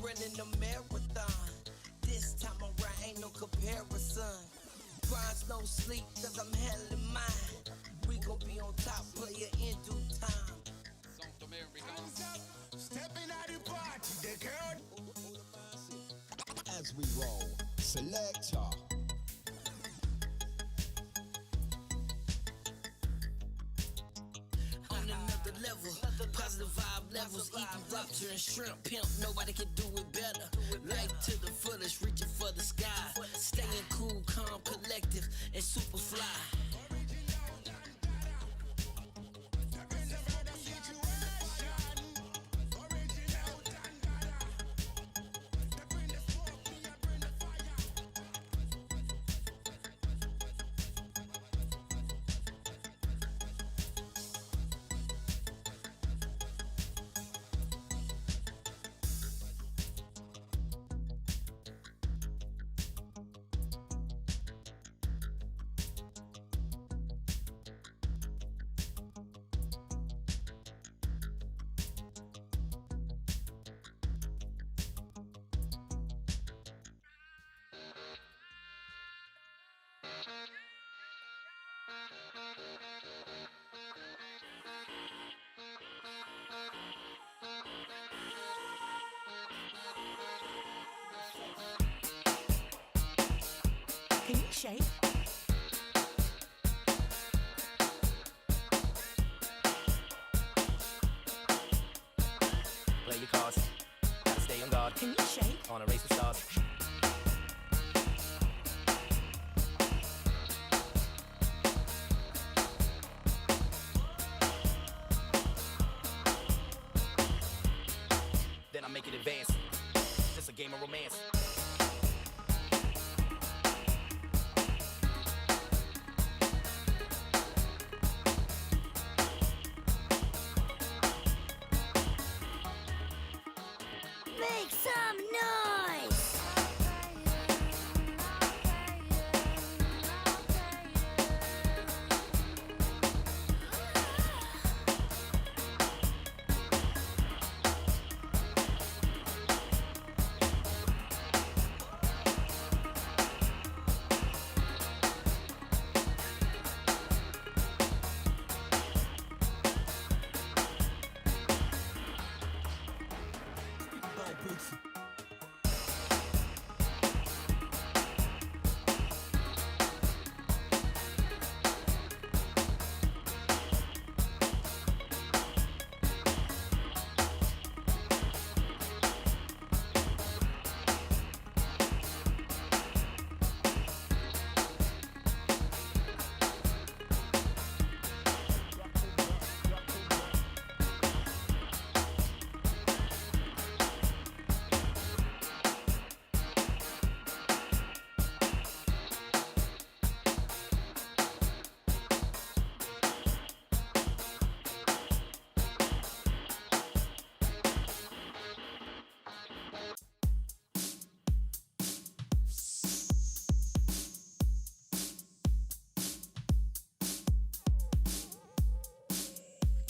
running a marathon. This time around ain't no comparison. Grinds no sleep, cause I'm handling mine. We gon' be on top, player in due time. Stepping out the party, the girl. As we roll, selector. On another level, positive vibe levels, eating rupture and shrimp pimp. Nobody can do it better. Life to the fullest, reaching for the sky. Staying cool, calm, collective, and super fly. Can you shake? Play your cards, gotta stay on guard. Can you shake? On a race with stars. Then I make it advance. It's a game of romance. Make some noise!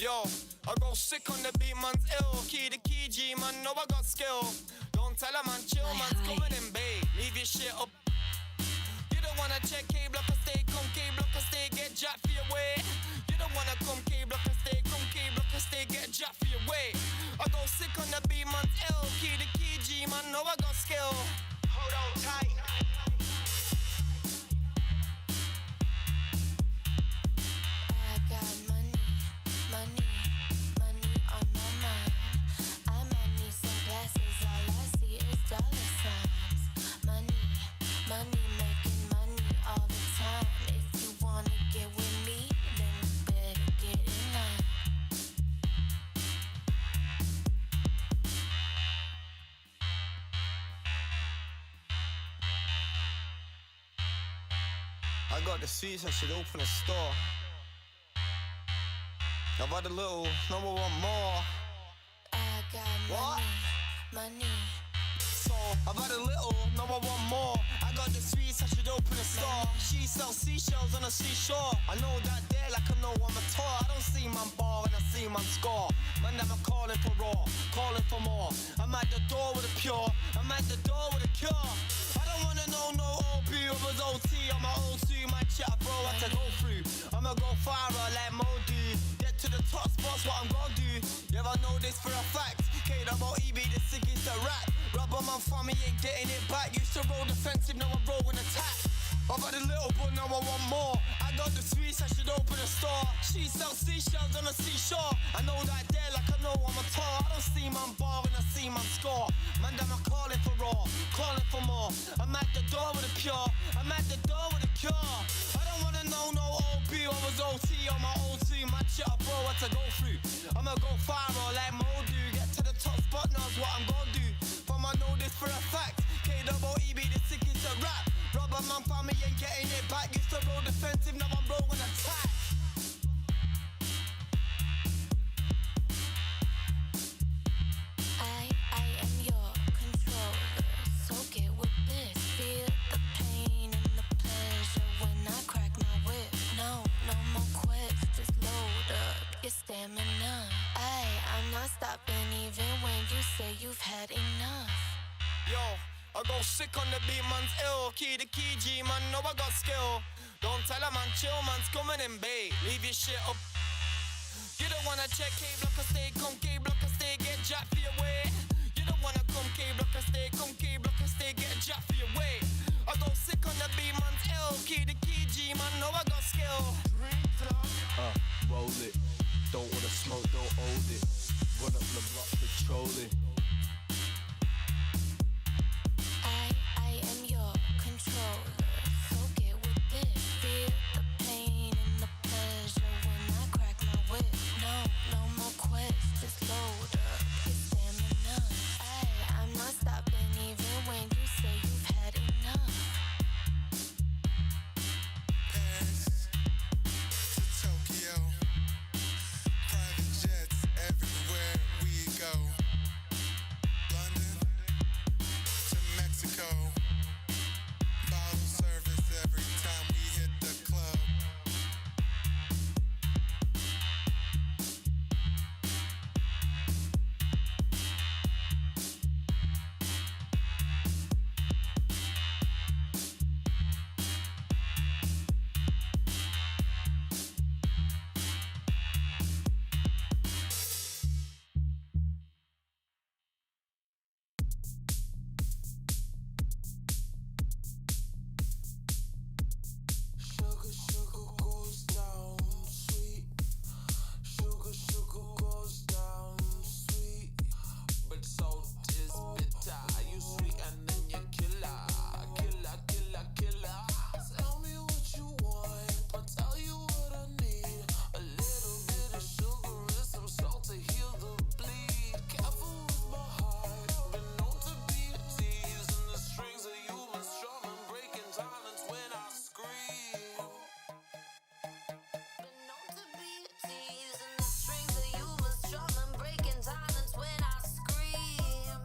Yo, I go sick on the beat, man's ill. Key to key, G, man, know I got skill. Don't tell a man, chill, man's coming in, babe. Leave your shit up. You don't wanna check K-block or stay, come K-block or stay, get jacked for your way. You don't wanna come K-block or stay, come K-block or stay, get jacked for your way. I go sick on the beat, man's ill. Key to key, G, man, know I got skill. Hold on tight. I got the sweets, I should open a store. I've had a little, now I want more. I got money. So, I've had a little, now I want more. I got the sweets, I should open a store. She sells seashells on the seashore. I know that there like I know I'm a tour. I don't see man bar and I see man score. Man, I'm calling for raw, calling for more. I'm at the door with a pure. I'm at the door with a cure. I don't wanna know no OB or was OT on my O2. My chat bro, I had to go through. I'ma go far like Modi. Get to the top spots, what I'm gonna do. Yeah, I know this for a fact. KWEB, the sickest to rap. Rubber man for me ain't getting it back. Used to roll defensive, now I'm rolling attack. I've had a little but now I want more. I got the sweets, I should open a store. She sells seashells on the seashore. I know that there like I know I'm a tour. I don't see man bar and I see man score. Man, damn, I'm calling for raw, calling for more. I'm at the door with a pure. I'm at the door with a cure. I don't wanna know no OB or was OT on my O2. My shit up, bro, what to go through. I'ma go far like Modu. Get to the top spot, now's what I'm gonna do. From I know this for a fact. KWEB, the sickest to rap. Rubber man family ain't getting it back. Used to roll defensive, now I'm rolling attack. I am your controller, so get with this. Feel the pain and the pleasure when I crack my whip. No more quits, just load up your stamina. I'm not stopping even when you say you've had enough. Yo, I go sick on the beat, man's ill. Key to key, G, man, know I got skill. Don't tell a man, chill, man's coming in, babe. Leave your shit up. You don't wanna check K-blocker, stay, come K-blocker, stay, get jacked for your way. You don't wanna come K-blocker, stay, come K-blocker, stay, get jacked for your way. I go sick on the beat, man's ill. Key to key, G, man, know I got skill. Roll it. Don't wanna smoke, don't hold it. Run up the block, patrol it. I am your controller, so get with this. Feel the pain and the pleasure when I crack my whip. No more quits, just load up your stamina. I'm not stopping even when you say you've had enough. Paris to Tokyo, private jets everywhere we go. London to Mexico, bottle service every time we hit the club. Sugar, sugar goes down sweet. Sugar, sugar goes down sweet. But salt is bitter. You sweet and then you killer. Killer, killer, killer. Tell me what you want, I'll tell you what I need. A little bit of sugar and some salt to heal the bleed. Careful with my heart, been known to be a tease. And the strings are human strong and breaking silence when I scream. Been known to be a tease, and the strings of you was strong and breaking silence when I scream.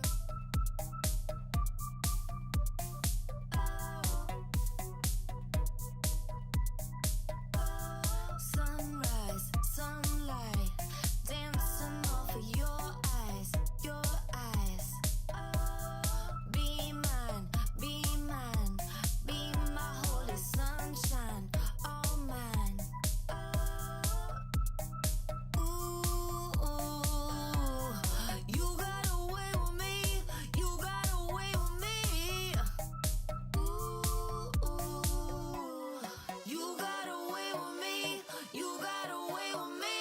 Sunrise, sunlight, dancing off of your eyes, your eyes. Be mine, be mine, be my holy sunshine, all mine. Ooh, you got away with me, you got away with me. Ooh, you got away with me, you got away with me.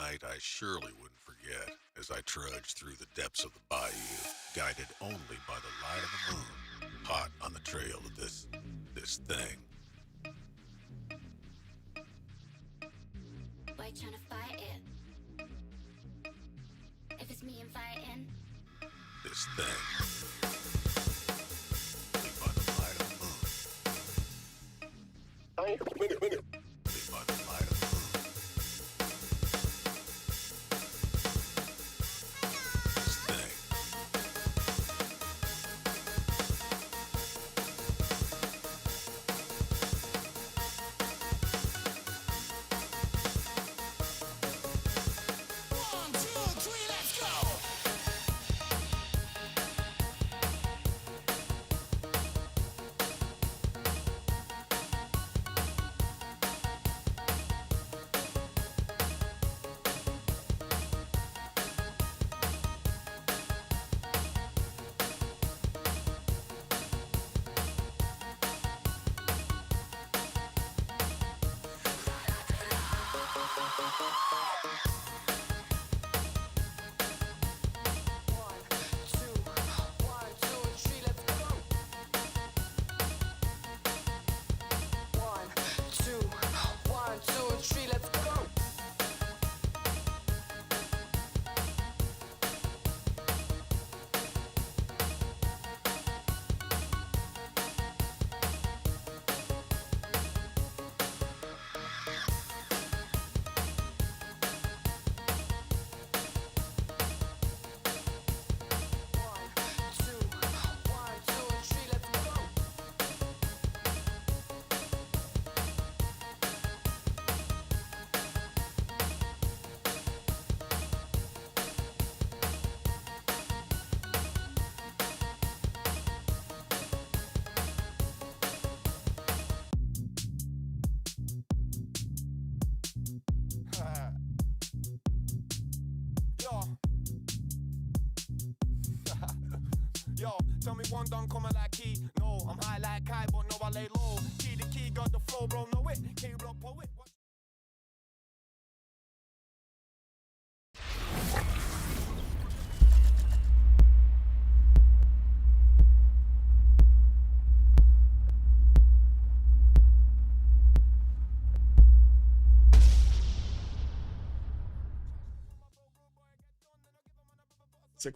night I surely wouldn't forget as I trudged through the depths of the bayou, guided only by the light of the moon, hot on the trail of this thing. Why tryna fight it? If it's me inviting. This thing. Only by the light of the moon. Only by the light of the moon. This thing. One, two, three, let's go! Yo, tell me one done coming like key. No, I'm high like Kai, but no, I lay low. Key the key, got the flow, bro, know it. K-Rock poet.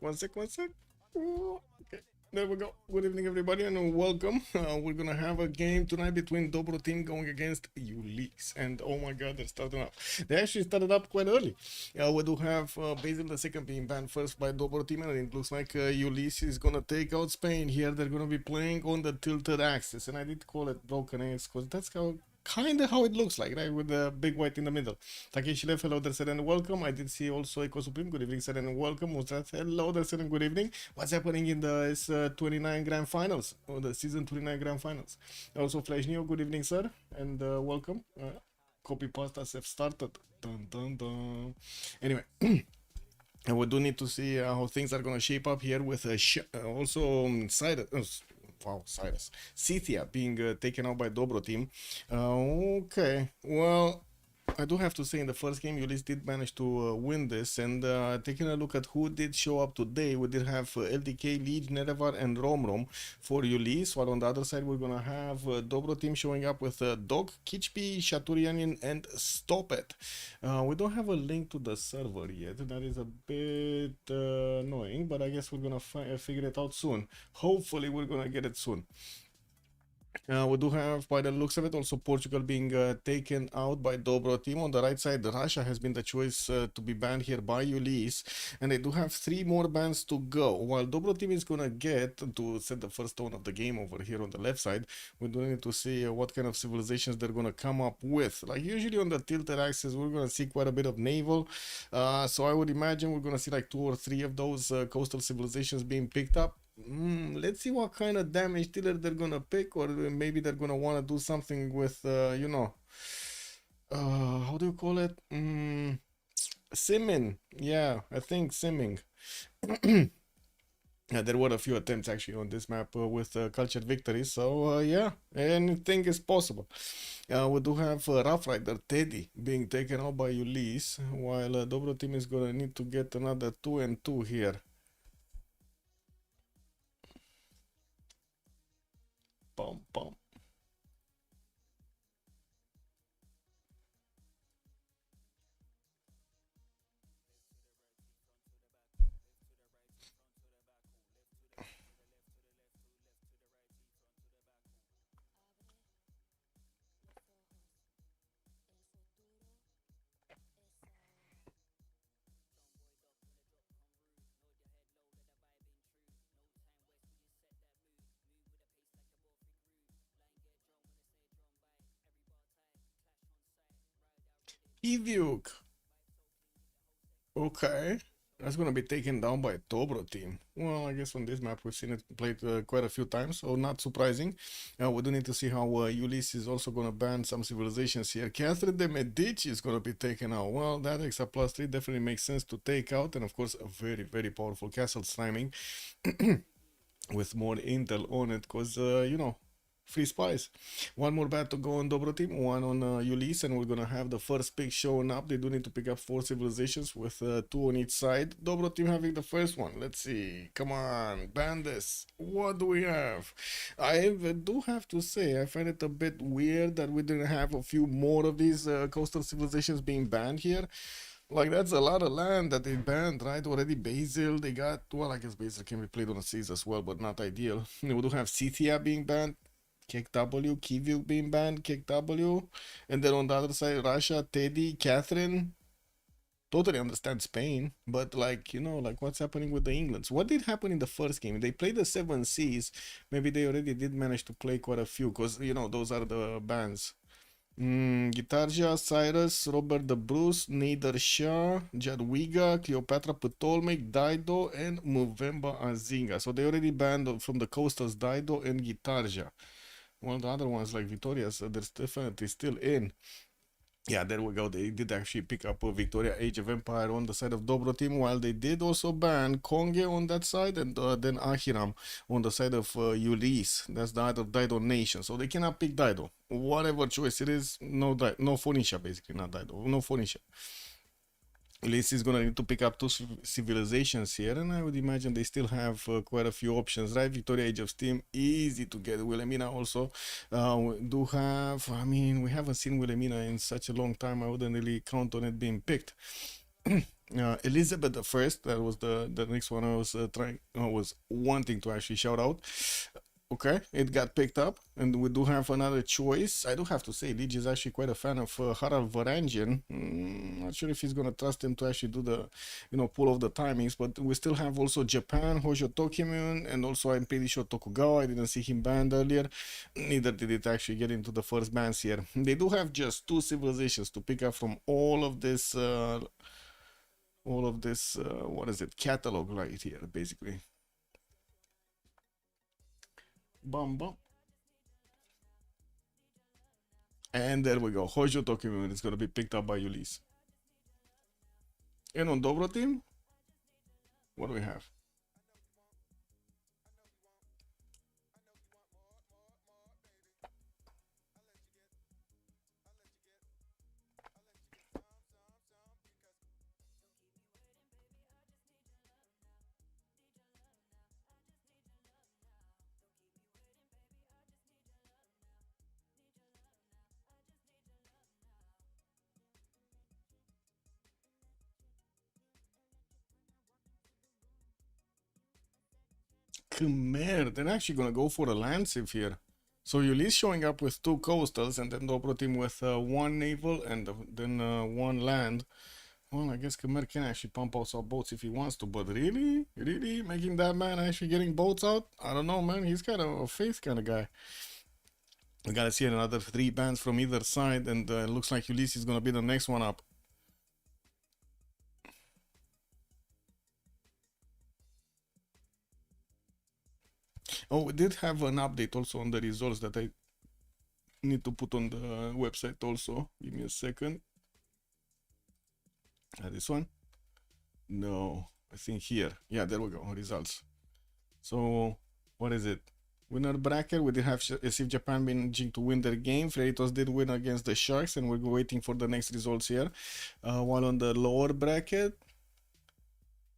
One sec. Ooh, okay, there we go. Good evening, everybody, and welcome. We're gonna have a game tonight between Dobroteam going against Ulyss, and oh my god, they're starting up. They actually started up quite early. We do have Basil the second being banned first by Dobroteam, and it looks like Ulyss is gonna take out Spain here. They're gonna be playing on the tilted axis, and I did call it broken X because that's kind of how it looks like, right, with the big white in the middle. Takeshi left, hello there, sir, and welcome. I did see also Eco Supreme, good evening, sir, and welcome. Mustrat, hello there, sir, and good evening. What's happening in the 29 grand finals, or the season 29 grand finals? Also Flash Neo, good evening, sir, and welcome. Copy pasta have started. Dun, dun, dun. Anyway. And we do need to see how things are going to shape up here with also Cyrus. Wow, Cyrus. Scythia being taken out by Dobroteam. Okay, well, I do have to say in the first game, Ulyss did manage to win this, and taking a look at who did show up today, we did have LDK, Liege, Nerevar, and Romrom for Ulyss, while on the other side, we're gonna have Dobroteam showing up with Dog, Kichpi, Shaturianin, and Stopet. We don't have a link to the server yet. That is a bit annoying, but I guess we're gonna figure it out soon. Hopefully, we're gonna get it soon. We do have, by the looks of it, also Portugal being taken out by Dobroteam. On the right side, Russia has been the choice to be banned here by Ulyss, and they do have 3 more bans to go. While Dobroteam is gonna get to set the first tone of the game over here on the left side, we do need to see what kind of civilizations they're gonna come up with. Like usually on the tilted axis, we're gonna see quite a bit of naval, so I would imagine we're gonna see like 2 or 3 of those coastal civilizations being picked up. Let's see what kind of damage dealer they're gonna pick, or maybe they're gonna want to do something with you know, how do you call it, simming. Yeah, I think simming. There were a few attempts actually on this map with cultured victories, so yeah, anything is possible. We do have Rough Rider Teddy being taken out by Ulyss, while Dobroteam is gonna need to get another 2 and 2 here. Bum bum. Eviuk. Okay. That's gonna be taken down by Dobroteam. Well, I guess on this map we've seen it played quite a few times, so not surprising. We do need to see how Ulyss is also gonna ban some civilizations here. Catherine de Medici is gonna be taken out. Well, that extra +3 definitely makes sense to take out, and of course a very, very powerful castle slamming with more intel on it, because you know, free spies. One more bat to go on Dobroteam, one on Ulyss, and we're gonna have the first pick showing up. They do need to pick up 4 civilizations with 2 on each side. Dobroteam having the first one. Let's see. Come on, ban this. What do we have? I do have to say, I find it a bit weird that we didn't have a few more of these coastal civilizations being banned here. Like, that's a lot of land that they banned, right? Already Basil, they got, well, I guess Basil can be played on the seas as well, but not ideal. We do have Scythia being banned, Kick W, Kyiv being banned, Kick W, and then on the other side, Russia, Teddy, Catherine. Totally understand Spain, but like, you know, like what's happening with the Englands? What did happen in the first game? They played the 7 Seas. Maybe they already did manage to play quite a few, because, you know, those are the bans. Gitarja, Cyrus, Robert the Bruce, Nader Shah, Jadwiga, Cleopatra Ptolemy, Dido, and Movember Azinga. So they already banned from the coastals Dido and Gitarja. Well, the other ones like Victoria, so they're definitely still in. Yeah, there we go. They did actually pick up Victoria Age of Empire on the side of Dobroteam, while they did also ban Konge on that side, and then Ahiram on the side of Ulyss. That's the other Dido nation. So they cannot pick Dido. Whatever choice it is, no Phoenicia, basically, not Dido. No Phoenicia. Ulyss is gonna need to pick up 2 civilizations here, and I would imagine they still have quite a few options, right? Victoria, Age of Steam, easy to get. Wilhelmina also we do have. I mean, we haven't seen Wilhelmina in such a long time. I wouldn't really count on it being picked. Elizabeth I, that was the next one I was was wanting to actually shout out. Okay, it got picked up, and we do have another choice. I do have to say, Lige is actually quite a fan of Harald Varangian. Not sure if he's gonna trust him to actually do the, you know, pull off the timings, but we still have also Japan, Hojo Tokimun, and also I'm pretty sure Tokugawa. I didn't see him banned earlier. Neither did it actually get into the first bans here. They do have just 2 civilizations to pick up from all of this, what is it, catalog right here, basically. Bum bum. And there we go. Hojo Tokimun is going to be picked up by Ulyss. And on Dobroteam, what do we have? Khmer, they're actually gonna go for a land civ here. So Ulyss showing up with 2 coastals, and then Dobroteam with 1 naval and then 1 land. Well, I guess Khmer can actually pump out some boats if he wants to, but really? Really? Making that man actually getting boats out? I don't know, man. He's kind of a faith kind of guy. We gotta see another 3 bans from either side, and it looks like Ulyss is gonna be the next one up. Oh, we did have an update also on the results that I need to put on the website also. Give me a second. This one? No, I think here. Yeah, there we go. Results. So what is it? Winner bracket, we did have Civ Japan managing to win their game. Freitos did win against the Sharks, and we're waiting for the next results here. While on the lower bracket,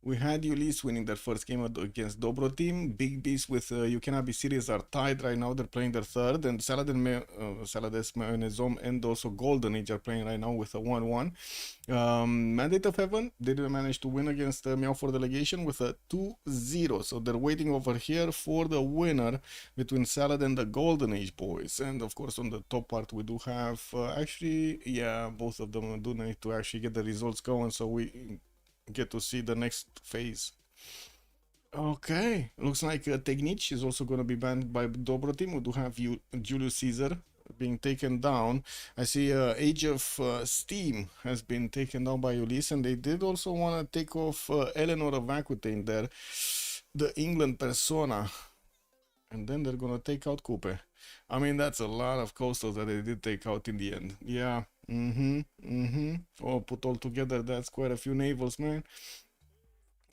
we had Ulyss winning their first game against Dobroteam. Big Beast with You Cannot Be Serious are tied right now. They're playing their third. And Salades Maionezom and also Golden Age are playing right now with a 1-1. Mandate of Heaven didn't manage to win against Meow for Delegation with a 2-0. So they're waiting over here for the winner between Salad and the Golden Age boys. And of course on the top part we do have actually, yeah, both of them do need to actually get the results going, so we get to see the next phase. Okay, looks like Technic is also going to be banned by Dobroteam. We do have Julius Caesar being taken down. I see Age of Steam has been taken down by Ulyss, and they did also want to take off Eleanor of Aquitaine there, the England persona, and then they're going to take out Coupe. I mean, that's a lot of coastals that they did take out in the end. Yeah. All put all together, that's quite a few navals, man.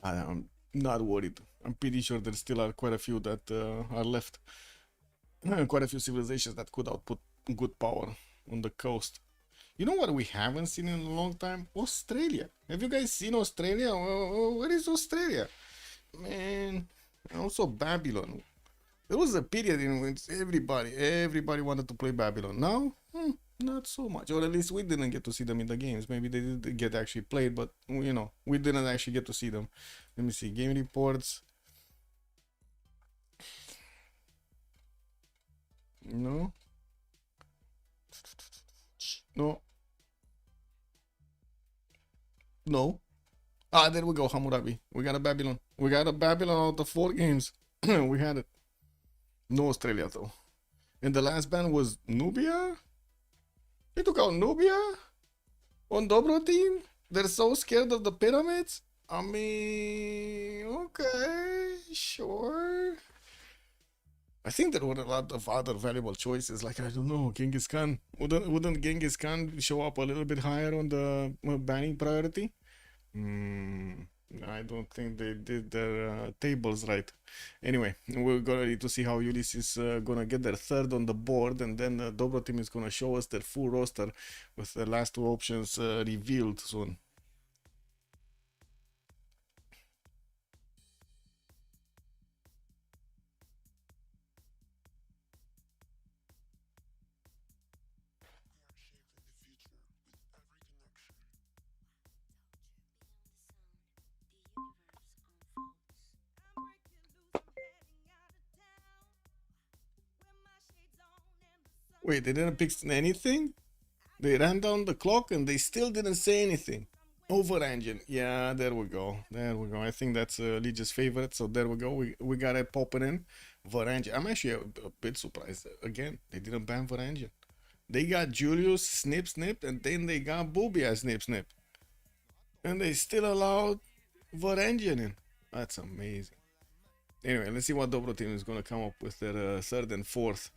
I'm not worried. I'm pretty sure there still are quite a few that are left. Quite a few civilizations that could output good power on the coast. You know what we haven't seen in a long time? Australia. Have you guys seen Australia? Where is Australia? Man, and also Babylon. There was a period in which everybody wanted to play Babylon. Now, not so much, or at least we didn't get to see them in the games. Maybe they did get actually played, but you know, we didn't actually get to see them. Let me see, game reports. No. Ah, there we go, Hammurabi. We got a Babylon. We got a Babylon out of 4 games. We had it. No Australia though. And the last ban was Nubia? They took out Nubia? On Dobroteam? They're so scared of the pyramids? I mean, okay, sure. I think there were a lot of other valuable choices, like, I don't know, Genghis Khan. Wouldn't Genghis Khan show up a little bit higher on the banning priority? I don't think they did their tables right. Anyway, we're gonna need to see how Ulyss is gonna get their third on the board, and then Dobroteam is gonna show us their full roster with the last 2 options revealed soon. Wait, they didn't pick anything? They ran down the clock and they still didn't say anything. Over engine. Yeah, there we go. There we go. I think that's Legion's favorite. So there we go. We got it popping in. Varangin. I'm actually a bit surprised. Again, they didn't ban Varangin. They got Julius snip, and then they got Bubia snip. And they still allowed Varangin in. That's amazing. Anyway, let's see what Dobroteam is going to come up with their third and fourth.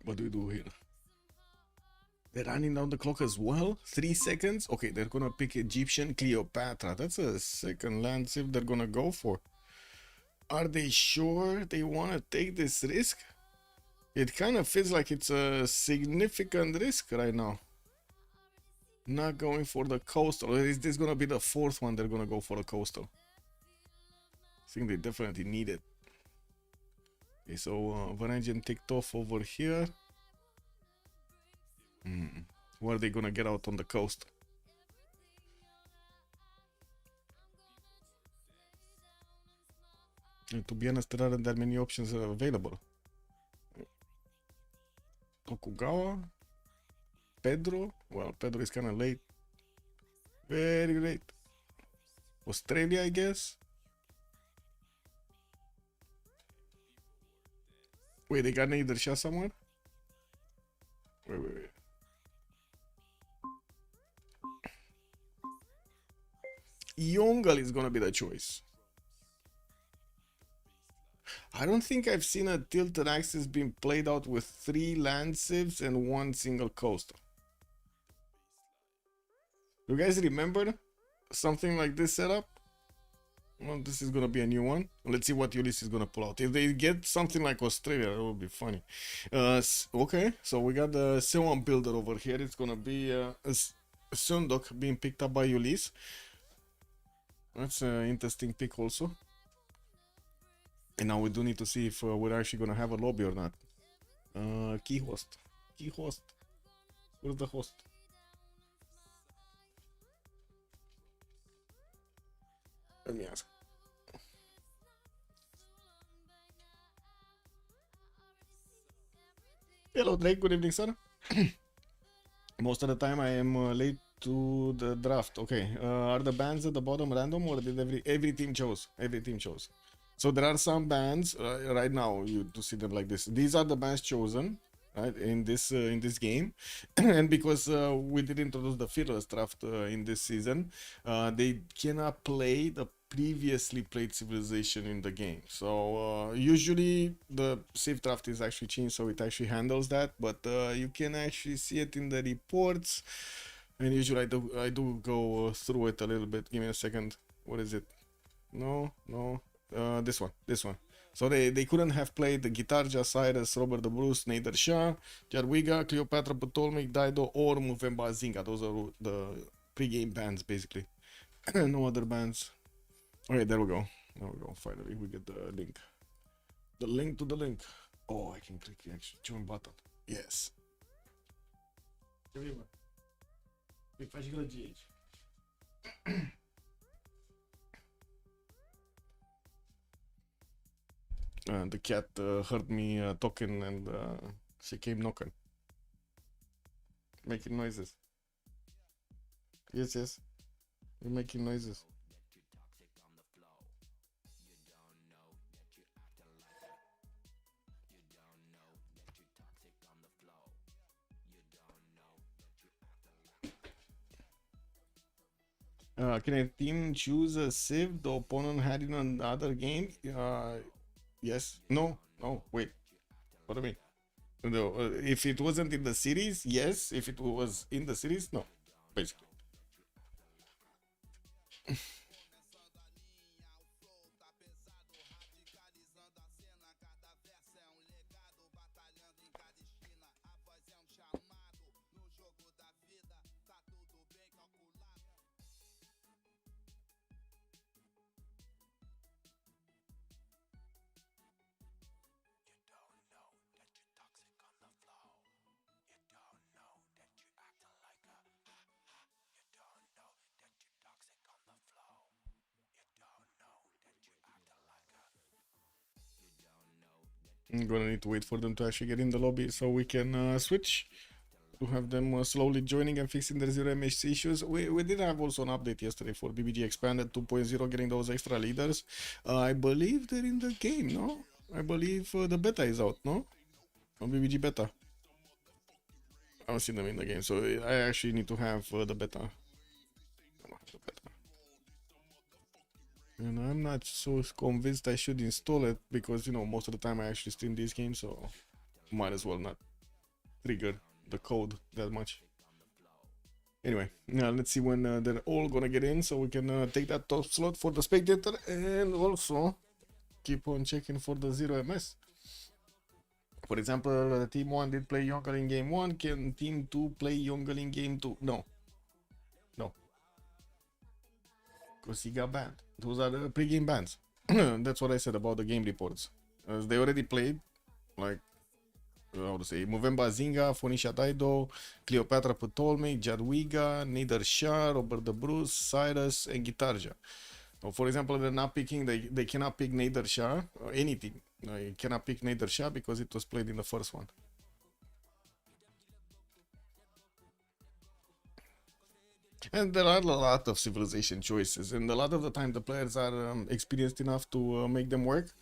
What do we do here? They're running down the clock as well. 3 seconds. Okay, they're gonna pick Egyptian Cleopatra. That's a second land if they're gonna go for. Are they sure they want to take this risk? It kind of feels like it's a significant risk right now. Not going for the coastal. Or is this gonna be the 4th one they're gonna go for a coastal? I think they definitely need it. Okay, so Varangian ticked off over here. Where are they gonna get out on the coast? And to be honest, there aren't that many options available. Tokugawa, Pedro. Well, Pedro is kind of late. Very late. Australia, I guess. Wait, they got either shot somewhere? Wait. Yongle is gonna be the choice. I don't think I've seen a tilted axis being played out with 3 land civs and 1 single coastal. You guys remember something like this setup? Well, this is gonna be a new one. Let's see what Ulyss is gonna pull out. If they get something like Australia, that would be funny. Okay, so we got the C1 builder over here. It's gonna be a Sundok being picked up by Ulyss. That's an interesting pick also. And now we do need to see if we're actually gonna have a lobby or not. Key host. Key host. Where's the host? Let me ask. Hello Drake, good evening sir. Most of the time I am late to the draft. Okay, are the bands at the bottom random or did every team chose? Every team chose. So there are some bands right now, you do see them like this. These are the bands chosen, right, in this game. And because we did introduce the fearless draft in this season, they cannot play the previously played civilization in the game. So usually the safe draft is actually changed, so it actually handles that, but you can actually see it in the reports. And usually I do go through it a little bit. Give me a second. What is it? No. This one. So they couldn't have played the Gitarja, Cyrus, Robert the Bruce, Nader Shah, Jadwiga, Cleopatra, Ptolemy, Dido, or Movemba Zinga. Those are the pre-game bands basically. No other bands. Okay, there we go. Finally, we get the link. The link to the link. Oh, I can click the actual join button. Yes. The cat heard me talking and she came knocking. Making noises. Yes. We're making noises. Can a team choose a civ the opponent had in another game? Yes. No, wait. What do you mean? No, if it wasn't in the series, yes. If it was in the series, no. Basically. I'm gonna need to wait for them to actually get in the lobby so we can switch to have them slowly joining and fixing their 0MHC issues. We did have also an update yesterday for BBG Expanded 2.0, getting those extra leaders. I believe they're in the game, no? I believe the beta is out, no? On BBG beta. I don't see them in the game, so I actually need to have the beta. And I'm not so convinced I should install it because, you know, most of the time I actually stream these games, so might as well not trigger the code that much. Anyway, now let's see when they're all gonna get in so we can take that top slot for the spectator and also keep on checking for the 0MS. For example, Team 1 did play Yongle in Game 1. Can Team 2 play Yongle in Game 2? No. Because he got banned. Those are the pre-game bans. That's what I said about the game reports. As they already played, like, how to say, Movemba Zinga, Phoenicia Dido, Cleopatra Ptolemy, Jadwiga, Nader Shah, Robert the Bruce, Cyrus, and Gitarja. For example, they're not picking, they cannot pick Nader Shah, any team. You cannot pick Nader Shah because it was played in the first one. And there are a lot of civilization choices, and a lot of the time the players are experienced enough to make them work.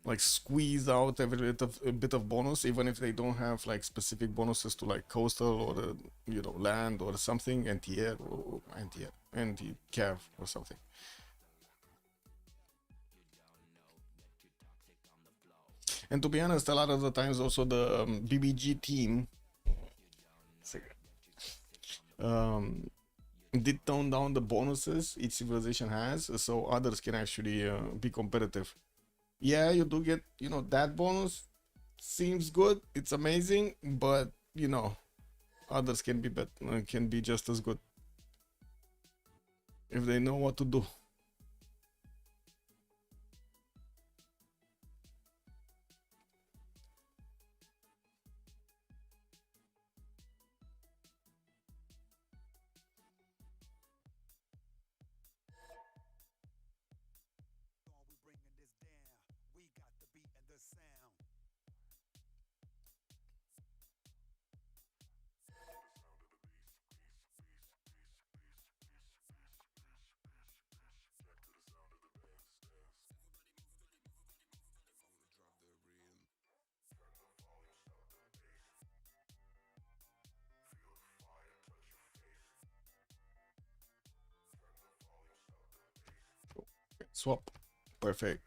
like squeeze out every bit of bonus, even if they don't have like specific bonuses to like coastal or you know, land or something, anti-air or anti-cav or something. And to be honest, a lot of the times also the BBG team did tone down the bonuses each civilization has, so others can actually be competitive. Yeah, you do get, you know, that bonus seems good, it's amazing, but you know, others can be can be just as good if they know what to do. Swap. Perfect.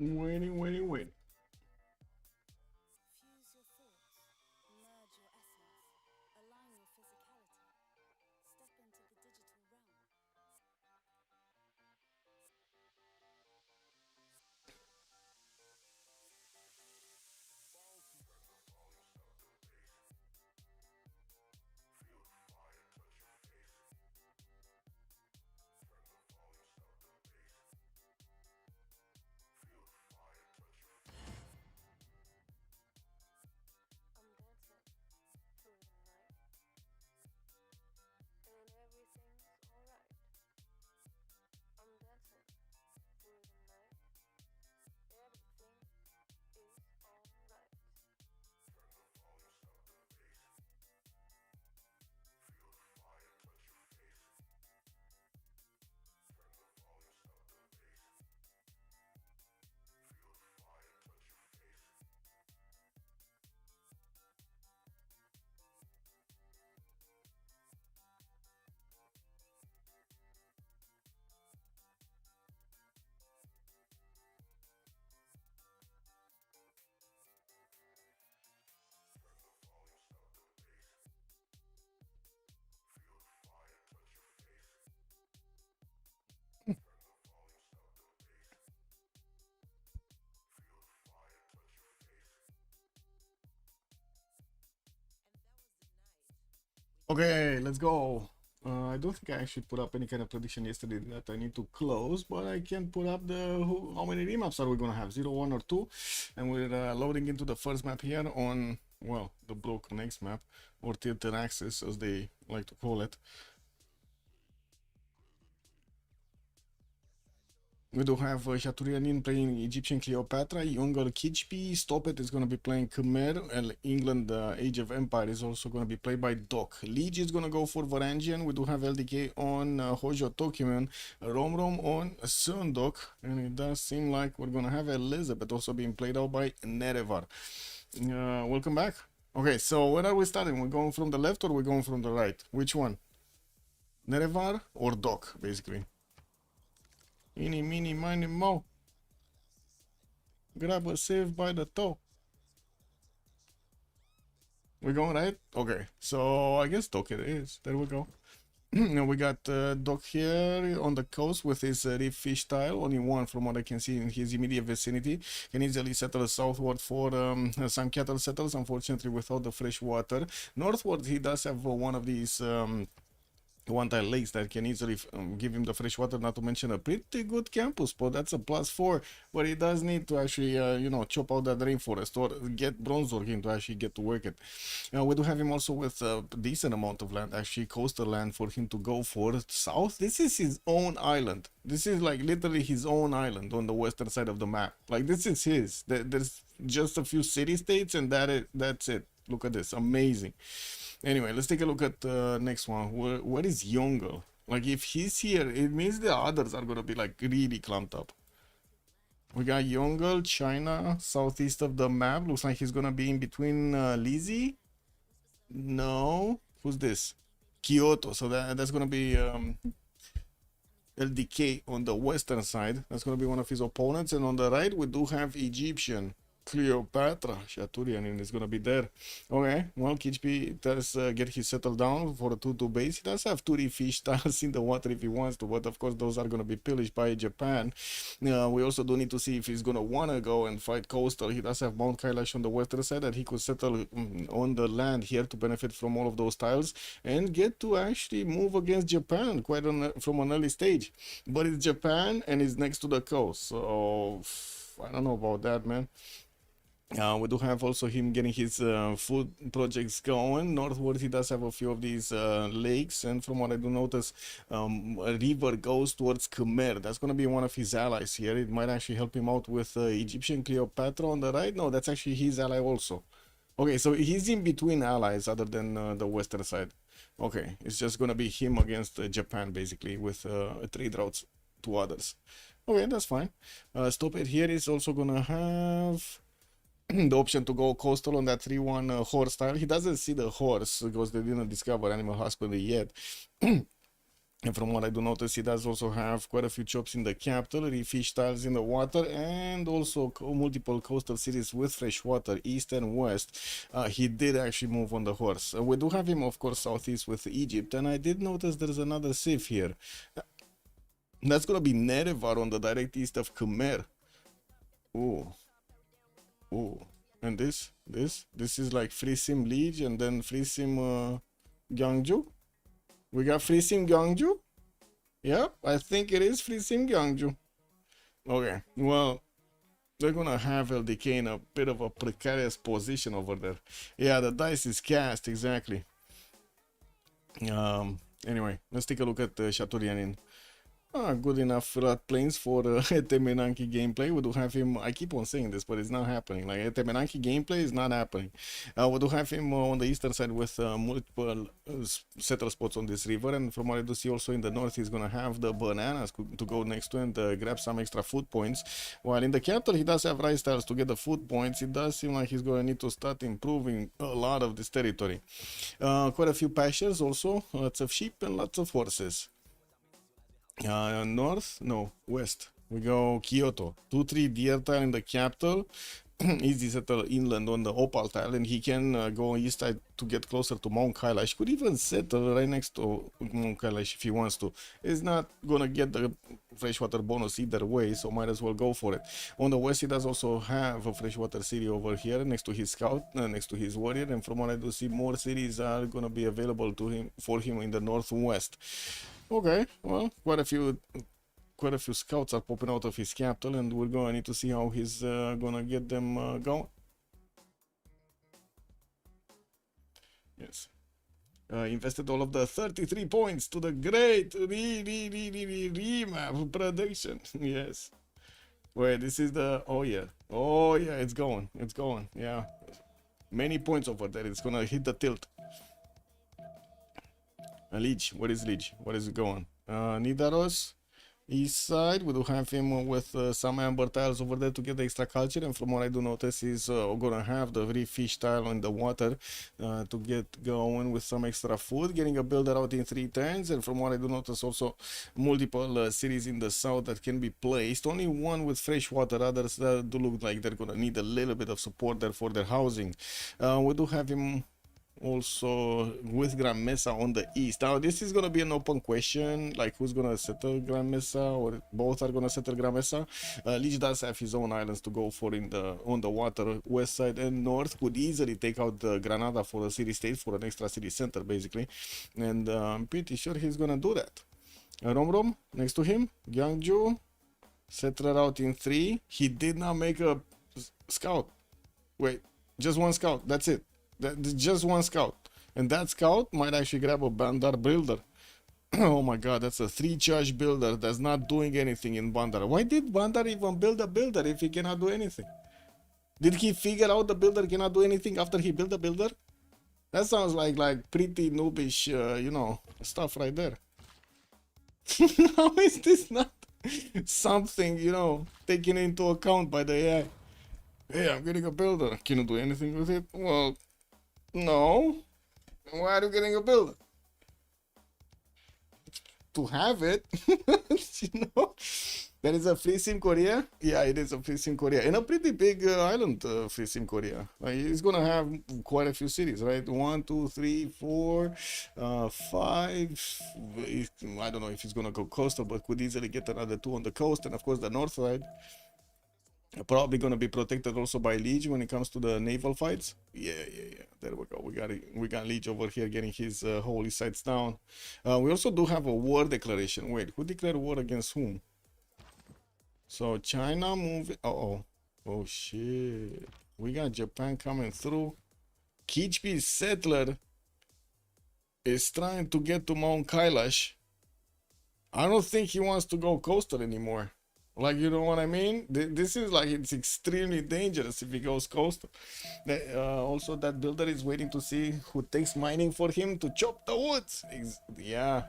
Waiting. Fuse your thoughts, merge your essence, align your physicality, step into the digital realm. I'm dancing through the night, and everything's alright. I'm dancing through the night, everything is alright. Okay, let's go. I don't think I actually put up any kind of prediction yesterday that I need to close, but I can put up how many remaps are we gonna have, 0, 1, or 2, and we're loading into the first map here on, well, the Broken Eggs map, or Tilted Axis as they like to call it. We do have Chaturianin playing Egyptian Cleopatra, Yongal Kijpi, Stopet is going to be playing Khmer, and England Age of Empire is also going to be played by Doc. Liege is going to go for Varangian, we do have LDK on Hojo Tokiman, Romrom on Sundok, and it does seem like we're going to have Elizabeth also being played out by Nerevar. Welcome back. Okay, so where are we starting? We're going from the left or we're going from the right? Which one? Nerevar or Doc, basically? Eeny, meeny, miny, mo. grab a civ by the toe. We're going right? Okay, so I guess Doc it is. There we go. Now we got Doc here on the coast with his reef fish tile. Only one from what I can see in his immediate vicinity. Can easily settle southward for some cattle settles, unfortunately without the fresh water. Northward he does have one of these one-tile lakes that can easily give him the fresh water, not to mention a pretty good campus spot. That's a +4, but he does need to actually you know, chop out that rainforest or get bronze organ to actually get to work it. We do have him also with a decent amount of land, actually coastal land for him to go for. South, this is his own island. This is like literally his own island on the western side of the map. Like, this is his. There's just a few city-states and that's it. Look at this, amazing. Anyway, let's take a look at the next one. Where is Yongle? Like, if he's here, it means the others are gonna be like really clumped up. We got Yongle, China, southeast of the map. Looks like he's gonna be in between Lizzie. No, who's this? Kyoto. So that's gonna be LDK on the western side. That's gonna be one of his opponents. And on the right, we do have Egyptian. Cleopatra Shaturian is gonna be there. Okay, well, Kichpi does get his settled down for a 2-2 base. He does have 2 fish tiles in the water if he wants to, but of course those are gonna be pillaged by Japan. We also do need to see if he's gonna wanna go and fight coastal. He does have Mount Kailash on the western side that he could settle on the land here to benefit from all of those tiles and get to actually move against Japan quite from an early stage. But it's Japan and it's next to the coast, so I don't know about that, man. We do have also him getting his food projects going. Northward he does have a few of these lakes, and from what I do notice, a river goes towards Khmer. That's going to be one of his allies here. It might actually help him out with Egyptian Cleopatra on the right. No, that's actually his ally also. Okay, so he's in between allies other than the western side. Okay, it's just going to be him against Japan basically with trade routes to others. Okay, that's fine. Stop it here is also going to have the option to go coastal on that 3-1 horse style. He doesn't see the horse because they didn't discover animal husbandry yet. And from what I do notice, he does also have quite a few chops in the capital, fish tiles in the water, and also multiple coastal cities with fresh water, east and west. He did actually move on the horse. We do have him, of course, southeast with Egypt, and I did notice there's another Civ here. That's gonna be Nerevar on the direct east of Khmer. Oh. Oh, and this is like Free Sim Liege and then Free Sim Gyeongju. We got Free Sim Gyeongju. Yep, I think it is Free Sim Gyeongju. Okay, well, they're gonna have LDK in a bit of a precarious position over there. Yeah, the dice is cast exactly. Anyway, let's take a look at Shaturianin. Good enough flat planes for Temenanki gameplay. We do have him, I keep on saying this, but it's not happening. Like, Temenanki gameplay is not happening. We do have him on the eastern side with multiple settle spots on this river, and from what I do see also in the north, he's gonna have the bananas to go next to and grab some extra food points. While in the capital, he does have rice tiles to get the food points. It does seem like he's gonna need to start improving a lot of this territory. Quite a few pastures also, lots of sheep and lots of horses. West. We go Kyoto. 2-3 deer tile in the capital. Easy settle inland on the opal tile, and he can go east side to get closer to Mount Kailash. Could even settle right next to Mount Kailash if he wants to. He's not gonna get the freshwater bonus either way, so might as well go for it. On the west, he does also have a freshwater city over here next to his scout, next to his warrior, and from what I do see, more cities are gonna be available to him for him in the northwest. Okay, well, quite a few scouts are popping out of his capital, and we're gonna need to see how he's gonna get them going. Yes. Invested all of the 33 points to the great remap production. Yes. Wait, this is the... Oh yeah, it's going. Yeah. Many points over there. It's gonna hit the tilt. Liege, what is Liege? What is it going? Nidaros. east side. We do have him with some amber tiles over there to get the extra culture, and from what I do notice, he's gonna have the free fish tile in the water to get going with some extra food, getting a builder out in 3 turns. And from what I do notice, also multiple cities in the south that can be placed. Only one with fresh water, others that do look like they're gonna need a little bit of support there for their housing. We do have him also with Grand Mesa on the east. Now this is gonna be an open question, like who's gonna settle Grand Mesa, or both are gonna settle Grand Mesa. Lich does have his own islands to go for in the on the water. West side and north could easily take out the Granada for a city state, for an extra city center basically, and I'm pretty sure he's gonna do that. Rom next to him, Gyangju, settler out in 3. He did not make a scout. Wait, just one scout, that's it. Just one scout, and that scout might actually grab a Bandar builder. Oh my god, that's a 3 charge builder that's not doing anything in Bandar. Why did Bandar even build a builder if he cannot do anything? Did he figure out the builder cannot do anything after he built the builder? That sounds like pretty noobish, you know, stuff right there. How is this not something, you know, taken into account by the AI? Hey, I'm getting a builder. Can you do anything with it? Well, no. Why are you getting a builder? To have it. You know? That is a free Sim Korea. Yeah, it is a free Sim Korea. And a pretty big island, free Sim Korea. Like, it's gonna have quite a few cities, right? 1, 2, 3, 4, 5. I don't know if it's gonna go coastal, but could easily get another 2 on the coast. And of course the north side probably gonna be protected also by Liege when it comes to the naval fights. Yeah. There we go. We got Liege over here getting his holy sites down. We also do have a war declaration. Wait, who declared war against whom? So China moving. Oh shit. We got Japan coming through. Kichbi's settler is trying to get to Mount Kailash. I don't think he wants to go coastal anymore. Like, you know what I mean? This is like, it's extremely dangerous if he goes coastal. Also, that builder is waiting to see who takes mining for him to chop the woods. Yeah.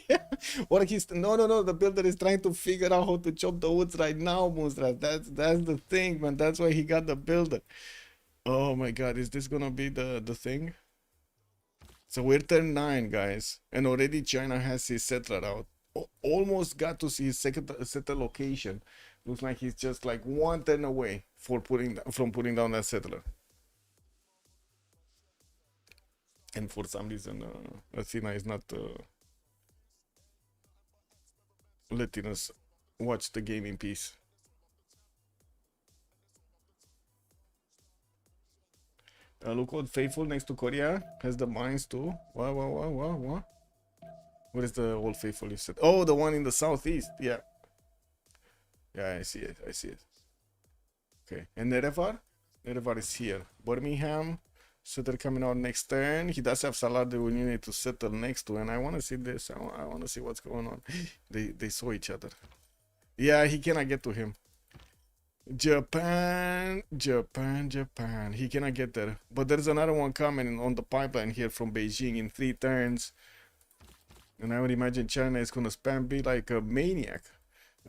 Yeah. Or he's no. The builder is trying to figure out how to chop the woods right now, Musra. That's the thing, man. That's why he got the builder. Oh my God, is this gonna be the thing? So we're turn 9, guys, and already China has his settler out. Almost got to see his second settler location. Looks like he's just like 1 turn away from putting down that settler. And for some reason, Athena is not letting us watch the game in peace. Look what Faithful next to Korea has the mines too. What? What is the Old Faithful you said? Oh, the one in the southeast. Yeah, I see it. Okay, and Nerevar is here. Birmingham, so they're coming out next turn. He does have Salar de Union need to settle next to, and I want to see this. I want to see what's going on. They saw each other. Yeah, he cannot get to him. Japan. He cannot get there. But there's another one coming on the pipeline here from Beijing in 3 turns. And I would imagine China is going to spam be like a maniac.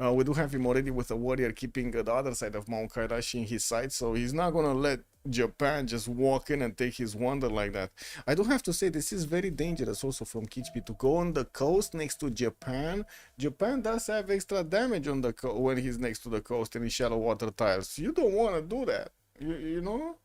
We do have him already with a warrior keeping the other side of Mount Kailash in his sight. So he's not going to let Japan just walk in and take his wonder like that. I do have to say this is very dangerous also from Kichbi to go on the coast next to Japan. Japan does have extra damage on the when he's next to the coast and in shallow water tiles. You don't want to do that. You know?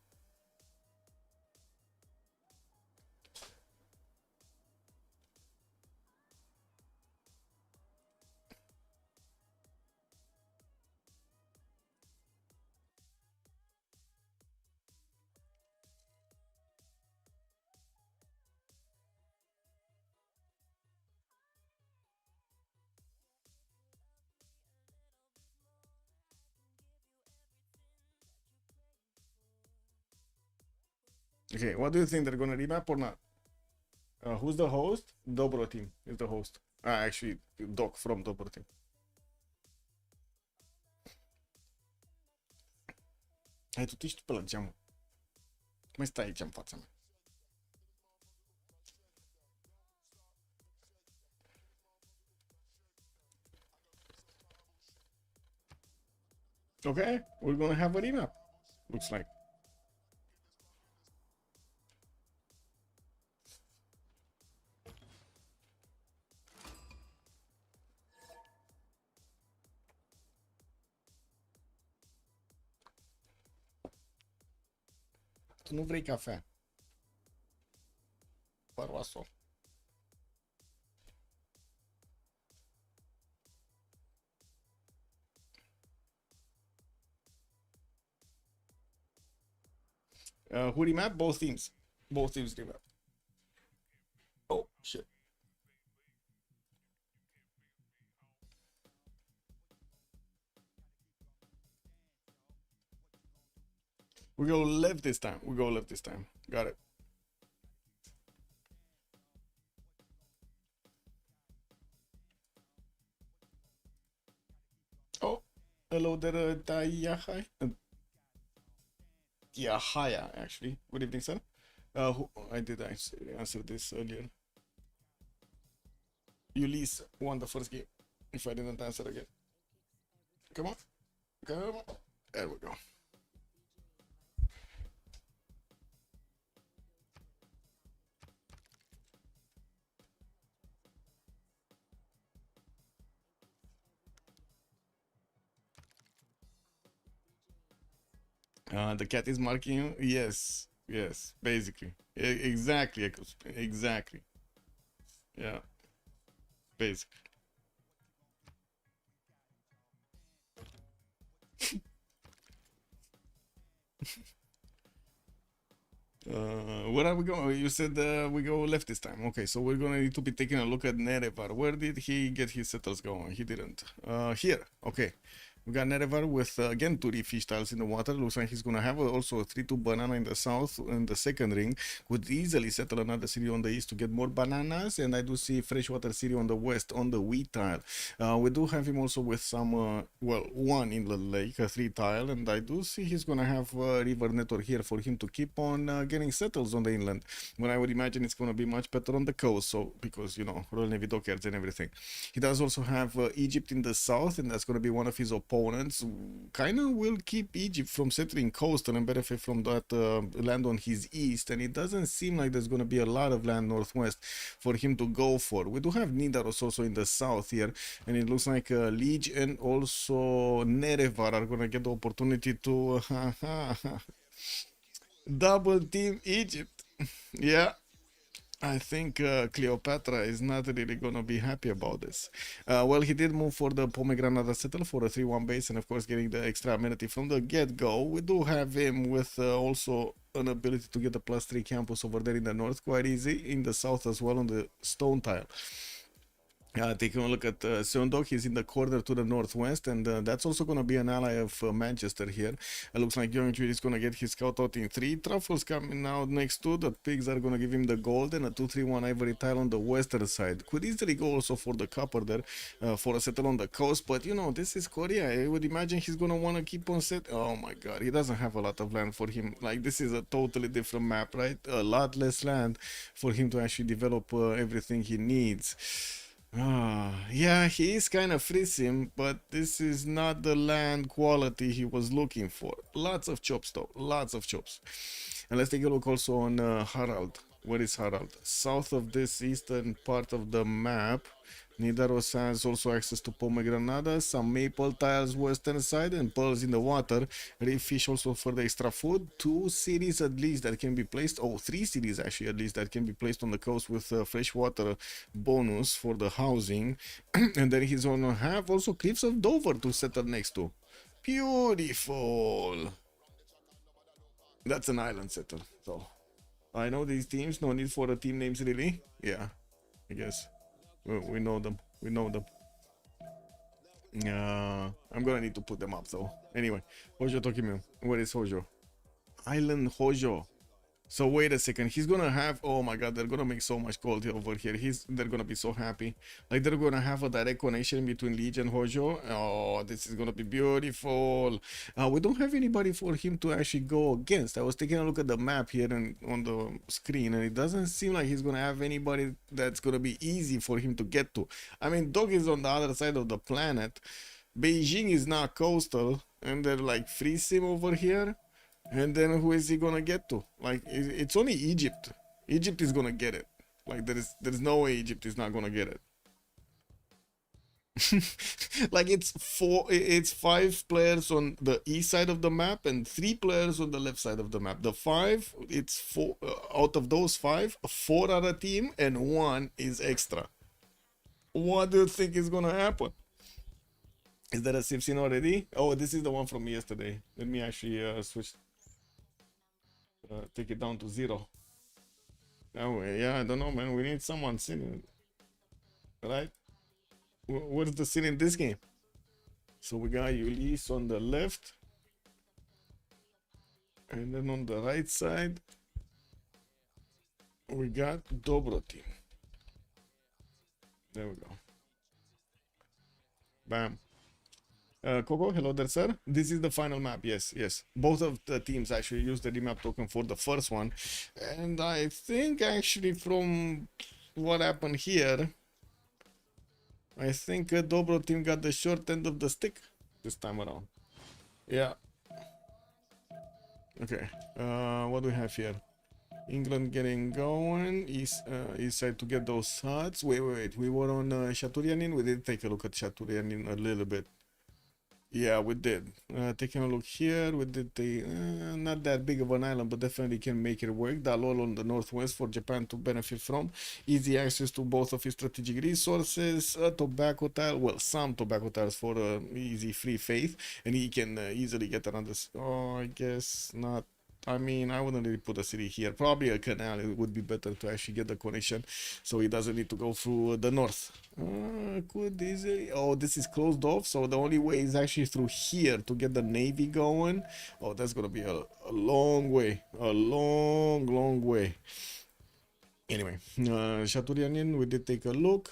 Okay, what do you think? They're gonna remap or not? Who's the host? Dobroteam is the host. Actually, Doc from Dobroteam. Hai, tu ești pe la geam. Mai stai aici în fața mea. Okay, we're gonna have a remap. Looks like. Tu nu vrei cafea. Paroaso. Who remap? Both teams. Both teams remap. Oh, shit. We go left this time. We go left this time. Got it. Oh, hello there, Tayahai. Yahaya, actually. Good evening, sir. I did answer this earlier. Ulyss won the first game. If I didn't answer again. Come on. Come on. There we go. The cat is marking you? Yes. Yes. Basically. Exactly. Exactly. Yeah. Basically. Where are we going? You said we go left this time. Okay, so we're gonna need to be taking a look at Nerevar. Where did he get his settles going? He didn't. Here. Okay. We got Nerevar with again 2D fish tiles in the water. Looks like he's gonna have also a 3-2 banana in the south in the second ring. Could easily settle another city on the east to get more bananas. And I do see freshwater city on the west on the wheat tile. We do have him also with some well, one inland lake, a 3 tile, and I do see he's gonna have a river network here for him to keep on getting settles on the inland. When I would imagine it's gonna be much better on the coast, so because you know Royal Navy dockyards and everything. He does also have Egypt in the south, and that's gonna be one of his opponents. Kind of will keep Egypt from settling coastal and benefit from that land on his east, and it doesn't seem like there's going to be a lot of land northwest for him to go for. We do have Nidaros also in the south here, and it looks like Liege and also Nerevar are going to get the opportunity to double team Egypt. Yeah, I think Cleopatra is not really gonna be happy about this. Well, he did move for the Pomegranate settle for a 3-1 base, and of course getting the extra amenity from the get-go. We do have him with also an ability to get a +3 campus over there in the north, quite easy. In the south as well on the stone tile. Taking a look at Seondok, he's in the corner to the northwest, and that's also going to be an ally of Manchester here. It looks like Yeongju is going to get his scout out in 3. Truffles coming out next to. The pigs are going to give him the gold, and a 2-3-1 ivory tile on the western side. Could easily go also for the copper there for a settle on the coast, but you know, this is Korea. I would imagine he's going to want to keep on set. Oh my god, he doesn't have a lot of land for him. Like, this is a totally different map, right? A lot less land for him to actually develop everything he needs. Yeah, he is kind of freezing, but this is not the land quality he was looking for. Lots of chops though, lots of chops. And let's take a look also on Harald. Where is Harald? South of this eastern part of the map. Nidaros has also access to Pomegranada, some maple tiles western side, and pearls in the water. Reef fish also for the extra food. 2 cities at least that can be placed. Oh, 3 cities actually at least that can be placed on the coast with freshwater bonus for the housing. And then he's gonna have also Cliffs of Dover to settle next to. Beautiful. That's an island settle. So I know these teams. No need for the team names really. Yeah, I guess. We know them. We know them. I'm gonna need to put them up though. Anyway, Hojo Tokimyo. Where is Hojo? Island Hojo. So wait a second. He's gonna have. Oh my god, they're gonna make so much gold over here. They're gonna be so happy. Like, they're gonna have a direct connection between Liege and Hojo. Oh, this is gonna be beautiful. We don't have anybody for him to actually go against. I was taking a look at the map here and on the screen, and it doesn't seem like he's gonna have anybody that's gonna be easy for him to get to. I mean, Dog is on the other side of the planet. Beijing is not coastal, and then like freeze him over here, and then who is he gonna get to? Like it's only Egypt. Egypt is gonna get it. Like there's no way Egypt is not gonna get it. Like it's 5 players on the east side of the map and 3 players on the left side of the map. The 5, it's 4 out of those 5, 4 are a team and 1 is extra. What do you think is gonna happen? Is that a Civ6 already? Oh, this is the one from yesterday. Let me actually switch, take it down to 0. Oh yeah, I don't know, man. We need someone sitting, right? What's the scene in this game? So we got Ulyss on the left, and then on the right side we got Dobroteam. There we go. Bam. Coco, hello there, sir. This is the final map. Yes, yes. Both of the teams actually used the remap token for the first one, and I think actually from what happened here, I think Dobroteam got the short end of the stick this time around. Yeah. Okay. What do we have here? England getting going. East side to get those huts. Wait. We were on Chaturianin. We did take a look at Chaturianin a little bit. Yeah, we did. Taking a look here, we did the not that big of an island, but definitely can make it work. Dalol on the northwest for Japan to benefit from. Easy access to both of his strategic resources. Tobacco tile, well, some tobacco tiles for easy free faith, and he can easily get around this. Oh, I guess not. I mean, I wouldn't really put a city here. Probably a canal. It would be better to actually get the connection, so he doesn't need to go through the north. Could easily. Oh, this is closed off, so the only way is actually through here to get the navy going. Oh, that's gonna be a long way, a long way. Anyway, Chaturianin, we did take a look.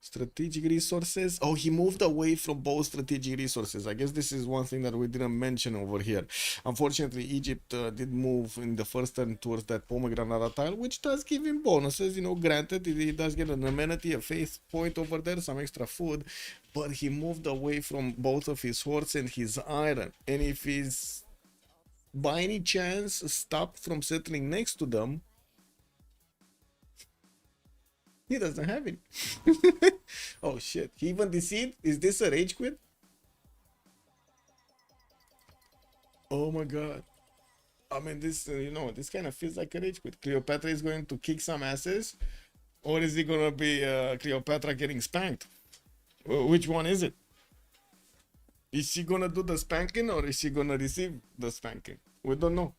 Strategic resources. Oh, he moved away from both strategic resources. I guess this is one thing that we didn't mention over here. Unfortunately, Egypt did move in the first turn towards that pomegranate tile, which does give him bonuses. You know, granted, he does get an amenity, a faith point over there, some extra food, but he moved away from both of his horse and his iron. And if he's by any chance stopped from settling next to them, he doesn't have any. Oh shit, he even deceived? Is this a rage quit? Oh my god. I mean, this, you know, this kind of feels like a rage quit. Cleopatra is going to kick some asses, or is it gonna be Cleopatra getting spanked? Which one is it? Is she gonna do the spanking, or is she gonna receive the spanking? We don't know.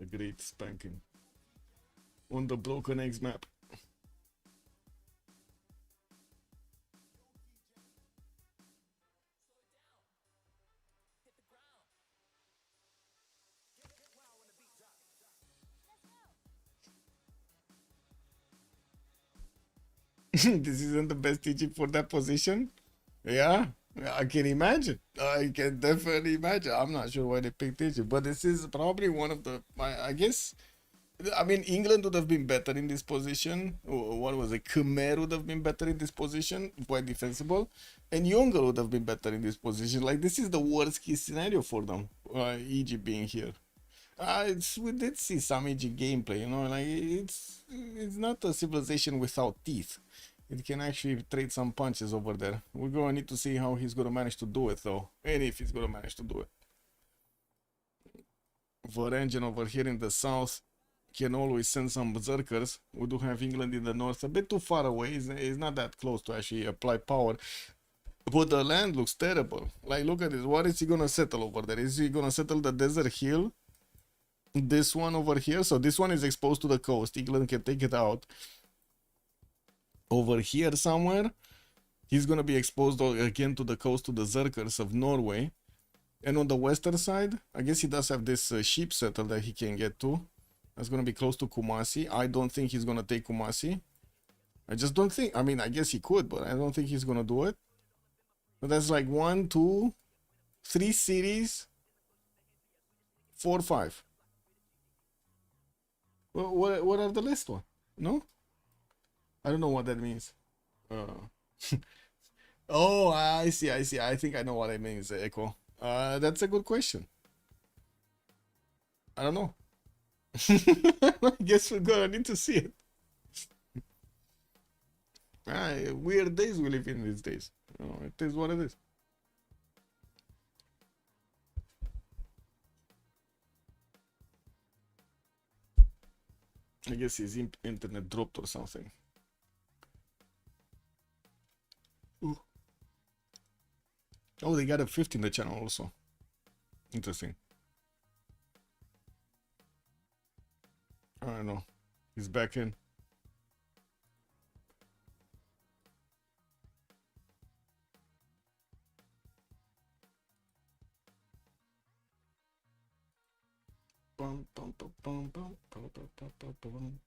A great spanking on the Broken Eggs map. This isn't the best Egypt for that position. Yeah, I can imagine. I can definitely imagine. I'm not sure why they picked Egypt, but this is probably one of the, I guess, I mean, England would have been better in this position. What was it? Khmer would have been better in this position, quite defensible. And Younger would have been better in this position. Like, this is the worst case scenario for them, Egypt being here. We did see some Egypt gameplay, you know, like, it's not a civilization without teeth. It can actually trade some punches over there. We're going to need to see how he's going to manage to do it, though. And if he's going to manage to do it. Varangian over here in the south can always send some berserkers. We do have England in the north, a bit too far away. It's not that close to actually apply power. But the land looks terrible. Like, look at this. What is he going to settle over there? Is he going to settle the desert hill? This one over here. So this one is exposed to the coast. England can take it out. Over here somewhere, he's going to be exposed again to the coast, to the Zerkers of Norway. And on the western side, I guess he does have this sheep settle that he can get to. That's going to be close to Kumasi. I don't think he's going to take Kumasi. I just don't think. I mean, I guess he could, but I don't think he's going to do it. But that's like 1, 2, 3 cities, 4, 5. What are the last one? No, I don't know what that means. Oh, I see, I see. I think I know what it means, Echo. That's a good question. I don't know. I guess we're gonna need to see it. Weird days we live in these days. It is what it is. I guess his internet dropped or something. Ooh. Oh, they got a 50 in the channel also. Interesting. I don't know. He's back in. Bum, bum, bum, bum, bum, bum, bum, bum, bum, bum.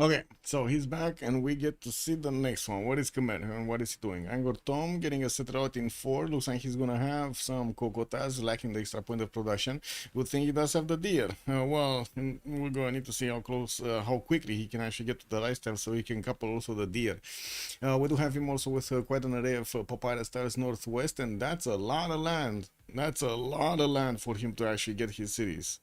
Okay, so he's back and we get to see the next one. What is Khmer and what is he doing? Angor Tom getting a set out in 4. Looks like he's gonna have some Kokotas lacking the extra point of production. Good thing he does have the deer. Well, we're gonna need to see how close, how quickly he can actually get to the lifestyle so he can couple also the deer. We do have him also with quite an array of papyrus tiles northwest, and that's a lot of land. That's a lot of land for him to actually get his cities.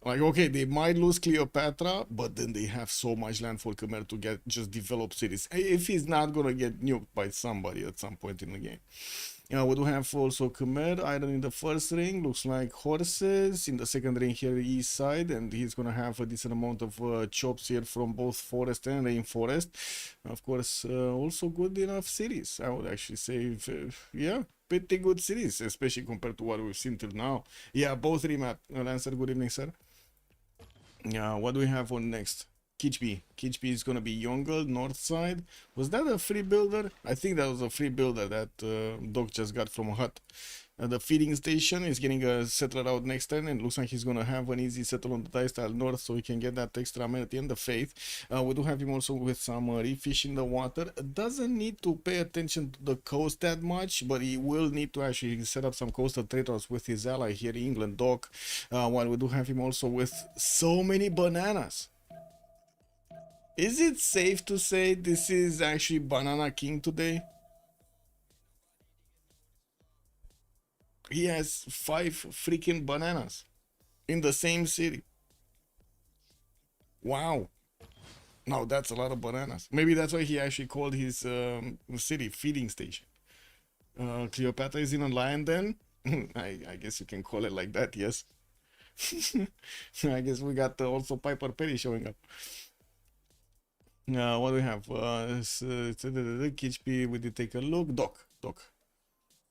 Like, okay, they might lose Cleopatra, but then they have so much land for Khmer to get just develop cities. If he's not gonna get nuked by somebody at some point in the game. We do have also Khmer iron in the first ring, looks like horses in the second ring here east side, and he's gonna have a decent amount of chops here from both forest and rainforest. Of course, also good enough cities, I would actually say. Yeah, pretty good cities, especially compared to what we've seen till now. Yeah, both remap. Lancer, good evening, sir. What do we have on next? Kichbi. Kichbi is gonna be Yongle, north side. Was that a free builder? I think that was a free builder that Doc just got from a hut. The feeding station is getting a settler out next turn, and it looks like he's gonna have an easy settle on the die style north, so he can get that extra amenity and the faith. We do have him also with some reef fish in the water. Doesn't need to pay attention to the coast that much, but he will need to actually set up some coastal traders with his ally here, England, Doc. While we do have him also with so many bananas. Is it safe to say this is actually Banana King today? He has 5 freaking bananas in the same city. Wow. Now that's a lot of bananas. Maybe that's why he actually called his city feeding station. Cleopatra is in a lion then? I guess you can call it like that, yes. I guess we got also Piper Perry showing up. What do we have? KHP, we did take a look. Doc.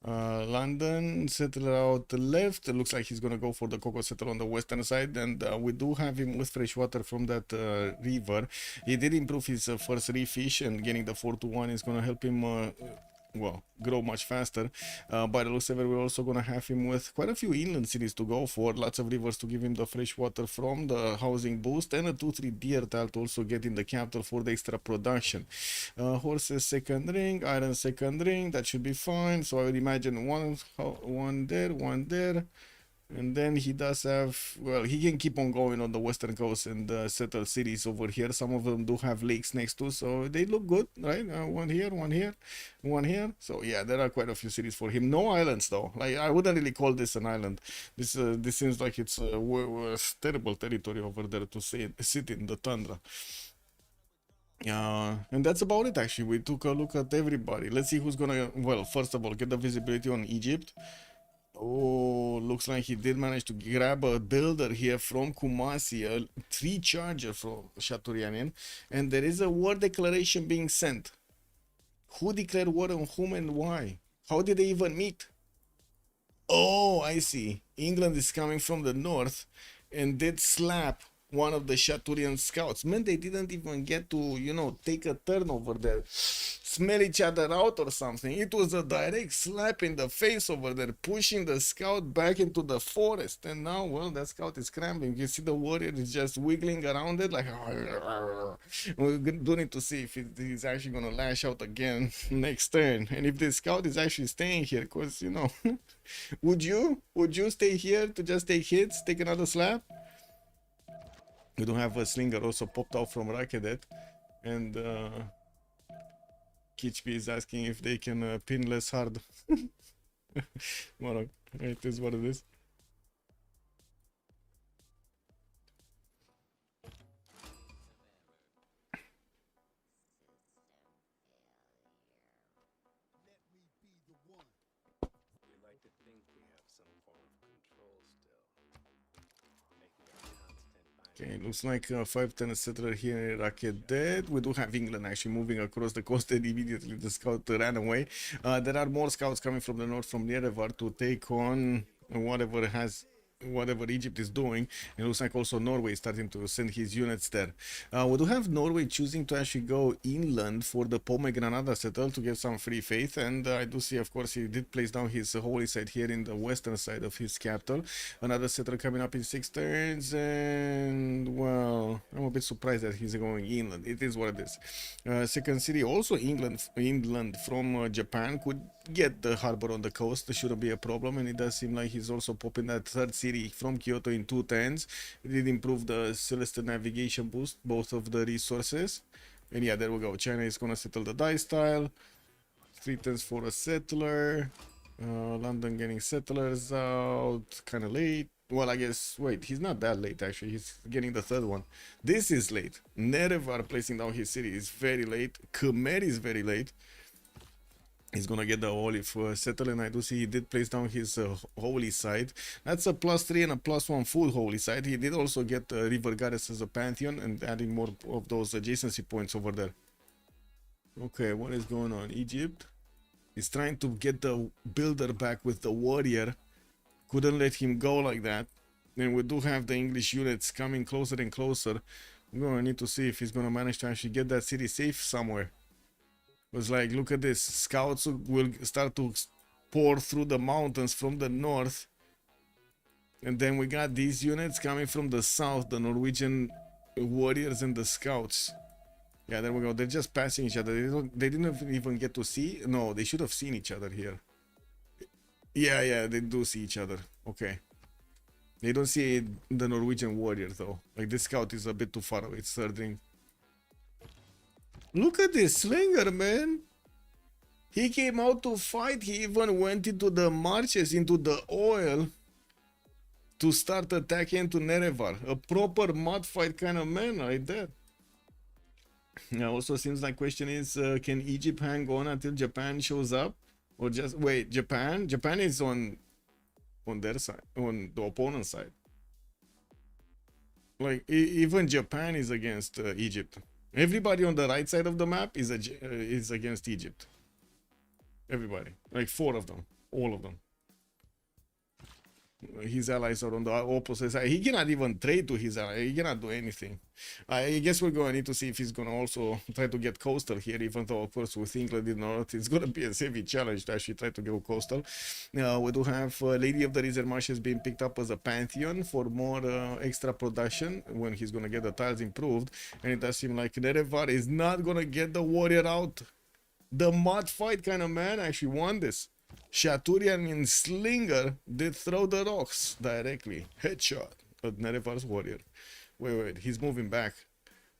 London settler out the left. It looks like he's gonna go for the cocoa settler on the western side, and we do have him with fresh water from that river. He did improve his first reef fish, and getting the 4-1 is gonna help him well, grow much faster. By the looks of it, we're also gonna have him with quite a few inland cities to go for, lots of rivers to give him the fresh water from, the housing boost, and a 2-3 deer tile to also get in the capital for the extra production. Horses second ring, iron second ring, that should be fine. So I would imagine one there. And then he does have, well, he can keep on going on the western coast and settle cities over here. Some of them do have lakes next to, so they look good, right? One here, one here, one here. So yeah, there are quite a few cities for him. No islands though. Like, I wouldn't really call this an island. This seems like it's terrible territory over there to sit in the tundra. And that's about it actually. We took a look at everybody. Let's see who's gonna, well, first of all, get the visibility on Egypt. Oh, looks like he did manage to grab a builder here from Kumasi, a 3 charger from Chaturianin, and there is a war declaration being sent. Who declared war on whom and why? How did they even meet? Oh, I see. England is coming from the north and did slap one of the Chaturian scouts. Man, they didn't even get to, you know, take a turn over there, smell each other out or something. It was a direct slap in the face over there, pushing the scout back into the forest. And now, well, that scout is scrambling. You see the warrior is just wiggling around it like, we do need to see if he's actually going to lash out again next turn. And if the scout is actually staying here, because, you know, would you stay here to just take hits, take another slap? We do have a slinger also popped out from Rakedet, and Kichpi is asking if they can pin less hard. Well, it is what it is. Okay, looks like 5-10 settler here in Raket dead. We do have England actually moving across the coast, and immediately the scout ran away. There are more scouts coming from the north from Yerevar to take on whatever Egypt is doing. It looks like also Norway is starting to send his units there. We do have Norway choosing to actually go inland for the Pomegranada settle to get some free faith, and I do see, of course, he did place down his holy site here in the western side of his capital. Another settler coming up in 6 turns, and well, I'm a bit surprised that he's going inland. It is what it is. Second city also inland from Japan could get the harbor on the coast. There shouldn't be a problem, and it does seem like he's also popping that third city from Kyoto in 2 turns. It did improve the Celestial navigation boost, both of the resources. And yeah, there we go. China is gonna settle the dice tile. 3 turns for a settler. London getting settlers out kind of late. Well, I guess, wait, he's not that late actually. He's getting the third one. This is late. Nerevar placing down his city is very late. Khmer is very late. He's gonna get the olive settle, and I do see he did place down his holy site. That's a +3 and a +1 full holy site. He did also get River Goddess as a pantheon and adding more of those adjacency points over there. Okay, what is going on? Egypt is trying to get the builder back with the warrior. Couldn't let him go like that. Then we do have the English units coming closer and closer. We're gonna need to see if he's gonna manage to actually get that city safe somewhere. It was like, look at this, scouts will start to pour through the mountains from the north, and then we got these units coming from the south, the Norwegian warriors and the scouts. Yeah, there we go. They're just passing each other. They didn't even get to see. No, they should have seen each other here. Yeah, they do see each other. Okay, they don't see the Norwegian warrior though. Like, this scout is a bit too far away. It's third ring. Look at this slinger, man. He came out to fight. He even went into the marshes, into the oil, to start attacking into Nerevar. A proper mud fight kind of man right there. Now, also seems like question is, can Egypt hang on until Japan shows up? Or just, wait, Japan? Japan is on their side, on the opponent's side. Like, even Japan is against Egypt. Everybody on the right side of the map is against Egypt. Everybody, like 4 of them. all of them. His allies are on the opposite side. He cannot even trade to his ally. He cannot do anything. I guess we're going to need to see if he's going to also try to get coastal here, even though, of course, with England in North, it's going to be a heavy challenge to actually try to go coastal. We do have Lady of the River Marshes being picked up as a Pantheon for more extra production when he's going to get the tiles improved. And it does seem like Nerevar is not going to get the warrior out. The mud fight kind of man actually won this. Shaturian in Slinger did throw the rocks directly. Headshot at Nerevar's warrior. Wait, he's moving back.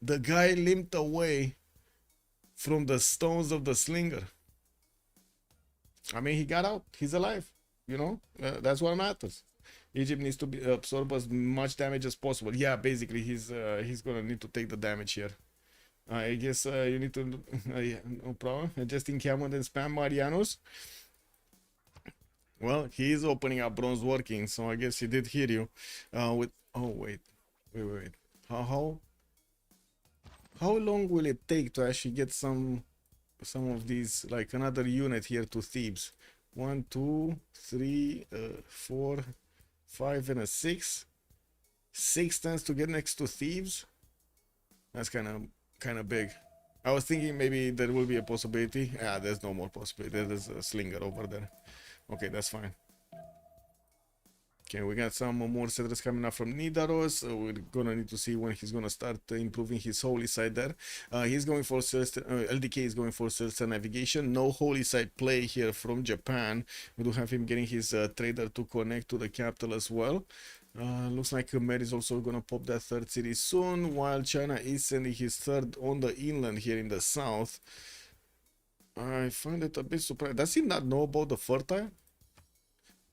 The guy limped away from the stones of the Slinger. I mean, he got out. He's alive. You know, that's what matters. Egypt needs to absorb as much damage as possible. Yeah, basically, he's gonna need to take the damage here. I guess you need to... yeah, no problem. Just encampment and spam Marianos. Well, he is opening up bronze working, so I guess he did hear you. With wait. How long will it take to actually get some of these, like another unit here to Thebes? 1, 2, 3, 4, 5, and a 6. 6 turns to get next to Thebes. That's kind of big. I was thinking maybe there will be a possibility. Yeah, there's no more possibility. There's a Slinger over there. Okay, that's fine. Okay, we got some more settlers coming up from Nidaros. We're gonna need to see when he's gonna start improving his holy site there. He's going for LDK is going for Celestial Navigation. No holy site play here from Japan. We do have him getting his trader to connect to the capital as well. Looks like Khmer is also gonna pop that third city soon, while China is sending his third on the inland here in the south. I find it a bit surprising. Does he not know about the fertile?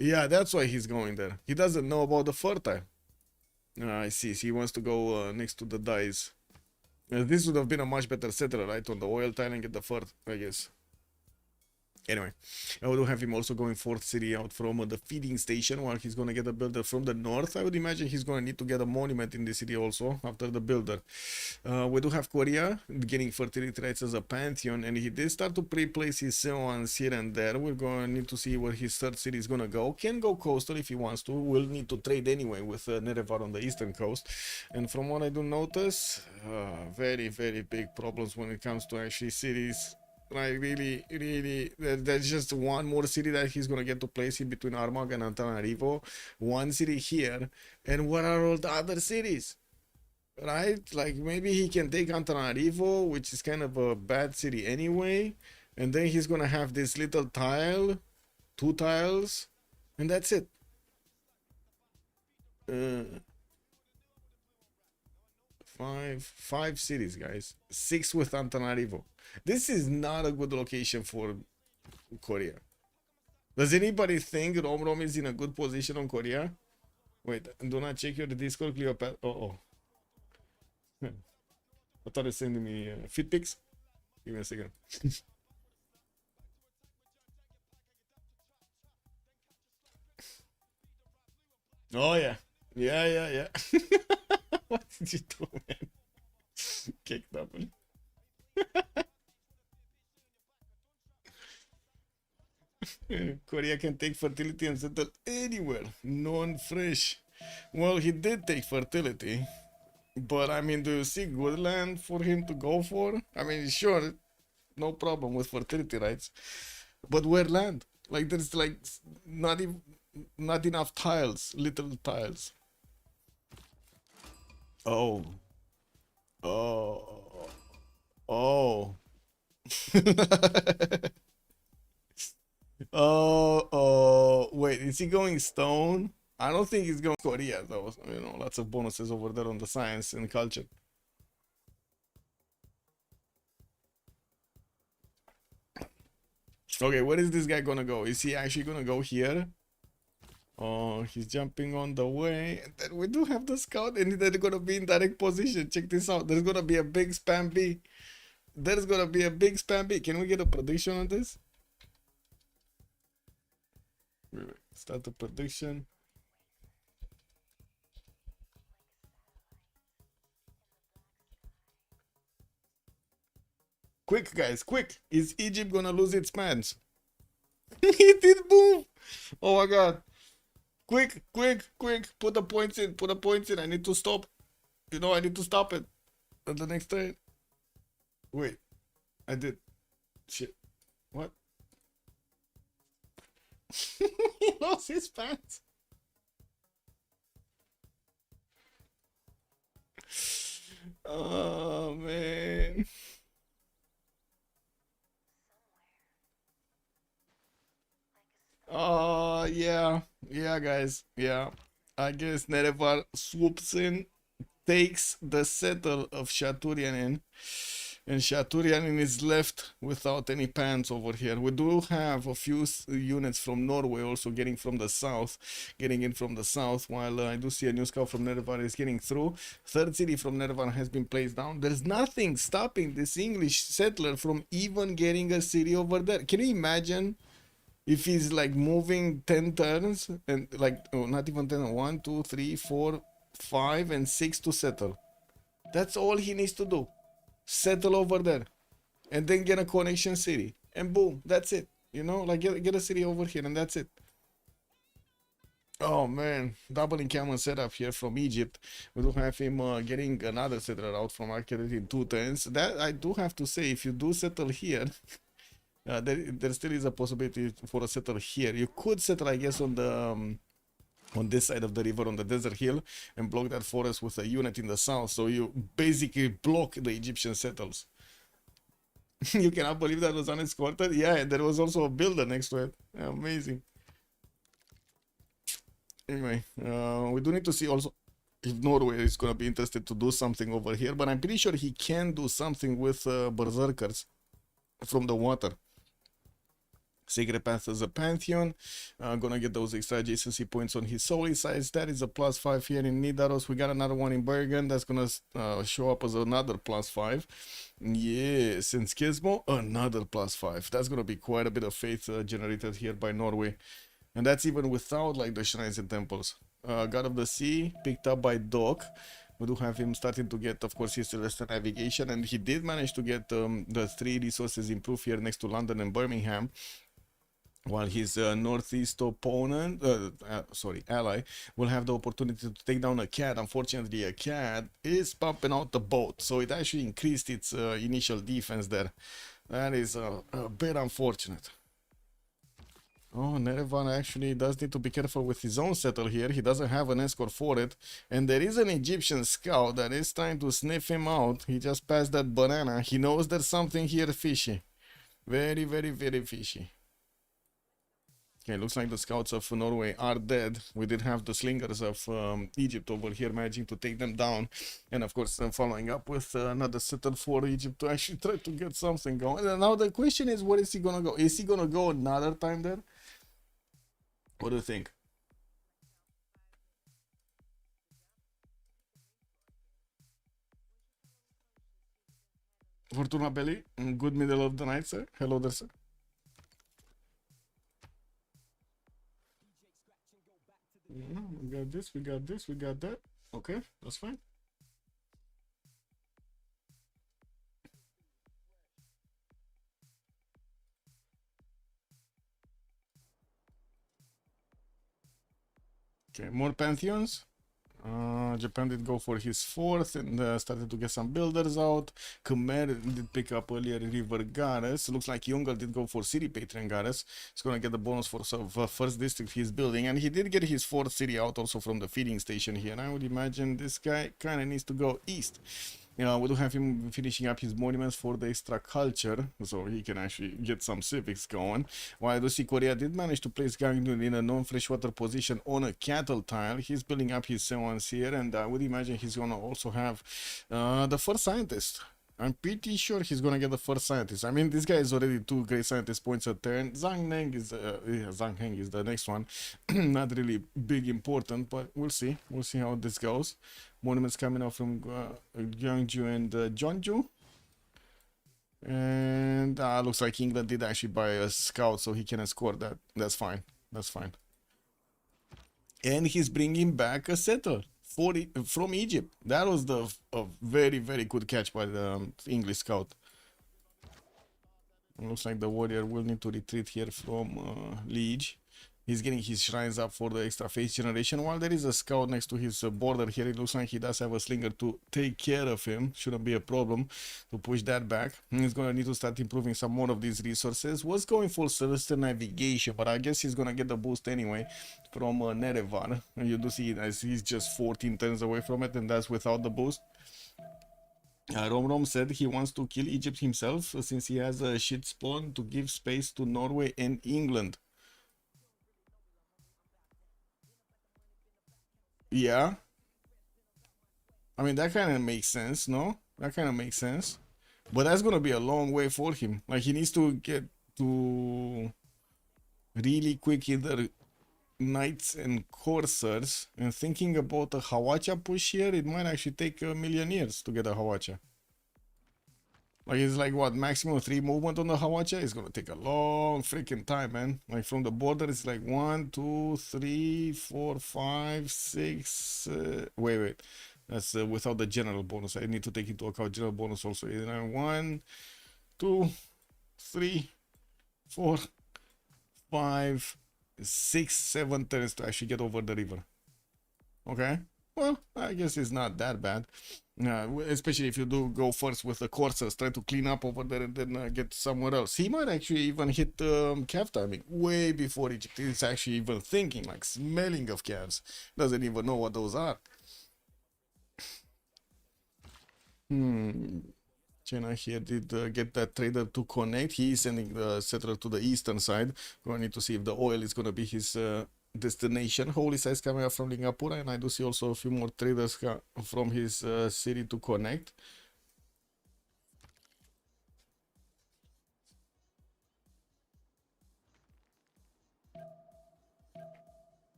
Yeah, that's why he's going there. He doesn't know about the fertile. I see. He wants to go next to the dyes. This would have been a much better settler, right? On the oil tile and get the fert, I guess. Anyway, I would have him also going fourth city out from the feeding station, while he's going to get a builder from the north. I would imagine he's going to need to get a monument in the city also after the builder. We do have Korea getting fertility rights as a Pantheon, and he did start to pre-place his ones here and there. We're going to need to see where his third city is going to go. Can go coastal if he wants to. We'll need to trade anyway with Nerevar on the eastern coast. And from what I do notice, very, very big problems when it comes to actually cities. Like really, there's just one more city that he's gonna get to place in between Armagh and Antananarivo. One city here, and what are all the other cities? Right? Like maybe he can take Antananarivo, which is kind of a bad city anyway, and then he's gonna have this little tile, 2 tiles, and that's it. Five cities, guys. 6 with Antananarivo. This is not a good location for Korea. Does anybody think Rom is in a good position on Korea? Wait, do not check your Discord, Cleopatra. I thought you're sending me fit pics. Give me a second. Oh yeah. Yeah. What did you do, man? Cake double. Korea can take fertility and settle anywhere, non-fresh. Well, he did take fertility, but I mean, do you see good land for him to go for? I mean, sure, no problem with fertility rights, but where land? Like there's like not enough tiles, little tiles. Oh. Wait, is he going stone? I don't think he's going Korea though. You know, lots of bonuses over there on the science and culture. Okay, where is this guy gonna go? Is he actually gonna go here? Oh, he's jumping on the way. And then we do have the scout, and they're gonna be in direct position. Check this out. There's gonna be a big spam B. There's gonna be a big spam B. Can we get a prediction on this? Wait. Start the prediction. Quick, guys, quick. Is Egypt gonna lose its mans? He did move. Oh my god. Quick, quick, quick. Put the points in. Put the points in. I need to stop. You know, I need to stop it. At the next turn. Wait. I did. Shit. What? He lost his pants. Oh man. Oh yeah. Yeah guys. Yeah. I guess Nerevar swoops in, takes the settle of Shaturianin, and Shaturianin is left without any pants over here. We do have a few units from Norway also getting in from the south, while I do see a new scout from Nerevar is getting through. Third city from Nerevar has been placed down. There's nothing stopping this English settler from even getting a city over there. Can you imagine if he's like moving 10 turns and like, oh, not even 10, 1, 2, 3, 4, 5 and 6 to settle. That's all he needs to do. Settle over there and then get a connection city and boom, that's it. You know, like get a city over here and that's it. Oh man, double encampment setup here from Egypt. We do have him getting another settler out from Arcade in 2 turns. That I do have to say, if you do settle here, there still is a possibility for a settle here. You could settle, I guess, on the on this side of the river on the desert hill and block that forest with a unit in the south, so you basically block the Egyptian settles. You cannot believe that was unescorted. Yeah, and there was also a builder next to it. Amazing. Anyway, we do need to see also if Norway is gonna be interested to do something over here, but I'm pretty sure he can do something with berserkers from the water. Sacred Path is a Pantheon, gonna get those extra adjacency points on his Soul sides. That is a +5 here in Nidaros. We got another one in Bergen that's gonna show up as another +5. Yes, in Schismo, another +5. That's gonna be quite a bit of faith generated here by Norway, and that's even without like the shrines and temples. God of the Sea picked up by Doc. We do have him starting to get, of course, his celestial navigation, and he did manage to get the 3 resources improved here next to London and Birmingham, while his northeast opponent, ally, will have the opportunity to take down a cat. Unfortunately, a cat is pumping out the boat, so it actually increased its initial defense there. That is a bit unfortunate. Oh, Nerevan actually does need to be careful with his own settle here. He doesn't have an escort for it, and there is an Egyptian scout that is trying to sniff him out. He just passed that banana. He knows there's something here fishy. Very, very, very fishy. Okay, looks like the scouts of Norway are dead. We did have the slingers of Egypt over here managing to take them down. And of course, following up with another settle for Egypt to actually try to get something going. And now the question is, where is he gonna go? Is he gonna go another time there? What do you think? Fortuna Belly, good middle of the night, sir. Hello there, sir. Yeah, we got this, we got this, we got that. Okay, that's fine. Okay, more Pantheons. Japan did go for his 4th and started to get some builders out. Khmer did pick up earlier River Goddess. Looks like Yungal did go for City Patron Goddess. He's gonna get the bonus for first district he's building, and he did get his 4th city out also from the feeding station here. And I would imagine this guy kind of needs to go east. We do have him finishing up his monuments for the extra culture, so he can actually get some civics going. While I do see Korea did manage to place Gangneung in a non-freshwater position on a cattle tile. He's building up his Sewans here, and I would imagine he's gonna also have the first scientist. I'm pretty sure he's gonna get the first scientist. I mean, this guy is already 2 great scientist points a turn. Zhang Heng is the next one. Not really big important, but we'll see. We'll see how this goes. Monuments coming out from Gyeongju and Jeonju. And looks like England did actually buy a scout, so he can escort that. That's fine. That's fine. And he's bringing back a settler from Egypt. That was a very, very good catch by the English scout. It looks like the warrior will need to retreat here from Liege. He's getting his shrines up for the extra phase generation. While there is a scout next to his border here, it looks like he does have a slinger to take care of him. Shouldn't be a problem to push that back. He's going to need to start improving some more of these resources. Was going for Celestial Navigation, but I guess he's going to get the boost anyway from Nerevar. And you do see that he's just 14 turns away from it, and that's without the boost. Rom said he wants to kill Egypt himself since he has a shit spawn to give space to Norway and England. Yeah, I mean that kind of makes sense, no? That kind of makes sense, but that's gonna be a long way for him. Like he needs to get to really quick either knights and coursers. And thinking about a Hawacha push here, it might actually take a million years to get a Hawacha. Like it's like what, maximum 3 movement on the Hawacha? It's gonna take a long freaking time, man. Like from the border, it's like 1, 2, 3, 4, 5, 6. Wait. That's without the general bonus. I need to take into account general bonus also. 1, 2, 3, 4, 5, 6, 7 turns to actually get over the river. Okay. Well, I guess it's not that bad. Especially if you do go first with the coursers, try to clean up over there and then get somewhere else. He might actually even hit calf timing way before Egypt is actually even thinking, like smelling of calves. Doesn't even know what those are. China here did get that trader to connect. He is sending the settler to the eastern side. We're going to need to see if the oil is going to be his destination. Holy size coming up from Lingapura, and I do see also a few more traders from his city to connect.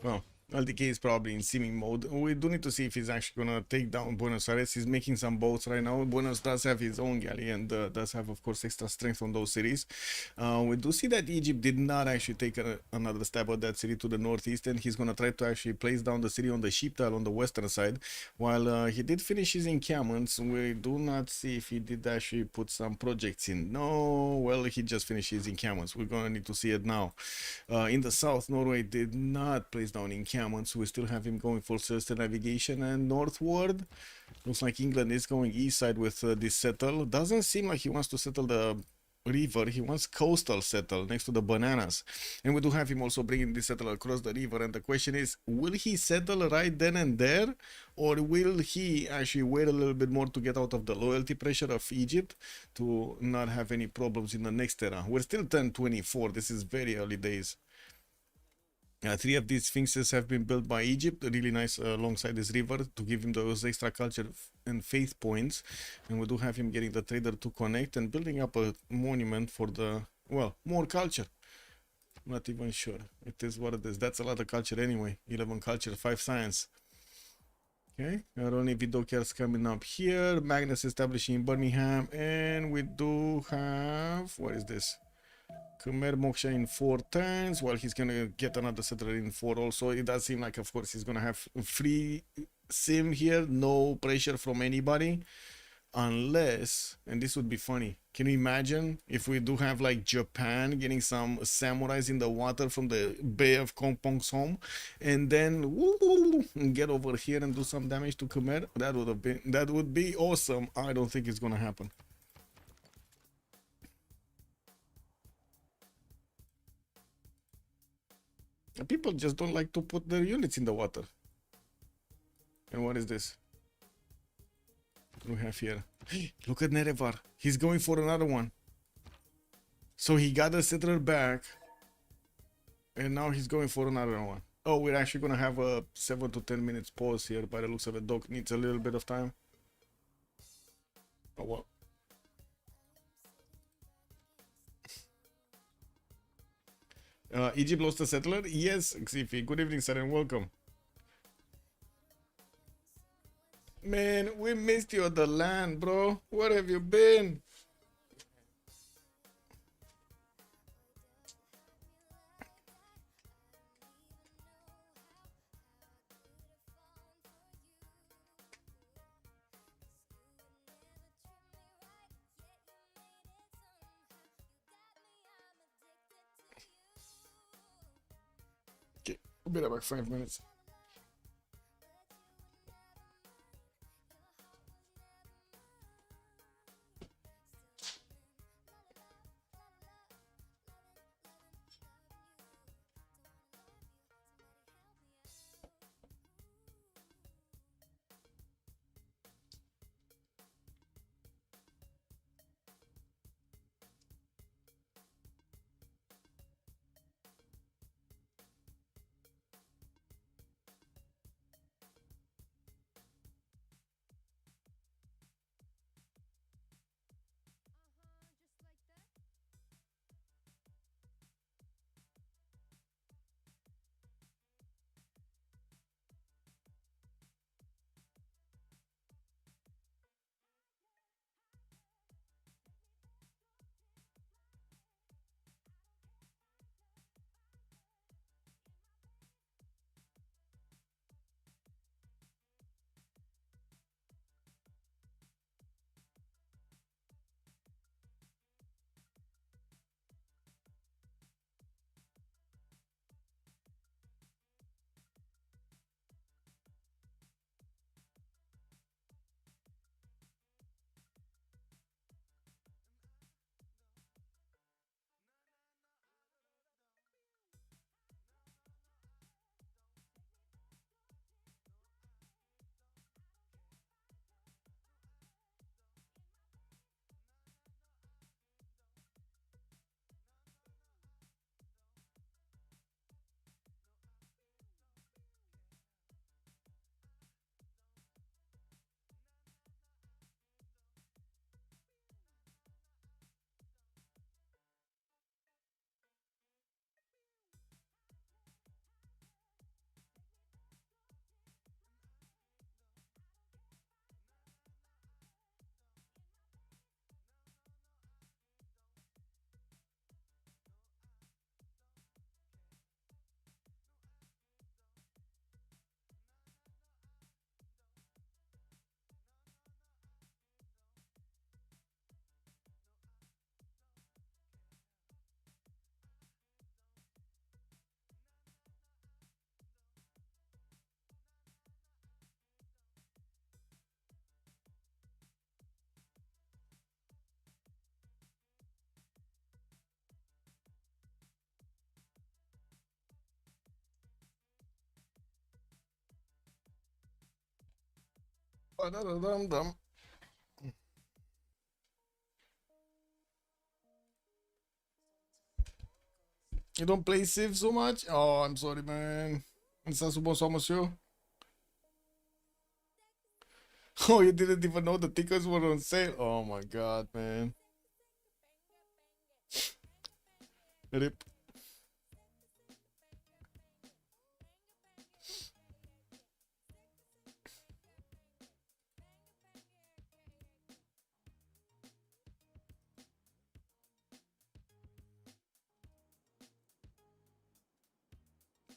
Well, LDK is probably in simming mode. We do need to see if he's actually gonna take down Buenos Aires. He's making some boats right now. Buenos does have his own galley and does have, of course, extra strength on those cities. We do see that Egypt did not actually take another stab at that city to the northeast, and he's gonna try to actually place down the city on the sheep tile on the western side. While he did finish his encampments, we do not see if he did actually put some projects in. No, well, he just finished his encampments. We're gonna need to see it now. In the south, Norway did not place down encampments. We still have him going for Celestial Navigation, and northward looks like England is going east side with this settle. Doesn't seem like he wants to settle the river. He wants coastal settle next to the bananas, and we do have him also bringing this settle across the river. And the question is, will he settle right then and there, or will he actually wait a little bit more to get out of the loyalty pressure of Egypt to not have any problems in the next era? We're still 1024. This is very early days. 3 of these sphinxes have been built by Egypt, really nice alongside this river to give him those extra culture and faith points. And we do have him getting the trader to connect and building up a monument for the, well, more culture. Not even sure. It is what it is. That's a lot of culture anyway. 11 culture, 5 science. Okay, Ronnie Vidokers coming up here. Magnus establishing in Birmingham. And we do have, what is this? Khmer Moksha in 4 turns, while he's gonna get another settler in 4 also. It does seem like, of course, he's gonna have free sim here, no pressure from anybody, unless, and this would be funny, can you imagine if we do have like Japan getting some samurais in the water from the Bay of Kompong's home, and then get over here and do some damage to Khmer? That would be awesome. I don't think it's gonna happen. People just don't like to put their units in the water. And what is this? What do we have here? Look at Nerevar. He's going for another one. So he got the settler back. And now he's going for another one. Oh, we're actually going to have a 7 to 10 minutes pause here. By the looks of it, Doc needs a little bit of time. Oh, well. Egypt lost a settler? Yes, Xifi. Good evening, sir, and welcome. Man, we missed you at the land, bro. Where have you been? Okay, we'll be back 5 minutes. Ba-da-da-dum-dum. You don't play Civ so much? Oh, I'm sorry, man. Însă sub o monsieur. Oh, you didn't even know the tickets were on sale. Oh my god, man. Rip.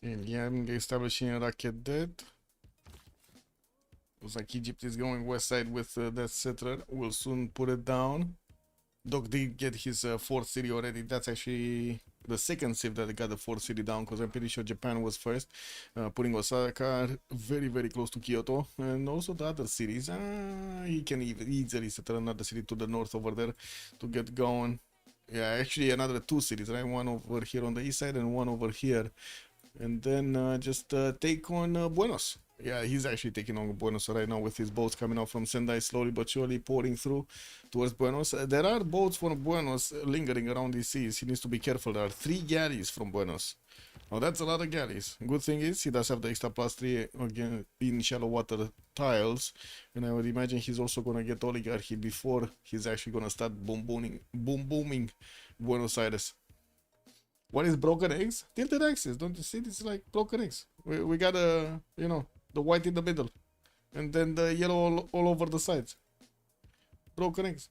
Indian establishing rocket dead. Looks like Egypt is going west side with that settler. We'll soon put it down. Doc did get his fourth city already. That's actually the second civ that got the fourth city down, because I'm pretty sure Japan was first, putting Osaka very, very close to Kyoto, and also the other cities. He can easily settle another city to the north over there to get going. Yeah, actually another two cities, right? One over here on the east side and one over here. And then just take on Buenos. Yeah, he's actually taking on Buenos right now with his boats coming out from Sendai, slowly but surely pouring through towards Buenos. There are boats from Buenos lingering around these seas. He needs to be careful. There are 3 galleys from Buenos. Oh, that's a lot of galleys. Good thing is he does have the extra +3 again in shallow water tiles, and I would imagine he's also gonna get oligarchy before he's actually gonna start booming Buenos Aires. What is broken eggs? Tilted axis. Don't you see? This is like broken eggs. We got you know, the white in the middle, and then the yellow all over the sides. Broken eggs.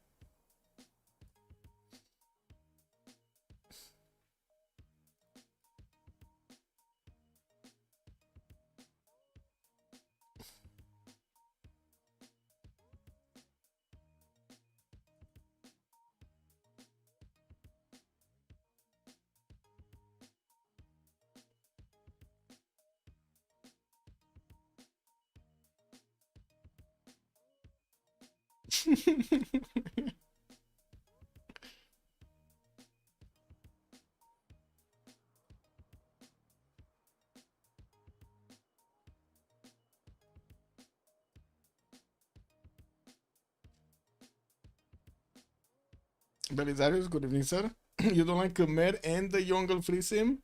Belisarius, good evening, sir. You don't like Khmer and the Yongle free sim?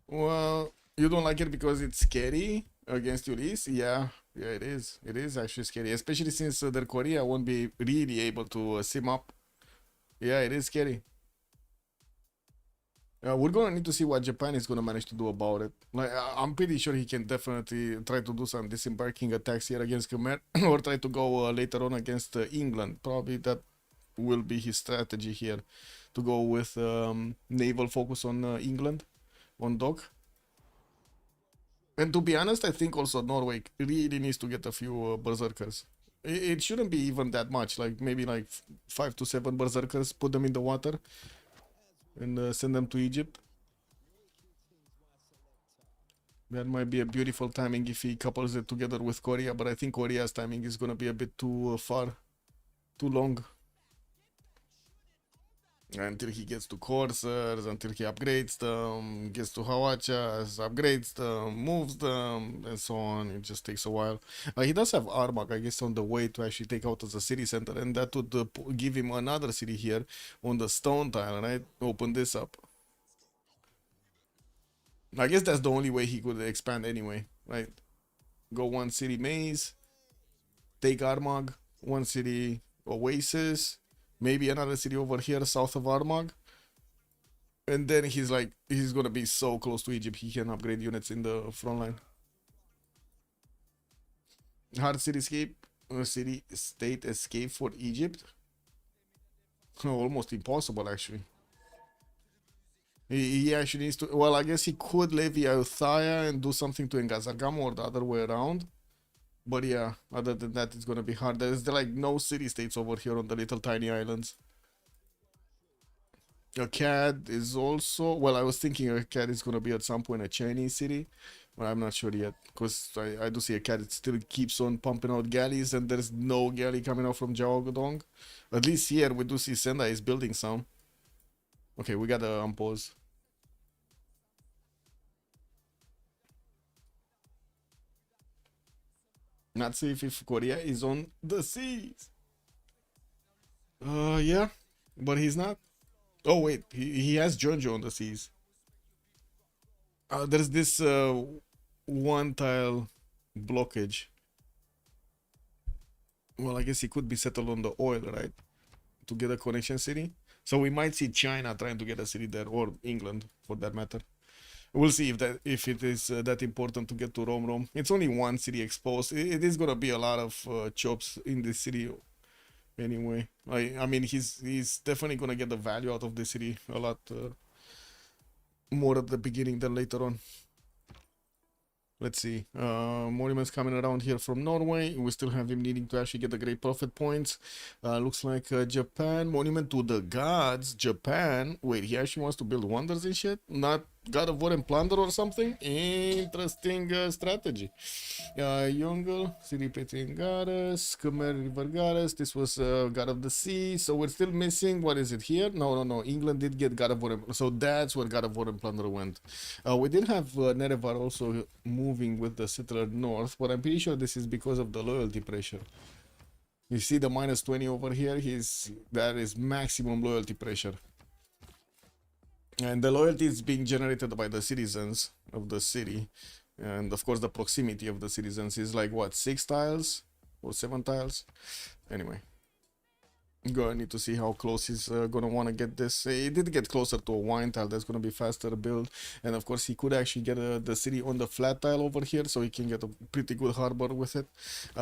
Well, you don't like it because it's scary against Ulyss? Yeah, it is. It is actually scary, especially since their Korea won't be really able to sim up. Yeah, it is scary. We're gonna need to see what Japan is gonna manage to do about it. Like, I'm pretty sure he can definitely try to do some disembarking attacks here against Khmer, or try to go later on against England. Probably that will be his strategy here, to go with naval focus on England, on dock. And to be honest, I think also Norway really needs to get a few berserkers. It shouldn't be even that much, like maybe like 5 to 7 berserkers, put them in the water, and send them to Egypt. That might be a beautiful timing if he couples it together with Korea, but I think Korea's timing is gonna be a bit too far, too long. Until he gets to coursers, until he upgrades them, gets to Hawachas, upgrades them, moves them, and so on. It just takes a while. He does have Armagh, I guess, on the way to actually take out as a city center, and that would give him another city here on the stone tile, right? Open this up. I guess that's the only way he could expand anyway, right? Go one city maze, take Armagh, one city Oasis, maybe another city over here south of Armagh, and then he's gonna be so close to Egypt he can upgrade units in the front line. Hard cityscape, city state escape for Egypt. Almost impossible actually. He actually needs to. Well, I guess he could levy Euthaya and do something to Ngazargamo or the other way around. But yeah, other than that, it's gonna be hard. There's like no city-states over here on the little tiny islands. Akkad is also... Well, I was thinking Akkad is gonna be at some point a Chinese city. But I'm not sure yet. Because I do see Akkad, it still keeps on pumping out galleys. And there's no galley coming out from Jaogodong. At least here, we do see Sendai is building some. Okay, we gotta unpause. Not safe if Korea is on the seas. Yeah, but he's not. Oh wait, he has Jeonju on the seas. There's this one tile blockage. Well, I guess he could be settled on the oil, right? To get a connection city. So we might see China trying to get a city there, or England for that matter. We'll see if it is that important to get to Rome. It's only one city exposed. It is gonna be a lot of chops in this city anyway. I mean, he's definitely gonna get the value out of the city a lot more at the beginning than later on. Let's see. Monuments coming around here from Norway. We still have him needing to actually get the great profit points. Looks like Japan. Monument to the gods. Japan. Wait, he actually wants to build wonders and shit? Not God of War and Plunder or something? Interesting strategy. Yongle, City Patriot Goddess, Khmer River Goddess. This was God of the Sea. So we're still missing. What is it here? No. England did get God of War. So that's where God of War and Plunder went. We did have Nerevar also moving with the settler north, but I'm pretty sure this is because of the loyalty pressure. You see the minus 20 over here? That is maximum loyalty pressure. And the loyalty is being generated by the citizens of the city. And of course the proximity of the citizens is like what, 6 tiles or 7 tiles? Anyway. Gonna need to see how close he's gonna want to get this. He did get closer to a wine tile. That's gonna be faster build, and of course he could actually get the city on the flat tile over here, so he can get a pretty good harbor with it.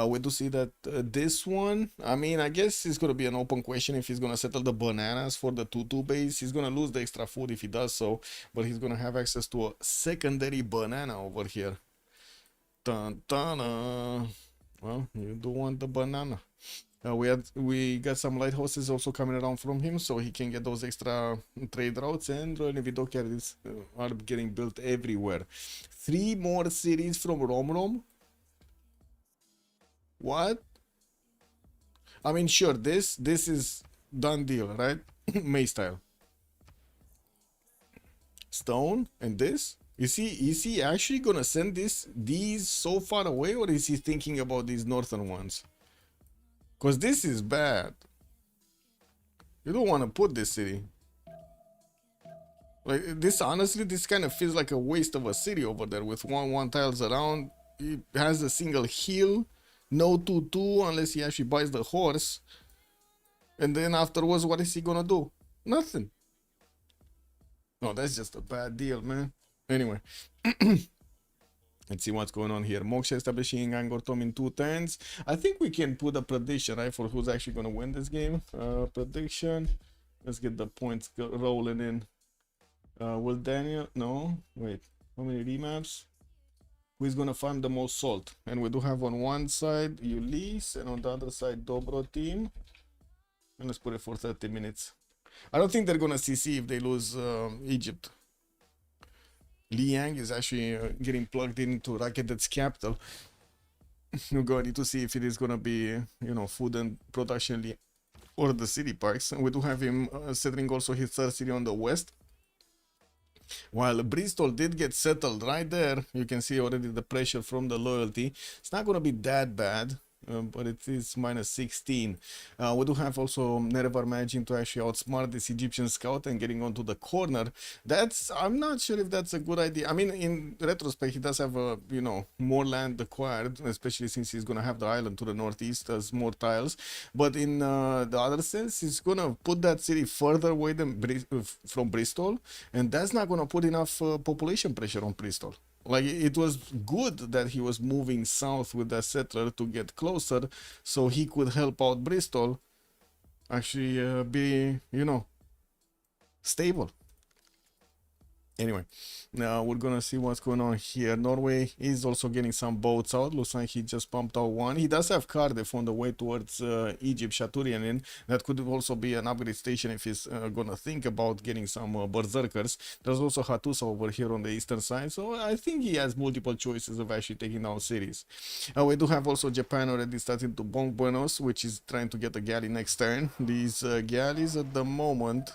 We do see that this one, I mean, I guess it's gonna be an open question if he's gonna settle the bananas for the 2-2 base. He's gonna lose the extra food if he does so, but he's gonna have access to a secondary banana over here. Dun, dun, dun. Well, you do want the banana. We got some lighthouses also coming around from him, so he can get those extra trade routes, and Royal Video carriers are getting built everywhere. 3 more cities from Rom. What? I mean, sure, this is done deal, right? May style. Stone and this? Is he actually gonna send these so far away, or is he thinking about these northern ones? Because this is bad. You don't want to put this city. Like, this, honestly, this kind of feels like a waste of a city over there with 1-1 tiles around. It has a single hill. No 2-2 unless he actually buys the horse. And then afterwards, what is he gonna do? Nothing. No, that's just a bad deal, man. Anyway. Let's see what's going on here. Moksha establishing Angkor Thom in 2 turns. I think we can put a prediction, right, for who's actually going to win this game. Prediction. Let's get the points rolling in. Will Daniel? No. Wait. How many remaps? Who is going to farm the most salt? And we do have on one side Ulyss, and on the other side Dobroteam. And let's put it for 30 minutes. I don't think they're going to CC if they lose Egypt. Liang is actually getting plugged into Raket's capital. We're going to see if it is going to be, you know, food and production or the city parks. And we do have him settling also his third city on the west. While Bristol did get settled right there, you can see already the pressure from the loyalty. It's not going to be that bad. But it is minus 16. We do have also Nerevar managing to actually outsmart this Egyptian scout and getting onto the corner. I'm not sure if that's a good idea. I mean, in retrospect, he does have you know, more land acquired, especially since he's gonna have the island to the northeast as more tiles. But in the other sense, he's gonna put that city further away than from Bristol, and that's not gonna put enough population pressure on Bristol. Like, it was good that he was moving south with that settler to get closer, so he could help out Bristol actually be, you know, stable. Anyway, now we're gonna see what's going on here. Norway is also getting some boats out. Looks like he just pumped out one. He does have Cardiff on the way towards Egypt, Shaturian in. That could also be an upgrade station if he's gonna think about getting some berserkers. There's also Hattusa over here on the eastern side, so I think he has multiple choices of actually taking down cities. We do have also Japan already starting to bonk Buenos, which is trying to get a galley next turn. These galleys at the moment,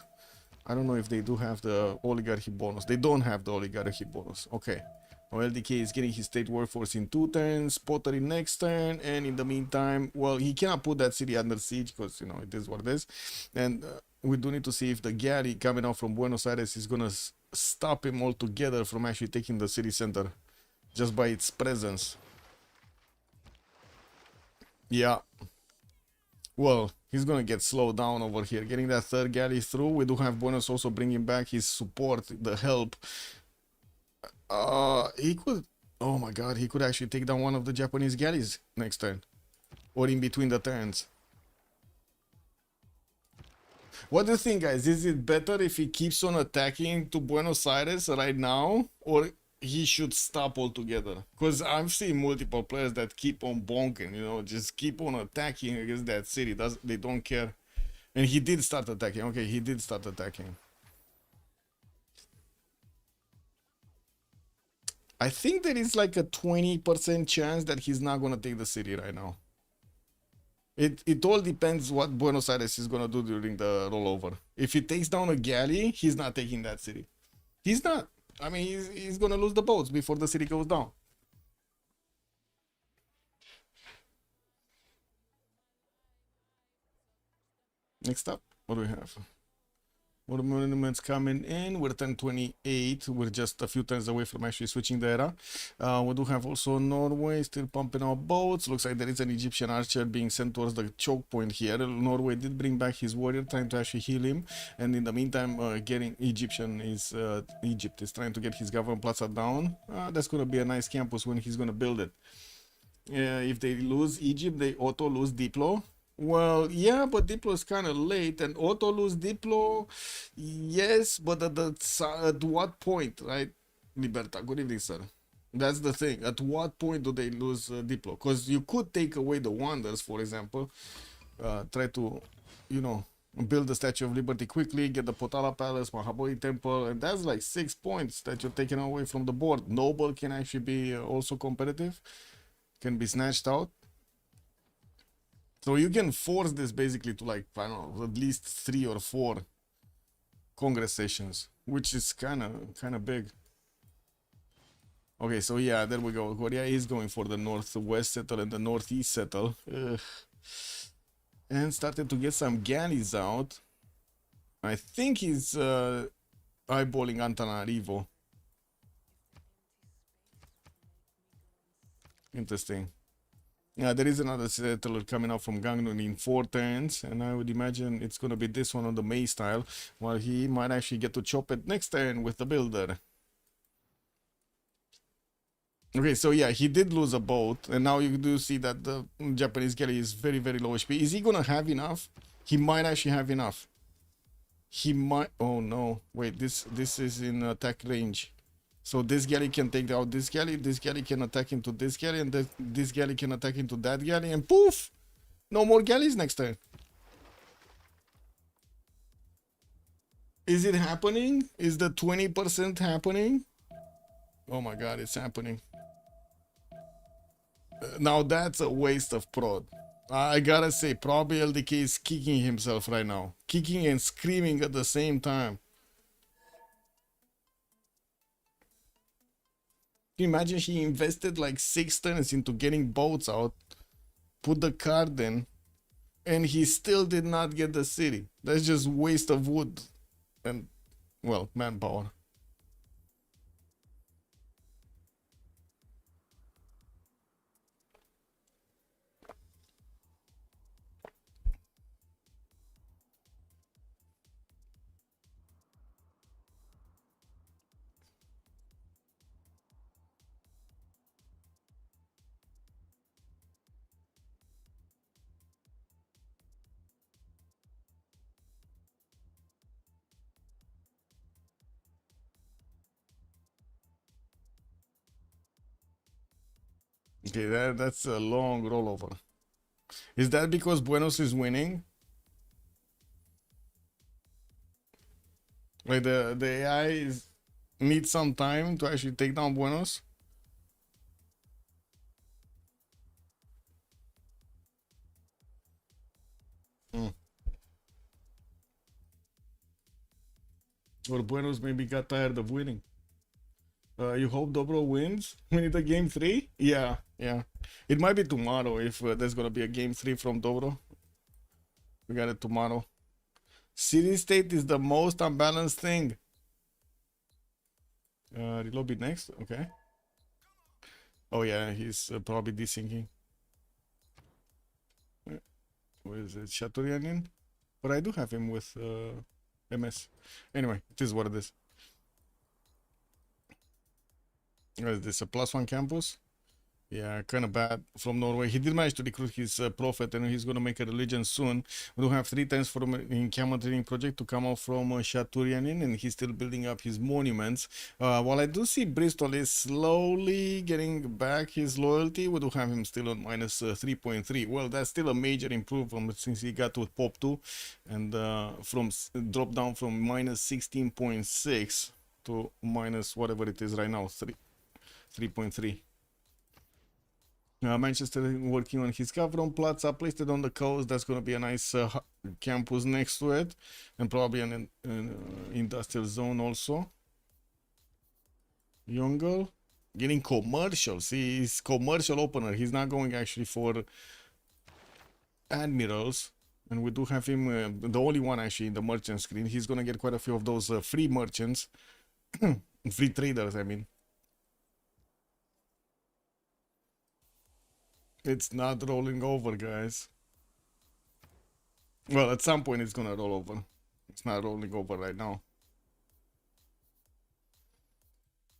I don't know if they do have the oligarchy bonus. They don't have the oligarchy bonus. Okay. Now LDK is getting his state workforce in 2 turns, pottery next turn, and in the meantime, well, he cannot put that city under siege because, you know, it is what it is. And we do need to see if the galley coming out from Buenos Aires is going to stop him altogether from actually taking the city center just by its presence. Yeah. Well, he's gonna get slowed down over here. Getting that third galley through. We do have Buenos also bringing back his support, the help. He could... Oh my god, he could actually take down one of the Japanese galleys next turn. Or in between the turns. What do you think, guys? Is it better if he keeps on attacking to Buenos Aires right now? Or he should stop altogether? Because I've seen multiple players that keep on bonking, you know, just keep on attacking against that city. They don't care. And he did start attacking. Okay, he did start attacking. I think there is like a 20% chance that he's not going to take the city right now. It all depends what Buenos Aires is going to do during the rollover. If he takes down a galley, he's not taking that city. He's not. I mean, he's gonna lose the boats before the city goes down. Next up, what do we have? More monuments coming in. We're 1028. We're just a few turns away from actually switching the era. We do have also Norway still pumping out boats. Looks like there is an Egyptian archer being sent towards the choke point here. Norway did bring back his warrior, trying to actually heal him. And in the meantime, Egypt is trying to get his government plaza down. That's going to be a nice campus when he's going to build it. If they lose Egypt, they auto lose Diplo. Well, yeah, but Diplo is kind of late, and auto lose Diplo, yes, but at what point, right? Liberta, good evening, sir. That's the thing. At what point do they lose Diplo? Because you could take away the wonders, for example, try to, you know, build the Statue of Liberty quickly, get the Potala Palace, Mahabodhi Temple, and that's like 6 points that you're taking away from the board. Noble can actually be also competitive, can be snatched out. So you can force this basically to, like, I don't know, at least 3 or 4 Congress sessions, which is kind of big. Okay, so yeah, there we go. Korea is going for the northwest settle and the northeast settle. And started to get some galleys out. I think he's eyeballing Antananarivo. Interesting. Yeah, there is another settler coming out from Gangneung in 4 turns, and I would imagine it's going to be this one on the May style, while he might actually get to chop it next turn with the builder. Okay, so yeah, he did lose a boat, and now you do see that the Japanese galley is very, very low HP. Is he going to have enough? He might actually have enough. He might... Oh, no. Wait, this is in attack range. So this galley can take out this galley can attack into this galley, and this galley can attack into that galley, and poof! No more galleys next turn. Is it happening? Is the 20% happening? Oh my god, it's happening. Now that's a waste of prod. I gotta say, probably LDK is kicking himself right now. Kicking and screaming at the same time. Can you imagine he invested like 6 turns into getting boats out, put the card in, and he still did not get the city. That's just waste of wood and, well, manpower. Okay, that's a long rollover. Is that because Buenos is winning? Like the AI needs some time to actually take down Buenos? Or Buenos maybe got tired of winning. You hope Dobro wins? We need a game 3? Yeah. It might be tomorrow if there's gonna be a game 3 from Dobro. We got it tomorrow. City state is the most unbalanced thing. Reload it next? Okay. Oh yeah, he's probably desyncing. Where is it? Chateaubriand? But I do have him with MS. Anyway, it is what it is. Is this a +1 campus? Yeah, kind of bad from Norway. He did manage to recruit his prophet, and he's going to make a religion soon. We do have 3 times from in camel training project to come out from Chateaubriand, and he's still building up his monuments. While I do see Bristol is slowly getting back his loyalty, we do have him still on minus 3.3. Well, that's still a major improvement since he got with Pop 2, and from drop down from minus 16.6 to minus whatever it is right now, 3.3. Manchester working on his government plaza, placed it on the coast. That's going to be a nice campus next to it, and probably an industrial zone also. Yongle getting commercial. See, he's commercial opener. He's not going actually for admirals. And we do have him, the only one actually in the merchant screen. He's gonna get quite a few of those free merchants. Free traders, I mean. It's not rolling over, guys. Well, at some point it's gonna roll over. It's not rolling over right now.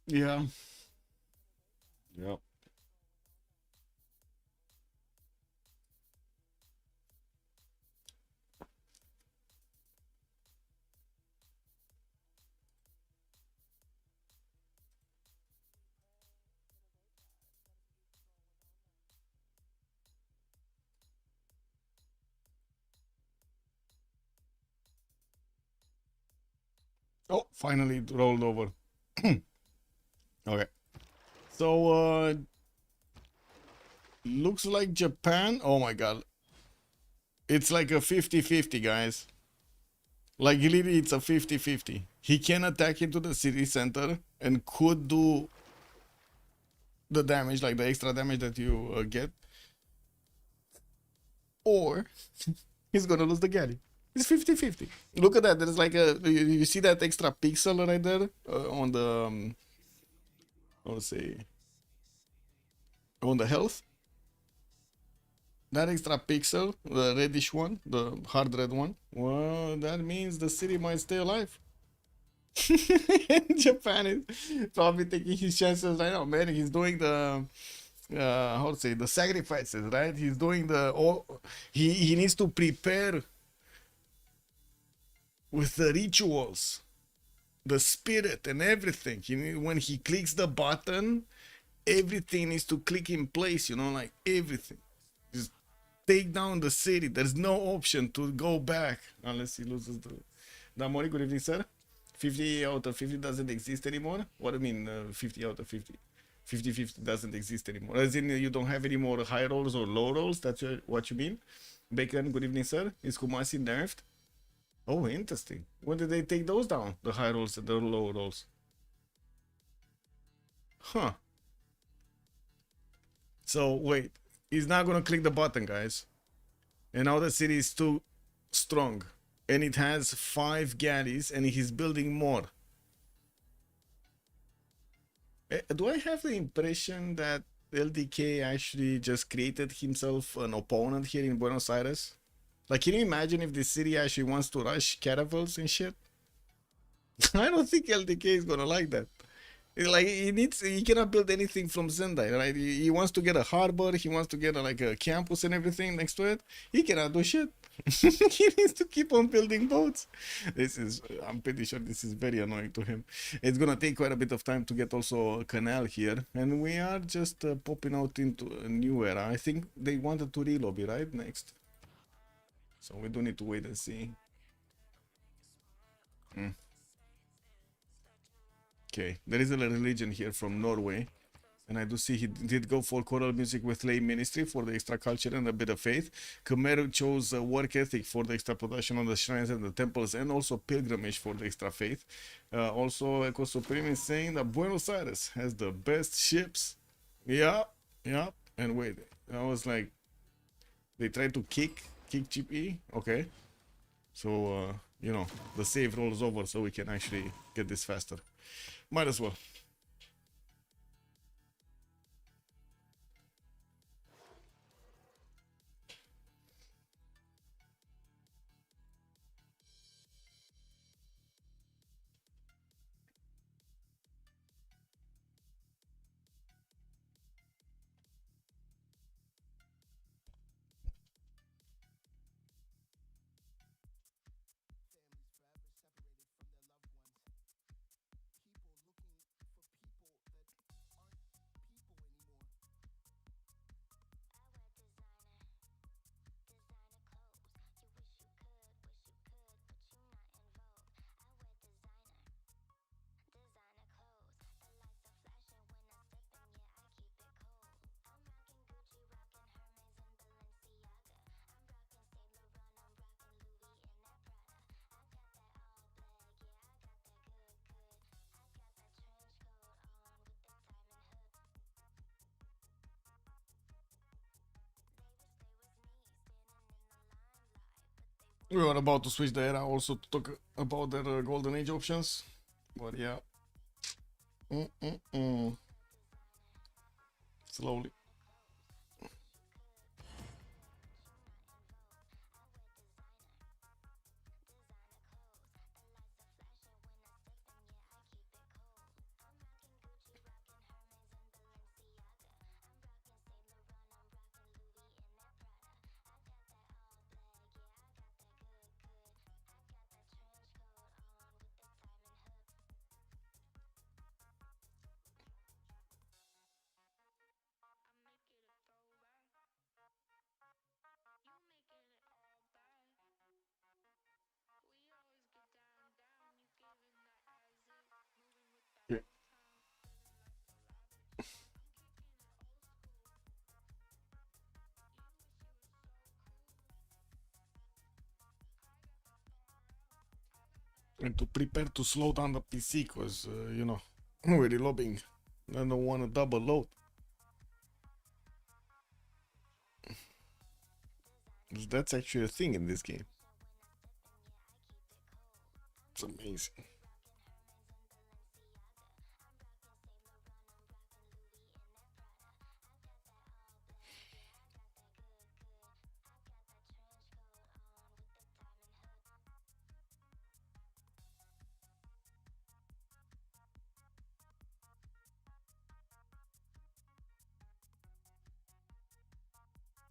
Yeah. Yep. Oh, finally it rolled over. Okay. So, looks like Japan. Oh my god. It's like a 50-50, guys. Like, literally, it's a 50-50. He can attack into the city center and could do the damage, like the extra damage that you get. Or he's gonna lose the galley. It's 50-50. Look at that. There's like a... You see that extra pixel right there? On the... let's say... On the health? That extra pixel, the reddish one, the hard red one, well, that means the city might stay alive. Japan is probably taking his chances right now, man. He's doing the, how to say, the sacrifices, right? He's doing the, he needs to prepare with the rituals, the spirit and everything. When he clicks the button, everything needs to click in place, you know, like everything. Just take down the city. There's no option to go back unless he loses the... Damori, good evening, sir. 50 out of 50 doesn't exist anymore? What do you mean 50 out of 50? 50-50 doesn't exist anymore. As in you don't have any more high rolls or low rolls? That's what you mean? Bacon, good evening, sir. Is Kumasi nerfed? Oh, interesting. When did they take those down? The high rolls and the low rolls? Huh. So, wait. He's not gonna click the button, guys. And now the city is too strong. And it has 5 galleys and he's building more. Do I have the impression that LDK actually just created himself an opponent here in Buenos Aires? Like, can you imagine if the city actually wants to rush caravels and shit? I don't think LDK is gonna like that. Like, he cannot build anything from Zendai, right? He wants to get a harbor, he wants to get like a campus and everything next to it. He cannot do shit. He needs to keep on building boats. I'm pretty sure this is very annoying to him. It's gonna take quite a bit of time to get also a canal here, and we are just popping out into a new era. I think they wanted to relobby, right? Next. So we do need to wait and see. Okay, there is a religion here from Norway, and I do see he did go for choral music with lay ministry for the extra culture and a bit of faith. Khmer chose work ethic for the extra production on the shrines and the temples, and also pilgrimage for the extra faith. Also, Eco Supreme is saying that Buenos Aires has the best ships. Yeah. And wait, I was like, they tried to kick GP. Okay, so you know, the save rolls over, so we can actually get this faster. Might as well. We were about to switch the era also to talk about their golden age options, but yeah. Slowly. Yeah. And to prepare to slow down the PC because, you know, we're reloading. I don't want to double load. That's actually a thing in this game. It's amazing.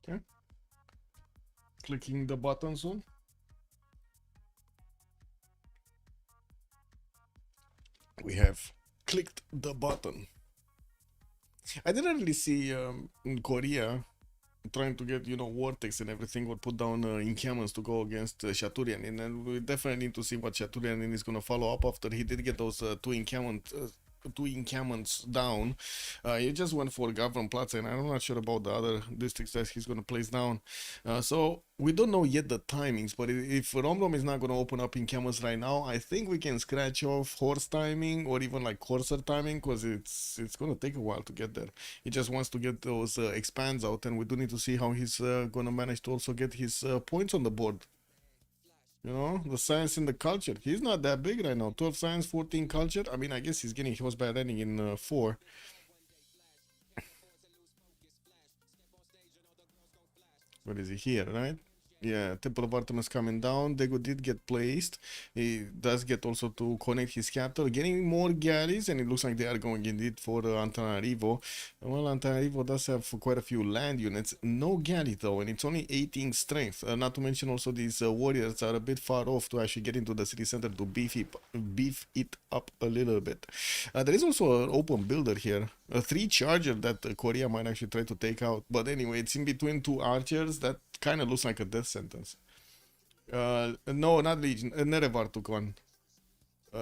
Okay. Clicking the button soon. We have clicked the button. I didn't really see in Korea trying to get, you know, vortex and everything, or put down encampments to go against Shaturianin, and we definitely need to see what Shaturianin is going to follow up after he did get those two encampments down. He just went for Gavran Plaza, and I'm not sure about the other districts that he's going to place down. So we don't know yet the timings, but if Romrom is not going to open up encampments right now, I think we can scratch off horse timing or even like courser timing, because it's going to take a while to get there. He just wants to get those expands out, and we do need to see how he's going to manage to also get his points on the board. You know, the science and the culture. He's not that big right now. 12 science, 14 culture. I mean, I guess he's getting horseback riding in 4. What is he here, right? Yeah, Temple of Artemis coming down. Dago did get placed. He does get also to connect his capital, getting more galleys, and it looks like they are going indeed for Antananarivo. Well, Antananarivo does have quite a few land units. No galley though, and it's only 18 strength. Not to mention also these warriors are a bit far off to actually get into the city center to beef it up a little bit. There is also an open builder here. A 3 charger that Korea might actually try to take out. But anyway, it's in between 2 archers. That kind of looks like a death sentence. No, not Legion. Nerevar took one.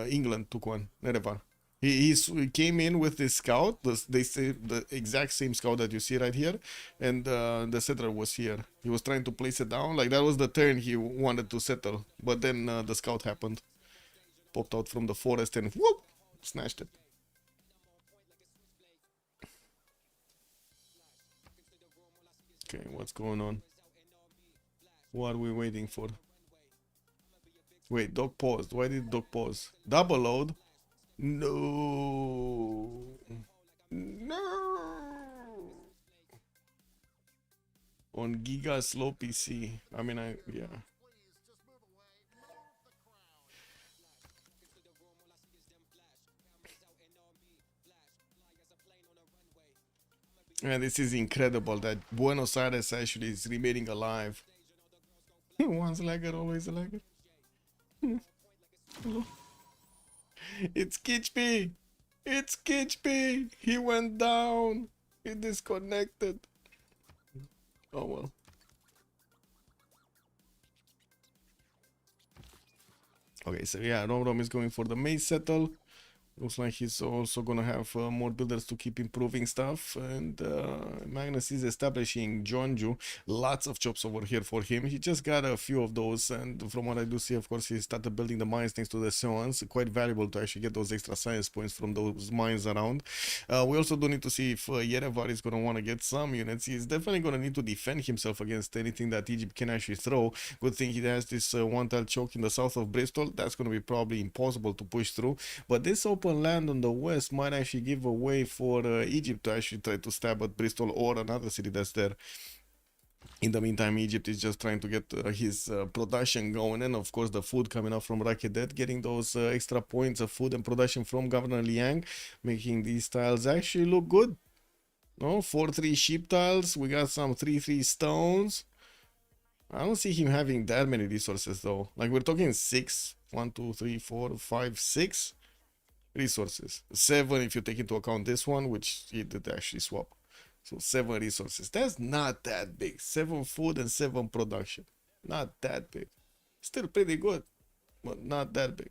England took one. Nerevar. He came in with this scout. They say the exact same scout that you see right here, and the settler was here. He was trying to place it down. Like that was the turn he wanted to settle, but then the scout happened, popped out from the forest and whoop, snatched it. Okay, what's going on? What are we waiting for? Wait, dog paused. Why did dog pause? Double load? No. No. On Giga slow PC. I mean, yeah. And this is incredible that Buenos Aires actually is remaining alive. Once a lagger, always a lagger. It's Kitchby! It's Kitchby! He went down! He disconnected. Oh well. Okay, so yeah, Rom is going for the maze settle. Looks like he's also gonna have more builders to keep improving stuff. And Magnus is establishing Jonju. Lots of jobs over here for him. He just got a few of those, and from what I do see, of course, he started building the mines next to the Seance. Quite valuable to actually get those extra science points from those mines around. We also do need to see if Yerevar is gonna want to get some units. He's definitely gonna need to defend himself against anything that Egypt can actually throw. Good thing he has this one-tile choke in the south of Bristol. That's gonna be probably impossible to push through. But this open land on the west might actually give a way for Egypt to actually try to stab at Bristol or another city that's there. In the meantime, Egypt is just trying to get his production going, and of course the food coming up from Rakedet, getting those extra points of food and production from Governor Liang, making these tiles actually look good. No, 4-3 sheep tiles. We got some 3-3 stones. I don't see him having that many resources though. Like we're talking 6, 1, 2, 3, 4, 5, 6 resources. 7 if you take into account this one, which he did actually swap. So 7 resources. That's not that big. 7 food and 7 production. Not that big. Still pretty good, but not that big.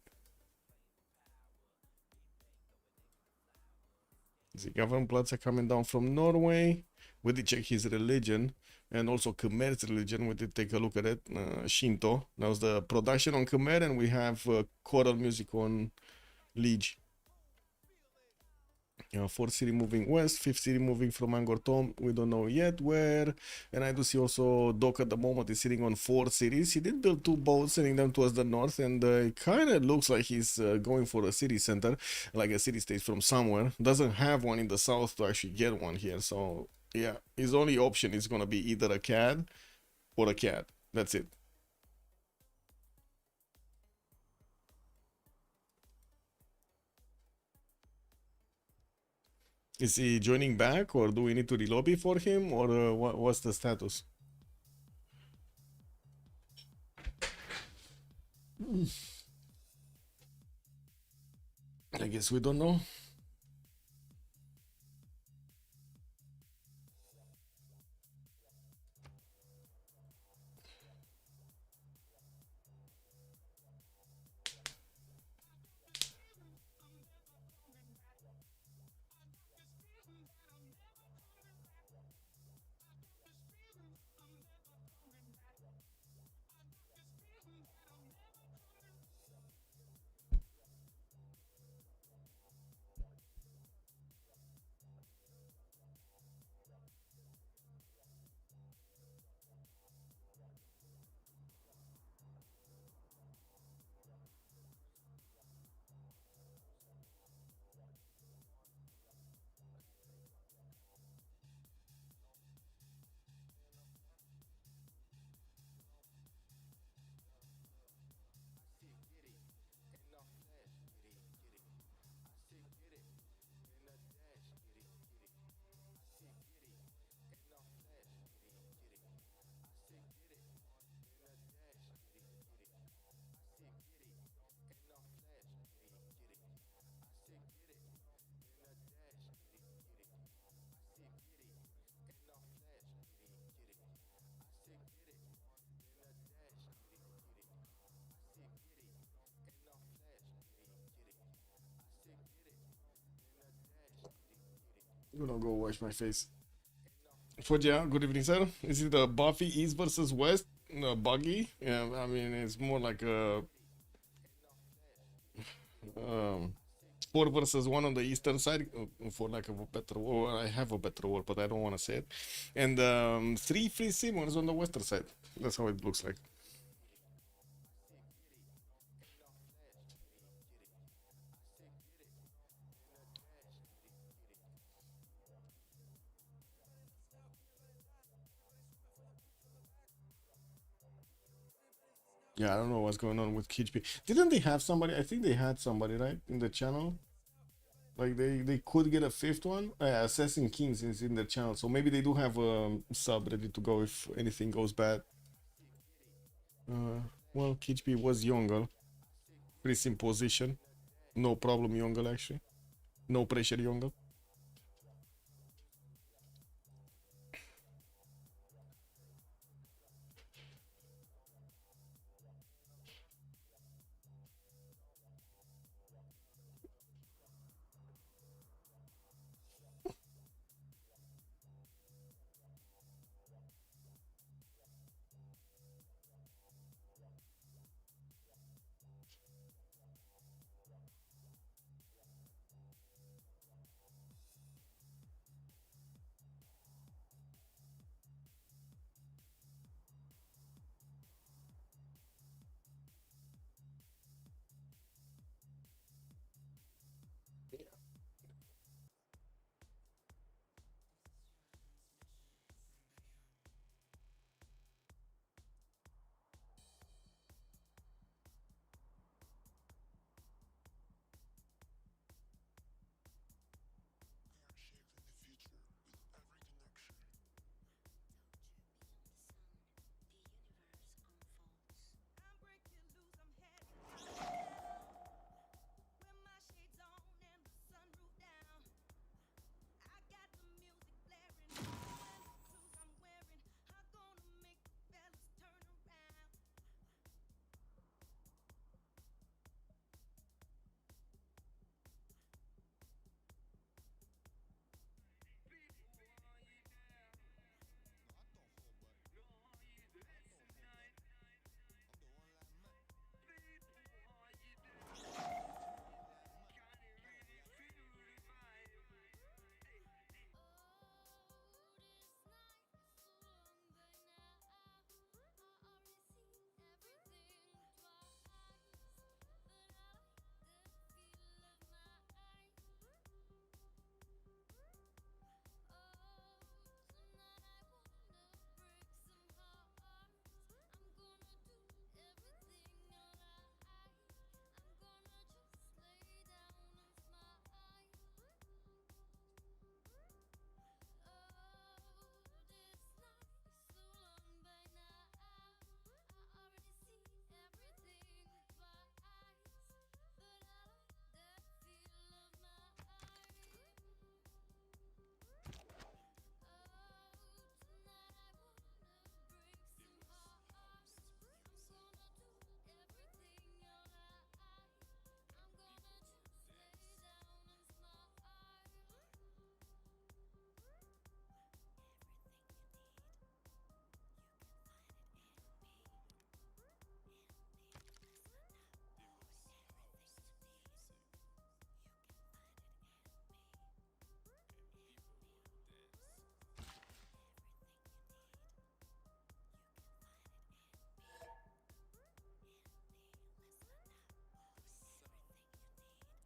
The government plots are coming down from Norway. We did check his religion and also Khmer's religion. We did take a look at it. Shinto. That was the production on Khmer, and we have choral music on Liege. 4th city moving west, 5th city moving from Angkor Thom. We don't know yet where. And I do see also Doc at the moment is sitting on 4 cities. He did build 2 boats, sending them towards the north, and it kind of looks like he's going for a city center, like a city state from somewhere. Doesn't have one in the south to actually get one here. So yeah, his only option is gonna be either a CAD or a CAD. That's it. Is he joining back, or do we need to relobby for him, or what's the status? I guess we don't know. I'm gonna go wash my face. Foja, good evening, sir. Is it a Buffy East versus West buggy? Yeah, I mean, it's more like a 4 versus 1 on the eastern side, for lack of a better word. I have a better word, but I don't want to say it. And 3 free Simmons on the western side. That's how it looks like. Yeah, I don't know what's going on with KHP. Didn't they have somebody? I think they had somebody, right, in the channel. Like they could get a 5th one. Assassin Kings is in the channel, so maybe they do have a sub ready to go if anything goes bad. Well, KHP was Yongle. Pretty in position. No problem, Yongle, actually. No pressure, Yongle.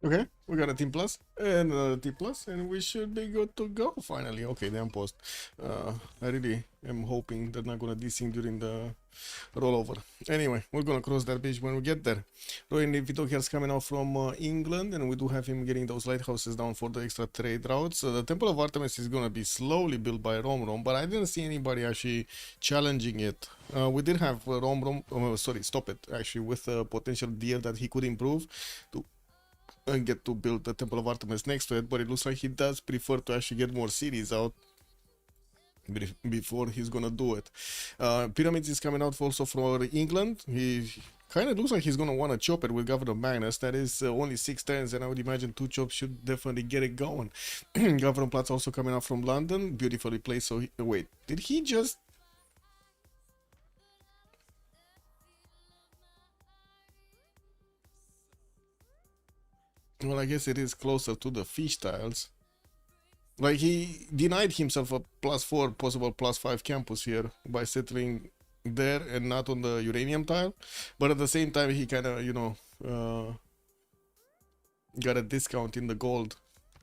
Okay, we got a team plus and another team plus, and we should be good to go finally. Okay, the post. I really am hoping they're not gonna desync during the rollover. Anyway, we're gonna cross that bridge when we get there. Roy Vito here's coming out from England, and we do have him getting those lighthouses down for the extra trade routes. The Temple of Artemis is gonna be slowly built by Rom, but I didn't see anybody actually challenging it. We did have Rom, sorry, stop it, actually, with a potential deal that he could improve to get to build the Temple of Artemis next to it, but it looks like he does prefer to actually get more cities out before he's gonna do it. Pyramids is coming out also for England. He kind of looks like he's gonna want to chop it with Governor Magnus. That is only 6 turns, and I would imagine 2 chops should definitely get it going. Governor Platz also coming out from London, beautifully placed. So wait, did he just? Well, I guess it is closer to the fish tiles. Like, he denied himself a +4, possible +5 campus here by settling there and not on the uranium tile. But at the same time, he kind of, you know, got a discount in the gold.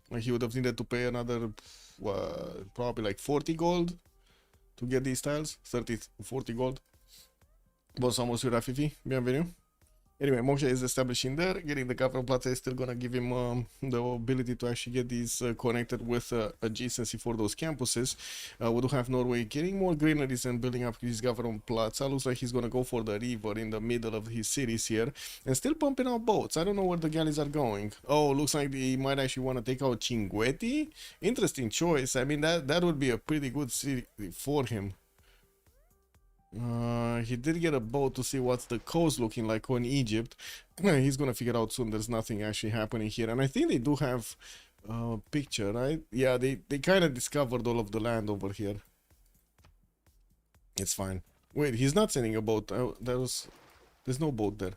Like, he would have needed to pay another, probably like 40 gold to get these tiles. 30, 40 gold. Bonsoir, Monsieur Rafifi. Bienvenue. Anyway, Moksha is establishing there. Getting the Governor Plaza is still gonna give him the ability to actually get these connected with adjacency for those campuses. We do have Norway getting more greeneries and building up his Governor Plaza. Looks like he's gonna go for the river in the middle of his cities here and still pumping out boats. I don't know where the galleys are going. Oh, looks like he might actually want to take out Cinguetti. Interesting choice. I mean, that would be a pretty good city for him. He did get a boat to see what's the coast looking like on Egypt. He's gonna figure out soon there's nothing actually happening here. And I think they do have a picture, right? Yeah, they kind of discovered all of the land over here. It's fine. Wait, he's not sending a boat. There's no boat there.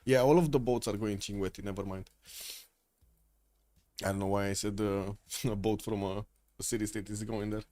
Yeah, all of the boats are going Cinguetti, never mind. I don't know why I said a boat from a city-state is going there.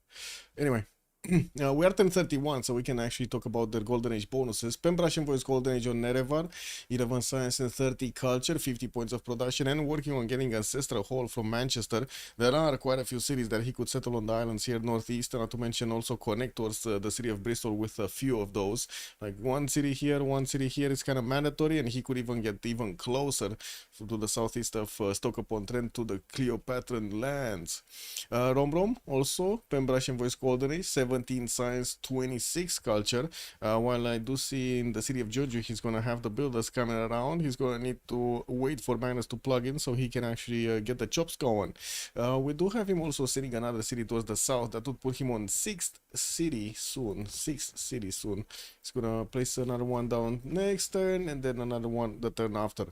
Anyway. We are 1031, so we can actually talk about their Golden Age bonuses. Pembrashen Voice Golden Age on Nerevar, 11 Science and 30 Culture, 50 points of production, and working on getting Ancestral Hall from Manchester. There are quite a few cities that he could settle on the islands here northeast, not to mention also connect towards the city of Bristol with a few of those. Like one city here is kind of mandatory, and he could even get even closer to the southeast of Stoke-upon-Trent to the Cleopatran lands. Rom also, Pembrashen Voice Golden Age, 17 Science, 26 Culture. While I do see in the city of Joju he's gonna have the builders coming around, he's gonna need to wait for Magnus to plug in so he can actually get the chops going. We do have him also sending another city towards the south that would put him on 6th city soon. He's gonna place another one down next turn and then another one the turn after.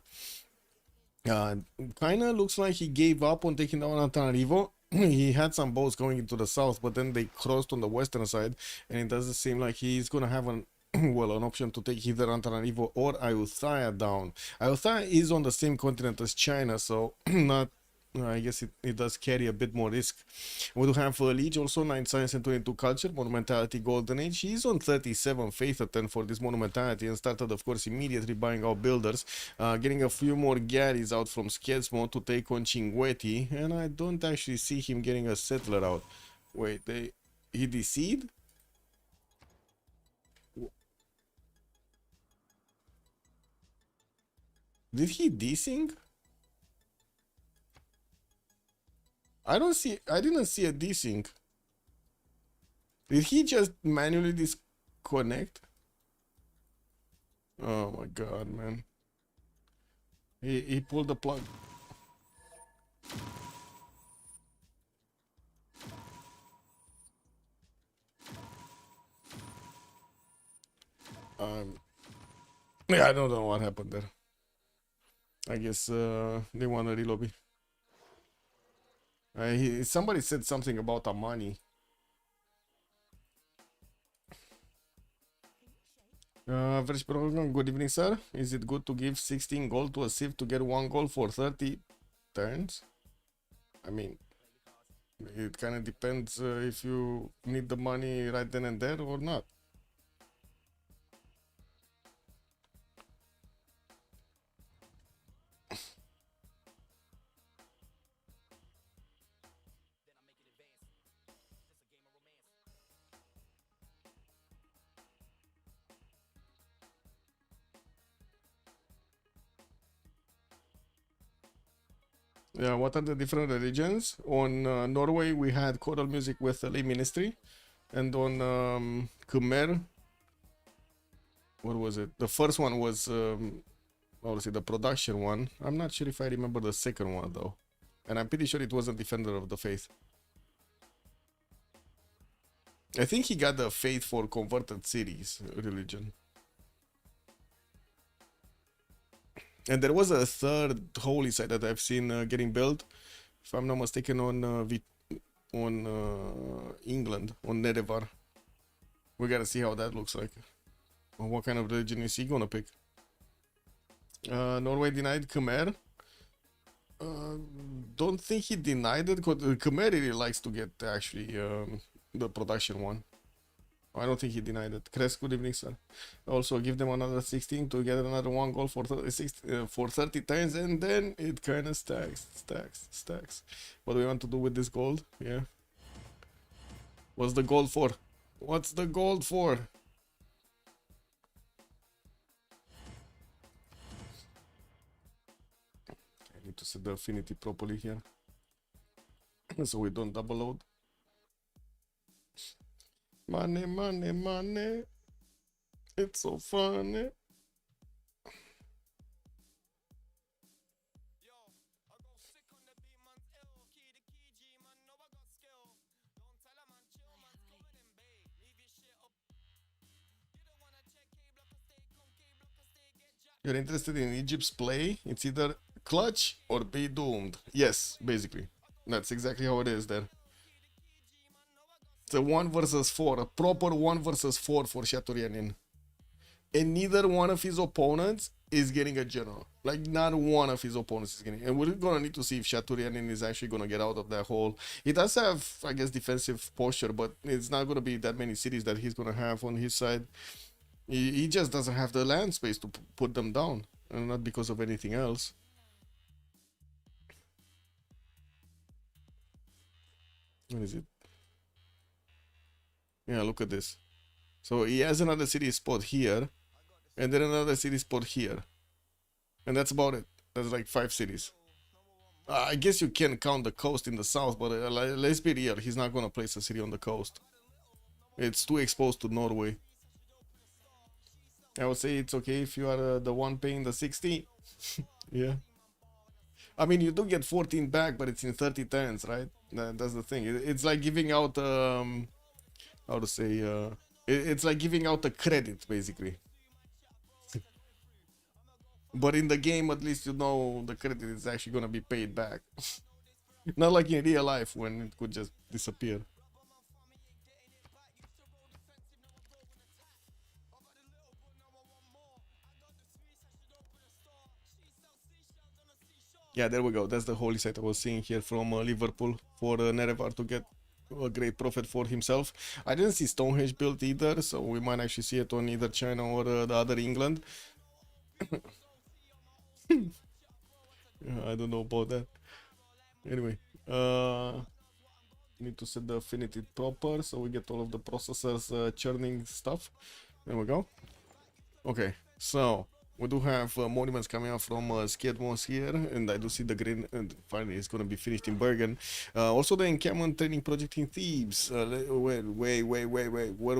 Kinda looks like he gave up on taking down Antananarivo. He had some boats going into the south, but then they crossed on the western side, and it doesn't seem like he's gonna have an option to take either Antananarivo or Ayutthaya down. Ayutthaya is on the same continent as China, so not. I guess it does carry a bit more risk. We do have Liege also, 9 Science and 22 Culture, Monumentality Golden Age. He's on 37 Faith Attempt for this Monumentality and started, of course, immediately buying out builders. Getting a few more galleys out from Skedsmo to take on Cinguetti, and I don't actually see him getting a settler out. Wait, he DC'd? Did he desync? I didn't see a desync. Did he just manually disconnect? Oh my god, man. He pulled the plug. Yeah, I don't know what happened there. I guess they want a relobby. Somebody said something about Amani. Good evening, sir. Is it good to give 16 gold to a Civ to get 1 gold for 30 turns? I mean, it kind of depends if you need the money right then and there or not. Yeah, what are the different religions? On Norway, we had choral music with the lay ministry, and on Khmer, what was it? The first one was obviously the production one. I'm not sure if I remember the second one though, and I'm pretty sure it wasn't Defender of the Faith. I think he got the faith for converted cities religion. And there was a third holy site that I've seen getting built, if I'm not mistaken, on England, on Nerevar. We gotta see how that looks like. Or what kind of religion is he gonna pick? Norway denied Khmer. Don't think he denied it, because Khmer really likes to get actually the production one. I don't think he denied it. Chris, good evening, sir. Also, give them another 16 to get another one goal for 30 times, and then it kind of stacks. What do we want to do with this gold? Yeah. What's the gold for? What's the gold for? I need to set the affinity properly here, so we don't double load. Money. It's so funny. You're interested in Egypt's play? It's either clutch or be doomed. Yes, basically. That's exactly how it is there. It's a 1 versus 4, a proper 1 versus 4 for Chateaubriand. And neither one of his opponents is getting a general. Like, not one of his opponents is getting. And we're gonna need to see if Chateaubriand is actually gonna get out of that hole. He does have, I guess, defensive posture, but it's not gonna be that many cities that he's gonna have on his side. He just doesn't have the land space to put them down, and not because of anything else. What is it? Yeah, look at this. So he has another city spot here, and then another city spot here. And that's about it. That's like 5 cities. I guess you can count the coast in the south, but let's be real, he's not gonna place a city on the coast. It's too exposed to Norway. I would say it's okay if you are the one paying the 60. Yeah. I mean, you do get 14 back, but it's in 30 turns, right? That's the thing. It's like giving out, how to say, it's like giving out a credit, basically. But in the game, at least you know the credit is actually going to be paid back. Not like in real life when it could just disappear. Yeah, there we go. That's the holy site I was seeing here from Liverpool for Nerevar to get a great profit for himself. I didn't see Stonehenge built either, so we might actually see it on either China or the other England. I don't know about that. Anyway, need to set the affinity proper so we get all of the processors churning stuff. There we go. Okay, so we do have monuments coming out from Skidmos here, and I do see the green, and finally it's going to be finished in Bergen. Also the encampment training project in Thebes. Wait, where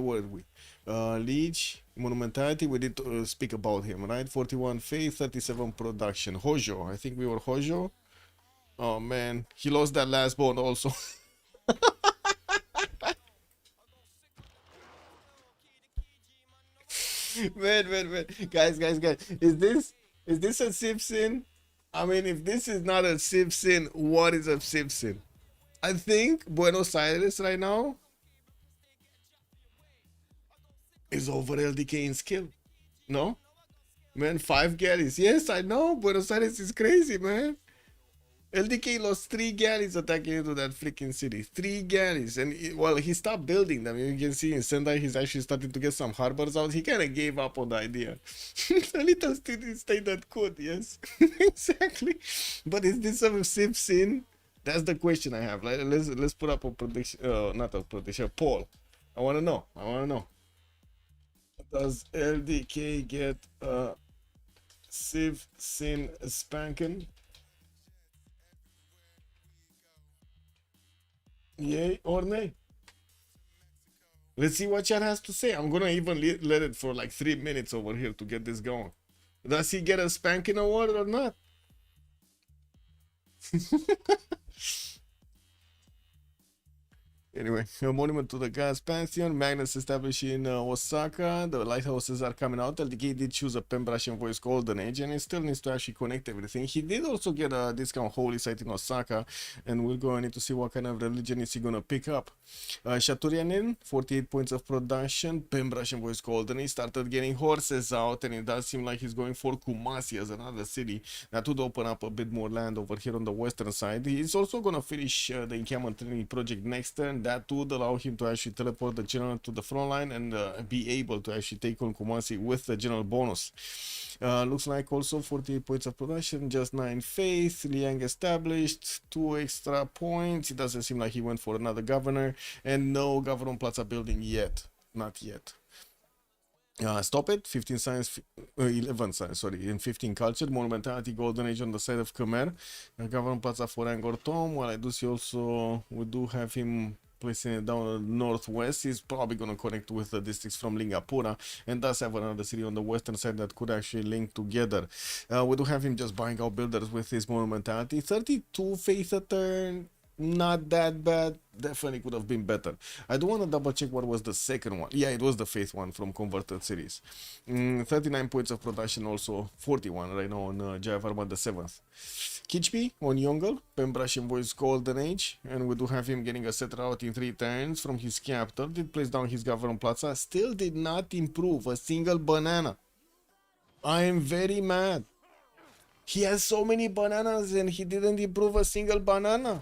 were we? Liege, monumentality, we did speak about him, right? 41 faith, 37 production. Hojo, I think we were Hojo. Oh man, he lost that last bone also. Man. Guys. Is this a Civ6? I mean, if this is not a Civ6, what is a Civ6? I think Buenos Aires right now is over LDK in skill. No? Man, 5 galleys. Yes, I know. Buenos Aires is crazy, man. LDK lost 3 galleys attacking into that freaking city. 3 galleys. And, well, he stopped building them. You can see in Sendai, he's actually starting to get some harbors out. He kind of gave up on the idea. A little state that could, yes. Exactly. But is this a Civ6? That's the question I have. Let's put up a prediction. Not a prediction, a poll. I want to know. Does LDK get Civ6 spanking? Yay or nay? Let's see what chat has to say. I'm gonna even let it for like 3 minutes over here to get this going. Does he get a spanking award or not? Anyway, a monument to the gas pantheon, magnets established in Osaka, the lighthouses are coming out. LDK did choose a Pembrashian voice Golden Age, and he still needs to actually connect everything. He did also get a discount holy site in Osaka, and we're going to need to see what kind of religion is he going to pick up. Shaturianin, 48 points of production, Pembrashian voice Golden Age, started getting horses out, and it does seem like he's going for Kumasi as another city. That would open up a bit more land over here on the western side. He's also going to finish the encampment training project next turn. That would allow him to actually teleport the general to the front line and be able to actually take on Kumasi with the general bonus. Looks like also 48 points of production, just 9 faith. Liang established, 2 extra points. It doesn't seem like he went for another governor, and no government plaza building yet. Not yet. Stop it, 15 science, 11 science, sorry, in 15 culture, monumentality, golden age on the side of Khmer, government plaza for Angkor Thom. While I do see also, we do have him placing it down the northwest. He's probably going to connect with the districts from Lingapura, and does have another city on the western side that could actually link together. We do have him just buying out builders with his monumentality. 32 faith a turn, not that bad. Definitely could have been better. I do want to double check what was the second one. Yeah, it was the faith one from converted cities. 39 points of production, also 41 right now on Jayavarman the 7th. Kichpi on Yongle, Pembrashian voice Golden Age, and we do have him getting a settler out in 3 turns from his capital. Did place down his government plaza, still did not improve a single banana. I am very mad. He has so many bananas and he didn't improve a single banana.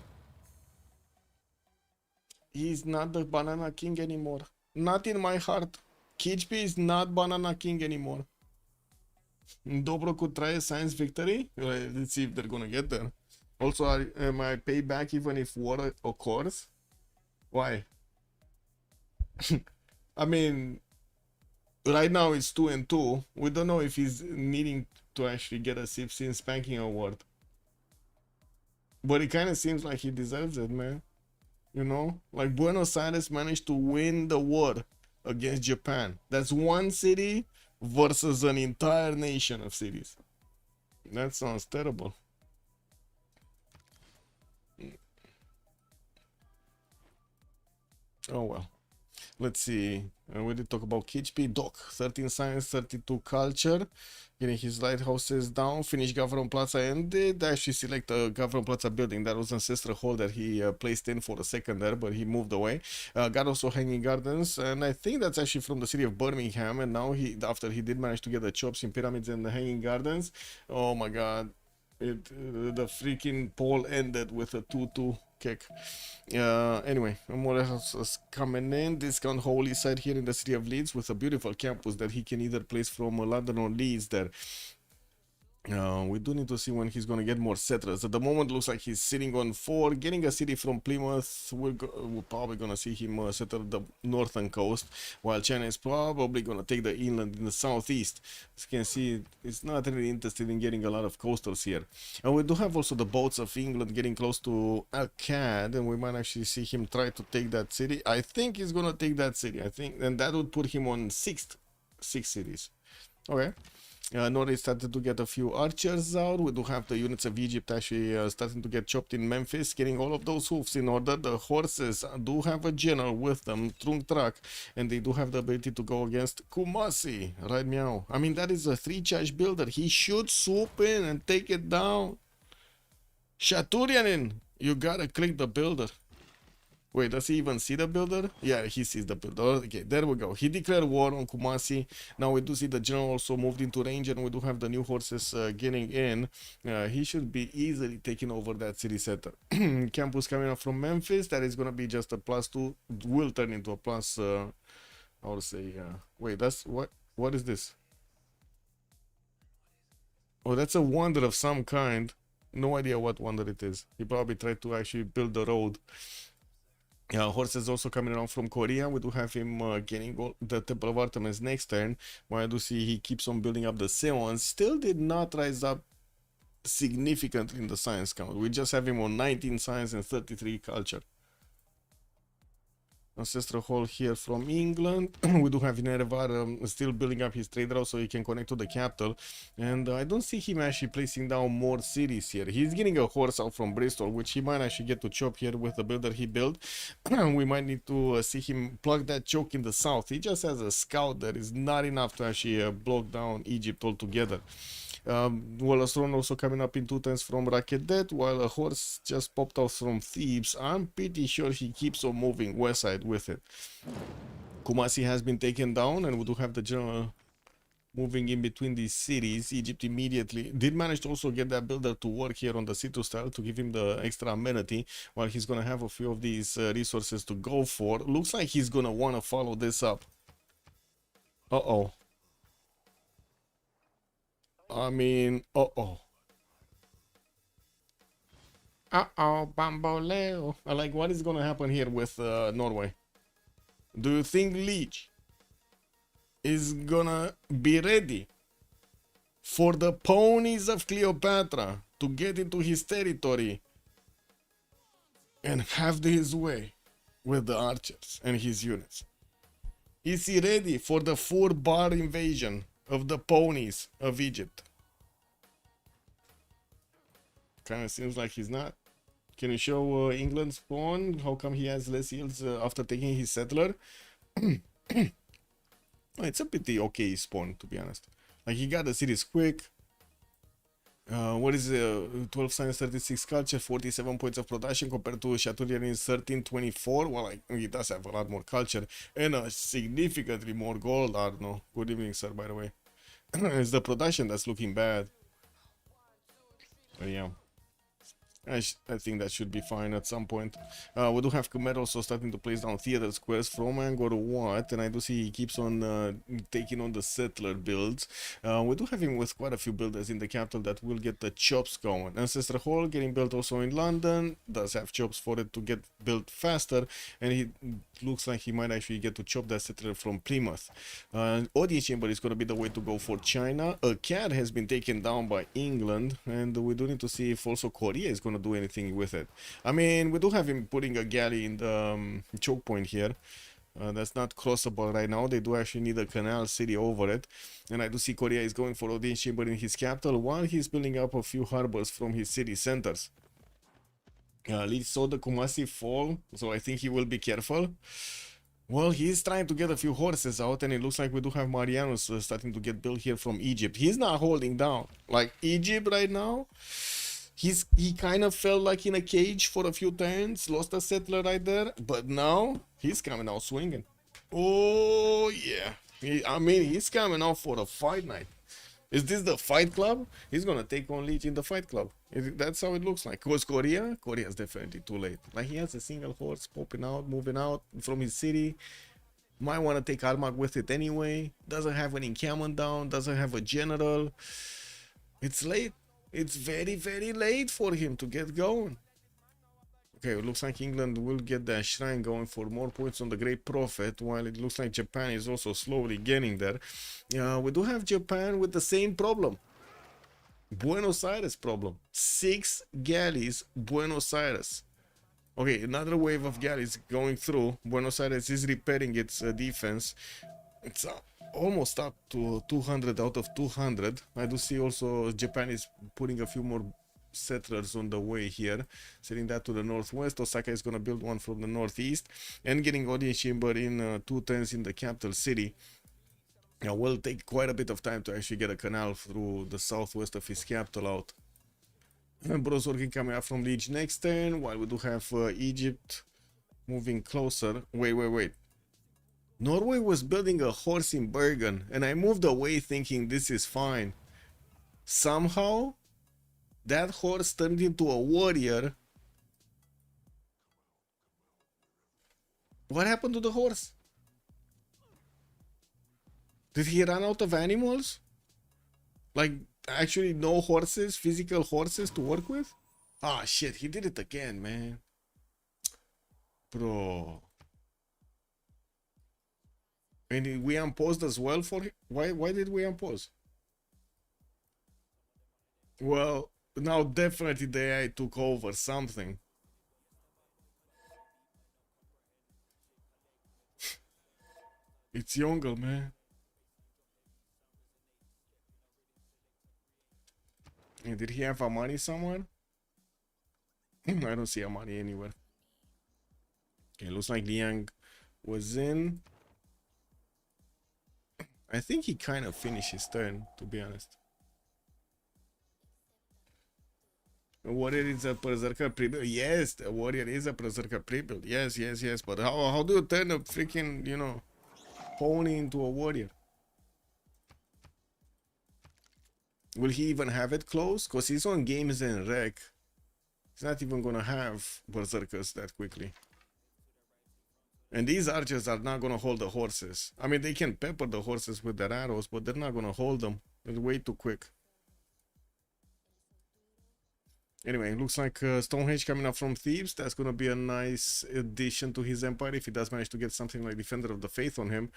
He's not the banana king anymore. Not in my heart. Kichpi is not banana king anymore. Dobro could try a science victory. Let's see if they're gonna get there. Also, am I paid back even if war occurs? Why? I mean, right now it's 2-2. We don't know if he's needing to actually get a Civ6 spanking award. But it kind of seems like he deserves it, man. You know, like Buenos Aires managed to win the war against Japan. That's one city versus an entire nation of cities. That sounds terrible. Oh well. Let's see. We did talk about Kichpi. Doc, 13 science, 32 culture. Getting his lighthouses down. Finish government plaza, and did actually select a government plaza building. That was ancestral hall that he placed in for a second there, but he moved away. Got also hanging gardens, and I think that's actually from the city of Birmingham. And now after he did manage to get the chops in pyramids and the hanging gardens. Oh my god. The freaking poll ended with a 2-2 kick. Anyway, more or less coming in. Discount holy site here in the city of Leeds with a beautiful campus that he can either place from London or Leeds there. We do need to see when he's going to get more settlers. At the moment, looks like he's sitting on 4. Getting a city from Plymouth, we're probably going to see him settle the northern coast, while China is probably going to take the inland in the southeast. As you can see, it's not really interested in getting a lot of coastals here. And we do have also the boats of England getting close to Akkad, and we might actually see him try to take that city. I think he's going to take that city, and that would put him on 6 cities. Okay. Norway started to get a few archers out. We do have the units of Egypt actually starting to get chopped in Memphis, getting all of those hoofs in order. The horses do have a general with them, Trung Trak, and they do have the ability to go against Kumasi. Right, meow. I mean, that is a 3-charge builder. He should swoop in and take it down. Shaturianin, you gotta click the builder. Wait, does he even see the builder? Yeah, he sees the builder. Okay, there we go. He declared war on Kumasi. Now we do see the general also moved into range, and we do have the new horses getting in. He should be easily taking over that city center. Campus coming up from Memphis. That is going to be just a +2. Will turn into a plus, I would say, wait, that's, what is this? Oh, that's a wonder of some kind. No idea what wonder it is. He probably tried to actually build the road. Horses also coming around from Korea. We do have him getting the Temple of Artemis next turn. While I do see he keeps on building up the Seons. Still did not rise up significantly in the science count. We just have him on 19 science and 33 culture. Ancestral Hall here from England. We do have Inerevar still building up his trade route so he can connect to the capital. And I don't see him actually placing down more cities here. He's getting a horse out from Bristol, which he might actually get to chop here with the builder he built. We might need to see him plug that choke in the south. He just has a scout that is not enough to actually block down Egypt altogether. Wallace Throne also coming up in 2 turns from Rakedet, while a horse just popped out from Thebes. I'm pretty sure he keeps on moving west side with it. Kumasi has been taken down, and we do have the general moving in between these cities. Egypt immediately did manage to also get that builder to work here on the Citrus style to give him the extra amenity, while he's gonna have a few of these resources to go for. Looks like he's gonna want to follow this up. Uh-oh. I mean, uh-oh. Uh-oh, Bamboleo. Like, what is gonna happen here with Norway? Do you think Leech is gonna be ready for the ponies of Cleopatra to get into his territory and have his way with the archers and his units? Is he ready for the 4-bar invasion of the ponies of Egypt? Kind of seems like he's not. Can you show England's pawn? How come he has less yields after taking his settler? It's a pretty okay spawn, to be honest. Like, he got the cities quick. What is 12 science, 36 culture, 47 points of production compared to Chateaubriand's 1324. Well, like, he does have a lot more culture and a significantly more gold, Arno. Good evening, sir, by the way. It's the production that's looking bad. But yeah, I think that should be fine at some point. We do have Khmer also starting to place down theater squares from Angkor Wat, and I do see he keeps on taking on the settler builds. We do have him with quite a few builders in the capital that will get the chops going. Ancestral Hall getting built also in London, does have chops for it to get built faster, and he looks like he might actually get to chop that settler from Plymouth. Audience Chamber is going to be the way to go for China. A cat has been taken down by England, and we do need to see if also Korea is going to do anything with it. I mean, we do have him putting a galley in the choke point here. That's not crossable right now. They do actually need a canal city over it, and I do see Korea is going for audience chamber in his capital while he's building up a few harbors from his city centers. Lee saw the Kumasi fall, so I think he will be careful. Well, he's trying to get a few horses out, and it looks like we do have Marianus starting to get built here from Egypt. He's not holding down. Like, Egypt right now, he kind of felt like in a cage for a few turns, lost a settler right there, but now he's coming out swinging. Oh yeah, I mean, he's coming out for a fight night. Is this the fight club? He's gonna take on Leech in the fight club. That's how it looks like. Because Korea is definitely too late. Like, he has a single horse popping out, moving out from his city. Might want to take Armagh with it anyway. Doesn't have an encampment down, doesn't have a general. It's late. It's very, very late for him to get going. Okay, it looks like England will get that shrine going for more points on the Great Prophet, while it looks like Japan is also slowly getting there. We do have Japan with the same problem. Buenos Aires problem. 6 galleys, Buenos Aires. Okay, another wave of galleys going through. Buenos Aires is repairing its defense. It's almost up to 200 out of 200. I do see also Japan is putting a few more settlers on the way here, sending that to the northwest. Osaka is going to build one from the northeast and getting audience chamber in 2 turns in the capital city. Will take quite a bit of time to actually get a canal through the southwest of his capital out. Bros working coming up from Liege next turn, while we do have Egypt moving closer. Wait. Norway was building a horse in Bergen, and I moved away thinking this is fine. Somehow, that horse turned into a warrior. What happened to the horse? Did he run out of animals? Like, actually no horses, physical horses to work with? Ah, shit, he did it again, man. Bro. And we unpaused as well for him? Why did we unpause? Well, now definitely the AI took over something. It's Yongle, man. And did he have Amani somewhere? I don't see Amani anywhere. Okay, looks like Liang was in. I think he kind of finished his turn, to be honest. A warrior is a berserker pre-build. Yes, the warrior is a berserker pre-build. Yes, yes, yes. But how do you turn a freaking, you know, pony into a warrior? Will he even have it close? Because he's on games and rec. He's not even gonna have berserkers that quickly. And these archers are not gonna hold the horses. I mean, they can pepper the horses with their arrows, but they're not gonna hold them. They're way too quick. Anyway, it looks like Stonehenge coming up from Thieves. That's gonna be a nice addition to his empire if he does manage to get something like Defender of the Faith on him.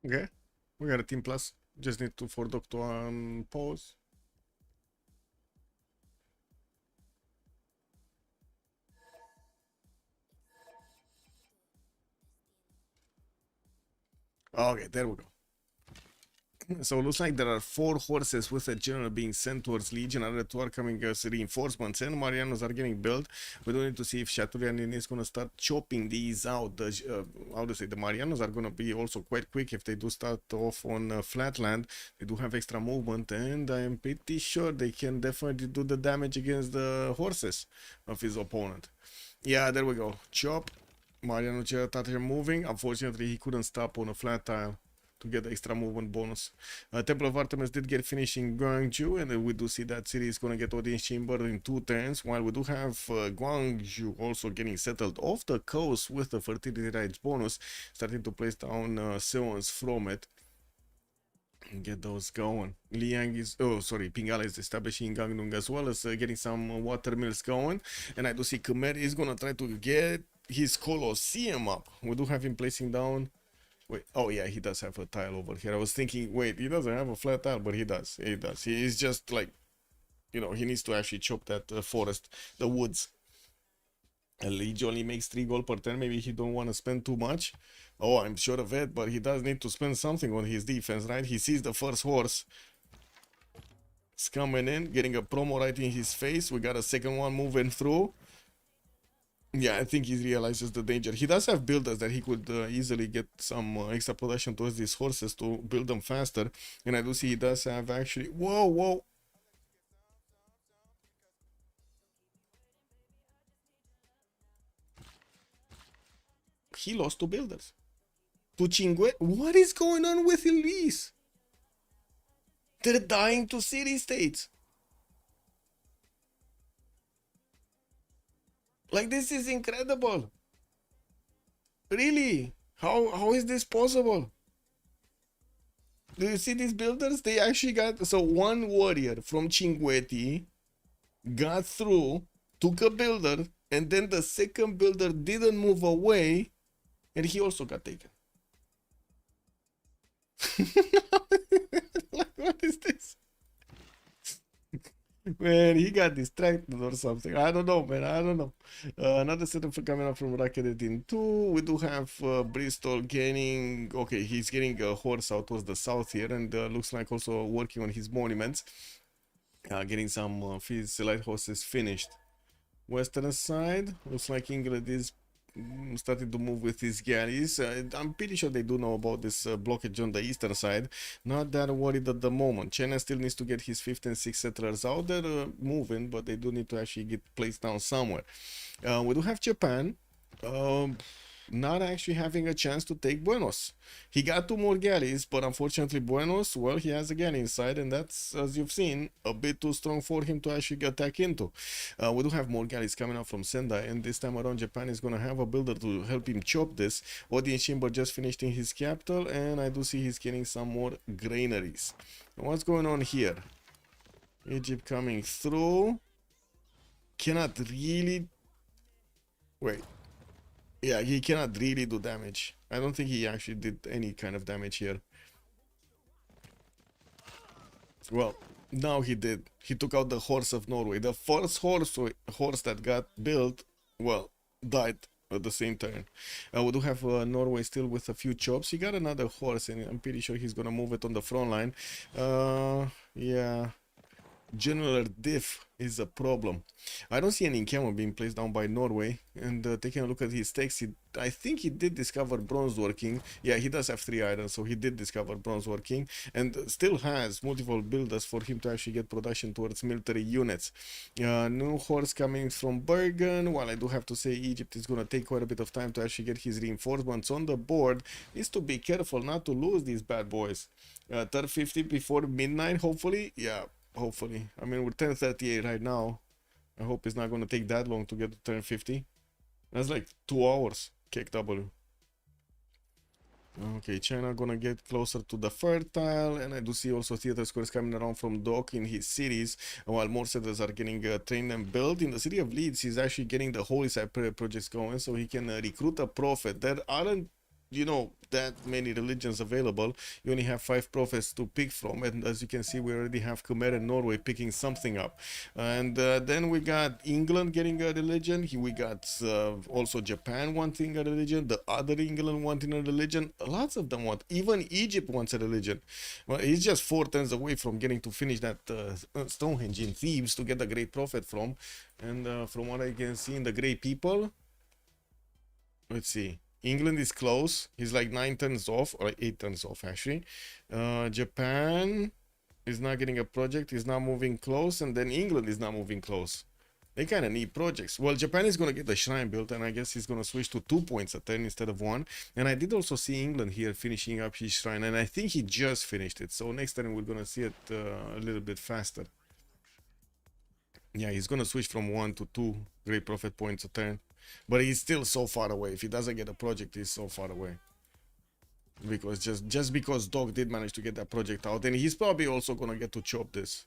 Okay, we got a team plus. Just need to for Doc to pause. Okay, there we go. So it looks like there are 4 horses with a general being sent towards Legion. Other 2 are coming as reinforcements, and Marianos are getting built. We don't need to see if Chaturian is going to start chopping these out. The, how to say, the Marianos are going to be also quite quick if they do start off on flatland. They do have extra movement, and I am pretty sure they can definitely do the damage against the horses of his opponent. Yeah, there we go. Chop. Mariano started moving. Unfortunately, he couldn't stop on a flat tile to get the extra movement bonus. Temple of Artemis did get finished in Guangzhou, and we do see that city is going to get audience chamber in 2 turns, while we do have Guangzhou also getting settled off the coast with the fertility rights bonus, starting to place down Seons from it. And get those going. Liang is, oh sorry, Pingala is establishing Gangnung as well as getting some water mills going, and I do see Khmer is going to try to get his Colosseum up. We do have him placing down. Wait, oh yeah, he does have a tile over here. I was thinking, wait, he doesn't have a flat tile, but he does. He does. He is just like, you know, he needs to actually chop that forest, the woods. A Leech only makes 3 gold per turn. Maybe he don't want to spend too much. Oh, I'm sure of it, but he does need to spend something on his defense, right? He sees the first horse. It's coming in, getting a promo right in his face. We got a second one moving through. Yeah, I think he realizes the danger. He does have builders that he could easily get some extra production towards these horses to build them faster. And I do see he does have actually... Whoa, whoa! He lost 2 builders. To Chingue? What is going on with Ulyss? They're dying to city-states. Like, this is incredible. Really? How is this possible? Do you see these builders? They actually got... So, one warrior from Chinguetti got through, took a builder, and then the second builder didn't move away, and he also got taken. Like, what is this? Man, he got distracted or something. I don't know, man. I don't know. Another setup for coming up from Racketed in 2. We do have Bristol gaining. Okay, he's getting a horse out towards the south here, and looks like also working on his monuments. Getting some of his light horses finished. Western side, looks like England is starting to move with his galleys. I'm pretty sure they do know about this blockage on the eastern side. Not that worried at the moment. China still needs to get his 5th and 6th settlers out. They're moving, but they do need to actually get placed down somewhere. We do have Japan. Not actually having a chance to take Buenos. He got 2 more galleys, but unfortunately Buenos, well, he has a galley inside, and that's, as you've seen, a bit too strong for him to actually attack into. We do have more galleys coming up from Sendai, and this time around Japan is going to have a builder to help him chop this. Odin Shimba just finished in his capital, and I do see he's getting some more granaries. What's going on here? Egypt coming through. Cannot really... Wait. Yeah, he cannot really do damage. I don't think he actually did any kind of damage here. Well, now he did. He took out the horse of Norway. The first horse that got built, well, died at the same turn. We do have Norway still with a few chops. He got another horse, and I'm pretty sure he's gonna move it on the front line. Yeah. General diff is a problem. I don't see any encampment being placed down by Norway. And taking a look at his text, I think he did discover bronze working. Yeah, he does have 3 items, so he did discover bronze working, and still has multiple builders for him to actually get production towards military units. New horse coming from Bergen. While I do have to say Egypt is going to take quite a bit of time to actually get his reinforcements on the board, needs to be careful not to lose these bad boys. Turn 50 before midnight, hopefully. Yeah, hopefully. I mean, we're 10:38 right now. I hope it's not going to take that long to get to turn 50. That's like 2 hours. Kick W. Okay, China gonna get closer to the fertile, and I do see also theater squares coming around from Dock in his cities, while more settlers are getting trained and built. In the city of Leeds, he's actually getting the Holy Side projects going, so he can recruit a prophet. There aren't, you know, that many religions available. You only have 5 prophets to pick from, and as you can see, we already have Khmer and Norway picking something up. And then we got England getting a religion. We got also Japan wanting a religion, the other England wanting a religion. Lots of them want. Even Egypt wants a religion. Well, he's just 4 turns away from getting to finish that Stonehenge in Thebes to get the Great Prophet from. And from what I can see in the Great People, let's see. England is close. He's like 9 turns off, or 8 turns off actually. Japan is not getting a project. He's not moving close, and then England is not moving close. They kind of need projects. Well, Japan is going to get the shrine built, and I guess he's going to switch to 2 points a turn instead of 1. And I did also see England here finishing up his shrine, and I think he just finished it. So next time we're going to see it a little bit faster. Yeah, he's going to switch from 1 to 2 Great Prophet points a turn. But he's still so far away. If he doesn't get a project, he's so far away. Because just because Dog did manage to get that project out, and he's probably also gonna get to chop this.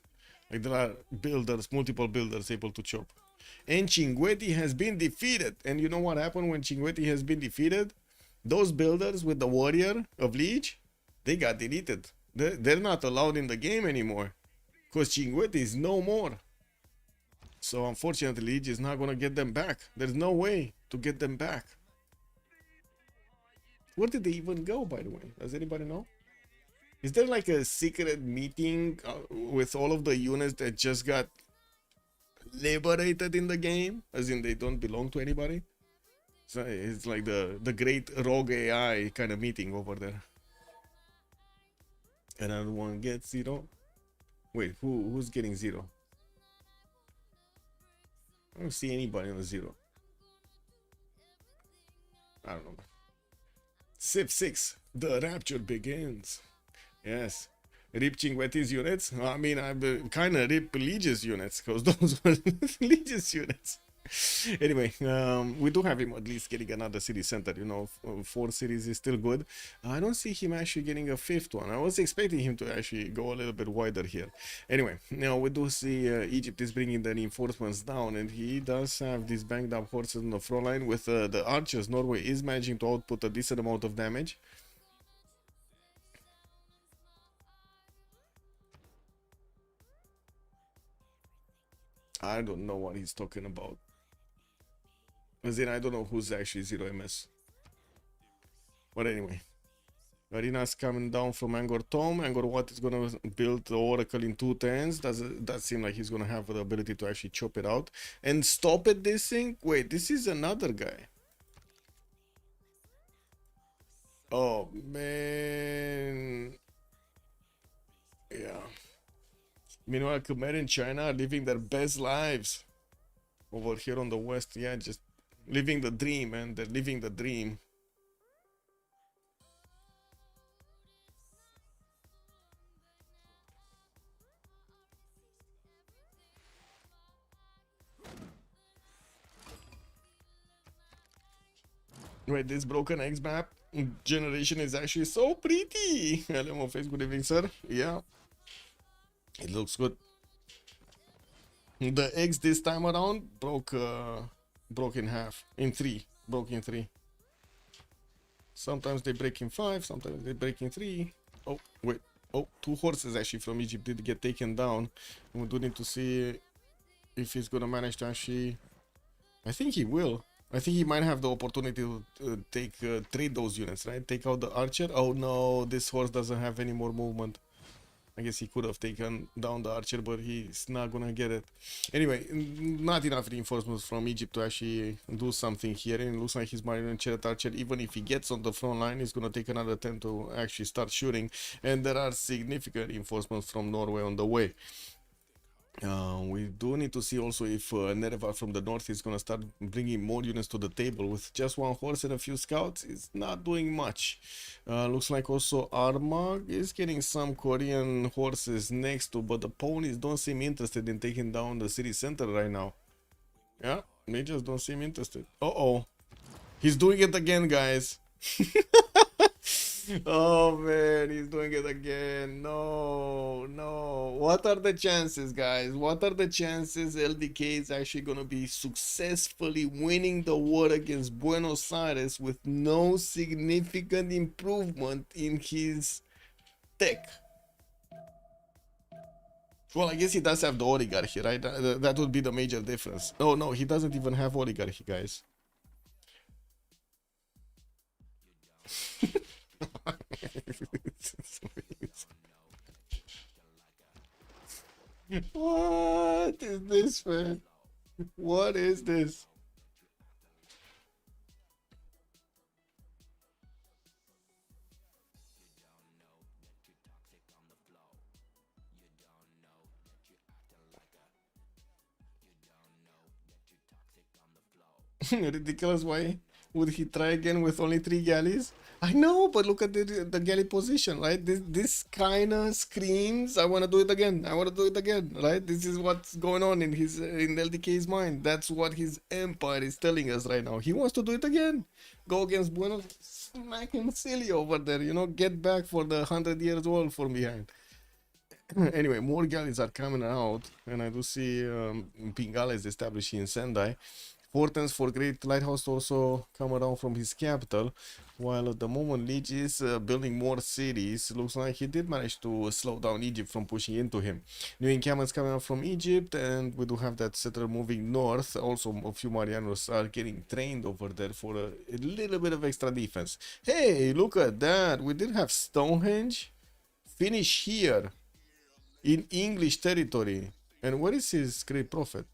Like, there are builders, multiple builders able to chop. And Chinguetti has been defeated. And you know what happened when Chinguetti has been defeated? Those builders with the warrior of Liege, they got deleted. They're not allowed in the game anymore. Because Chinguetti is no more. So unfortunately, Liege is not going to get them back. There's no way to get them back. Where did they even go, by the way? Does anybody know? Is there like a secret meeting with all of the units that just got liberated in the game? As in they don't belong to anybody? So it's like the great rogue AI kind of meeting over there. Another one gets 0. Wait, who's getting 0? I don't see anybody on a 0. I don't know. Civ6, the rapture begins. Yes. Rip Chinguetti's units. I mean, I kind of rip Liege's units, because those were Liege's units. Anyway, we do have him at least getting another city center. You know, 4 cities is still good. I don't see him actually getting a 5th one. I was expecting him to actually go a little bit wider here. Anyway, now we do see Egypt is bringing the reinforcements down, and he does have these banged up horses on the front line. With the archers, Norway is managing to output a decent amount of damage. I don't know what he's talking about. As in, I don't know who's actually 0MS. But anyway. Arena's coming down from Angor Tom. Angor Wat is gonna build the Oracle in 2 turns. Does that seem like he's gonna have the ability to actually chop it out and stop it? This thing. Wait, this is another guy. Oh man. Yeah. Meanwhile, Khmer in China are living their best lives over here on the west. Yeah, just living the dream, man. They're living the dream. Wait, this broken X map generation is actually so pretty. Hello, face. Good evening, sir. Yeah, it looks good. The X this time around broke in half, in 3, broke in 3. Sometimes they break in 5, sometimes they break in 3. Oh wait, oh, 2 horses actually from Egypt did get taken down. We do need to see if he's gonna manage to actually. I think he will. I think he might have the opportunity to trade those units, right? Take out the archer. Oh no, this horse doesn't have any more movement. I guess he could have taken down the archer, but he's not gonna get it. Anyway, not enough reinforcements from Egypt to actually do something here. And it looks like his Marine Chariot archer, even if he gets on the front line, is gonna take another turn to actually start shooting. And there are significant reinforcements from Norway on the way. We do need to see also if Nerevar from the north is going to start bringing more units to the table. With just 1 horse and a few scouts, it's not doing much. Looks like also Armagh is getting some Korean horses next to, but the ponies don't seem interested in taking down the city center right now. Yeah, they just don't seem interested. Uh-oh. He's doing it again, guys. Oh man, he's doing it again. No, no. What are the chances, guys? What are the chances LDK is actually going to be successfully winning the war against Buenos Aires with no significant improvement in his tech? Well, I guess he does have the oligarchy, right? That would be the major difference. Oh no, he doesn't even have oligarchy, guys. What is this, man? What is this? Ridiculous. Why would he try again with only 3 galleys? I know, but look at the galley position, right? This kind of screams, I want to do it again. I want to do it again, right? This is what's going on in his in LDK's mind. That's what his empire is telling us right now. He wants to do it again. Go against Buenos, smack him silly over there, you know, get back for the 100 years old from behind. Anyway, more galleys are coming out, and I do see Pingales establishing in Sendai. Portents for Great Lighthouse also come around from his capital, while at the moment Liege is building more cities. Looks like he did manage to slow down Egypt from pushing into him. New encampments coming out from Egypt, and we do have that settler moving north. Also, a few Marianos are getting trained over there for a little bit of extra defense. Hey, look at that! We did have Stonehenge finish here in English territory. And where is his great prophet?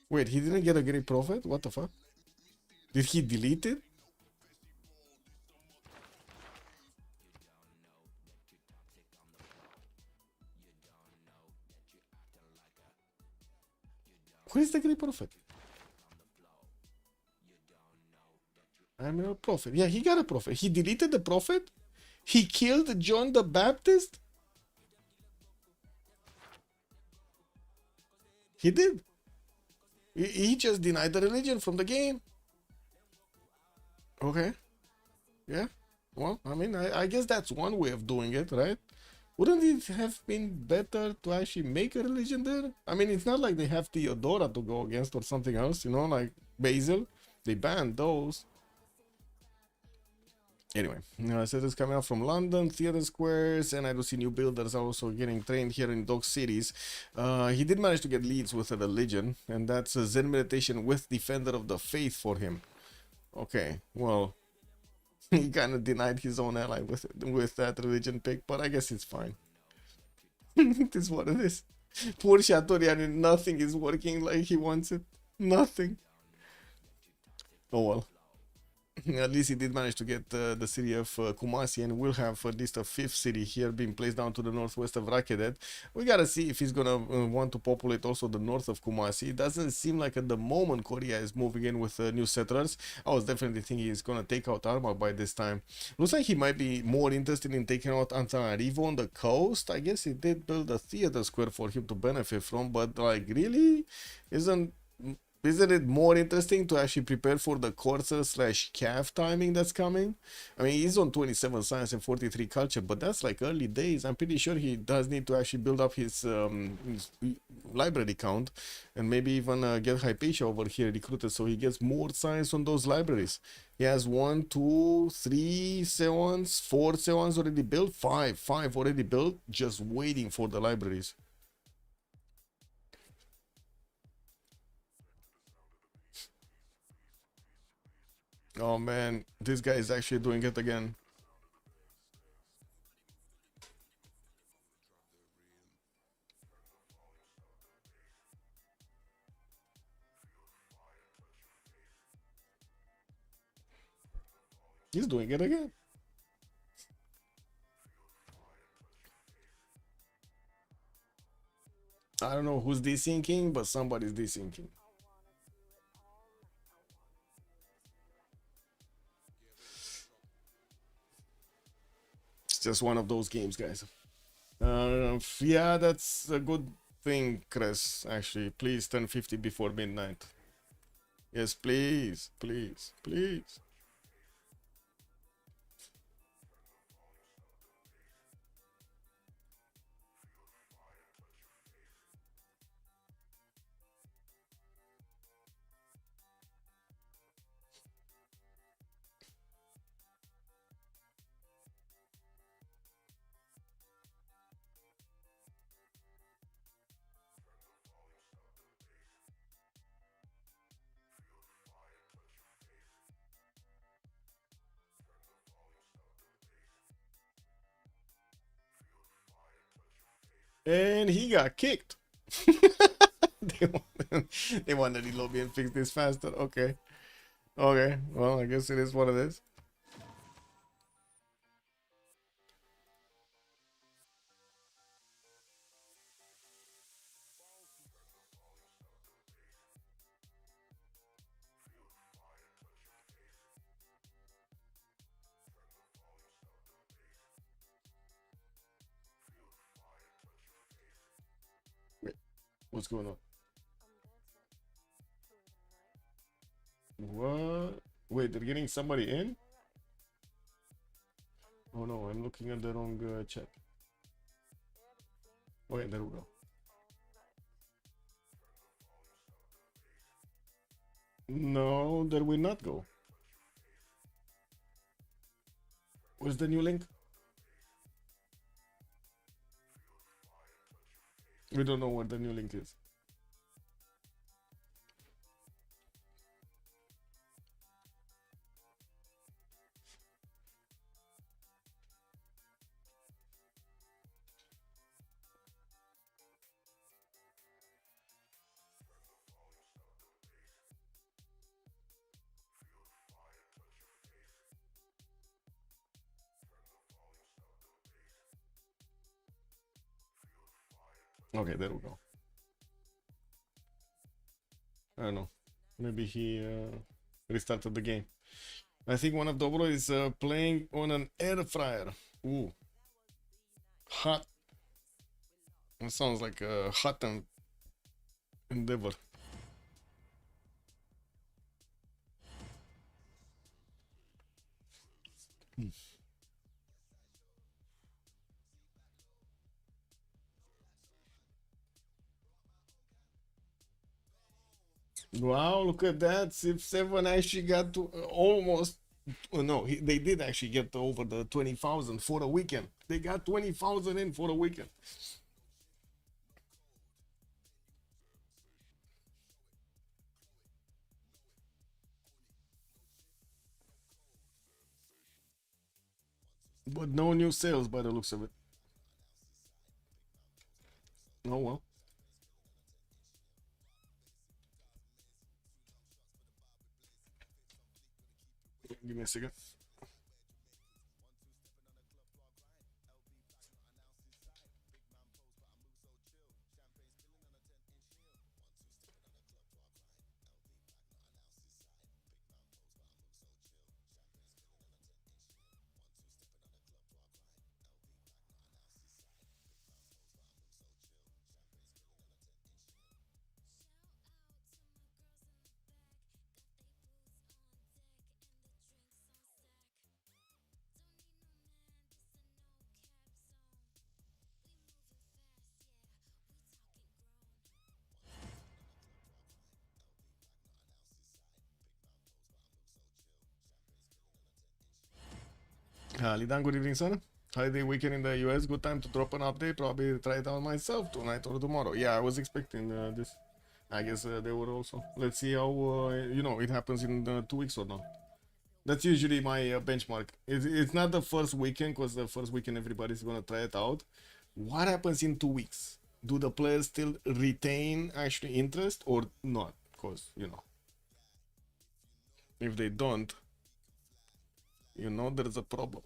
Wait, he didn't get a great prophet? What the fuck? Did he delete it? Where is the great prophet? I'm a prophet. Yeah, he got a prophet. He deleted the prophet? He killed John the Baptist? He did. He just denied the religion from the game. Okay. Yeah. Well, I mean, I guess that's one way of doing it, right? Wouldn't it have been better to actually make a religion there? I mean, it's not like they have Theodora to go against or something else, you know, like Basil. They banned those. Anyway, set is coming out from London, theater squares, and I do see new builders also getting trained here in Dock Cities. He did manage to get leads with a religion, and that's a Zen meditation with Defender of the Faith for him. Okay, well, he kind of denied his own ally with that religion pick, but I guess it's fine. It is what it is. Poor Chateaubriand, nothing is working like he wants it. Nothing. Oh well. At least he did manage to get the city of Kumasi, and we'll have at least a fifth city here being placed down to the northwest of Rakedet. We gotta see if he's gonna want to populate also the north of Kumasi. It doesn't seem like at the moment Korea is moving in with new settlers. I was definitely thinking he's gonna take out Arma by this time. Looks like he might be more interested in taking out Antananarivo on the coast. I guess he did build a theater square for him to benefit from, but like really, isn't it more interesting to actually prepare for the Corsair/CAF timing that's coming? I mean, he's on 27 science and 43 culture, but that's like early days. I'm pretty sure he does need to actually build up his library count, and maybe even get Hypatia over here recruited so he gets more science on those libraries. He has 1, 2, 3 Sewans, 4 Sewans already built, 5 already built, just waiting for the libraries. Oh man, this guy is actually doing it again. He's doing it again. I don't know who's desyncing, but somebody's desyncing. It's just one of those games, guys. Yeah, that's a good thing, Chris. Actually, please turn 50 before midnight. Yes, please, please, please. And he got kicked. they want to reload me and fix this faster. Okay. Okay. Well, I guess it is what it is. Wait, what's going on? What? Wait, they're getting somebody in? Oh no, I'm looking at the wrong chat. Okay, there we go. No, there will not go. Where's the new link? We don't know what the new link is. Okay, there we go. I don't know. Maybe he restarted the game. I think one of Dobro is playing on an air fryer. Ooh. Hot. It sounds like a hot endeavor. Wow, look at that. Civ7 actually got to almost Oh, no, they did actually get over the 20,000 for a weekend. They got 20,000 in for a weekend. But no new sales by the looks of it. Oh well. Give me a second. Lidan, good evening, sir. Holiday weekend in the US. Good time to drop an update. Probably try it out myself tonight or tomorrow. Yeah, I was expecting this. I guess they were also. Let's see how it happens in 2 weeks or not. That's usually my benchmark. It's not the first weekend because the first weekend everybody's gonna try it out. What happens in 2 weeks? Do the players still retain actually interest or not? Because if they don't, there's a problem.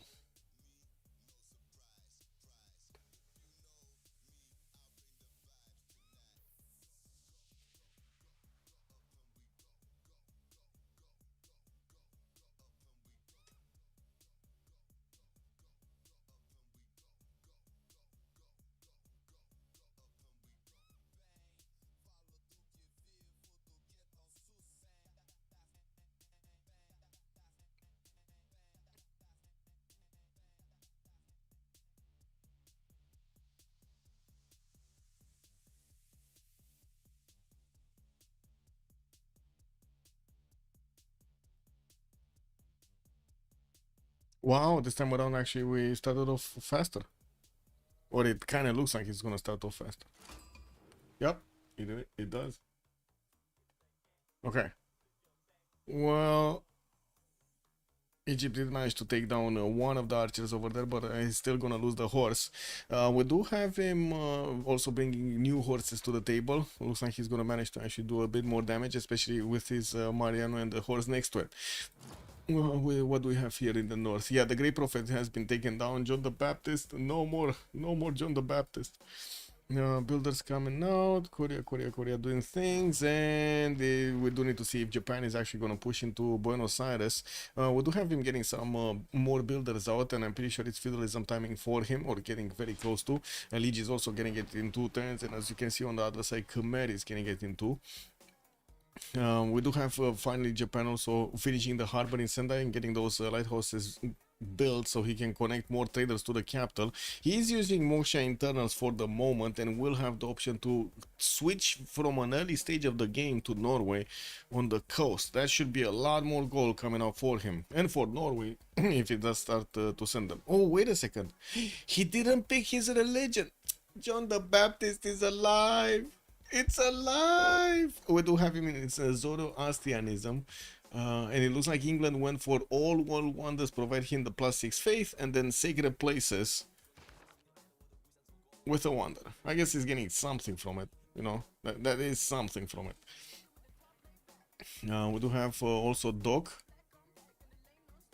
Wow, this time around actually we started off faster. Or it kind of looks like it's gonna start off faster. Yep, it does. Okay. Well, Egypt did manage to take down one of the archers over there, but he's still gonna lose the horse. We do have him also bringing new horses to the table. Looks like he's gonna manage to actually do a bit more damage, especially with his Mariano and the horse next to it. What do we have here in the north? Yeah, the Great Prophet has been taken down. John the Baptist, no more John the Baptist. Builders coming out. Korea doing things, and we do need to see if Japan is actually going to push into Buenos Aires. We do have him getting some more builders out, and I'm pretty sure it's feudalism timing for him, or getting very close to. Liege is also getting it in 2 turns, and as you can see on the other side, Khmer is getting it in 2. We do have finally Japan also finishing the harbor in Sendai and getting those lighthouses built so he can connect more traders to the capital. He is using Moksha internals for the moment and will have the option to switch from an early stage of the game to Norway on the coast. That should be a lot more gold coming out for him and for Norway if he does start to send them. Oh, wait a second. He didn't pick his religion. John the Baptist is alive. It's alive! We do have him in its Zoroastrianism. And it looks like England went for all world wonders, provide him the +6 faith, and then sacred places with a wonder. I guess he's getting something from it, that is something from it. We do have also Doc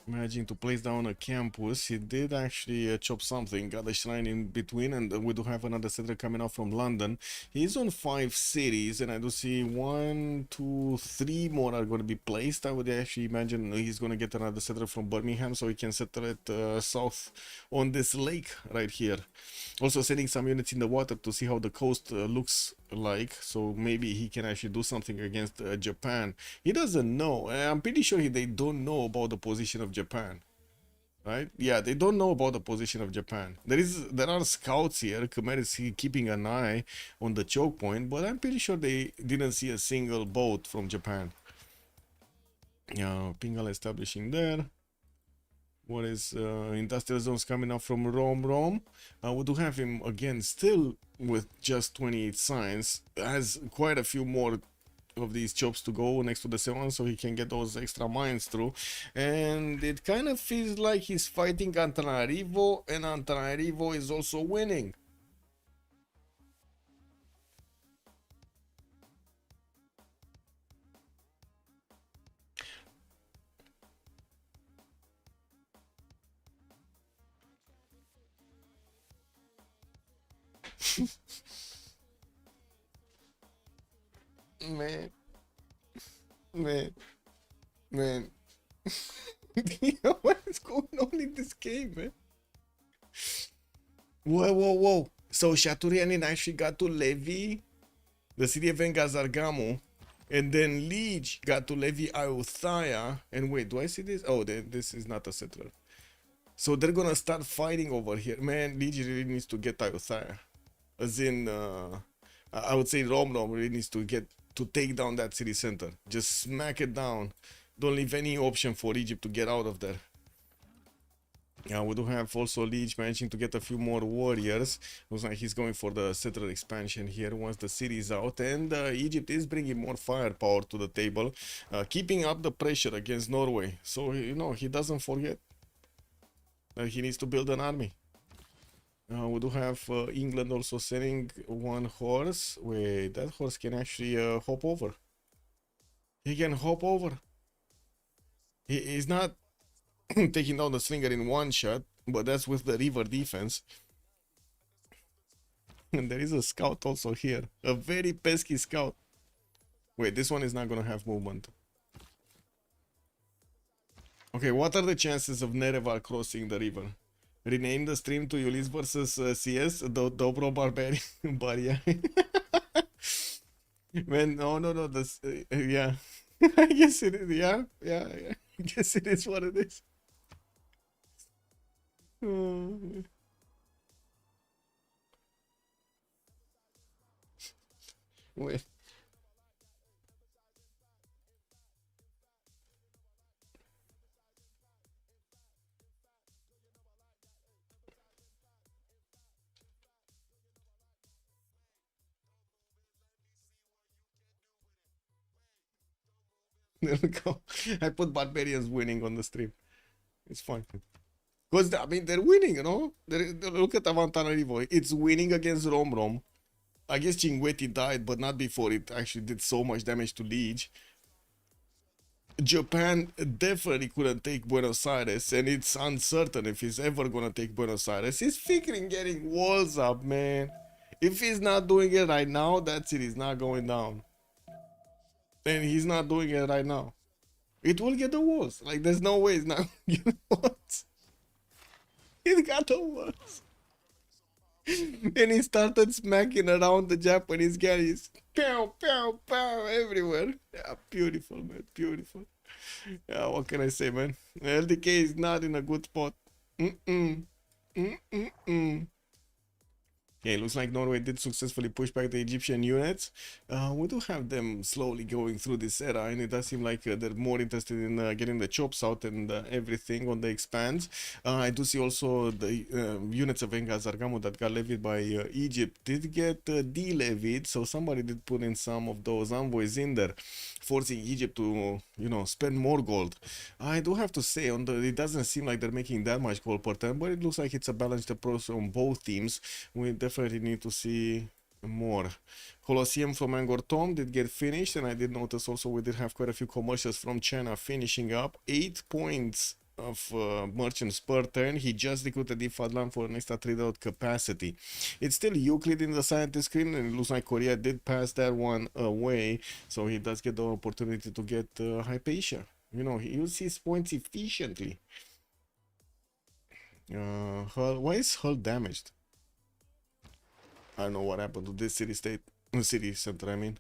managing to place down a campus. He did actually chop something, got a shrine in between, and we do have another settler coming out from London. He's on 5 cities, and I do see 1, 2, 3 more are going to be placed. I would actually imagine he's going to get another settler from Birmingham, so he can settle it south on this lake right here. Also sending some units in the water to see how the coast looks like, so maybe he can actually do something against Japan. He doesn't know. I'm pretty sure they don't know about the position of Japan, right? Yeah, they don't know about the position of Japan. There are scouts here. Khmer is keeping an eye on the choke point, but I'm pretty sure they didn't see a single boat from Japan. Pingal establishing there. What is industrial zones coming up from Rome? We do have him again, still with just 28 signs. Has quite a few more of these jobs to go next to the 7, so he can get those extra mines through. And it kind of feels like he's fighting Antananarivo, and Antananarivo is also winning. Man, man. What is going on in this game, man? Whoa. So Shaturianin actually got to levy the city of Engazargamu, and then Liege got to levy Ayutthaya. And wait, do I see this? Oh, this is not a settler. So they're gonna start fighting over here. Man, Liege really needs to get Ayutthaya. As in, I would say Rom really needs to take down that city center. Just smack it down. Don't leave any option for Egypt to get out of there. Yeah, we do have also Liege managing to get a few more warriors. Looks like he's going for the settler expansion here once the city is out. And Egypt is bringing more firepower to the table, keeping up the pressure against Norway. So, you know, he doesn't forget that he needs to build an army. We do have England also sending one horse. Wait, that horse can actually hop over. He can hop over. He's not taking down the slinger in one shot, but that's with the river defense. And there is a scout also here. A very pesky scout. Wait, this one is not gonna have movement. Okay, what are the chances of Nerevar crossing the river? Rename the stream to Ulyss versus CS, the Dobro Barbarian. Man, no, this, yeah. I guess it is, yeah. I guess it is what it is. Wait. There we go. I put barbarians winning on the stream. It's fine. Because, I mean, they're winning, you know? Look at Avantanarivo. It's winning against Rom. I guess Cinguetti died, but not before it actually did so much damage to Liege. Japan definitely couldn't take Buenos Aires, and it's uncertain if he's ever gonna take Buenos Aires. He's figuring getting walls up, man. If he's not doing it right now, that's it. He's not going down. And he's not doing it right now. It will get the walls. Like, there's no way it's not gonna get the walls. He's got the walls. And he started smacking around the Japanese guys. Pow, pow, pow, everywhere. Yeah, beautiful, man. Beautiful. Yeah, what can I say, man? LDK is not in a good spot. Yeah, it looks like Norway did successfully push back the Egyptian units. We do have them slowly going through this era, and it does seem like they're more interested in getting the chops out and everything on the expanse. I do see also the units of Engazargamu that got levied by Egypt did get de-levied, so somebody did put in some of those envoys in there, forcing Egypt to, you know, spend more gold. I do have to say, it doesn't seem like they're making that much gold per turn, but it looks like it's a balanced approach on both teams. We definitely need to see more. Colosseum from Angkor Thom did get finished, and I did notice also we did have quite a few commercials from China finishing up. 8 points of merchants per turn. He just recruited the Fadlan for an extra 3 capacity. It's still Euclid in the scientist screen, and it looks like Korea did pass that one away, so he does get the opportunity to get Hypatia. You know, he uses his points efficiently. Hull, why is Hull damaged? I don't know what happened to this city center, I mean.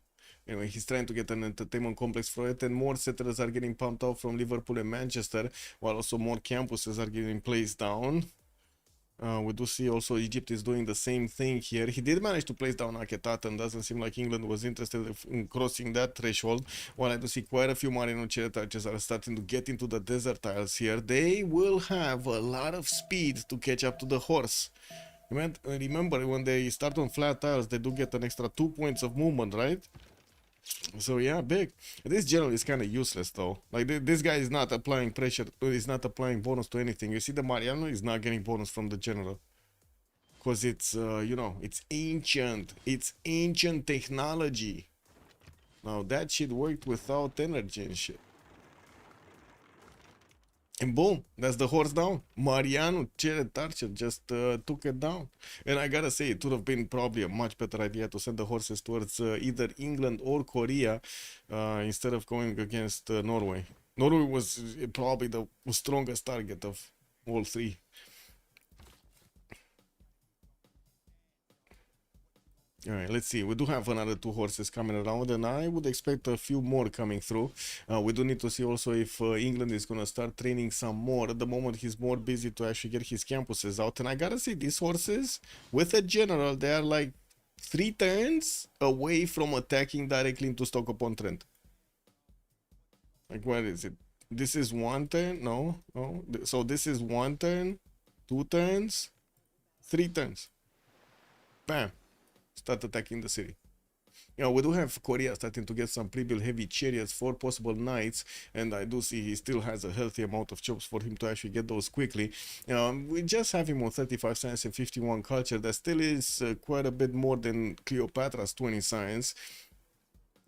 Anyway, he's trying to get an entertainment complex for it, and more settlers are getting pumped out from Liverpool and Manchester, while also more campuses are getting placed down. We do see also Egypt is doing the same thing here. He did manage to place down Akhenaten. Doesn't seem like England was interested in crossing that threshold. While I do see quite a few Marino Chariots are starting to get into the desert tiles here. They will have a lot of speed to catch up to the horse. Remember, when they start on flat tiles, they do get an extra 2 points of movement, right? So yeah, big. This general is kind of useless though. Like this guy is not applying pressure. He's not applying bonus to anything. You see, the Mariano is not getting bonus from the general because it's you know, it's ancient. It's ancient technology. Now that shit worked without energy and shit. And boom, that's the horse down. Mariano Chariot Archer just took it down. And I gotta say, it would have been probably a much better idea to send the horses towards either England or Korea instead of going against Norway. Norway was probably the strongest target of all three. All right, let's see. We do have another 2 horses coming around, and I would expect a few more coming through. We do need to see also if England is going to start training some more. At the moment, he's more busy to actually get his campuses out. And I gotta say, these horses, with a general, they are like 3 turns away from attacking directly into Stoke-upon-Trent. Like, where is it? This is 1 turn? No. So this is 1 turn, 2 turns, 3 turns. Bam. Start attacking the city. You know, we do have Korea starting to get some pre-built heavy chariots for possible knights, and I do see he still has a healthy amount of chops for him to actually get those quickly. We just have him on 35 science and 51 culture. That still is quite a bit more than Cleopatra's 20 science.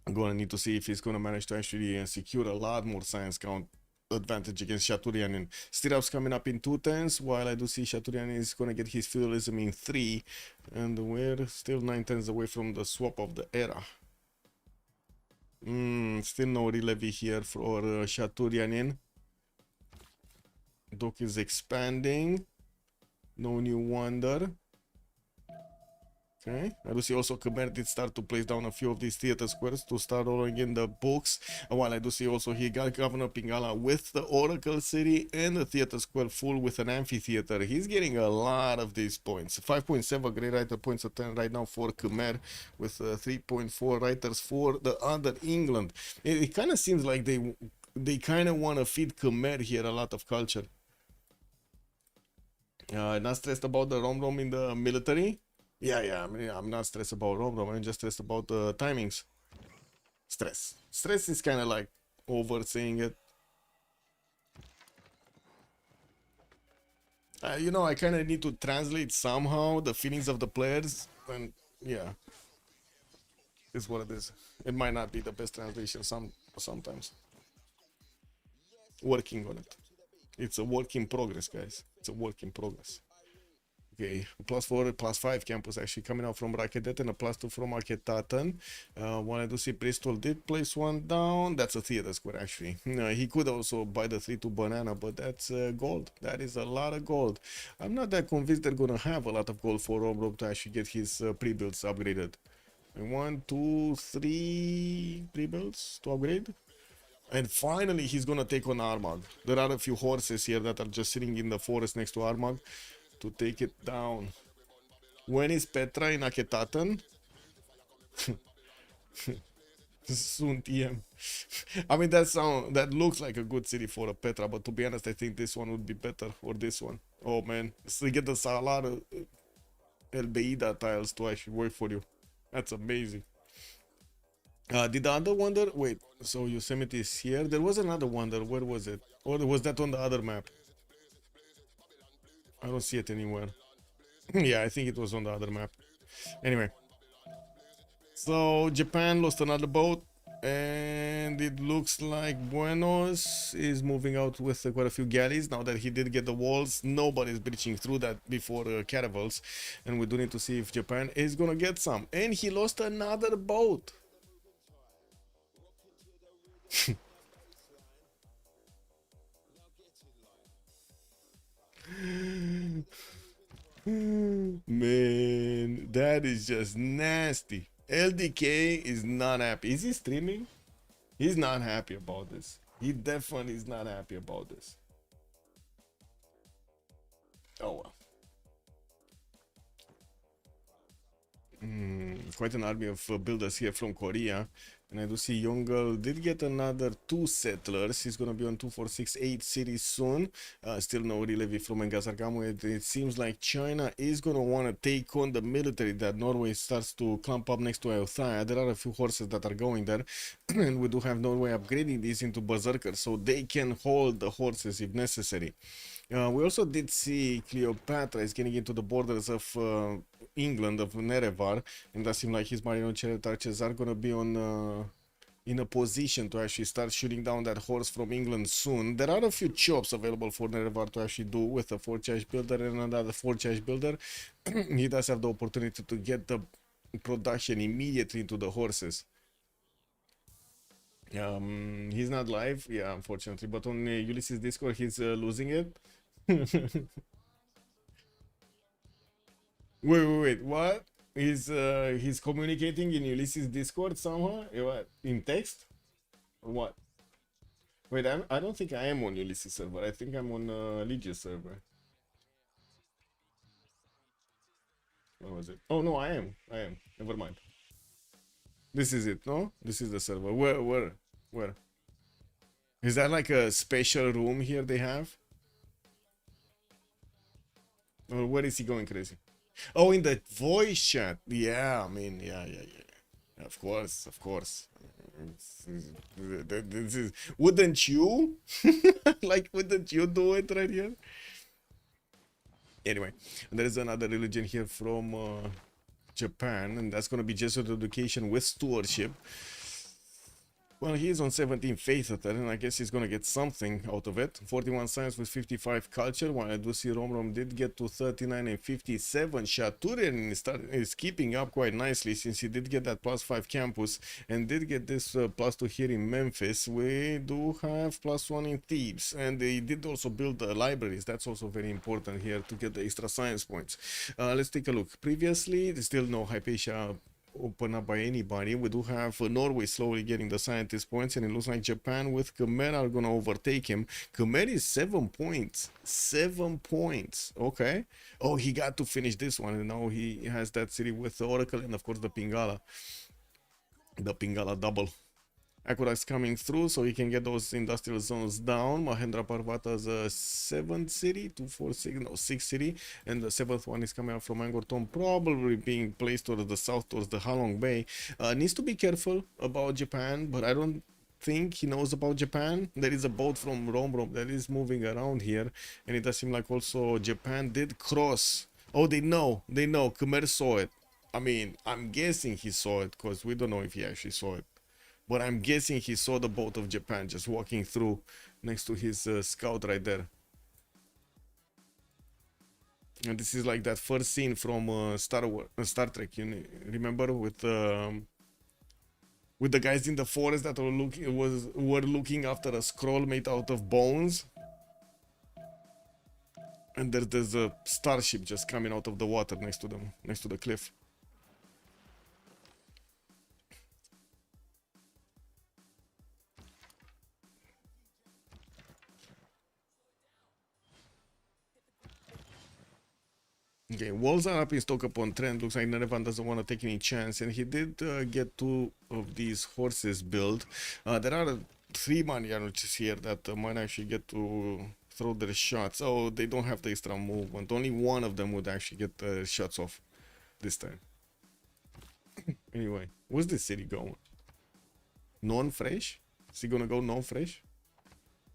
I'm gonna need to see if he's gonna manage to actually secure a lot more science count advantage against Chaturianin. Stirrups coming up in 2 turns, while I do see Chaturianin is gonna get his feudalism in 3, and we're still 9 turns away from the swap of the era. Still no relevy here for Chaturianin. Dock is expanding. No new wonder. Okay, I do see also Khmer did start to place down a few of these theater squares to start rolling in the books. While I do see also he got Governor Pingala with the Oracle City and the theater square full with an amphitheater. He's getting a lot of these points. 5.7 great writer points a turn right now for Khmer, with 3.4 writers for the other England. It kind of seems like they kind of want to feed Khmer here a lot of culture. Not stressed about the Rom in the military. Yeah, I mean, I'm not stressed about Rom, I'm just stressed about the timings. Stress is kind of like oversaying it. You know, I kind of need to translate somehow the feelings of the players, and yeah, it's what it is. It might not be the best translation sometimes. Working on it. It's a work in progress, guys. It's a work in progress. Okay, +4, +5 campus actually coming out from Rakedet, and a +2 from Akhenaten. While I do see Bristol did place 1 down. That's a theater square actually. He could also buy the 3-2 banana, but that's gold. That is a lot of gold. I'm not that convinced they're gonna have a lot of gold for Rob to actually get his pre-builds upgraded. 1, 2, 3 pre-builds to upgrade. And finally he's gonna take on Armagh. There are a few horses here that are just sitting in the forest next to Armagh to take it down. When is Petra in Akhenaten? Soon TM. I mean, that looks like a good city for a Petra, but to be honest, I think this one would be better, or this one. Oh man, so you get the Salar El Beida tiles to actually work for you. That's amazing. Did the other wonder? Wait, so Yosemite is here. There was another wonder. Where was it? Or was that on the other map? I don't see it anywhere. Yeah, I think it was on the other map. Anyway. So, Japan lost another boat. And it looks like Buenos is moving out with quite a few galleys. Now that he did get the walls, nobody's breaching through that before caravels. And we do need to see if Japan is gonna get some. And he lost another boat. Man, that is just nasty. LDK is not happy. Is he streaming? He's not happy about this. He definitely is not happy about this. Oh well. quite an army of builders here from Korea. And I do see Yongle did get another 2 settlers. He's gonna be on 2468 cities soon. Still no relevy from Engasargamu. It seems like China is gonna want to take on the military that Norway starts to clump up next to Euthaya. There are a few horses that are going there, and we do have Norway upgrading these into berserkers so they can hold the horses if necessary. We also did see Cleopatra is getting into the borders of England, of Nerevar, and that seems like his Marino chariot archers are going to be on in a position to actually start shooting down that horse from England soon. There are a few chops available for Nerevar to actually do with a 4-charge builder and another 4-charge builder. He does have the opportunity to get the production immediately into the horses. He's not live, yeah, unfortunately, but on Ulyss's Discord he's losing it. Wait, what? He's communicating in Ulyss's Discord somehow? What? In text? Or what? Wait, I don't think I am on Ulyss's server. I think I'm on Legis server. Where was it? Oh no, I am. Never mind. This is it, no? This is the server. Where? Is that like a special room here they have? Or where is he going crazy? Oh, in the voice chat. Yeah, I mean, yeah. Of course. This is, wouldn't you? Like, wouldn't you do it right here? Anyway, there is another religion here from Japan, and that's going to be Jesuit education with stewardship. Well, he's on 17 faith and I guess he's gonna get something out of it. 41 science with 55 culture, while I do see Rom did get to 39 and 57. Shaturian is keeping up quite nicely since he did get that +5 campus and did get this +2 here in Memphis. We do have +1 in Thebes, and they did also build the libraries. That's also very important here to get the extra science points. Let's take a look. Previously, there's still no Hypatia open up by anybody. We do have Norway slowly getting the scientist points, and it looks like Japan with Khmer are gonna overtake him. Khmer is 7 points. 7 points. Okay. Oh, he got to finish this one, and now he has that city with the Oracle and of course the Pingala. The Pingala double. Aqueducts coming through so he can get those industrial zones down. Mahendra Parvata's 7th city, 6th city, and the 7th one is coming out from Angorton, probably being placed towards the south, towards the Halong Bay. Needs to be careful about Japan, but I don't think he knows about Japan. There is a boat from Rom that is moving around here, and it does seem like also Japan did cross. Oh, they know. Khmer saw it. I mean, I'm guessing he saw it, because we don't know if he actually saw it. But I'm guessing he saw the boat of Japan just walking through next to his scout right there. And this is like that first scene from Star Trek. You remember with the guys in the forest that were looking after a scroll made out of bones. And there's a starship just coming out of the water next to them, next to the cliff. Okay, walls are up in stock upon trend. Looks like Nerevan doesn't want to take any chance, and he did get 2 of these horses built. There are 3 Marianoches here that might actually get to throw their shots. Oh, they don't have the extra movement. Only one of them would actually get the shots off this time. Anyway, where's this city going? Non-fresh? Is he gonna go non-fresh?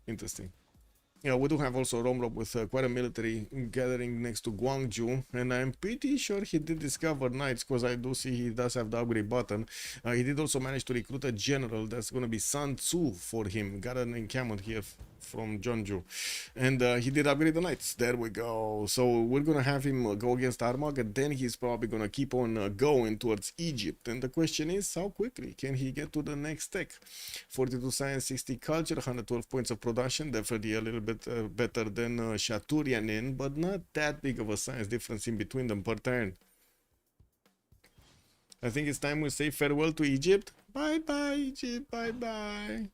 Interesting. Yeah, we do have also Romrob with quite a military gathering next to Gwangju, and I'm pretty sure he did discover knights, because I do see he does have the upgrade button. He did also manage to recruit a general that's going to be Sun Tzu for him. Got an encampment here from Jeonju, and he did upgrade the knights. There we go. So we're going to have him go against Armagh, and then he's probably going to keep on going towards Egypt. And the question is, how quickly can he get to the next tech? 42 science, 60 culture, 112 points of production, definitely a little bit better than Shaturianin, but not that big of a science difference in between them per turn. I think it's time we say farewell to Egypt. Bye bye Egypt, bye bye.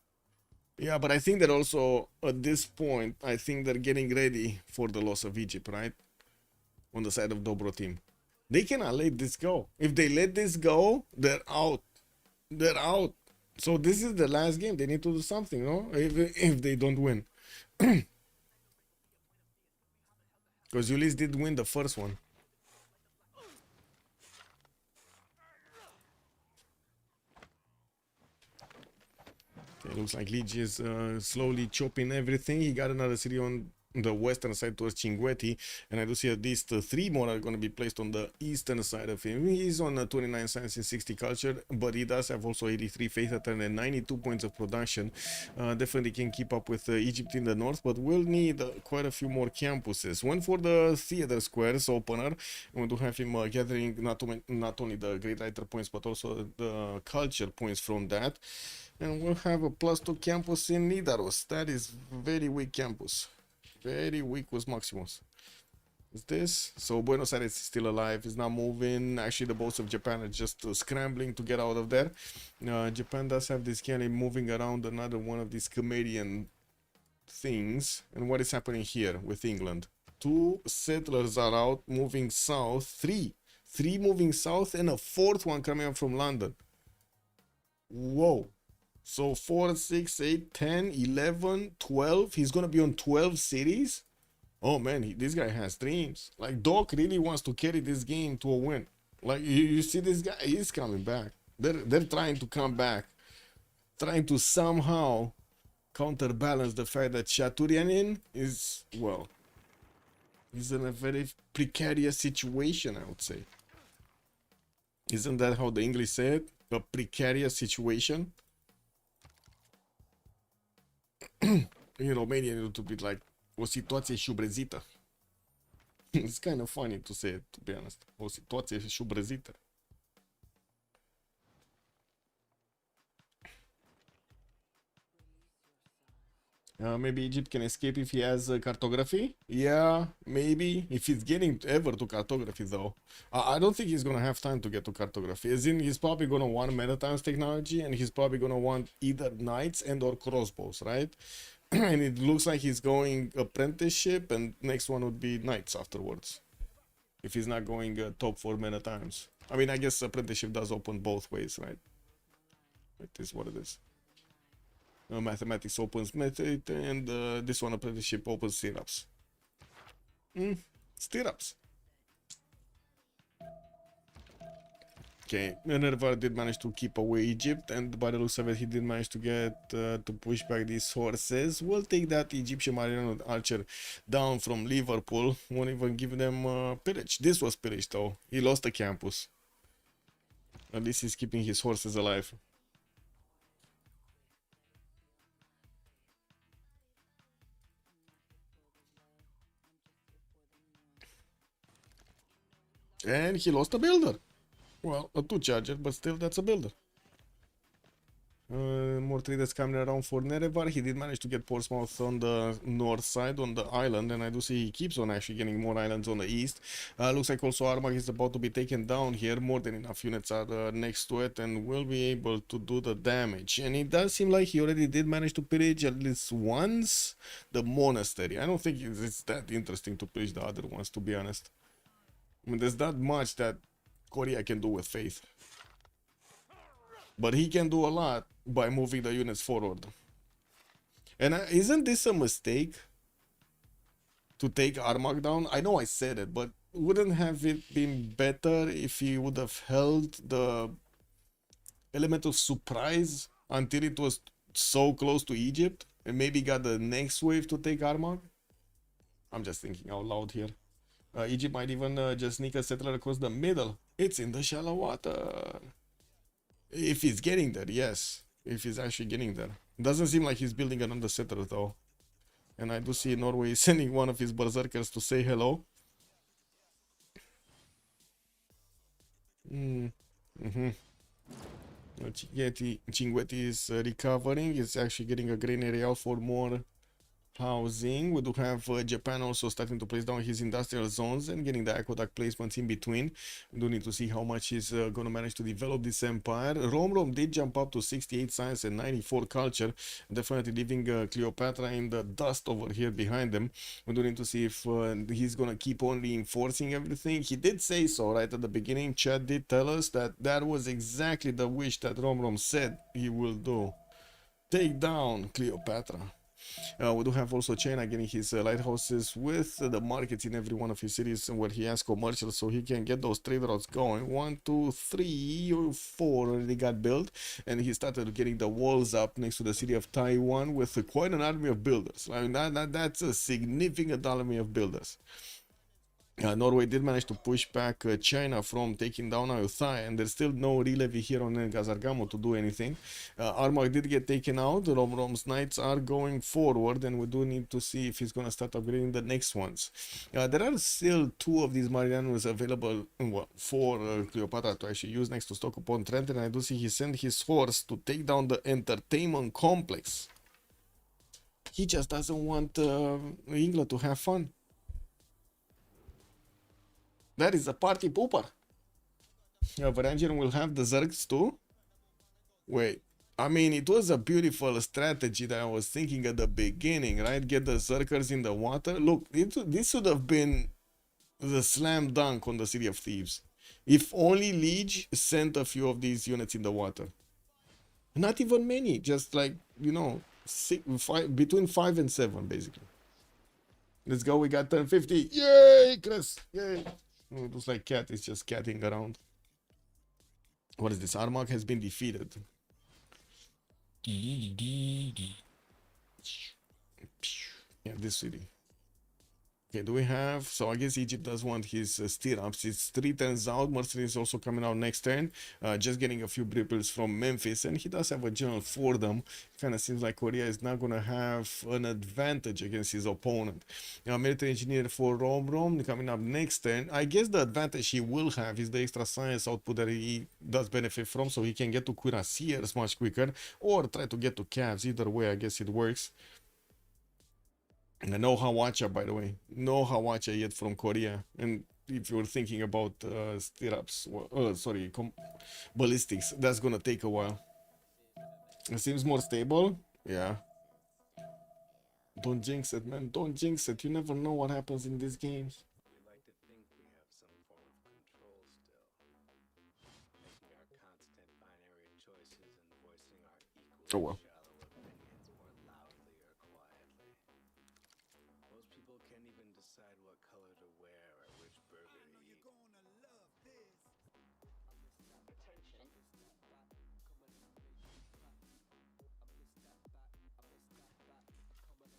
Yeah, but I think that also at this point, I think they're getting ready for the loss of Egypt, right? On the side of Dobroteam. They cannot let this go. If they let this go, they're out. They're out. So this is the last game. They need to do something, no? If they don't win. Because Ulyss did win the first one. Okay, looks like Lige is slowly chopping everything. He got another city on the western side towards Cinguetti, and I do see at least 3 more are going to be placed on the eastern side of him. He's on 29 science and 60 culture, but he does have also 83 faith attack and 92 points of production. Definitely can keep up with Egypt in the north, but will need quite a few more campuses. One for the theater squares opener, and we do have him gathering not only the great writer points but also the culture points from that. And we'll have a +2 campus in Nidaros. That is very weak campus. Very weak was Maximus. Is this? So Buenos Aires is still alive. It's not moving. Actually, the boats of Japan are just scrambling to get out of there. Japan does have this galley moving around another one of these Canadian things. And what is happening here with England? 2 settlers are out moving south. 3 moving south, and a 4th one coming up from London. Whoa. So 4, 6, 8, 10, 11, 12. He's going to be on 12 cities. Oh man, this guy has dreams. Like, Doc really wants to carry this game to a win. Like, you see this guy, he's coming back. They're trying to come back. Trying to somehow counterbalance the fact that Chaturianin is, well, he's in a very precarious situation, I would say. Isn't that how the English say it? A precarious situation? In Romania, it would be like o situație șubrezită. It's kind of funny to say it, to be honest. O situație șubrezită. Maybe Egypt can escape if he has cartography. Yeah, maybe. If he's getting ever to cartography, though. I don't think he's going to have time to get to cartography. As in, he's probably going to want meta times technology, and he's probably going to want either knights and or crossbows, right? And it looks like he's going apprenticeship, and next one would be knights afterwards. If he's not going top 4 meta times. I mean, I guess apprenticeship does open both ways, right? It is what it is. Mathematics opens method, and this one apprenticeship opens stirrups. Stirrups. Okay, Nerva did manage to keep away Egypt, and by the looks of it, he did manage to get to push back these horses. We'll take that Egyptian Marine archer down from Liverpool. Won't even give them pillage. This was pillage though. He lost the campus. At least he's keeping his horses alive. And he lost a builder. Well, a 2 charger, but still that's a builder. More traders coming around for Nerevar. He did manage to get Portsmouth on the north side, on the island, and I do see he keeps on actually getting more islands on the east. Looks like also Armagh is about to be taken down here. More than enough units are next to it and will be able to do the damage. And it does seem like he already did manage to pillage at least once the monastery. I don't think it's that interesting to pillage the other ones, to be honest. I mean, there's not much that Korea can do with faith. But he can do a lot by moving the units forward. And isn't this a mistake? To take Armagh down? I know I said it, but wouldn't have it been better if he would have held the element of surprise until it was so close to Egypt? And maybe got the next wave to take Armagh? I'm just thinking out loud here. Egypt might even just sneak a settler across the middle. It's in the shallow water. If he's getting there, yes. If he's actually getting there. Doesn't seem like he's building another settler though. And I do see Norway sending one of his berserkers to say hello. Cinguetti is recovering. He's actually getting a granary out for more housing. We do have Japan also starting to place down his industrial zones and getting the aqueduct placements in between. We do need to see how much he's going to manage to develop this empire. Rome did jump up to 68 science and 94 culture, definitely leaving Cleopatra in the dust over here behind them. We do need to see if he's going to keep on reinforcing everything. He did say so right at the beginning. Chad did tell us that that was exactly the wish that Rome said he will do. Take down Cleopatra. We do have also China getting his lighthouses with the markets in every one of his cities where he has commercial, so he can get those trade routes going. 1, 2, 3 or 4 already got built, and he started getting the walls up next to the city of Taiwan with quite an army of builders. I mean, that's a significant army of builders. Norway did manage to push back China from taking down Ayutthaya, and there's still no re-levy here on Gazargamo to do anything. Armagh did get taken out. Rom's knights are going forward, and we do need to see if he's going to start upgrading the next ones. There are still 2 of these Marianos available for Cleopatra to actually use next to Stoke-upon-Trent, and I do see he sent his horse to take down the entertainment complex. He just doesn't want England to have fun. That is a party pooper. Varangian will have the Zergs too? Wait, I mean, it was a beautiful strategy that I was thinking at the beginning, right? Get the Zerkers in the water. Look, this should have been the slam dunk on the City of Thieves. If only Liege sent a few of these units in the water. Not even many, just like, you know, between 5 and 7, basically. Let's go, we got 1050. Yay, Chris! Yay! It looks like Cat is just catting around. What is this? Armagh has been defeated. Yeah, this city. Okay, do we have... So I guess Egypt does want his stirrups. It's 3 turns out. Mercenaries also coming out next turn. Just getting a few ripples from Memphis. And he does have a general for them. Kind of seems like Korea is not going to have an advantage against his opponent. Now, military engineer for Rome coming up next turn. I guess the advantage he will have is the extra science output that he does benefit from. So he can get to cuirassiers much quicker. Or try to get to calves. Either way, I guess it works. And no Hawacha, by the way. No Hawacha yet from Korea. And if you're thinking about stirrups, ballistics, that's gonna take a while. It seems more stable. Yeah. Don't jinx it, man. Don't jinx it. You never know what happens in these games. Oh well.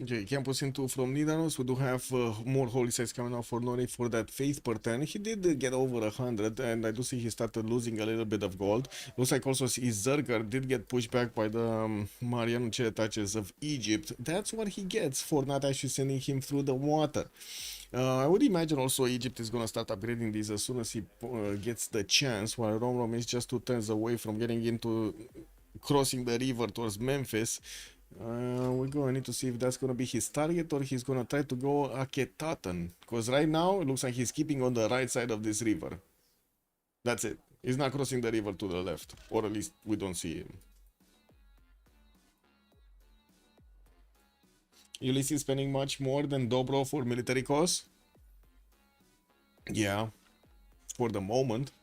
Okay, campus into from Nidaros. We do have more holy sites coming out for Nori for that faith per turn. He did get over 100, and I do see he started losing a little bit of gold. Looks like also his Zerger did get pushed back by the Mariano Touches of Egypt. That's what he gets for not actually sending him through the water. I would imagine also Egypt is going to start upgrading these as soon as he gets the chance, while Rome is just 2 turns away from getting into crossing the river towards Memphis. We're going to need to see if that's going to be his target or he's going to try to go Akhenaten. Because right now, it looks like he's keeping on the right side of this river. That's it. He's not crossing the river to the left. Or at least we don't see him. Ulyss is spending much more than Dobro for military costs. Yeah. For the moment.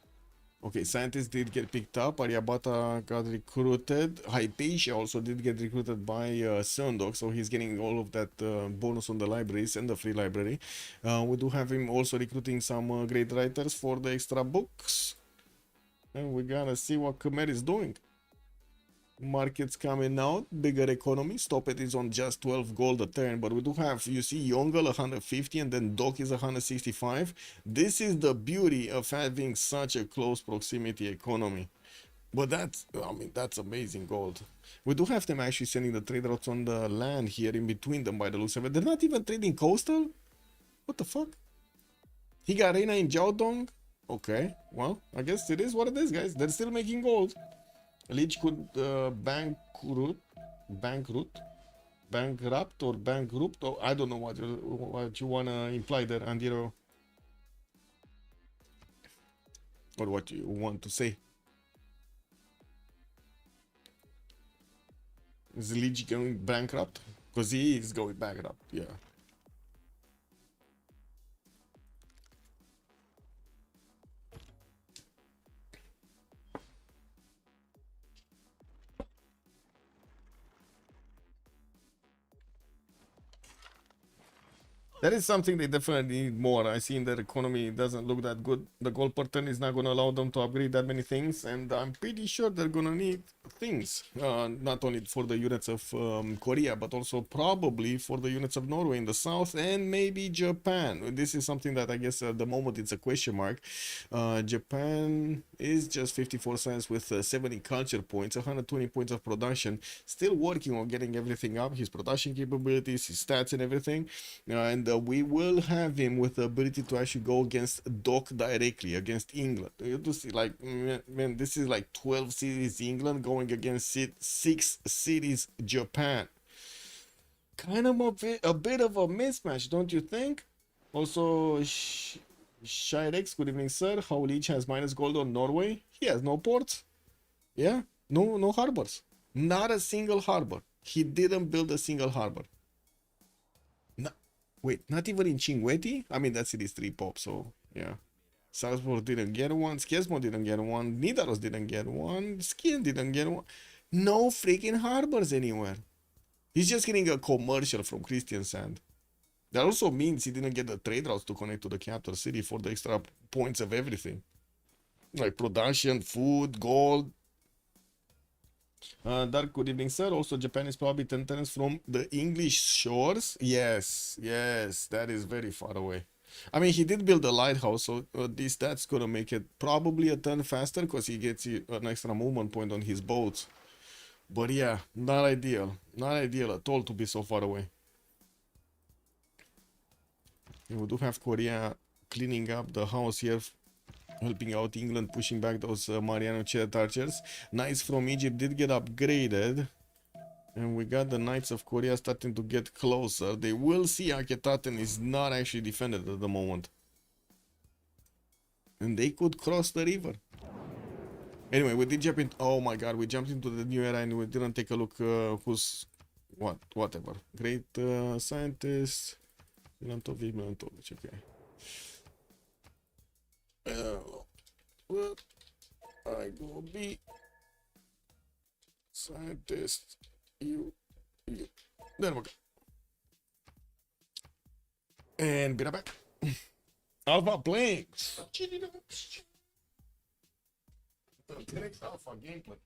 Okay, scientists did get picked up. Aryabhata got recruited. Hypatia also did get recruited by Sundok, so he's getting all of that bonus on the libraries and the free library. We do have him also recruiting some great writers for the extra books. And we gotta see what Khmer is doing. Markets coming out, bigger economy. Stop it is on just 12 gold a turn, but we do have, you see, Yongle 150 and then Dock is 165. This is the beauty of having such a close proximity economy. But that's, I mean, that's amazing gold. We do have them actually sending the trade routes on the land here in between them by the looks of it. They're not even trading coastal? What the fuck? He got Reina in Jiaodong? Okay, well, I guess it is what it is, guys. They're still making gold. Liege could bankroot bankrupt or bankrupt, or I don't know what you wanna imply there, Andiro, or what you want to say. Is Leech going bankrupt? Because he is going bankrupt, yeah. That is something they definitely need more. I see in their economy it doesn't look that good. The gold per turn is not going to allow them to upgrade that many things, and I'm pretty sure they're going to need things. Not only for the units of Korea, but also probably for the units of Norway in the south, and maybe Japan. This is something that I guess at the moment it's a question mark. Japan is just 54 cents with 70 culture points, 120 points of production. Still working on getting everything up, his production capabilities, his stats and everything. And we will have him with the ability to actually go against Dock directly against England. You have to see, like, man, this is like 12 cities England going against 6 cities Japan. Kind of a bit of a mismatch, don't you think? Also, Shirex, good evening, sir. How Leech has minus gold on Norway? He has no ports. Yeah, no harbors. Not a single harbor. He didn't build a single harbor. Wait, not even in Chinguetti? I mean, that city is 3 pop, so yeah. Salzburg didn't get one, Skiesmo didn't get one, Nidaros didn't get one, Skien didn't get one. No freaking harbors anywhere. He's just getting a commercial from Christian Sand. That also means he didn't get the trade routes to connect to the capital city for the extra points of everything. Like production, food, gold. Dark, good evening, sir. Also, Japan is probably 10 turns from the English shores. Yes, that is very far away. I mean, he did build a lighthouse, so that's gonna make it probably a turn faster because he gets an extra movement point on his boats. But yeah, not ideal at all to be so far away. We do have Korea cleaning up the house here, helping out England, pushing back those Mariano Chet archers. Knights from Egypt did get upgraded, and we got the Knights of Korea starting to get closer. They will see Akhenaten is not actually defended at the moment, and they could cross the river. Anyway, we did jump in. Oh my god, we jumped into the new era and we didn't take a look who's whatever. Great scientist Milantovic, okay. Well, I go be scientist. You. There we go. And be right back. Alpha Blanks. Alpha gameplay.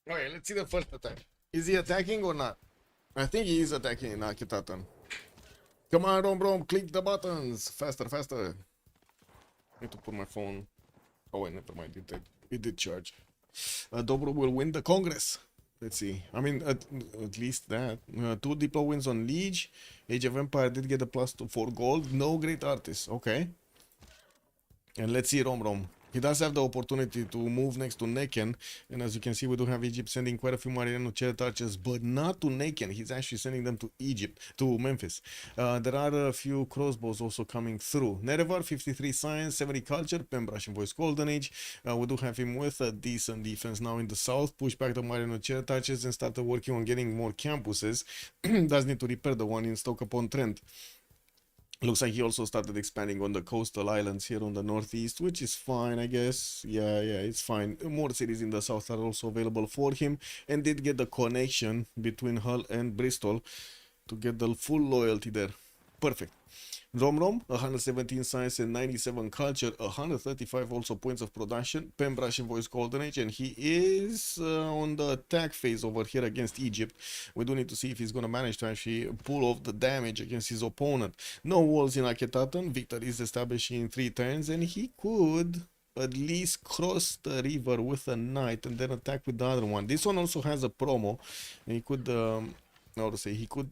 Okay, let's see the first attack. Is he attacking or not? I think he is attacking Akitatan. Come on, Rombrom, click the buttons. Faster, faster. Need to put my phone. Oh wait, never mind. It did charge. Dobro will win the Congress. Let's see. I mean, at least that. 2 Diplo wins on Liege. Age of Empire did get a +2 for gold. No great artist. Okay. And let's see Rom. He does have the opportunity to move next to Neken. And as you can see, we do have Egypt sending quite a few Mariano chariot archers, but not to Neken. He's actually sending them to Egypt, to Memphis. There are a few crossbows also coming through. Nerevar, 53 science, 70 culture, Pembrush and Voice Golden Age. We do have him with a decent defense now in the south. Push back the Mariano chariot archers and started working on getting more campuses. Does need to repair the one in Stoke-upon-Trent. Looks like he also started expanding on the coastal islands here on the northeast, which is fine, I guess. Yeah, it's fine. More cities in the south are also available for him, and did get the connection between Hull and Bristol to get the full loyalty there. Perfect. Rom, 117 science and 97 culture, 135 also points of production, Pembrush and Voice Golden Age, and he is on the attack phase over here against Egypt. We do need to see if he's going to manage to actually pull off the damage against his opponent. No walls in Akhenaten, victory is established in 3 turns, and he could at least cross the river with a knight and then attack with the other one. This one also has a promo, and he could, how to say, he could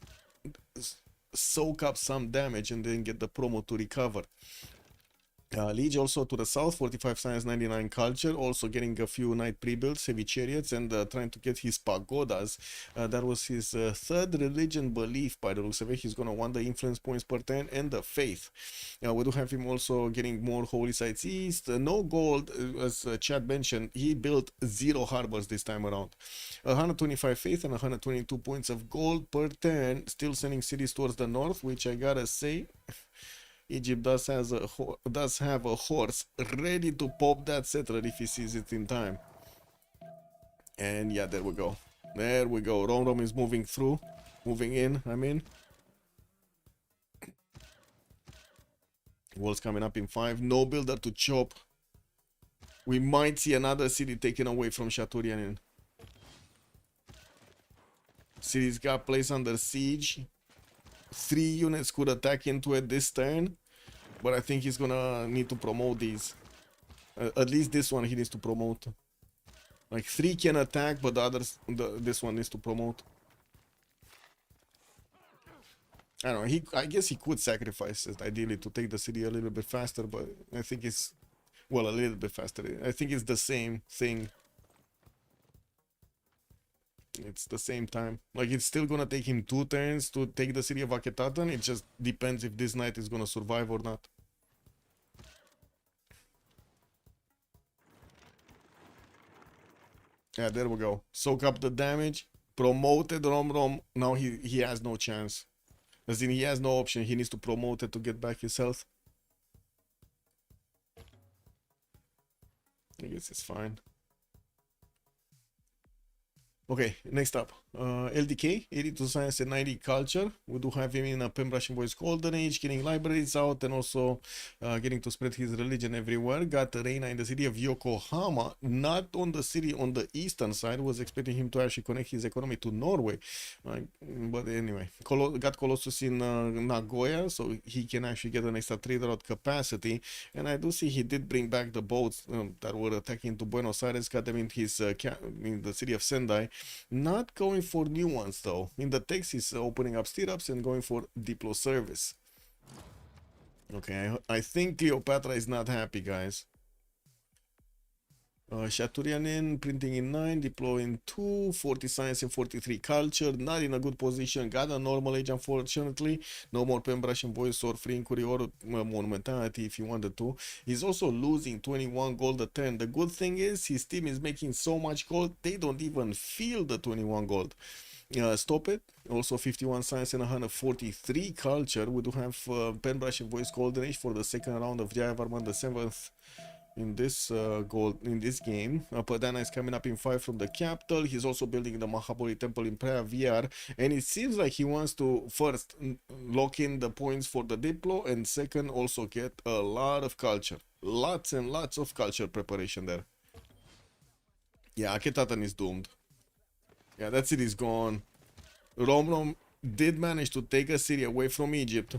soak up some damage and then get the promo to recover. Liege also to the south, 45 science, 99 culture, also getting a few knight pre-builds, heavy chariots, and trying to get his pagodas. That was his third religion belief by the looks of it. He's going to want the influence points per turn and the faith. We do have him also getting more holy sites east. No gold, as Chad mentioned, he built 0 harbors this time around. 125 faith and 122 points of gold per turn, still sending cities towards the north, which I gotta say, Egypt does have a horse ready to pop that settler if he sees it in time. And yeah, there we go. There we go. Rom is moving through. Moving in, I mean. Walls coming up in 5. No builder to chop. We might see another city taken away from Chaturianin. Cities got placed under siege. 3 units could attack into it this turn, but I think he's gonna need to promote these. At least this one he needs to promote. Like 3 can attack, but the others, this one needs to promote. I don't know. I guess he could sacrifice it ideally to take the city a little bit faster, but I think it's, well, a little bit faster. I think it's the same thing. It's the same time. Like, it's still gonna take him 2 turns to take the city of Akhenaten. It just depends if this knight is gonna survive or not. Yeah, there we go. Soak up the damage. Promoted Rom. Now he has no chance. As in, he has no option. He needs to promote it to get back his health. I guess it's fine. Okay, next up, LDK, 82 science and 90 culture. We do have him in a Pembrush and Voice Golden Age, getting libraries out and also getting to spread his religion everywhere. Got Reina in the city of Yokohama, not on the city on the eastern side. Was expecting him to actually connect his economy to Norway. But anyway, got Colossus in Nagoya, so he can actually get an extra trader out capacity. And I do see he did bring back the boats that were attacking to Buenos Aires, got them in his in the city of Sendai. Not going for new ones though. In the text, he's opening up stirrups and going for Diplo service. Okay, I think Cleopatra is not happy, guys. Chaturianin printing in 9, Diplo in 2, 40 science and 43 culture. Not in a good position. Got a normal age, unfortunately. No more Pembrush and Voice or Free Inquiry or Monumentality if you wanted to. He's also losing 21 gold a turn. The good thing is his team is making so much gold, they don't even feel the 21 gold. Stop it. Also 51 science and 143 culture. We do have Pembrush and Voice Golden Age for the second round of Jayavarman the 7th. In this game. Padana is coming up in 5 from the capital. He's also building the Mahabodhi temple in Praia VR, and it seems like he wants to first lock in the points for the Diplo, and second also get a lot of culture, lots and lots of culture preparation there. Yeah, Akhenaten is doomed. Yeah, that city is gone. Rom did manage to take a city away from Egypt,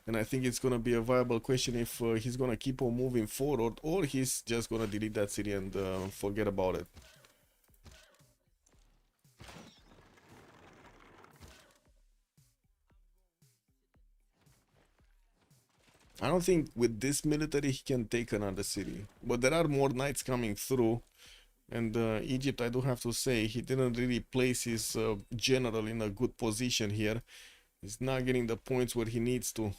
and I think it's gonna be a viable question if he's gonna keep on moving forward or he's just gonna delete that city and forget about it. I don't think with this military he can take another city, but there are more knights coming through. And Egypt, I do have to say, he didn't really place his general in a good position here. He's not getting the points where he needs to.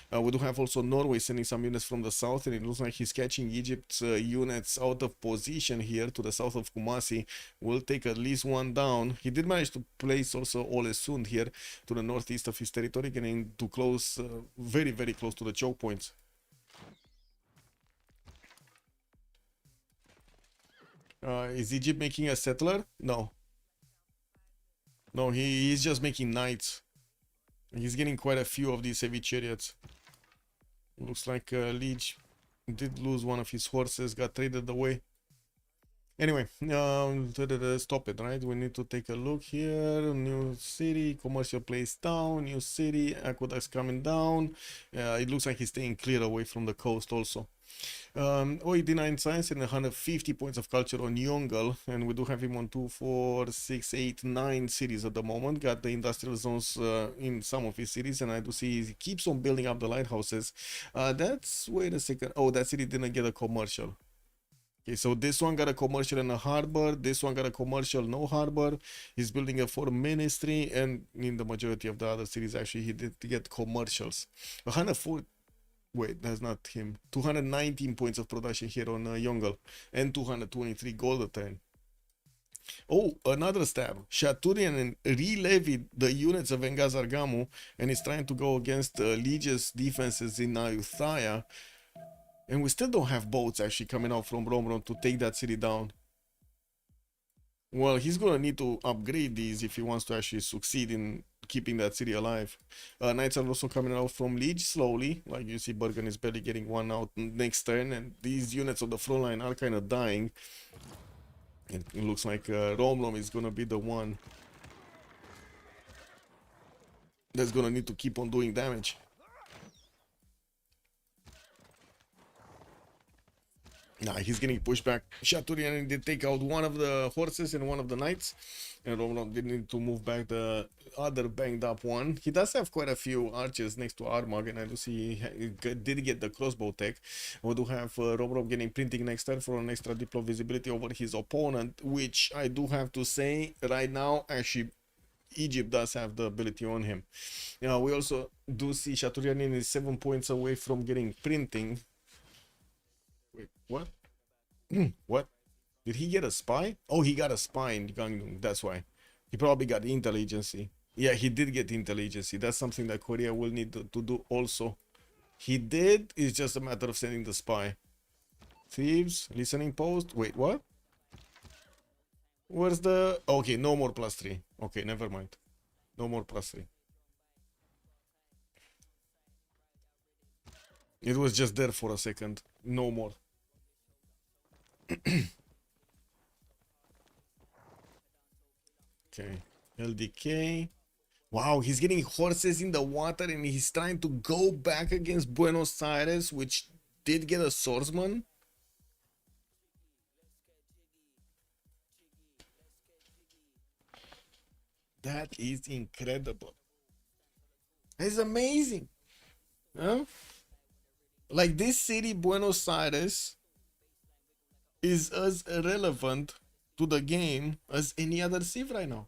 We do have also Norway sending some units from the south, and it looks like he's catching Egypt's units out of position here to the south of Kumasi. Will take at least one down. He did manage to place also Olesund here to the northeast of his territory, getting too close, very, very close to the choke points. Is Egypt making a settler? No. No, he's just making knights. He's getting quite a few of these heavy chariots. Looks like Liege did lose one of his horses, got traded away. Anyway, stop it, right? We need to take a look here. New city, commercial place down, new city, aqueducts coming down. It looks like he's staying clear away from the coast also. 89 science and 150 points of culture on Yongle, and we do have him on 2, 4, 6, 8, 9 cities at the moment. Got the industrial zones in some of his cities, and I do see he keeps on building up the lighthouses. Wait a second. Oh, that city didn't get a commercial. Okay, so this one got a commercial and a harbor. This one got a commercial, no harbor. He's building a foreign ministry, and in the majority of the other cities, actually, he did get commercials. 104. Wait, that's not him. 219 points of production here on Yongle, and 223 gold a turn. Oh, another stab. Shaturian re-levied the units of Engazargamu, and is trying to go against Liege's defenses in Ayutthaya. And we still don't have boats actually coming out from Romron to take that city down. Well, he's gonna need to upgrade these if he wants to actually succeed in keeping that city alive. Knights are also coming out from Liege slowly. Like you see, Bergen is barely getting one out next turn, and these units of the front line are kind of dying. And it looks like Romlom is gonna be the one that's gonna need to keep on doing damage. Nah, he's getting pushed back. Shaturian did take out one of the horses and one of the knights, and Romlom did need to move back the other banged up one. He does have quite a few archers next to Armag, and I do see he did get the crossbow tech. We do have Romlom getting printing next turn for an extra diplo visibility over his opponent, which I do have to say right now, actually, Egypt does have the ability on him. We also do see Shaturian is 7 points away from getting printing. Wait, what? What? Did he get a spy? Oh, he got a spy in Gangneung. That's why. He probably got intelligence. Yeah, he did get intelligence. That's something that Korea will need to do also. He did. It's just a matter of sending the spy. Thieves, listening post. Wait, what? Where's the... Okay, no more +3. Okay, never mind. No more +3. It was just there for a second. No more. Okay, LDK. Wow, he's getting horses in the water and he's trying to go back against Buenos Aires, which did get a swordsman. That is incredible. It's amazing. Huh? Like, this city, Buenos Aires, is as irrelevant to the game as any other civ right now.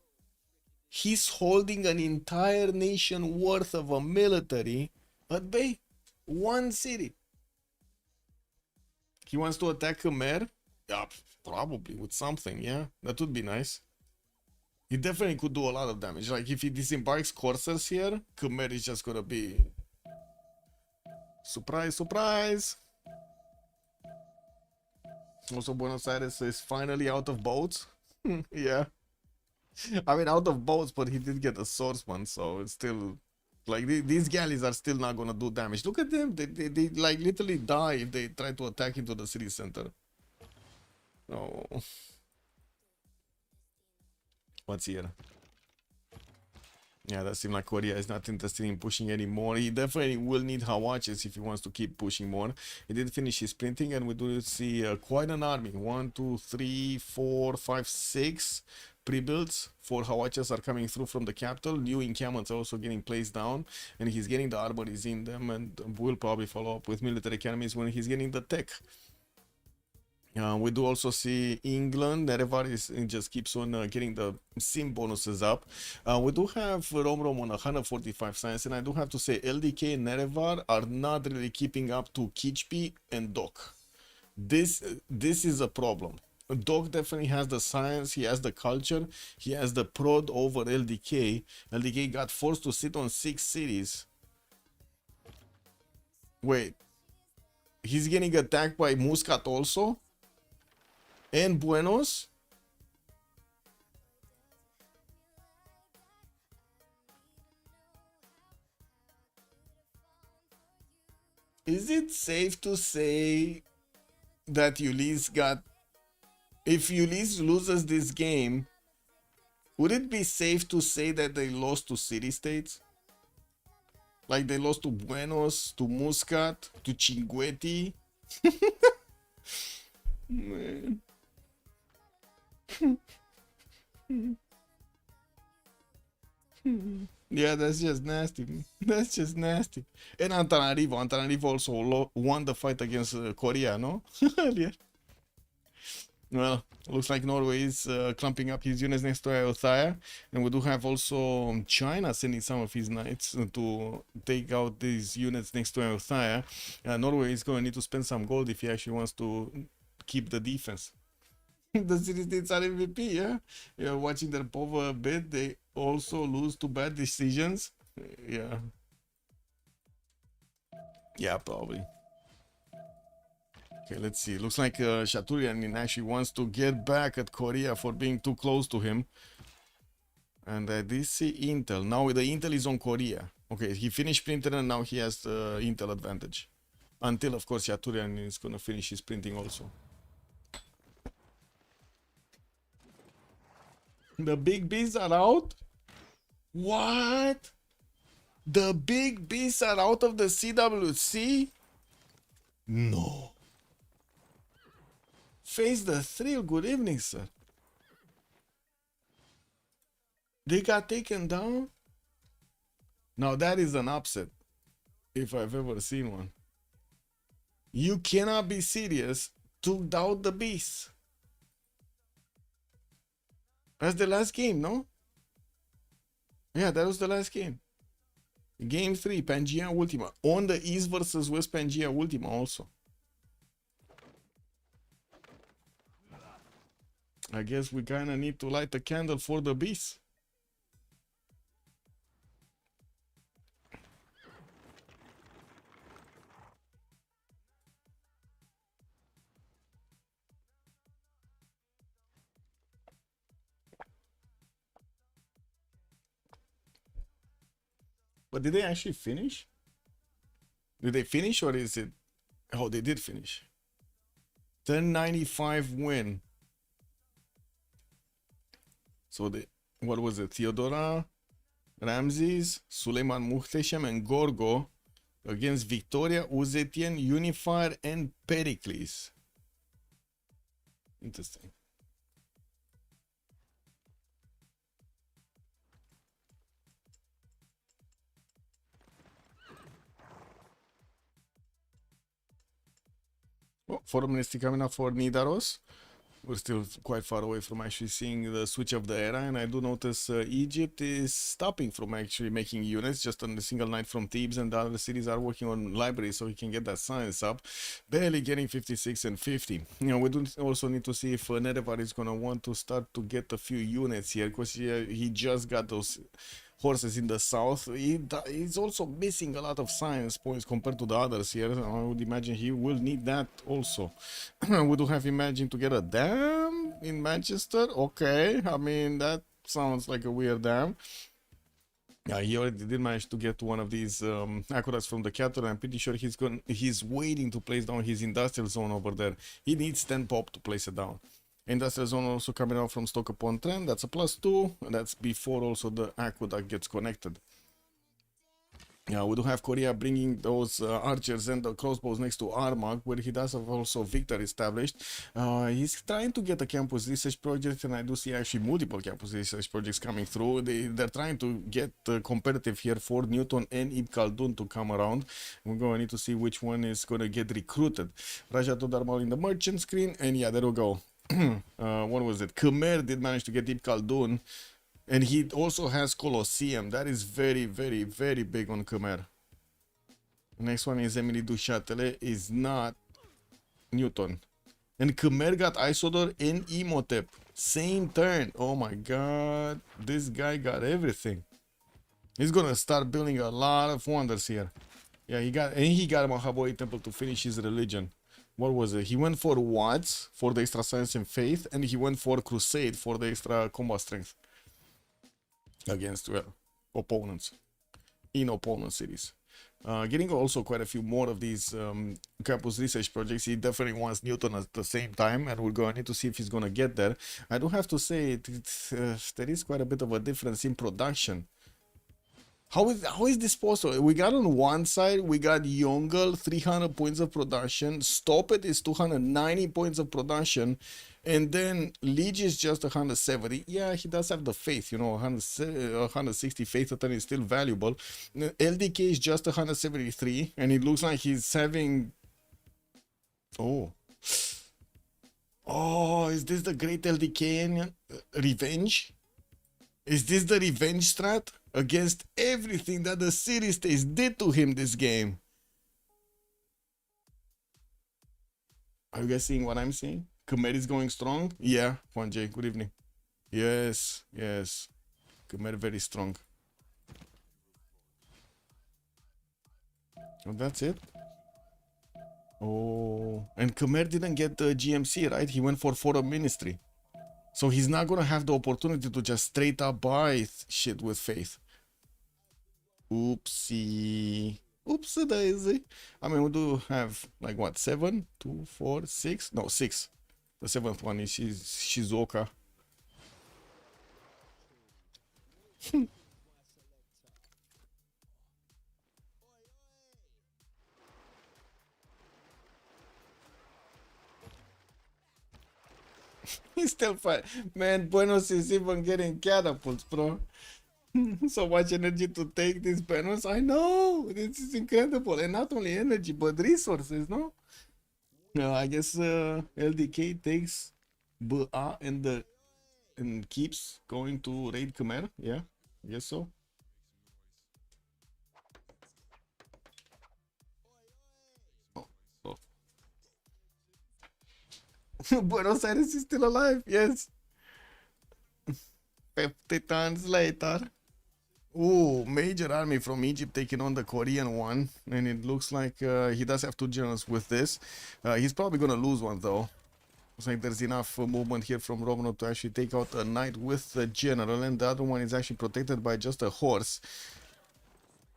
He's holding an entire nation worth of a military at bay. One city. He wants to attack Khmer? Yeah, probably with something, yeah. That would be nice. He definitely could do a lot of damage. Like, if he disembarks coursers here, Khmer is just gonna be... Surprise, surprise! Also, Buenos Aires is finally out of boats. Yeah. I mean, out of boats, but he did get a swordsman, so it's still... Like, these galleys are still not gonna do damage. Look at them. They like, literally die if they try to attack into the city center. Oh. What's here? Yeah, that seems like Korea is not interested in pushing anymore. He definitely will need Hawaches if he wants to keep pushing more. He did finish his printing, and we do see quite an army. 1, 2, 3, 4, 5, 6 pre-builds. 4 Hawaches are coming through from the capital. New encampments are also getting placed down, and he's getting the armories in them, and will probably follow up with military academies when he's getting the tech. We do also see England. Nerevar just keeps on getting the sim bonuses up. We do have Rom on 145 science, and I do have to say LDK and Nerevar are not really keeping up to Kichpi and Doc. This is a problem. Doc definitely has the science, he has the culture, he has the prod over LDK. LDK got forced to sit on 6 cities. Wait, he's getting attacked by Muscat also? And Buenos? Is it safe to say that Ulyss got... If Ulyss loses this game, would it be safe to say that they lost to city-states? Like they lost to Buenos, to Muscat, to Chinguetti? Man. Yeah, that's just nasty. That's just nasty. And Antananarivo also won the fight against Korea, no? Earlier. Well, looks like Norway is clumping up his units next to Ayutthaya, and we do have also China sending some of his knights to take out these units next to Ayutthaya. Norway is going to need to spend some gold if he actually wants to keep the defense. The city-states are MVP, yeah? You're watching their power a bit, they also lose to bad decisions. Yeah. Yeah, probably. Okay, let's see. Looks like Chaturian actually wants to get back at Korea for being too close to him. And I did see Intel. Now the Intel is on Korea. Okay, he finished printing and now he has the Intel advantage. Until, of course, Chaturian is going to finish his printing also. The big bees are out? What? The big bees are out of the CWC? No. Face the thrill. Good evening, sir. They got taken down? Now that is an upset, if I've ever seen one. You cannot be serious. Took down the beast. That's the last game, no? Yeah, that was the last game. Game 3, Pangea Ultima. On the East versus West Pangea Ultima also. I guess we kind of need to light a candle for the beast. But did they actually finish? Did they finish or is it... Oh, they did finish. 1095 win. So they... What was it? Theodora, Ramses, Suleiman Muhtesham and Gorgo against Victoria, Uzetian, Unifier and Pericles. Interesting. Oh, foreign ministry coming up for Nidaros. We're still quite far away from actually seeing the switch of the era, and I do notice Egypt is stopping from actually making units just on a single night from Thebes, and the other cities are working on libraries so he can get that science up. Barely getting 56 and 50. You know, we do also need to see if Nerevar is going to want to start to get a few units here, because he just got those horses in the south. He's also missing a lot of science points compared to the others here. I would imagine he will need that also. We do have him managing to get a dam in Manchester. Okay, I mean, that sounds like a weird dam. Yeah, he already did manage to get one of these aqueducts from the capital. I'm pretty sure he's waiting to place down his industrial zone over there. He needs 10 pop to place it down. Industrial zone also coming out from Stoke upon Trent. That's a +2. And that's before also the aqueduct gets connected. We do have Korea bringing those archers and the crossbows next to Armagh, where he does have also Victor established. He's trying to get a campus research project, and I do see actually multiple campus research projects coming through. They're trying to get competitive here for Newton and Ibn Khaldun to come around. We're going to need to see which one is going to get recruited. Raja Todarmal in the merchant screen, and yeah, there we go. What was it? Khmer did manage to get Ibn Khaldun. And he also has Colosseum. That is very, very, very big on Khmer. The next one is Emily du Châtelet, is not Newton. And Khmer got Isodor and Imhotep. Same turn. Oh my god. This guy got everything. He's gonna start building a lot of wonders here. Yeah, he got Mahabodhi Temple to finish his religion. What was it? He went for Watts for the extra science and faith, and he went for Crusade for the extra combat strength. Against opponents in opponent cities. Getting also quite a few more of these campus research projects. He definitely wants Newton at the same time, and we're going to need to see if he's going to get there. I do have to say there is quite a bit of a difference in production. How is this possible? We got on one side, we got Yongle, 300 points of production. Stop It is 290 points of production. And then Liege is just 170. Yeah, he does have the faith, you know, 160 faith return is still valuable. LDK is just 173, and it looks like he's having... Oh, is this the great LDK revenge? Is this the revenge strat against everything that the city states did to him this game? Are you guys seeing what I'm seeing? Khmer is going strong? Yeah, Juan J, good evening. Yes. Khmer very strong. Oh, that's it? Oh, and Khmer didn't get the GMC, right? He went for Foreign Ministry. So he's not gonna have the opportunity to just straight up buy shit with faith. Oopsie. Oopsie daisy. I mean, we do have like what, 7, 2, 4, 6? No, 6. The 7th one is Shizuoka. He's still fine. Man, Buenos is even getting catapults, bro. So much energy to take these Buenos. I know. This is incredible. And not only energy, but resources, no? I guess LDK takes BA and keeps going to raid Khmer. Yeah, I guess so. Buenos Aires is still alive. Yes. 50 tons later. Ooh, major army from Egypt taking on the Korean one, and it looks like he does have 2 generals with this. He's probably gonna lose one though. Looks like there's enough movement here from Romanov to actually take out a knight with the general, and the other one is actually protected by just a horse.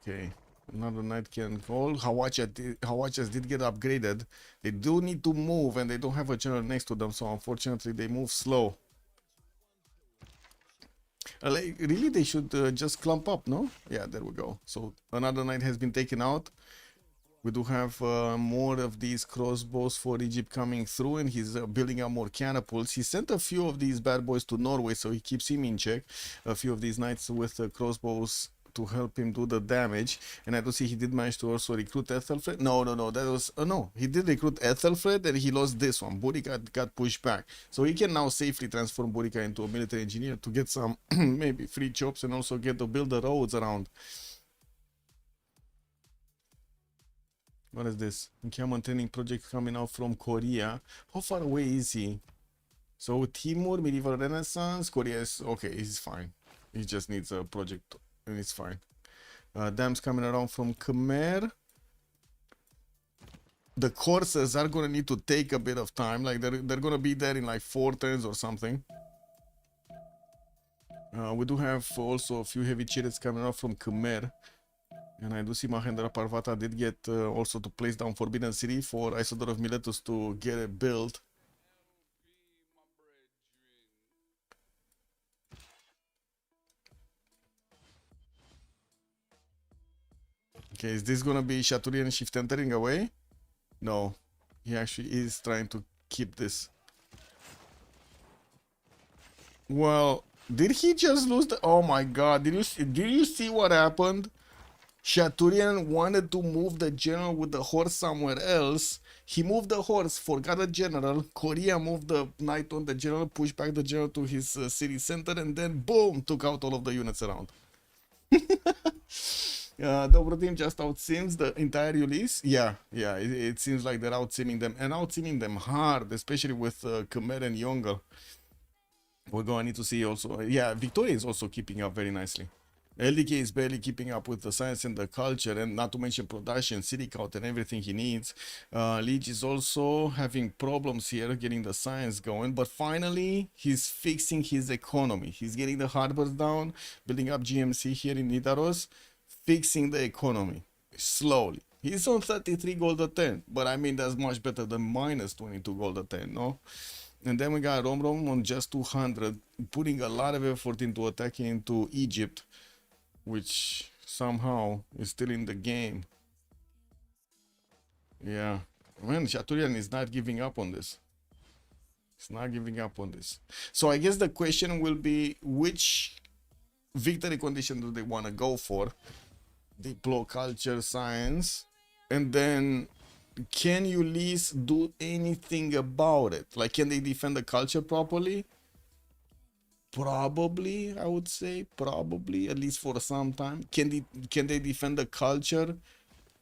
Okay, another knight can call. Hawachas did get upgraded. They do need to move, and they don't have a general next to them, so unfortunately they move slow. Like, really, they should just clump up, no? Yeah, there we go. So another knight has been taken out. We do have more of these crossbows for Egypt coming through, and he's building up more catapults. He sent a few of these bad boys to Norway, so he keeps him in check. A few of these knights with crossbows to help him do the damage. And I do see he did manage to also recruit Ethelfred. No, that was no, he did recruit Ethelfred, and he lost this one. Boudica got pushed back, so he can now safely transform Boudica into a military engineer to get some maybe free jobs, and also get to build the roads around. What is this? Encampment training project coming out from Korea. How far away is he? So Timur, medieval renaissance. Korea is okay, he's fine. He just needs a project and it's fine. Dams coming around from Khmer. The courses are gonna need to take a bit of time. Like they're gonna be there in like 4 turns or something. We do have also a few heavy chariots coming out from Khmer. And I do see Mahendra Parvata did get also to place down Forbidden City for Isodor of Miletus to get it built. Okay, is this gonna be Chaturian shift entering away? No, he actually is trying to keep this. Well, did he just lose the? Oh my God! Did you see what happened? Chaturian wanted to move the general with the horse somewhere else. He moved the horse, forgot the general. Korea moved the knight on the general, pushed back the general to his city center, and then boom, took out all of the units around. Dobroteam just outsims the entire Ulyss. Yeah, it seems like they're outsimming them, and outsimming them hard, especially with Khmer and Yongle. We're going to need to see also. Yeah, Victoria is also keeping up very nicely. LDK is barely keeping up with the science and the culture, and not to mention production, city count, and everything he needs. Liege is also having problems here getting the science going, but finally he's fixing his economy. He's getting the harbors down, building up GMC here in Nidaros, fixing the economy slowly. He's on 33 gold a 10, but I mean that's much better than minus 22 gold a 10, no? And then we got Rom on just 200, putting a lot of effort into attacking into Egypt, which somehow is still in the game. Yeah, man, Chaturian is not giving up on this. It's not giving up on this. So I guess the question will be, which victory condition do they want to go for? Diplo, culture, science, and then can Ulyss do anything about it? Like, can they defend the culture properly? Probably, I would say, probably, at least for some time. Can they defend the culture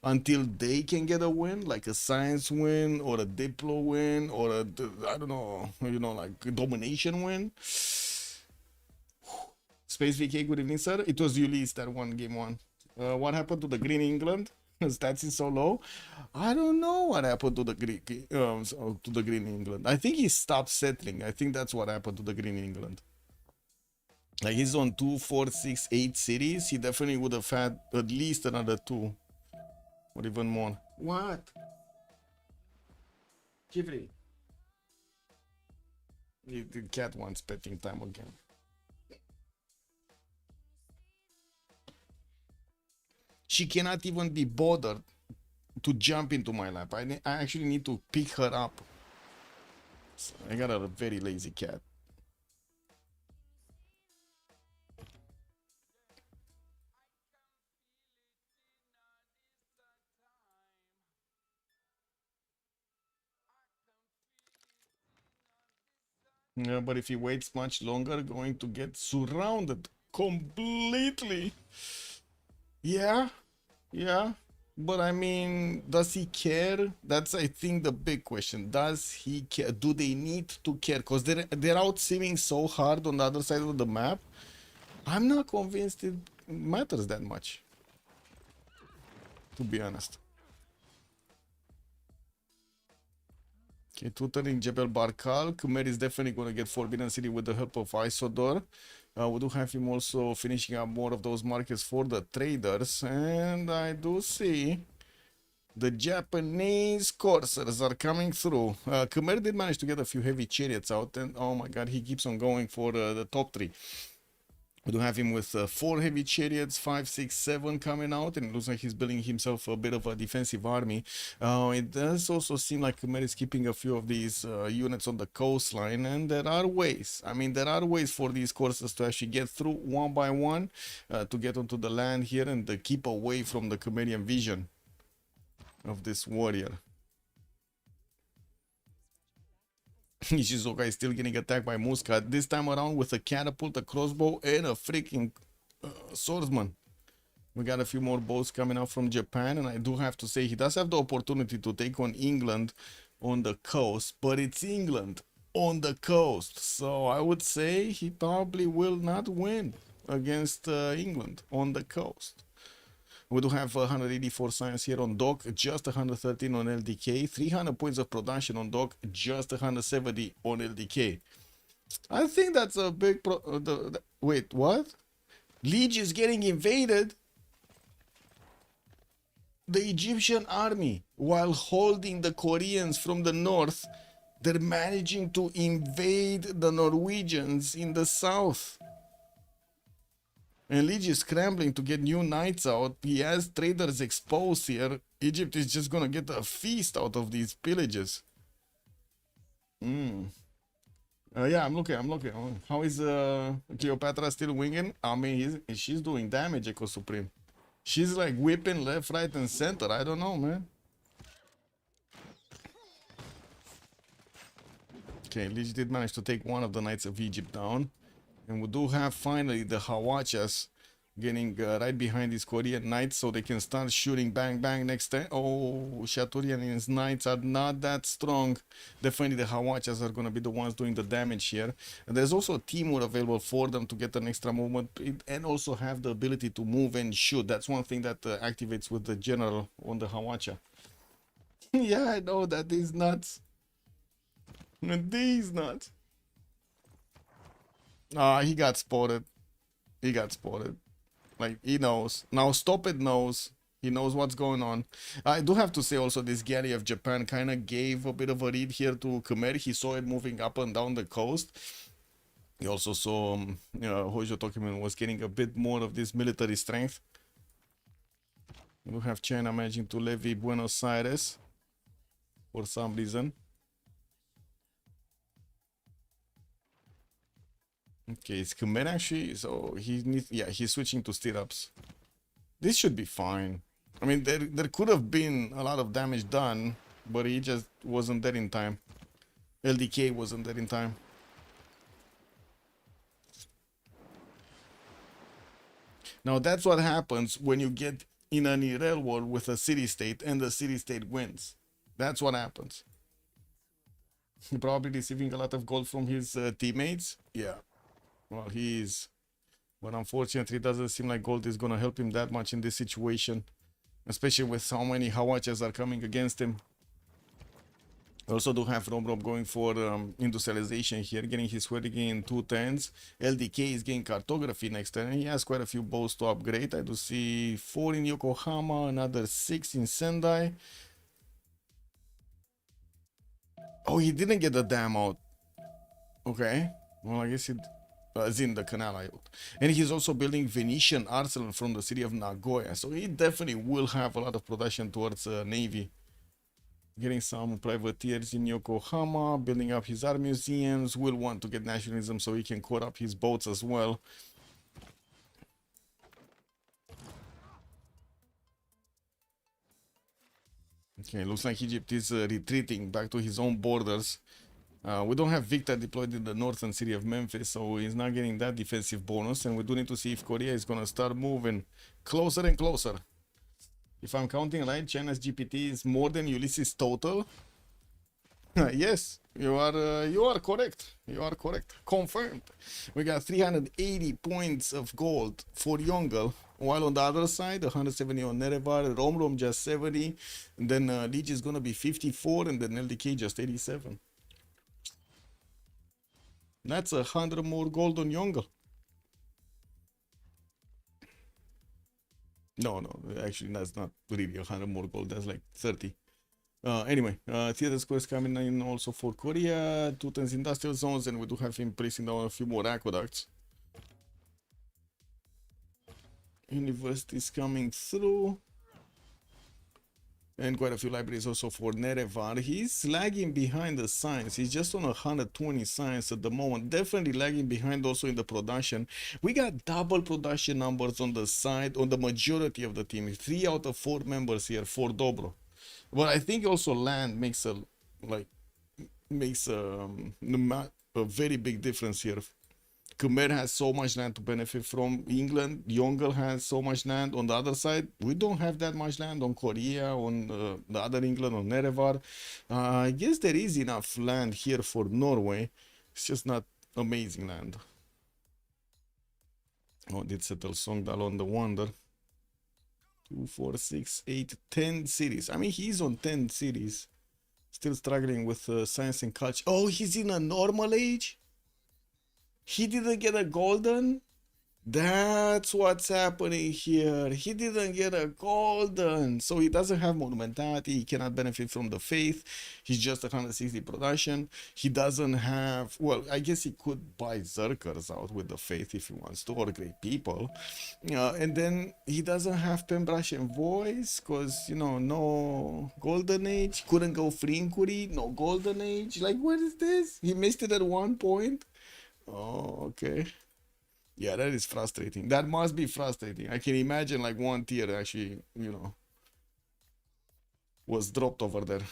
until they can get a win, like a science win or a Diplo win or a, I don't know, you know, like a domination win? Space VK, good evening, sir. It was Ulyss that won game 1. What happened to the Green England? Stats is so low. I don't know what happened to the Green England. I think he stopped settling. I think that's what happened to the Green England. Like, he's on 2, 4, 6, 8 cities. He definitely would have had at least another 2 or even more. What? Kivri. The cat wants petting time again. She cannot even be bothered to jump into my lap. I actually need to pick her up. So I got a very lazy cat. Yeah, but if he waits much longer, going to get surrounded completely. Yeah, but I mean, does he care? That's, I think, the big question. Does he care? Do they need to care? Because they're out simming so hard on the other side of the map. I'm not convinced it matters that much, to be honest. Okay, tutoring Jebel Barkal. Khmer is definitely going to get Forbidden City with the help of Isodor. We do have him also finishing up more of those markets for the traders. And I do see the Japanese coursers are coming through. Khmer did manage to get a few heavy chariots out. And oh my god, he keeps on going for the top 3. We do have him with 4 heavy chariots, 5, 6, 7 coming out, and it looks like he's building himself a bit of a defensive army. It does also seem like Khmer is keeping a few of these units on the coastline, and there are ways. I mean, there are ways for these coursers to actually get through one by one, to get onto the land here and keep away from the Khmerian vision of this warrior. Ishizuka is still getting attacked by Muscat, this time around with a catapult, a crossbow, and a freaking swordsman. We got a few more boats coming out from Japan, and I do have to say he does have the opportunity to take on England on the coast, but it's England on the coast, so I would say he probably will not win against England on the coast. We do have 184 science here on dock, just 113 on LDK, 300 points of production on dock, just 170 on LDK. I think that's a big wait, what? Liege is getting invaded? The Egyptian army, while holding the Koreans from the north, they're managing to invade the Norwegians in the south. And Liege is scrambling to get new knights out. He has traders exposed here. Egypt is just gonna get a feast out of these pillages. Yeah, I'm looking. How is Cleopatra still winging? I mean, she's doing damage, Echo Supreme. She's like whipping left, right, and center. I don't know, man. Okay, Liege did manage to take one of the Knights of Egypt down. And we do have finally the Hawachas getting right behind these Korean Knights so they can start shooting bang bang next time. Oh, Shaturian and his Knights are not that strong. Definitely the Hawachas are going to be the ones doing the damage here. And there's also a Timur available for them to get an extra movement and also have the ability to move and shoot. That's one thing that activates with the general on the Hawacha. Yeah, I know, that is nuts. These nuts. He got spotted. He got spotted. Like, he knows. Now Stop It knows. He knows what's going on. I do have to say also this Galley of Japan kind of gave a bit of a read here to Khmer. He saw it moving up and down the coast. He also saw Hojo Tokimen was getting a bit more of this military strength. We do have China managing to levy Buenos Aires for some reason. Okay, it's Khmer actually, so he needs, yeah, he's switching to stirrups. This should be fine. I mean, there could have been a lot of damage done, but he just wasn't there in time. LDK wasn't there in time. Now that's what happens when you get in an IRL war with a city-state and the city-state wins. That's what happens. Probably receiving a lot of gold from his teammates. Yeah. Well, he is, but unfortunately, it doesn't seem like gold is going to help him that much in this situation, especially with how many Hawachas are coming against him. We also do have Rob going for industrialization here, getting his Sweating in 2 turns. LDK is getting cartography next turn, and he has quite a few bows to upgrade. I do see 4 in Yokohama, another 6 in Sendai. Oh, he didn't get the dam out. Okay, well, I guess it... as in the canal, and he's also building Venetian arsenal from the city of Nagoya, so he definitely will have a lot of production towards navy. Getting some privateers in Yokohama, building up his art museums, will want to get nationalism so he can core up his boats as well. Okay, looks like Egypt is retreating back to his own borders. We don't have Victor deployed in the northern city of Memphis, so he's not getting that defensive bonus. And we do need to see if Korea is going to start moving closer and closer. If I'm counting right, China's GPT is more than Ulyss's total. Yes, you are correct. You are correct. Confirmed. We got 380 points of gold for Yongle, while on the other side, 170 on Nerevar, Rom just 70, and then Liege is going to be 54, and then LDK just 87. That's 100 more gold on Yongle. No, actually that's not really 100 more gold, that's like 30. Anyway, theater squares coming in also for Korea, 2 turns industrial zones, and we do have him placing down a few more aqueducts. Universities coming through. And quite a few libraries also for Nerevar. He's lagging behind the science. He's just on 120 science at the moment. Definitely lagging behind also in the production. We got double production numbers on the side, on the majority of the team. 3 out of 4 members here for Dobro. But I think also land makes a very big difference here. Khmer has so much land to benefit from. England, Yongle has so much land. On the other side, we don't have that much land on Korea, on the other England, on Nerevar. I guess there is enough land here for Norway. It's just not amazing land. Oh, did settle Songdal on the Wonder. 2, 4, 6, 8, 10 cities. I mean, he's on 10 cities. Still struggling with science and culture. Oh, he's in a normal age? He didn't get a golden? That's what's happening here. He didn't get a golden, so he doesn't have monumentality. He cannot benefit from the faith. He's just 160 production. He doesn't have, well, I guess he could buy Zerkers out with the faith if he wants to, or great people. And then he doesn't have Pembrush and Voice because, you know, no golden age. Couldn't go free inquiry, no golden age. Like, what is this? He missed it at 1 point. Oh, okay. Yeah, that is frustrating. That must be frustrating. I can imagine like 1 tier actually, you know, was dropped over there.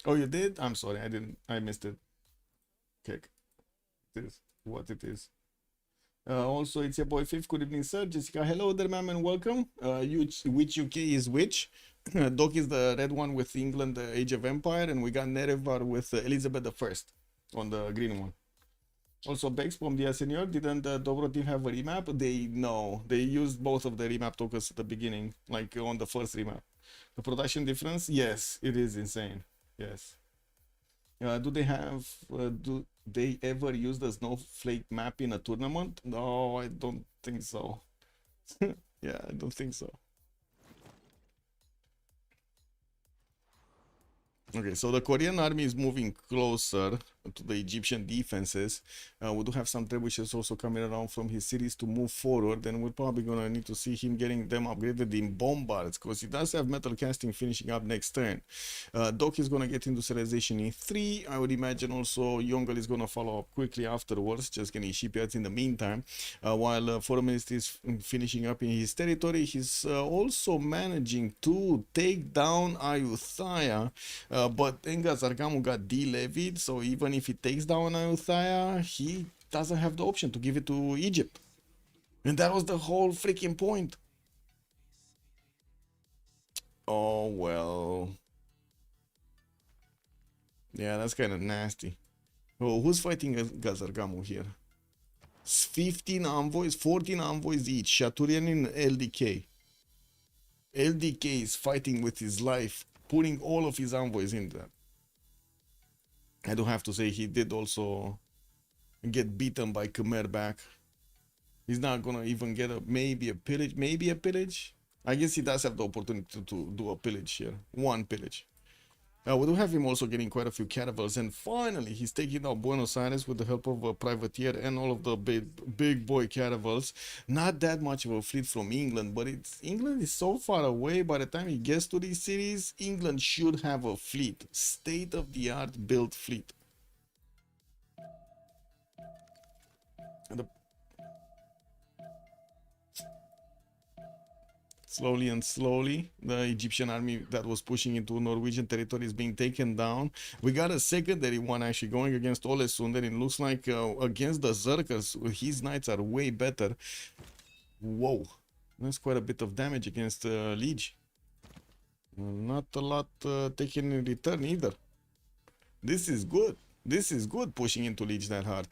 Oh, you did? I'm sorry, I didn't. I missed it. Okay, it is what it is. Also, it's your boy Fifth. Good evening, sir. Jessica, hello there, ma'am, and welcome. Which UK is which? Doc is the red one with England, the Age of Empire, and we got Nerevar with Elizabeth I on the green one. Also, Bex from the Senior, didn't Dobroteam have a remap? They used both of the remap tokens at the beginning, like on the first remap. The production difference, yes, it is insane. Yes. Do they ever use the snowflake map in a tournament? No, I don't think so. Yeah, I don't think so. Okay, so the Korean army is moving closer to the Egyptian defenses. We do have some trebuchets also coming around from his cities to move forward, and we're probably gonna need to see him getting them upgraded in bombards because he does have metal casting finishing up next turn. Doc is gonna get into civilization in 3. I would imagine also Yongle is gonna follow up quickly afterwards, just getting shipyards in the meantime. While Foreign Ministry is finishing up in his territory, he's also managing to take down Ayutthaya. But Enga Zargamu got de-levied, so even if he takes down Ayutthaya, he doesn't have the option to give it to Egypt. And that was the whole freaking point. Oh, well. Yeah, that's kind of nasty. Oh, who's fighting Gazargamu here? 15 envoys, 14 envoys each. Shaturian and LDK. LDK is fighting with his life, putting all of his envoys in there. I do have to say he did also get beaten by Khmer back. He's not gonna even get maybe a pillage. I guess he does have the opportunity to do a pillage here. 1 pillage. We do have him also getting quite a few caravels, and finally he's taking out Buenos Aires with the help of a privateer and all of the big boy caravels. Not that much of a fleet from England, but England is so far away. By the time he gets to these cities, England should have a fleet, state-of-the-art built fleet. And slowly and slowly, the Egyptian army that was pushing into Norwegian territory is being taken down. We got a secondary one actually going against Olesund, and it looks like against the Zerkers, his knights are way better. Whoa, that's quite a bit of damage against Liege. Not a lot taken in return either. This is good. This is good pushing into Liege that hard.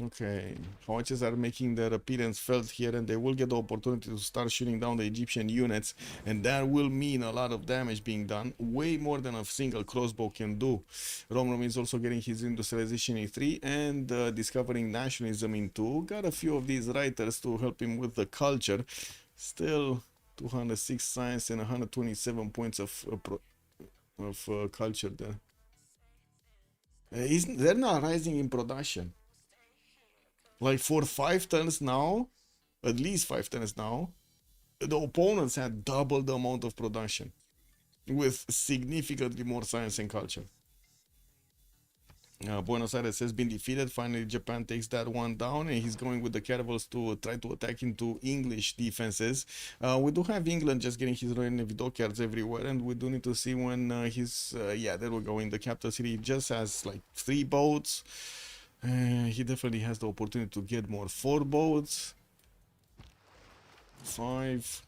Okay, Hawatches are making their appearance felt here, and they will get the opportunity to start shooting down the Egyptian units, and that will mean a lot of damage being done, way more than a single crossbow can do. Romrom is also getting his industrialization in 3 and discovering nationalism in 2. Got a few of these writers to help him with the culture. Still 206 science and 127 points of culture there. They're not rising in production. Like for 5 turns now, at least 5 turns now, the opponents had double the amount of production with significantly more science and culture. Buenos Aires has been defeated. Finally, Japan takes that one down, and he's going with the caravels to try to attack into English defenses. We do have England just getting his Royal Navy dockyards everywhere, and we do need to see when yeah, there we go. In the capital city, he just has like 3 boats. He definitely has the opportunity to get more. 4 boats, 5.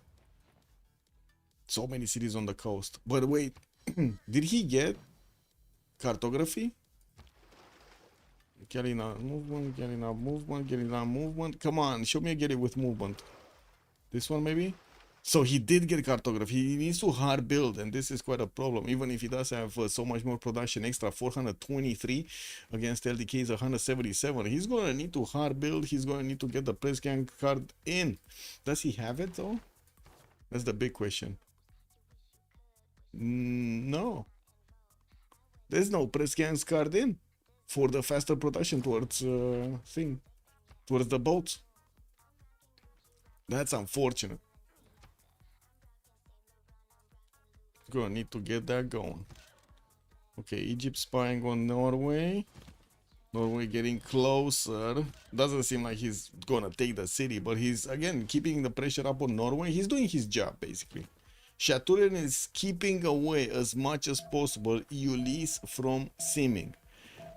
So many cities on the coast. But wait, did he get cartography? Getting out movement, getting out movement, getting out movement. Come on, show me a get it with movement. This one maybe? So he did get cartography. He needs to hard build, and this is quite a problem. Even if he does have so much more production, extra 423 against LDK's 177, he's gonna need to hard build. He's gonna need to get the press gang card in. Does he have it though? That's the big question. No, there's no press gang card in for the faster production towards towards the boats. That's unfortunate. Gonna need to get that going. Okay, Egypt spying on Norway. Norway getting closer. Doesn't seem like he's gonna take the city, but he's again keeping the pressure up on Norway. He's doing his job basically. Shaturin is keeping away as much as possible Ulyss from Siming.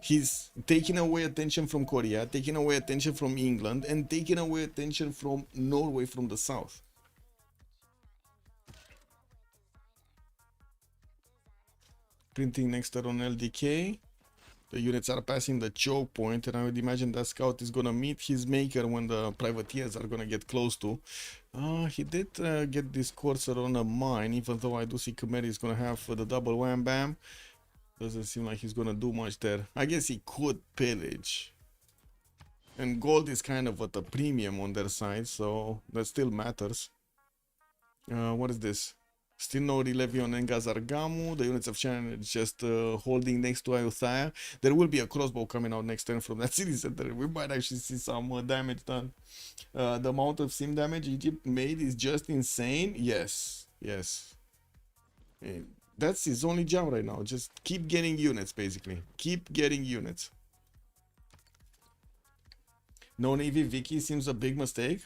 He's taking away attention from Korea, taking away attention from England, and taking away attention from Norway from the south. Printing next turn on LDK. The units are passing the choke point, and I would imagine that scout is gonna meet his maker when the privateers are gonna get close to. He did get this courser on a mine, even though I do see Khmer is gonna have the double wham bam. Doesn't seem like he's gonna do much there. I guess he could pillage. And gold is kind of at a premium on their side, so that still matters. What is this? Still no relevy on Engazargamu. The units of China just holding next to Ayutthaya. There will be a crossbow coming out next turn from that city center. We might actually see some damage done. The amount of sim damage Egypt made is just insane. Yes, yes. That's his only job right now. Just keep getting units, basically. Keep getting units. No Navy Vicky seems a big mistake.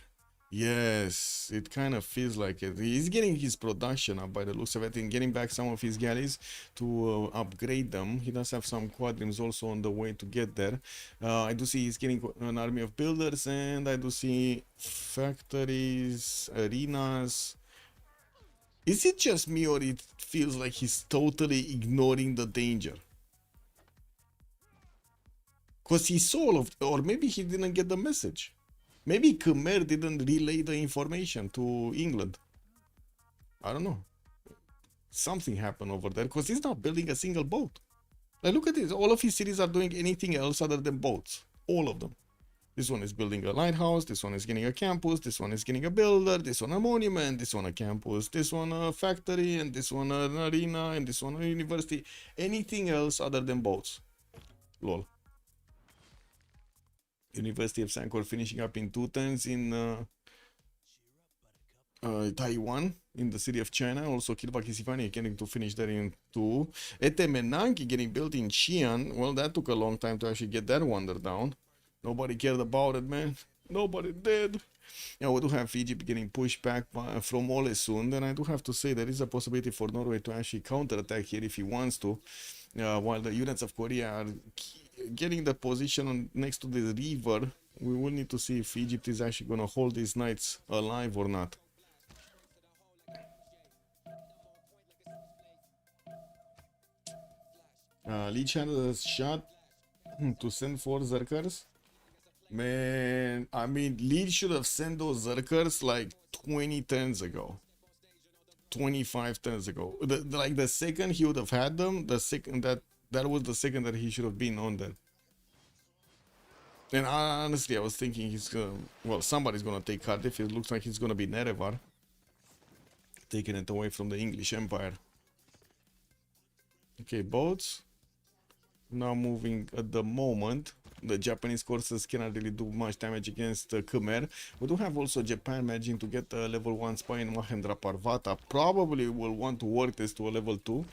Yes, it kind of feels like it. He's getting his production up by the looks of it and getting back some of his galleys to upgrade them. He does have some quadrims also on the way to get there. I do see he's getting an army of builders, and I do see factories, arenas. Is it just me, or it feels like he's totally ignoring the danger? Because he saw all of, or maybe he didn't get the message. Maybe Khmer didn't relay the information to England. I don't know. Something happened over there, because he's not building a single boat. Like, look at this. All of his cities are doing anything else other than boats. All of them. This one is building a lighthouse. This one is getting a campus. This one is getting a builder. This one a monument. This one a campus. This one a factory. And this one an arena. And this one a university. Anything else other than boats. Lol. University of Sankor finishing up in 2 turns in Taiwan, in the city of China. Also, Kiribati getting to finish there in 2. Etemenanki getting built in Xi'an. Well, that took a long time to actually get that wonder down. Nobody cared about it, man. Nobody did. Yeah, we do have Egypt getting pushed back from Ålesund, and I do have to say there is a possibility for Norway to actually counterattack here if he wants to, while the units of Korea are getting the position next to the river. We will need to see if Egypt is actually going to hold these knights alive or not. Leech had a shot to send 4 Zerkers. Man, I mean, Leech should have sent those Zerkers like 20 turns ago. 25 turns ago. Like the second he would have had them, the second that was the second that he should have been on that. And honestly, I was thinking he's gonna, well, somebody's gonna take Cardiff. It looks like he's gonna be Nerevar, taking it away from the English Empire. Okay, boats. Now moving at the moment. The Japanese courses cannot really do much damage against Khmer. We do have also Japan managing to get a level 1 spy in Mahendra Parvata. Probably will want to work this to a level 2.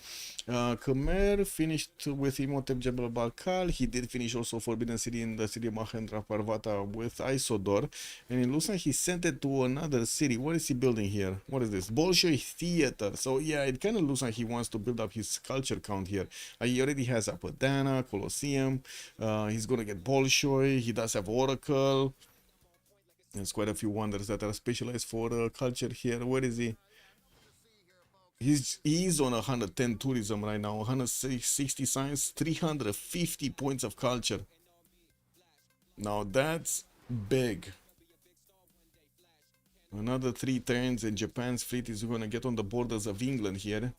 Khmer finished with Imhotep Jebel Balkal. He did finish also Forbidden City in the city of Mahendra Parvata with Isodor. And it looks like he sent it to another city. What is he building here? What is this? Bolshoi Theater. So yeah, it kind of looks like he wants to build up his culture count here. He already has Apadana, Colosseum. He's going to get Bolshoi. He does have Oracle. There's quite a few wonders that are specialized for culture here. Where is he? He's on 110 tourism right now, 160 science, 350 points of culture. Now that's big. Another 3 turns and Japan's fleet is gonna get on the borders of England here.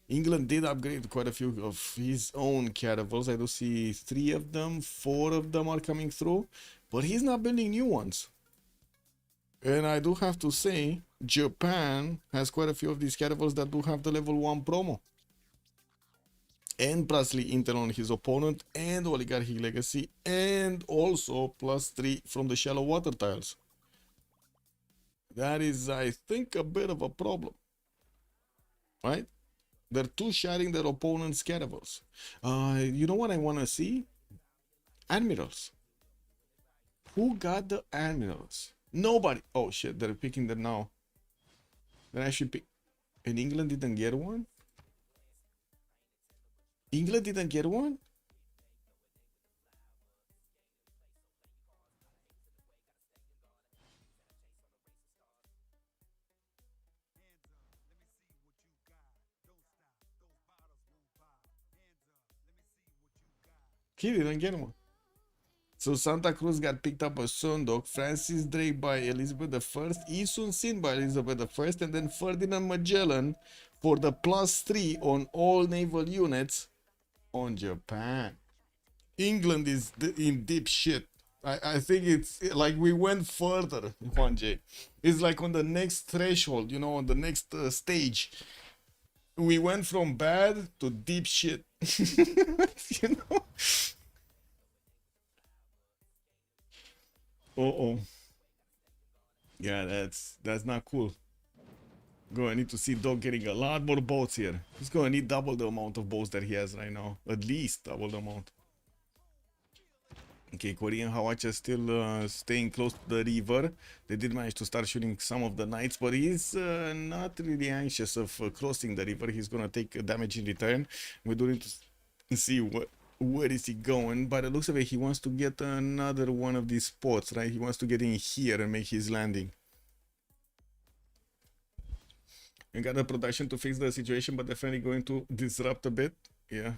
England did upgrade quite a few of his own caravels. I do see 3 of them, 4 of them are coming through, but he's not building new ones. And I do have to say, Japan has quite a few of these caravels that do have the level 1 promo. And +3 intel on his opponent, and Oligarchic Legacy, and also +3 from the shallow water tiles. That is, I think, a bit of a problem. Right? They're two-shotting their opponent's caravels. You know what I want to see? Admirals. Who got the admirals? Nobody. Oh shit, they're picking them now. Then I should pick. And England didn't get one? England didn't get one? He didn't get one. So Santa Cruz got picked up by Sundok, Francis Drake by Elizabeth I, Isun Sin by Elizabeth I, and then Ferdinand Magellan for the +3 on all naval units on Japan. England is in deep shit. I think it's like we went further, Juan J. It's like on the next threshold, you know, on the next stage. We went from bad to deep shit. You know? Uh-oh. Yeah, that's not cool. Gonna need to see Dog getting a lot more boats here. He's gonna need double the amount of boats that he has right now. At least double the amount. Okay, Korean Hawacha still staying close to the river. They did manage to start shooting some of the knights, but he's not really anxious of crossing the river. He's gonna take damage in return. We do need to see where is he going. By the looks of it, he wants to get another one of these spots, right? He wants to get in here and make his landing. We got the production to fix the situation, but definitely going to disrupt a bit. Yeah.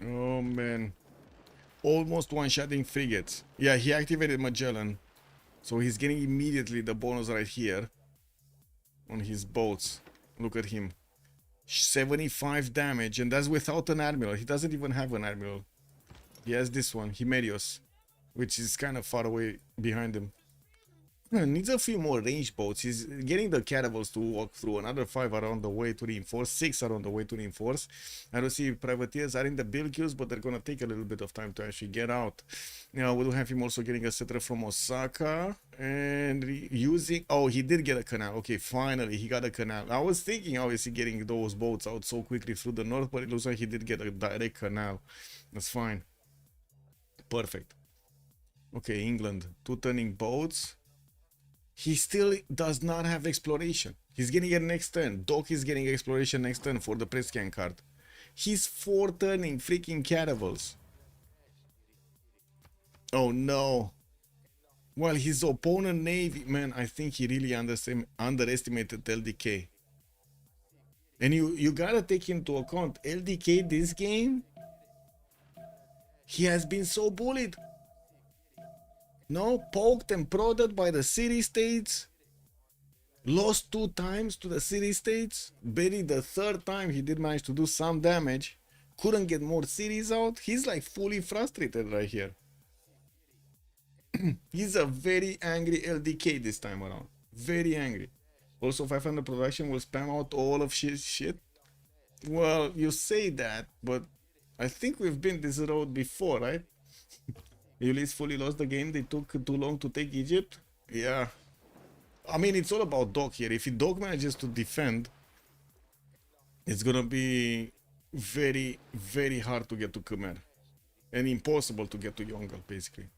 Oh man, almost one-shotting frigates. Yeah, he activated Magellan, so he's getting immediately the bonus right here on his boats. Look at him, 75 damage, and that's without an admiral. He doesn't even have an admiral. He has this one, Himerios, which is kind of far away behind him. Needs a few more range boats. He's getting the caravels to walk through. Another 5 are on the way to reinforce. 6 are on the way to reinforce. I don't see privateers are in the build queues, but they're gonna take a little bit of time to actually get out. Now we do have him also getting a settler from Osaka and using. Oh, he did get a canal. Okay, finally he got a canal. I was thinking obviously getting those boats out so quickly through the north, but it looks like he did get a direct canal. That's fine. Perfect. Okay, England, 2 turning boats. He still does not have exploration. He's getting it next turn. Doc is getting exploration next turn for the press scan card. He's 4 turning freaking caravels. Oh no. Well, his opponent Navy, man, I think he really underestimated LDK. And you gotta take into account LDK this game. He has been so bullied. No, poked and prodded by the city-states. Lost 2 times to the city-states. Barely the 3rd time he did manage to do some damage. Couldn't get more cities out. He's like fully frustrated right here. He's a very angry LDK this time around. Very angry. Also, 500 production will spam out all of shit. Well, you say that, but I think we've been this road before, right? Ulyss fully lost the game. They took too long to take Egypt. Yeah. I mean, it's all about Doc here. If Doc manages to defend, it's gonna be very, very hard to get to Khmer. And impossible to get to Yongle, basically.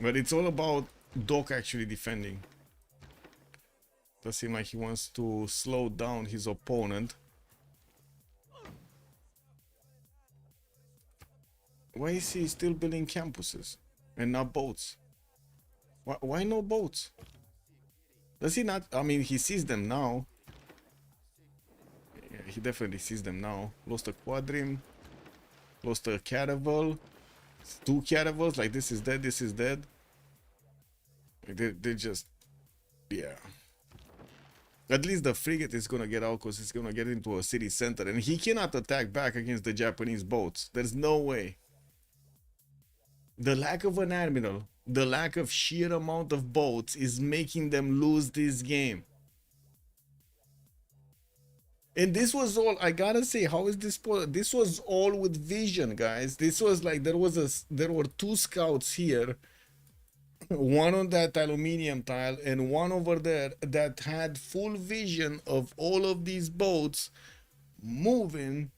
But it's all about Doc actually defending. Does seem like he wants to slow down his opponent. Why is he still building campuses and not boats? Why no boats? Does he not? I mean, he sees them now. Yeah, he definitely sees them now. Lost a quadrim. Lost a caravel. 2 caravels. Like, this is dead, this is dead. They just... Yeah. At least the frigate is gonna get out because it's gonna get into a city center. And he cannot attack back against the Japanese boats. There's no way. The lack of an admiral, the lack of sheer amount of boats is making them lose this game. And this was all, I gotta say, how is this possible? This was all with vision, guys. This was like, there were 2 scouts here, one on that aluminium tile and one over there that had full vision of all of these boats moving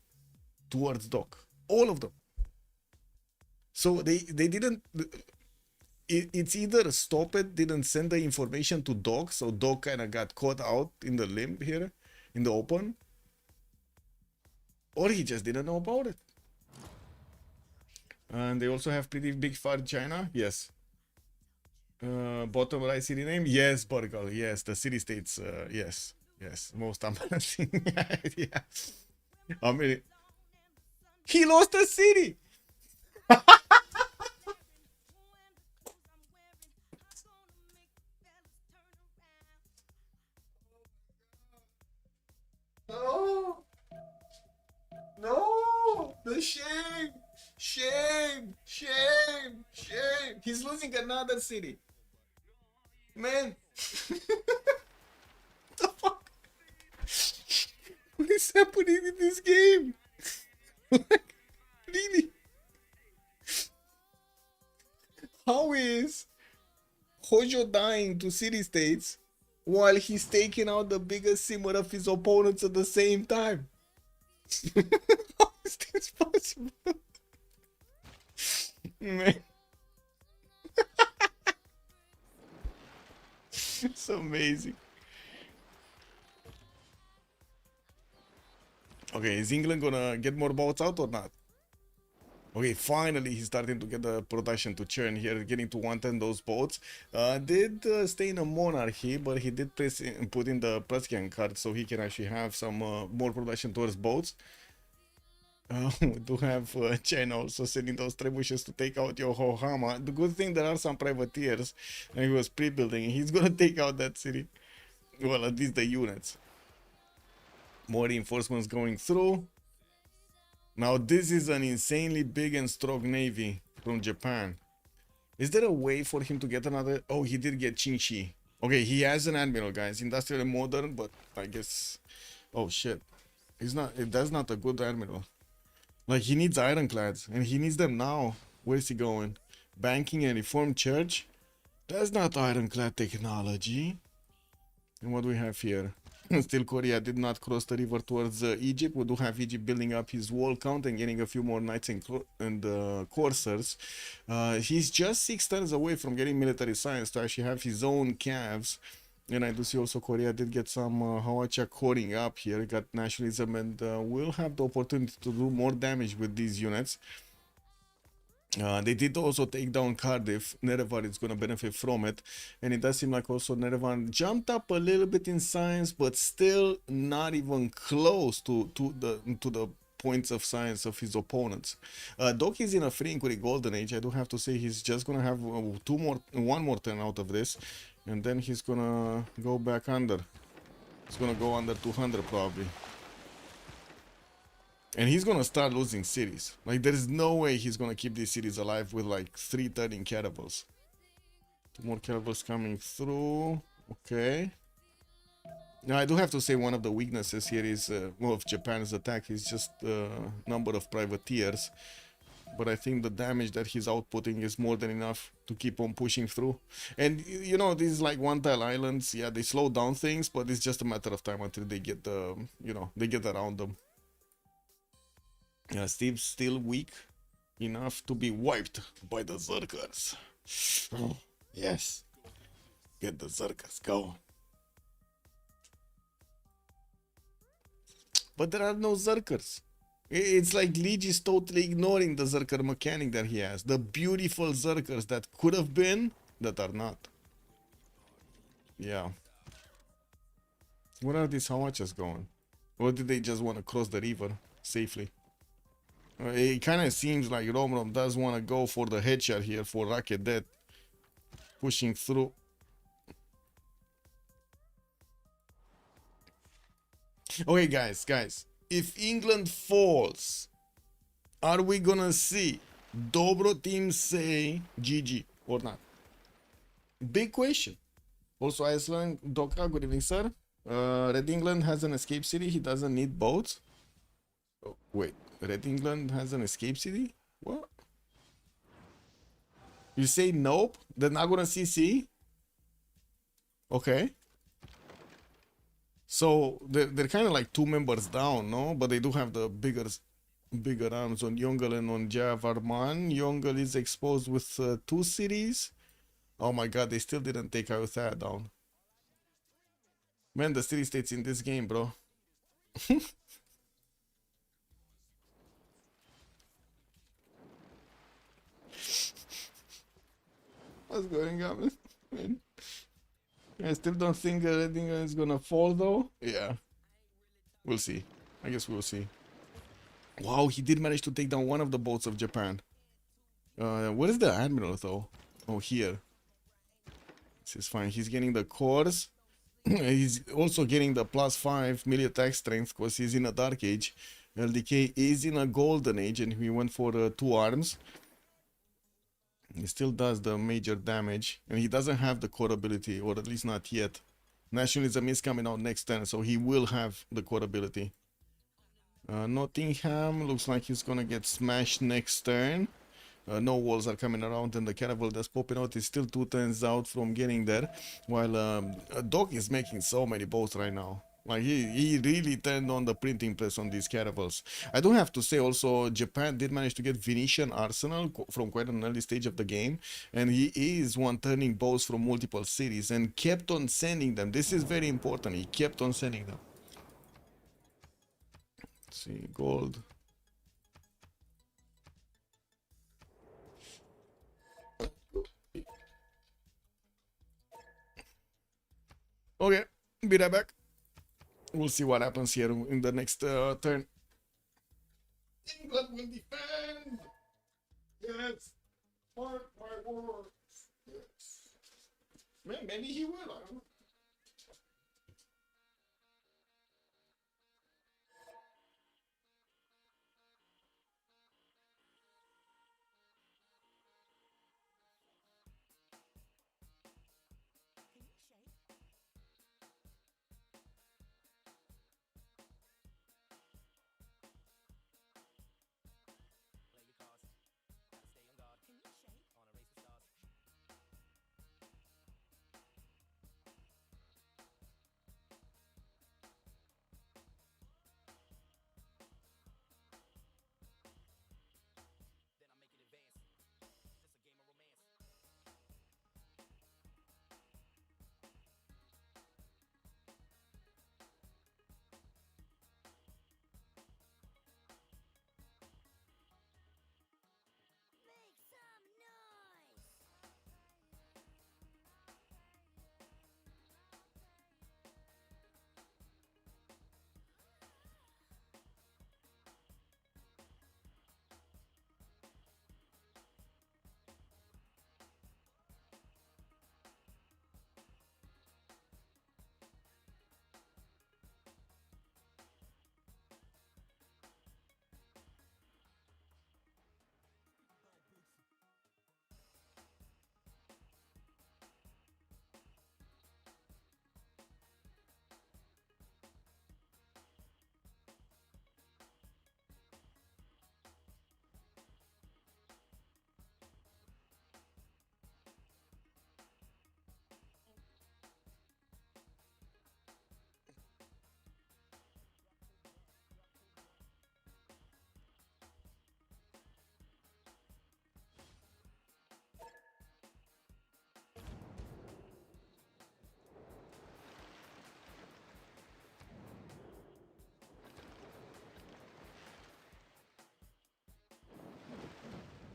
towards dock. All of them. So they didn't, it's either stop it, didn't send the information to dock, so dock kind of got caught out in the limb here, in the open, or he just didn't know about it. And they also have pretty big far China, yes. Bottom right city name, yes, Burgle, yes, the city states, yes, most embarrassing. Yeah. I mean, he lost a city. No, the shame. He's losing another city. Man. The fuck? What is happening in this game? Like, really? How is Hojo dying to city states while he's taking out the biggest simmer of his opponents at the same time? How is this possible? Man. It's amazing. Okay, is England gonna get more boats out or not? Okay, finally he's starting to get the production to churn here, getting to 110 those boats. Did stay in a monarchy, but he did put in the Prussian card so he can actually have some more production towards boats. We do have China also sending those trebuchets to take out Yokohama. The good thing, there are some privateers, and he was pre-building. He's gonna take out that city. Well, at least the units. More reinforcements going through. Now this is an insanely big and strong navy from Japan. Is there a way for him to get another? Oh, he did get Qingxi. Okay, he has an admiral, guys. Industrial and modern, but I guess... Oh, shit. He's not... That's not a good admiral. Like, he needs ironclads, and he needs them now. Where's he going? Banking and Reformed Church? That's not ironclad technology. And what do we have here? Still, Korea did not cross the river towards Egypt. We do have Egypt building up his wall count and getting a few more knights and coursers. He's just 6 turns away from getting military science to actually have his own calves. And I do see also Korea did get some Hawacha coring up here, got nationalism, and will have the opportunity to do more damage with these units. They did also take down Cardiff. Nerevar is going to benefit from it, and it does seem like also Nerevar jumped up a little bit in science, but still not even close to the points of science of his opponents. Doc is in a free inquiry golden age. I do have to say he's just going to have one more turn out of this, and then he's going to go back under. He's going to go under 200 probably. And he's gonna start losing cities. Like, there is no way he's gonna keep these cities alive with like 313 caravels. 2 more caravels coming through. Okay. Now I do have to say one of the weaknesses here is well, of Japan's attack is just the number of privateers. But I think the damage that he's outputting is more than enough to keep on pushing through. And you know, these like one tile islands, yeah, they slow down things, but it's just a matter of time until they get the, you know, they get around them. Yeah, Steve's still weak enough to be wiped by the Zerkers. Oh, yes. Get the Zerkers going. But there are no Zerkers. It's like Liege is totally ignoring the Zerker mechanic that he has. The beautiful Zerkers that could have been, that are not. Yeah. What are these how much is going? Or did they just want to cross the river safely? It kind of seems like Rom does want to go for the headshot here for Rocket Dead. Pushing through. Okay, guys. If England falls, are we gonna see Dobroteam say GG or not? Big question. Also, Iceland, Doka, good evening, sir. Red England has an escape city. He doesn't need boats. Oh, wait, Red England has an escape city? What? You say nope? They're not gonna CC? Okay. So they're kind of like 2 members down, no? But they do have the bigger arms on Yongle and on Javarman. Yongle is exposed with 2 cities. Oh my god, they still didn't take Ayutthaya down. Man, the city states in this game, bro. What's going on, man? I still don't think Red England is gonna fall, though. Yeah. We'll see. I guess we'll see. Wow, he did manage to take down one of the boats of Japan. What is the admiral, though? Oh, here. This is fine. He's getting the cores. He's also getting the +5 melee attack strength because he's in a dark age. LDK is in a golden age and he went for 2 arms. He still does the major damage and he doesn't have the core ability, or at least not yet. Nationalism is coming out next turn, so he will have the core ability. Nottingham looks like he's gonna get smashed next turn. No walls are coming around and the caravel that's popping out is still 2 turns out from getting there, while Doc is making so many boats right now. Like he really turned on the printing press on these caravels. I do have to say also Japan did manage to get Venetian arsenal from quite an early stage of the game, and he is turning boats from multiple cities and kept on sending them. This is very important. He kept on sending them. Let's see, gold. Okay, be right back. We'll see what happens here in the next turn. England will defend! Yes! Mark my words! Yes. Man, maybe he will, I don't know.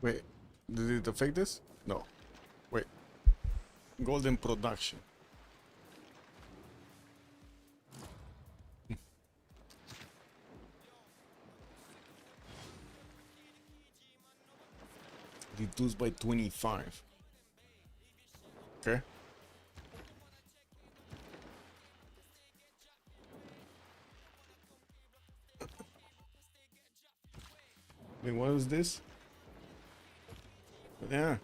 Wait, did it affect this? No. Wait. Golden production. reduced by 25. Okay. Wait, what was this? Yeah.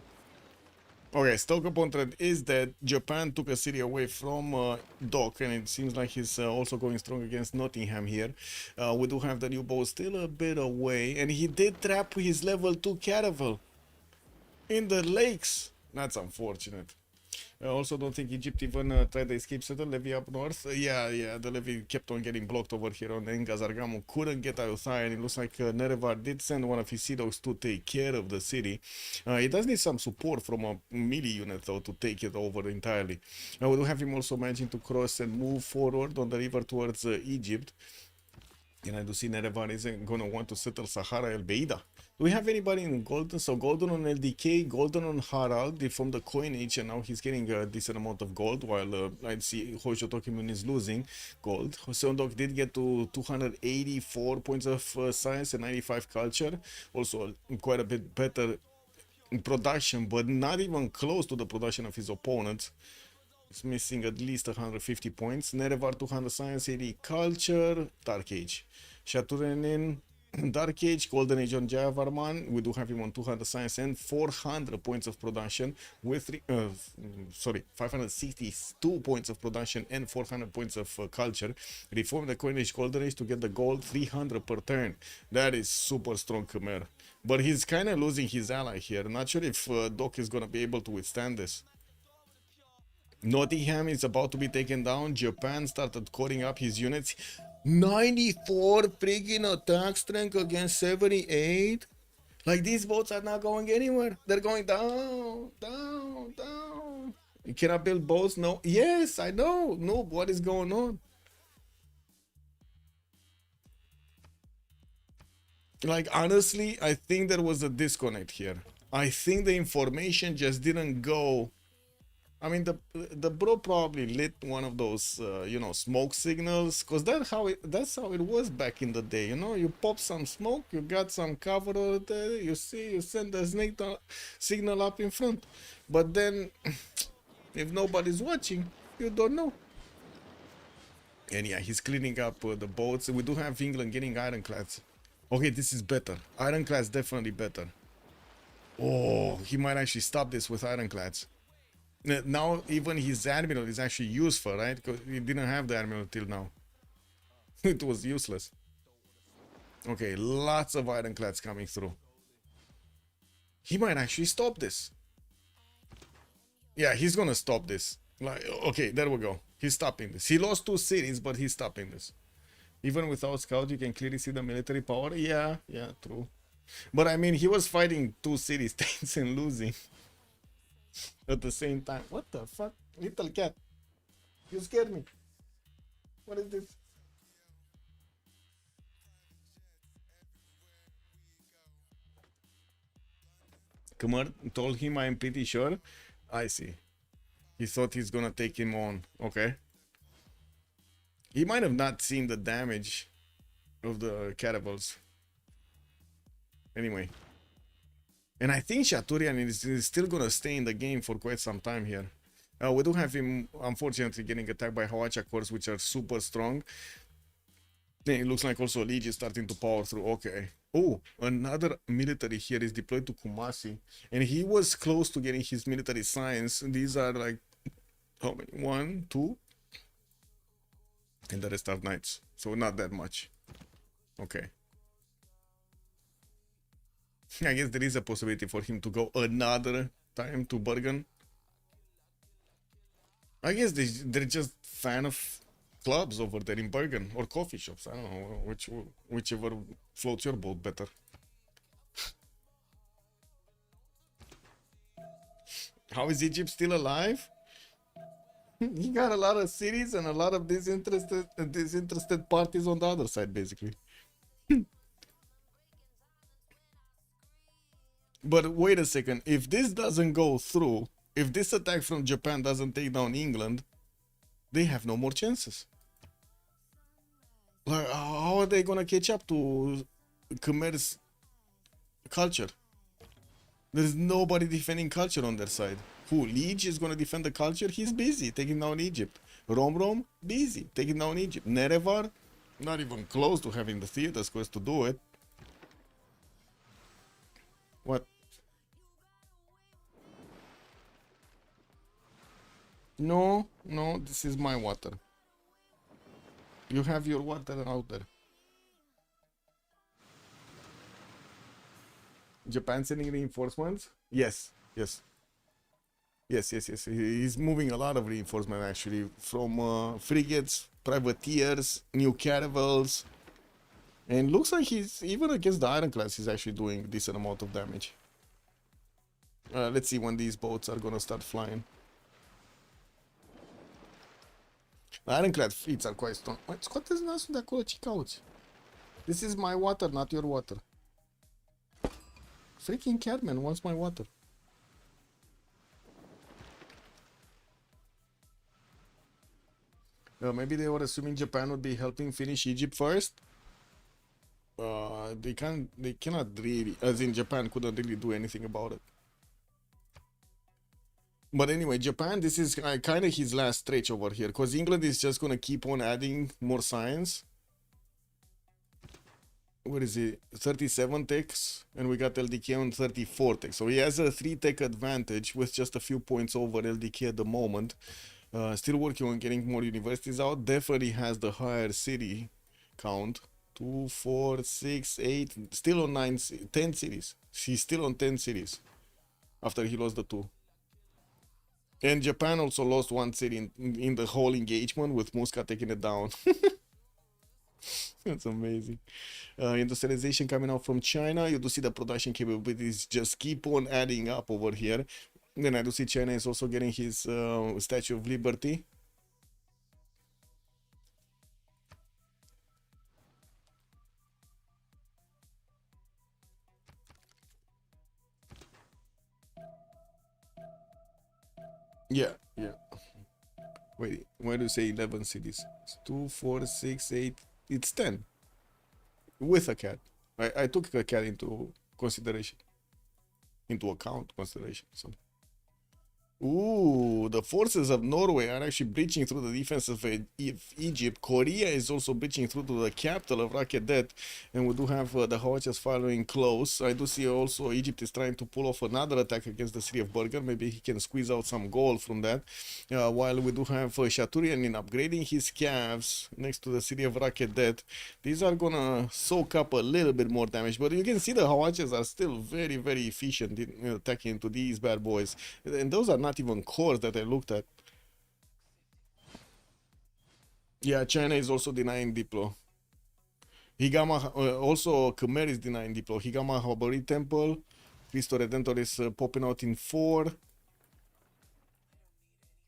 Okay, Stoke upon threat is that Japan took a city away from Dock, and it seems like he's also going strong against Nottingham here. We do have the new boat still a bit away, and he did trap his level 2 caravel in the lakes. That's unfortunate. I also don't think Egypt even tried to escape settle levy up north. Yeah, the levy kept on getting blocked over here on Engazargamu. Couldn't get Ayutthaya, and it looks like Nerevar did send one of his sea dogs to take care of the city. It does need some support from a melee unit, though, to take it over entirely. We do have him also managing to cross and move forward on the river towards Egypt. And I do see Nerevar isn't going to want to settle Sahara El Beida. Do we have anybody in Golden? So Golden on LDK, Golden on Harald. They formed the coinage, and now he's getting a decent amount of gold, while I see Hojo Tokimun is losing gold. Seondok did get to 284 points of science and 95 culture. Also quite a bit better in production, but not even close to the production of his opponent. It's missing at least 150 points. Nerevar 200 science, 80 culture, Dark Age. Shaturenin, Dark Age, Golden Age on Jayavarman. We do have him on 200 science and 400 points of production with 562 points of production and 400 points of culture. Reform the coinage Golden Age to get the gold 300 per turn. That is super strong Khmer. But he's kind of losing his ally here. Not sure if Doc is going to be able to withstand this. Nottingham is about to be taken down. Japan started calling up his units. 94 freaking attack strength against 78. Like, these boats are not going anywhere. They're going down, down, down. You cannot build boats? No. Yes, I know. No, what is going on? Like, honestly, I think there was a disconnect here. I think the information just didn't go. I mean, the bro probably lit one of those, smoke signals, because that's how it was back in the day, You pop some smoke, you got some cover over there, you send the signal up in front. But then, if nobody's watching, you don't know. And yeah, he's cleaning up the boats. We do have England getting ironclads. Okay, this is better. Ironclads definitely better. Oh, he might actually stop this with ironclads. Now even his admiral is actually useful, right? Because he didn't have the admiral till now. It was useless. Okay, lots of ironclads coming through. He might actually stop this. Yeah, he's gonna stop this. Like, okay, there we go. He's stopping this. He lost 2 cities, but he's stopping this. Even without scout, you can clearly see the military power. Yeah, true. But I mean, he was fighting 2 city states and losing at the same time. What the fuck? Little cat. You scared me. What is this? Kumar told him, I'm pretty sure. I see. He thought he's gonna take him on. Okay. He might have not seen the damage of the caravels. Anyway. And I think Shaturian is still gonna stay in the game for quite some time here. We do have him, unfortunately, getting attacked by Hawacha cores, which are super strong. It looks like also Liege is starting to power through. Okay. Oh, another military here is deployed to Kumasi. And he was close to getting his military science. These are like, how many? 1, 2. And the rest are knights. So not that much. Okay. I guess there is a possibility for him to go another time to Bergen. I guess they're just fan of clubs over there in Bergen, or coffee shops. I don't know, whichever floats your boat better. How is Egypt still alive? He got a lot of cities and a lot of disinterested parties on the other side, basically. But wait a second, if this doesn't go through, if this attack from Japan doesn't take down England, they have no more chances. Like, how are they gonna catch up to Khmer's culture? There's nobody defending culture on their side. Who? Liege is gonna defend the culture? He's busy taking down Egypt. Rom, busy taking down Egypt. Nerevar, not even close to having the theater squares to do it. What? No, this is my water. You have your water out there. Japan sending reinforcements? Yes. He's moving a lot of reinforcement actually from frigates, privateers, new caravels, and looks like he's even against the ironclads. He's actually doing a decent amount of damage. Let's see when these boats are gonna start flying. The ironclad fleets are quite strong. Scoateți nasul de acolo, ce cauți? This is my water, not your water. Freaking catman wants my water. Maybe they were assuming Japan would be helping finish Egypt first. They cannot really, as in Japan couldn't really do anything about it. But anyway, Japan, this is kind of his last stretch over here, because England is just gonna keep on adding more science. What is it? 37 techs, and we got LDK on 34 techs. So he has a 3 tech advantage with just a few points over LDK at the moment. Still working on getting more universities out. Definitely has the higher city count. 2, 4, 6, 8. Still on 10 cities. He's still on 10 cities after he lost the 2. And Japan also lost 1 city in the whole engagement, with Muscat taking it down. That's amazing. Industrialization coming out from China. You do see the production capabilities just keep on adding up over here. Then I do see China is also getting his Statue of Liberty. Yeah. Wait, why do you say 11 cities? It's 2, 4, 6, 8. It's 10. With a cat. I took a cat into consideration. So. Ooh, the forces of Norway are actually breaching through the defense of Egypt. Korea is also breaching through to the capital of Rakedet, and we do have the Hawachas following close. I do see also Egypt is trying to pull off another attack against the city of Burger. Maybe he can squeeze out some gold from that. While we do have Shaturian in upgrading his calves next to the city of Rakedet. These are gonna soak up a little bit more damage, but you can see the Hawachas are still very, very efficient in attacking into these bad boys, and those are not even cores that I looked at. Yeah, China is also denying Diplo. Higama, also Khmer is denying Diplo. Higama Habari Temple, Cristo Redentor is popping out in 4.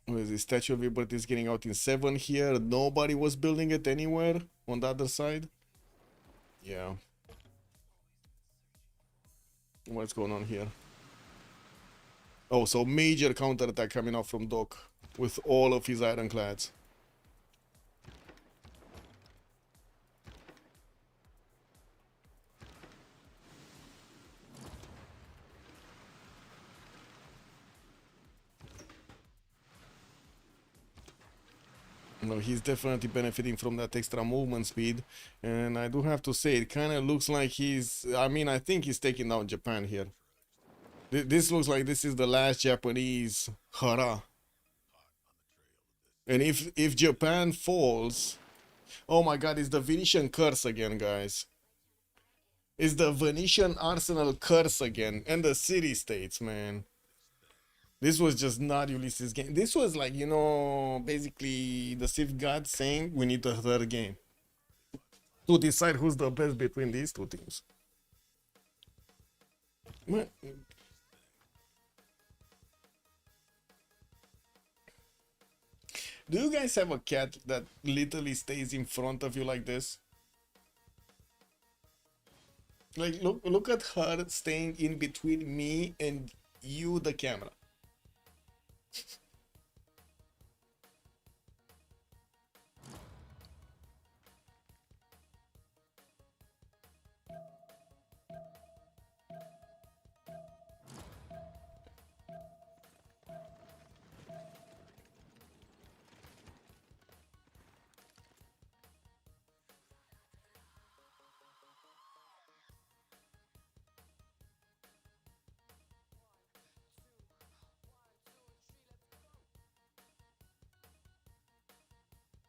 The Statue of Liberty is getting out in 7 here. Nobody was building it anywhere on the other side. Yeah. What's going on here? Oh, so major counterattack coming out from Doc with all of his ironclads. No, he's definitely benefiting from that extra movement speed, and I do have to say it kind of looks like I think he's taking down Japan here. This looks like this is the last Japanese hurrah. And if Japan falls, oh my god, it's the Venetian curse again, guys. It's the Venetian arsenal curse again, and the city-states, man. This was just not Ulyss's game. This was like, basically the Civ God saying we need a third game to decide who's the best between these two teams. Man. Do you guys have a cat that literally stays in front of you like this? Like, look at her staying in between me and you, the camera.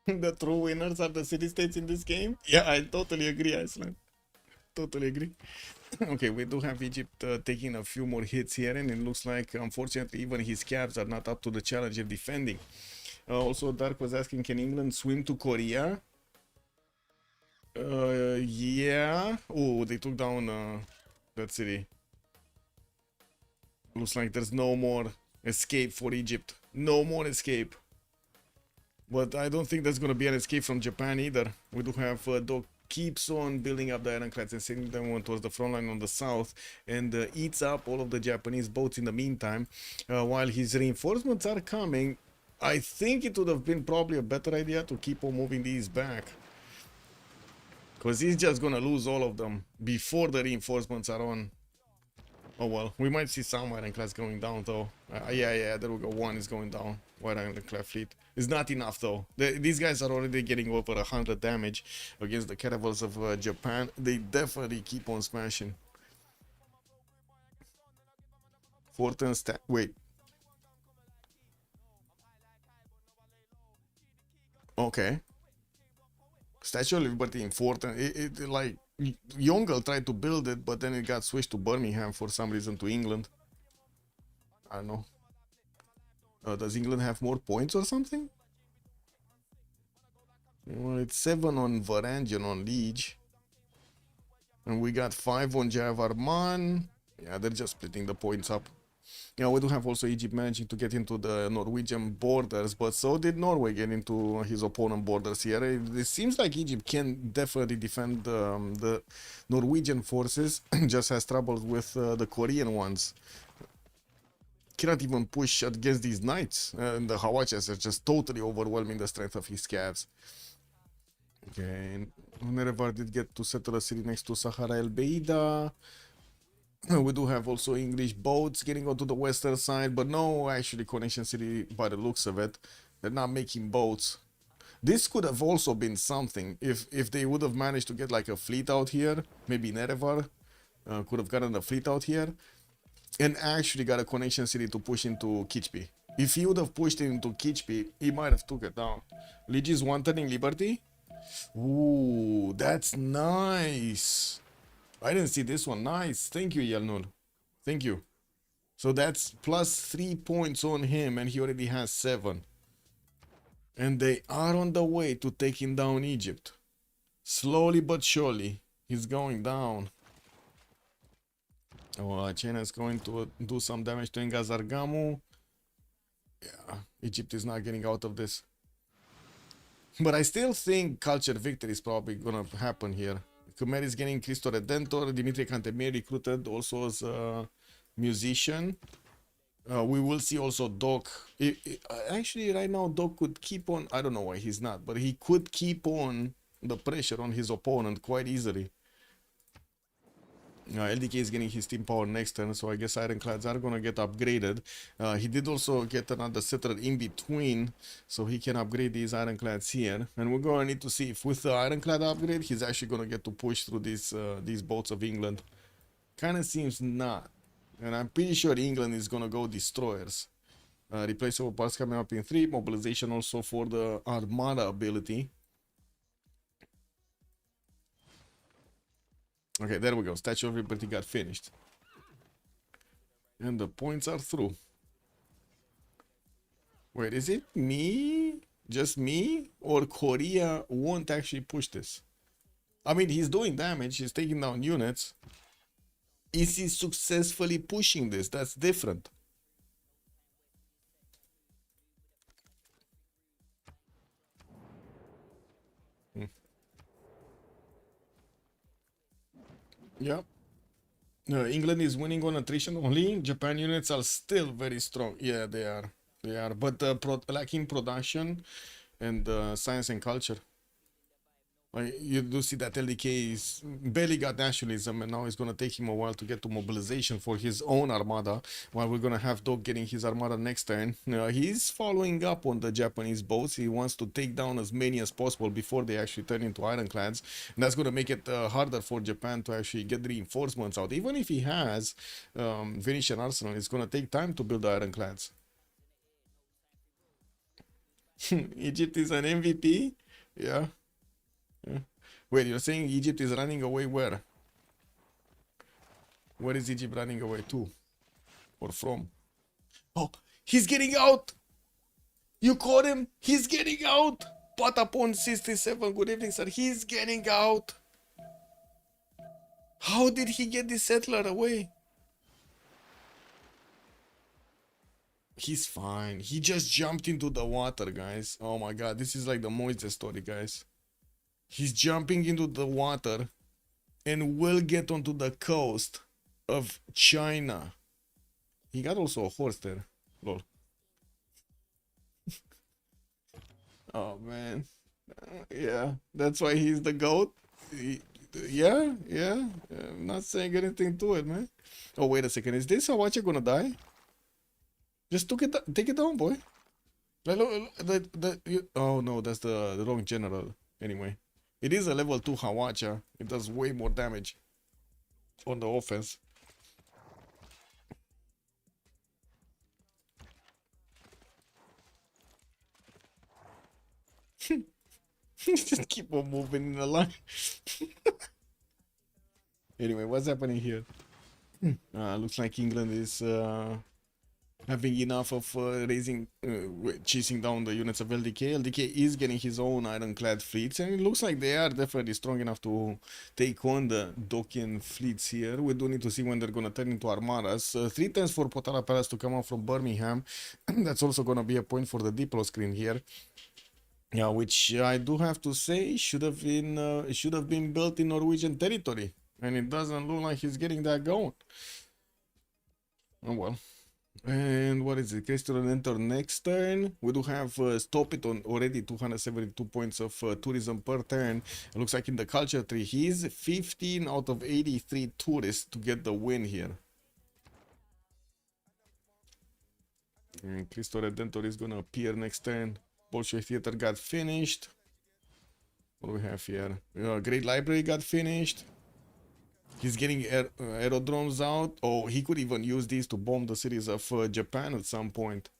The true winners are the city-states in this game. Yeah, I totally agree, Iceland. Totally agree. Okay, we do have Egypt taking a few more hits here, and it looks like, unfortunately, even his caps are not up to the challenge of defending. Also, Dark was asking, can England swim to Korea? Yeah. Oh, they took down that city. Looks like there's no more escape for Egypt. No more escape. But I don't think there's going to be an escape from Japan either. We do have Doc keeps on building up the ironclads and sending them towards the front line on the south, and eats up all of the Japanese boats in the meantime. While his reinforcements are coming, I think it would have been probably a better idea to keep on moving these back. Because he's just going to lose all of them before the reinforcements are on. Oh well, we might see some ironclads going down though. Yeah, there we go. One is going down. White ironclad fleet. It's not enough though. These guys are already getting over 100 damage against the caravels of Japan. They definitely keep on smashing. Fortin wait. Okay. Statue of Liberty in Fortin. It like Yongle tried to build it, but then it got switched to Birmingham for some reason, to England. I don't know. Does England have more points or something? Well, it's 7 on Varangian on Liege. And we got 5 on Javarman. Yeah, they're just splitting the points up. Yeah, we do have also Egypt managing to get into the Norwegian borders, but so did Norway get into his opponent borders here. It seems like Egypt can definitely defend the Norwegian forces, just has trouble with the Korean ones. Cannot even push against these knights, and the Hawachas are just totally overwhelming the strength of his scabs. Okay, Nerevar did get to settle a city next to Sahara El Beida. We do have also English boats getting onto the western side, but no actually connection city by the looks of it. They're not making boats. This could have also been something if they would have managed to get like a fleet out here. Maybe Nerevar could have gotten a fleet out here and actually got a connection city to push into Kichpi. If he would have pushed into Kichpi, he might have took it down. Liege is wanted in Liberty. Ooh, that's nice. I didn't see this one. Nice. Thank you, Yelnul. Thank you. So that's plus 3 points on him, and he already has 7. And they are on the way to taking down Egypt. Slowly but surely, he's going down. Oh, China is going to do some damage to Ngazargamu. Yeah, Egypt is not getting out of this. But I still think culture victory is probably gonna happen here. Khmer is getting Cristo Redentor. Dimitri Cantemir recruited also as a musician. We will see also Doc. Actually, right now, Doc could keep on. I don't know why he's not, but he could keep on the pressure on his opponent quite easily. LDK is getting his team power next turn, so I guess ironclads are gonna get upgraded. He did also get another settler in between, so he can upgrade these ironclads here. And we're gonna need to see if with the ironclad upgrade, he's actually gonna get to push through these boats of England. Kind of seems not, and I'm pretty sure England is gonna go destroyers. Replaceable parts coming up in 3. Mobilization also for the Armada ability. Okay, there we go. Statue of Liberty got finished. And the points are through. Wait, is it me? Just me? Or Korea won't actually push this? I mean, he's doing damage. He's taking down units. Is he successfully pushing this? That's different. Yep. England is winning on attrition only. Japan units are still very strong. Yeah, they are. They are. But lacking production and science and culture. You do see that LDK is barely got nationalism, and now it's going to take him a while to get to mobilization for his own armada, while we're going to have Dog getting his armada next turn. He's following up on the Japanese boats. He wants to take down as many as possible before they actually turn into ironclads, and that's going to make it harder for Japan to actually get reinforcements out. Even if he has Venetian arsenal, it's going to take time to build the ironclads. Egypt is an MVP? Yeah. Yeah. Wait, you're saying Egypt is running away where? Where is Egypt running away to? Or from? Oh, he's getting out! You caught him! He's getting out! Patapon 67, good evening, sir. He's getting out! How did he get this settler away? He's fine. He just jumped into the water, guys. Oh my god, this is like the Moise story, guys. He's jumping into the water and will get onto the coast of China. He got also a horse there. Lol. Oh man. Yeah, that's why he's the GOAT. Yeah. I'm not saying anything to it, man. Oh, wait a second. Is this Hawacha gonna die? Just take it down, boy. Oh no, that's the wrong general. Anyway, it is a level 2 Hawacha. It does way more damage on the offense. Just keep on moving in the line. Anyway, what's happening here? Looks like England is having enough of chasing down the units of LDK. LDK is getting his own ironclad fleets, and it looks like they are definitely strong enough to take on the Dokian fleets here. We do need to see when they're going to turn into armadas. 3 turns for Potala Palace to come out from Birmingham. That's also going to be a point for the Diplo screen here. Yeah, which I do have to say should have been built in Norwegian territory, and it doesn't look like he's getting that going. Oh well. And what is it? Crystal enter next turn. We do have stop it on already 272 points of tourism per turn. It looks like in the culture tree he's 15 out of 83 tourists to get the win here. And Cristo Redentor is gonna appear next turn. Bolshoi Theater got finished. What do we have here? Great Library got finished. He's getting aerodromes out. Oh, he could even use these to bomb the cities of Japan at some point.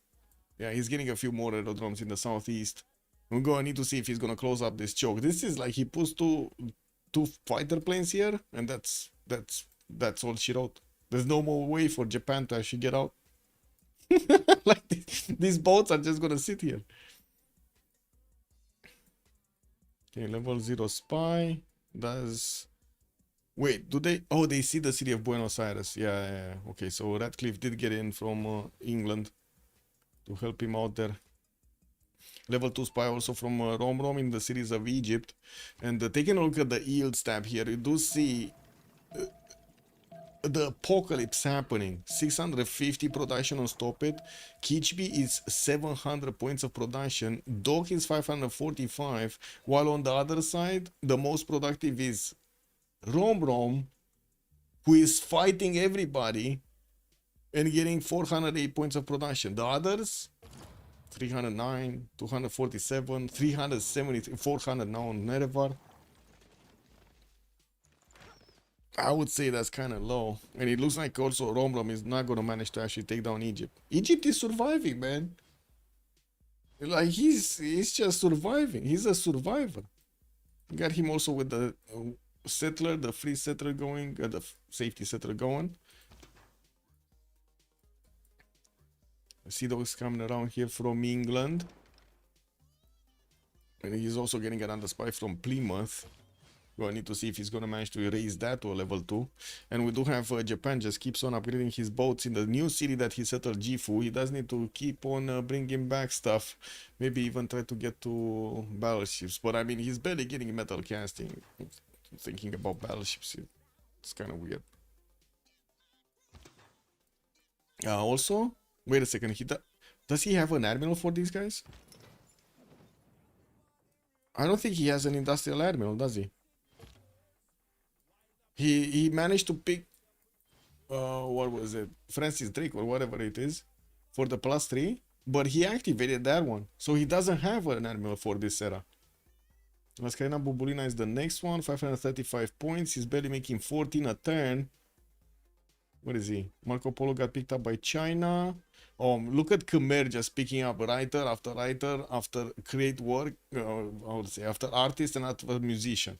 Yeah, he's getting a few more aerodromes in the southeast. We're gonna need to see if he's gonna close up this choke. This is like he puts two fighter planes here, and that's all she wrote. There's no more way for Japan to actually get out. Like these boats are just gonna sit here. Okay, level 0 spy. Wait, do they? Oh, they see the city of Buenos Aires. Yeah. Okay, so Radcliffe did get in from England to help him out there. Level 2 spy also from Rom in the cities of Egypt. And taking a look at the yields tab here, you do see the apocalypse happening. 650 production on Stop It. Kichbi is 700 points of production. Dog is 545. While on the other side, the most productive is Rom, who is fighting everybody and getting 408 points of production. The others, 309, 247, 370, 400 now on Nerevar. I would say that's kind of low. And it looks like also Rom is not going to manage to actually take down Egypt. Egypt is surviving, man. Like, he's just surviving. He's a survivor. Got him also with the settler, the free settler going, the safety settler going. I see those coming around here from England. And he's also getting another spy from Plymouth. Well, I need to see if he's going to manage to raise that to a level 2. And we do have Japan just keeps on upgrading his boats in the new city that he settled, Gifu. He does need to keep on bringing back stuff. Maybe even try to get to battleships. But I mean, he's barely getting metal casting. Thinking about battleships, it's kind of weird. Also, wait a second. Does he have an admiral for these guys? I don't think he has an industrial admiral, does he? He managed to pick what was it, Francis Drake or whatever it is, for the +3, but he activated that one, so he doesn't have an admiral for this era. Mascarena Bubulina is the next one, 535 points. He's barely making 14 a turn. What is he? Marco Polo got picked up by China. Look at Khmer just picking up writer after create work, I would say, after artist and after musician.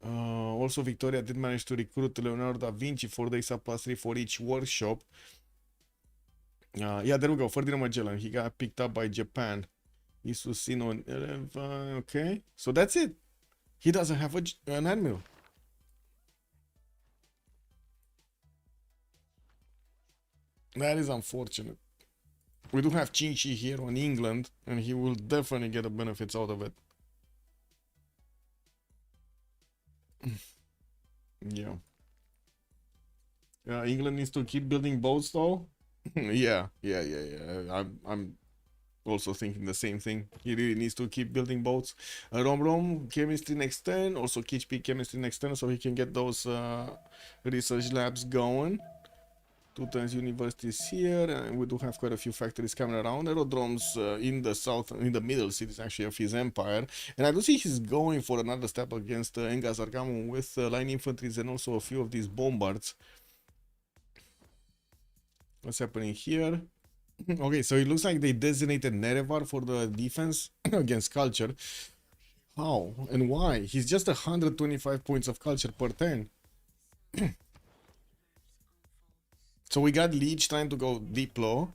Also, Victoria did manage to recruit Leonardo da Vinci 4 days up +3 for each workshop. Yeah, there we go. Ferdinand Magellan. He got picked up by Japan. Isusino on 11. Okay, so that's it. He doesn't have an admiral. That is unfortunate. We do have Chinchi here on England, and he will definitely get the benefits out of it. Yeah. England needs to keep building boats, though. Yeah. I'm also thinking the same thing. He really needs to keep building boats. Rom chemistry next turn, also KHP chemistry next turn, so he can get those research labs going. 2 turns universities here, and we do have quite a few factories coming around. Aerodromes in the south, in the middle cities actually of his empire. And I do see he's going for another step against Engaz Argamon with line infantries and also a few of these bombards. What's happening here? Okay, so it looks like they designated Nerevar for the defense against culture. How and why? He's just 125 points of culture per turn. So we got Leech trying to go Diplo.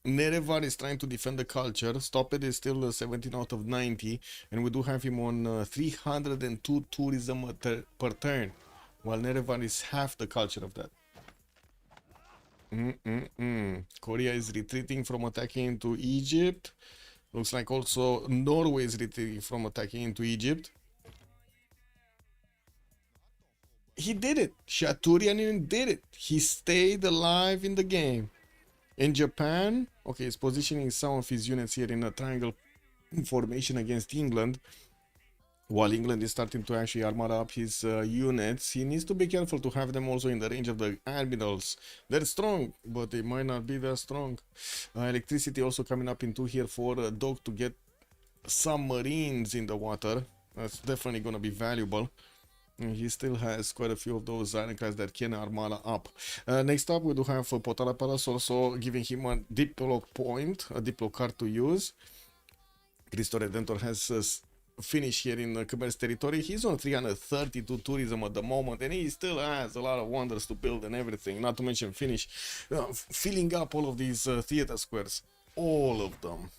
Nerevar is trying to defend the culture. Stop it is still 17 out of 90. And we do have him on 302 tourism per turn. While Nerevar is half the culture of that. Korea is retreating from attacking into Egypt. Looks like also Norway is retreating from attacking into Egypt. He did it. Shaturian did it. He stayed alive in the game. In Japan, okay, he's positioning some of his units here in a triangle formation against England. While England is starting to actually armor up his units, he needs to be careful to have them also in the range of the admirals. They're strong, but they might not be that strong. Electricity also coming up into here for Dog to get submarines in the water. That's definitely going to be valuable. And he still has quite a few of those ironclads that can armada up. Next up, we do have Potala Palace also giving him a Diplo point, a Diplo card to use. Cristo Redentor has finished here in Khmer's territory. He's on 332 tourism at the moment, and he still has a lot of wonders to build and everything, not to mention finish filling up all of these theater squares. All of them.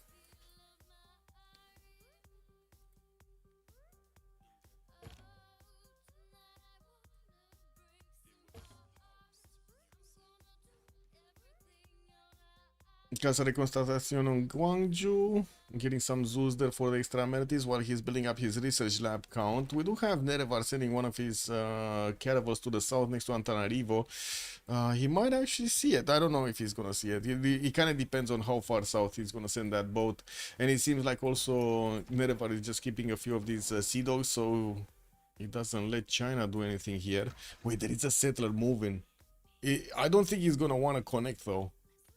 Casa de Constatación on Guangzhou, getting some zoos there for the extra amenities while he's building up his research lab count. We do have Nerevar sending one of his caravels to the south next to Antananarivo. He might actually see it. I don't know if he's gonna see it. It kind of depends on how far south he's gonna send that boat. And it seems like also Nerevar is just keeping a few of these sea dogs, so he doesn't let China do anything here. Wait, there is a settler moving. I don't think he's gonna want to connect though.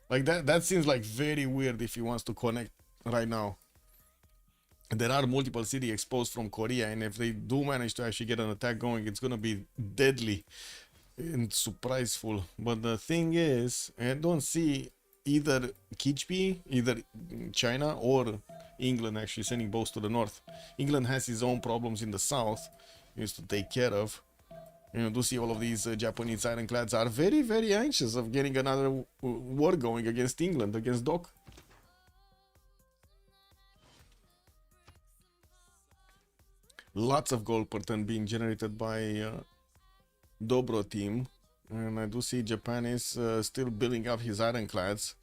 Like that seems like very weird if he wants to connect right now. There are multiple cities exposed from Korea, and if they do manage to actually get an attack going, it's gonna be deadly and surpriseful. But the thing is, I don't see either KHP, either China or England actually sending boats to the north. England has his own problems in the south he needs to take care of. You do see all of these Japanese ironclads are very, very anxious of getting another war going against England, against Doc. Lots of gold per turn being generated by Dobroteam. And I do see Japan is still building up his ironclads.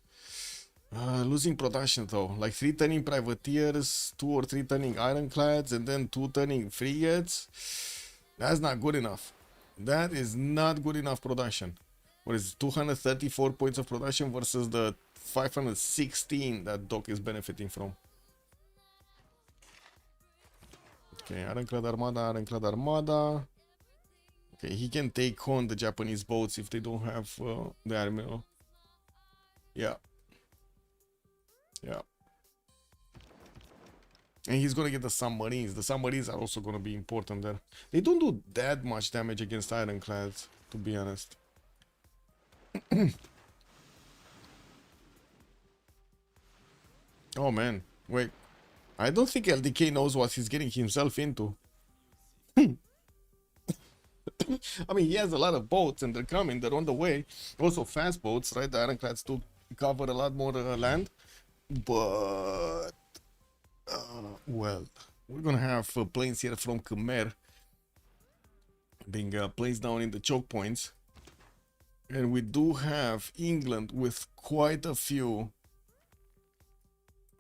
Losing production though, like 3 turning privateers, 2 or 3 turning ironclads, and then 2 turning frigates. That's not good enough. That is not good enough production. What is it, 234 points of production versus the 516 that Doc is benefiting from. Okay, Ironclad Armada, Ironclad Armada. Okay, he can take on the Japanese boats if they don't have the admiral. Yeah. Yeah. And he's gonna get the submarines. The submarines are also gonna be important there. They don't do that much damage against ironclads, to be honest. Oh man, wait. I don't think LDK knows what he's getting himself into. I mean, he has a lot of boats and they're coming, they're on the way. Also fast boats, right? The ironclads do cover a lot more land. But, well, we're gonna have planes here from Khmer being placed down in the choke points. And we do have England with quite a few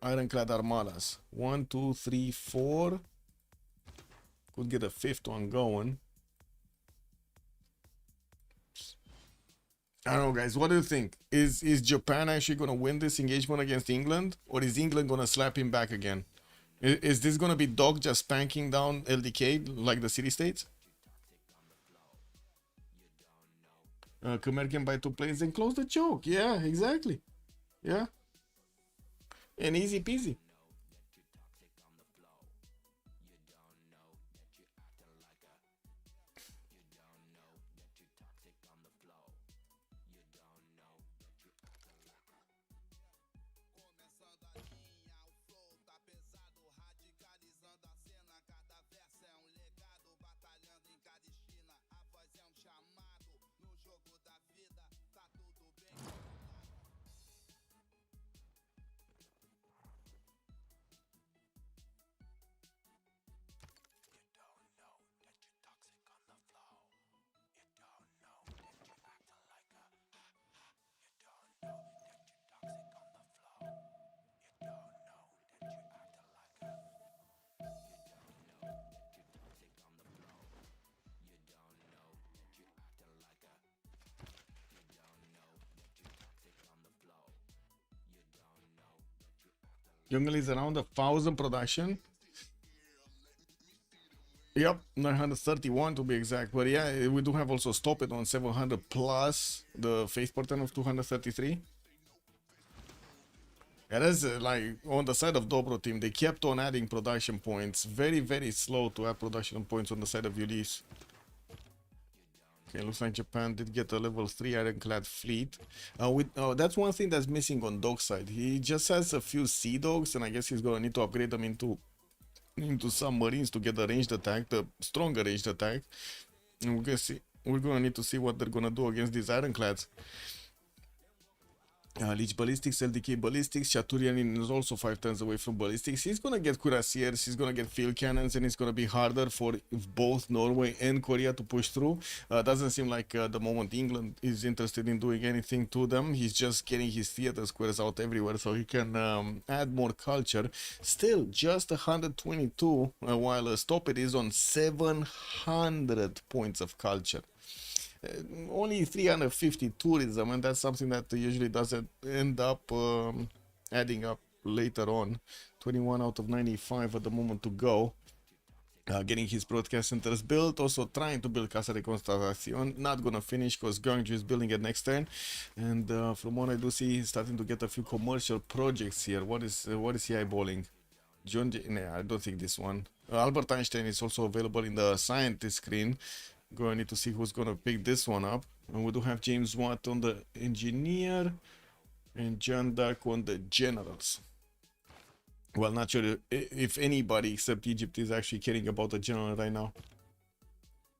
ironclad armadas. 1, 2, 3, 4. Could get a fifth one going. I don't know, guys. What do you think? Is Japan actually gonna win this engagement against England, or is England gonna slap him back again? Is this gonna be Dog just spanking down LDK like the city-states? Khmer can buy 2 planes and close the choke. Yeah, exactly. Yeah. And easy peasy. Jungle is around 1,000 production. Yep, 931 to be exact. But yeah, we do have also Stop It on 700 plus the face pattern of 233. Yeah, that's like on the side of Dobroteam, they kept on adding production points. Very, very slow to add production points on the side of Ulyss. Okay, looks like Japan did get a level 3 ironclad fleet. That's one thing that's missing on Dog's side. He just has a few Sea Dogs, and I guess he's gonna need to upgrade them into submarines to get the ranged attack, the stronger ranged attack. And we're gonna need to see what they're gonna do against these ironclads. Leech Ballistics, LDK Ballistics, Chaturianin is also 5 turns away from Ballistics. He's gonna get Cuirassiers, he's gonna get field cannons, and it's gonna be harder for both Norway and Korea to push through. Doesn't seem like the moment England is interested in doing anything to them. He's just getting his theater squares out everywhere so he can add more culture. Still, just 122, while Stop It is on 700 points of culture. Only 350 tourism, and that's something that usually doesn't end up adding up later on. 21 out of 95 at the moment to go. Getting his broadcast centers built, also trying to build Casa de Constatacion. Not gonna finish because Gangju is building it next turn. And from what I do see, he's starting to get a few commercial projects here. What is he eyeballing? Nah, I don't think this one. Albert Einstein is also available in the scientist screen. Gonna need to see who's gonna pick this one up. And we do have James Watt on the engineer and John Dark on the generals. Well, not sure if anybody except Egypt is actually caring about the general right now.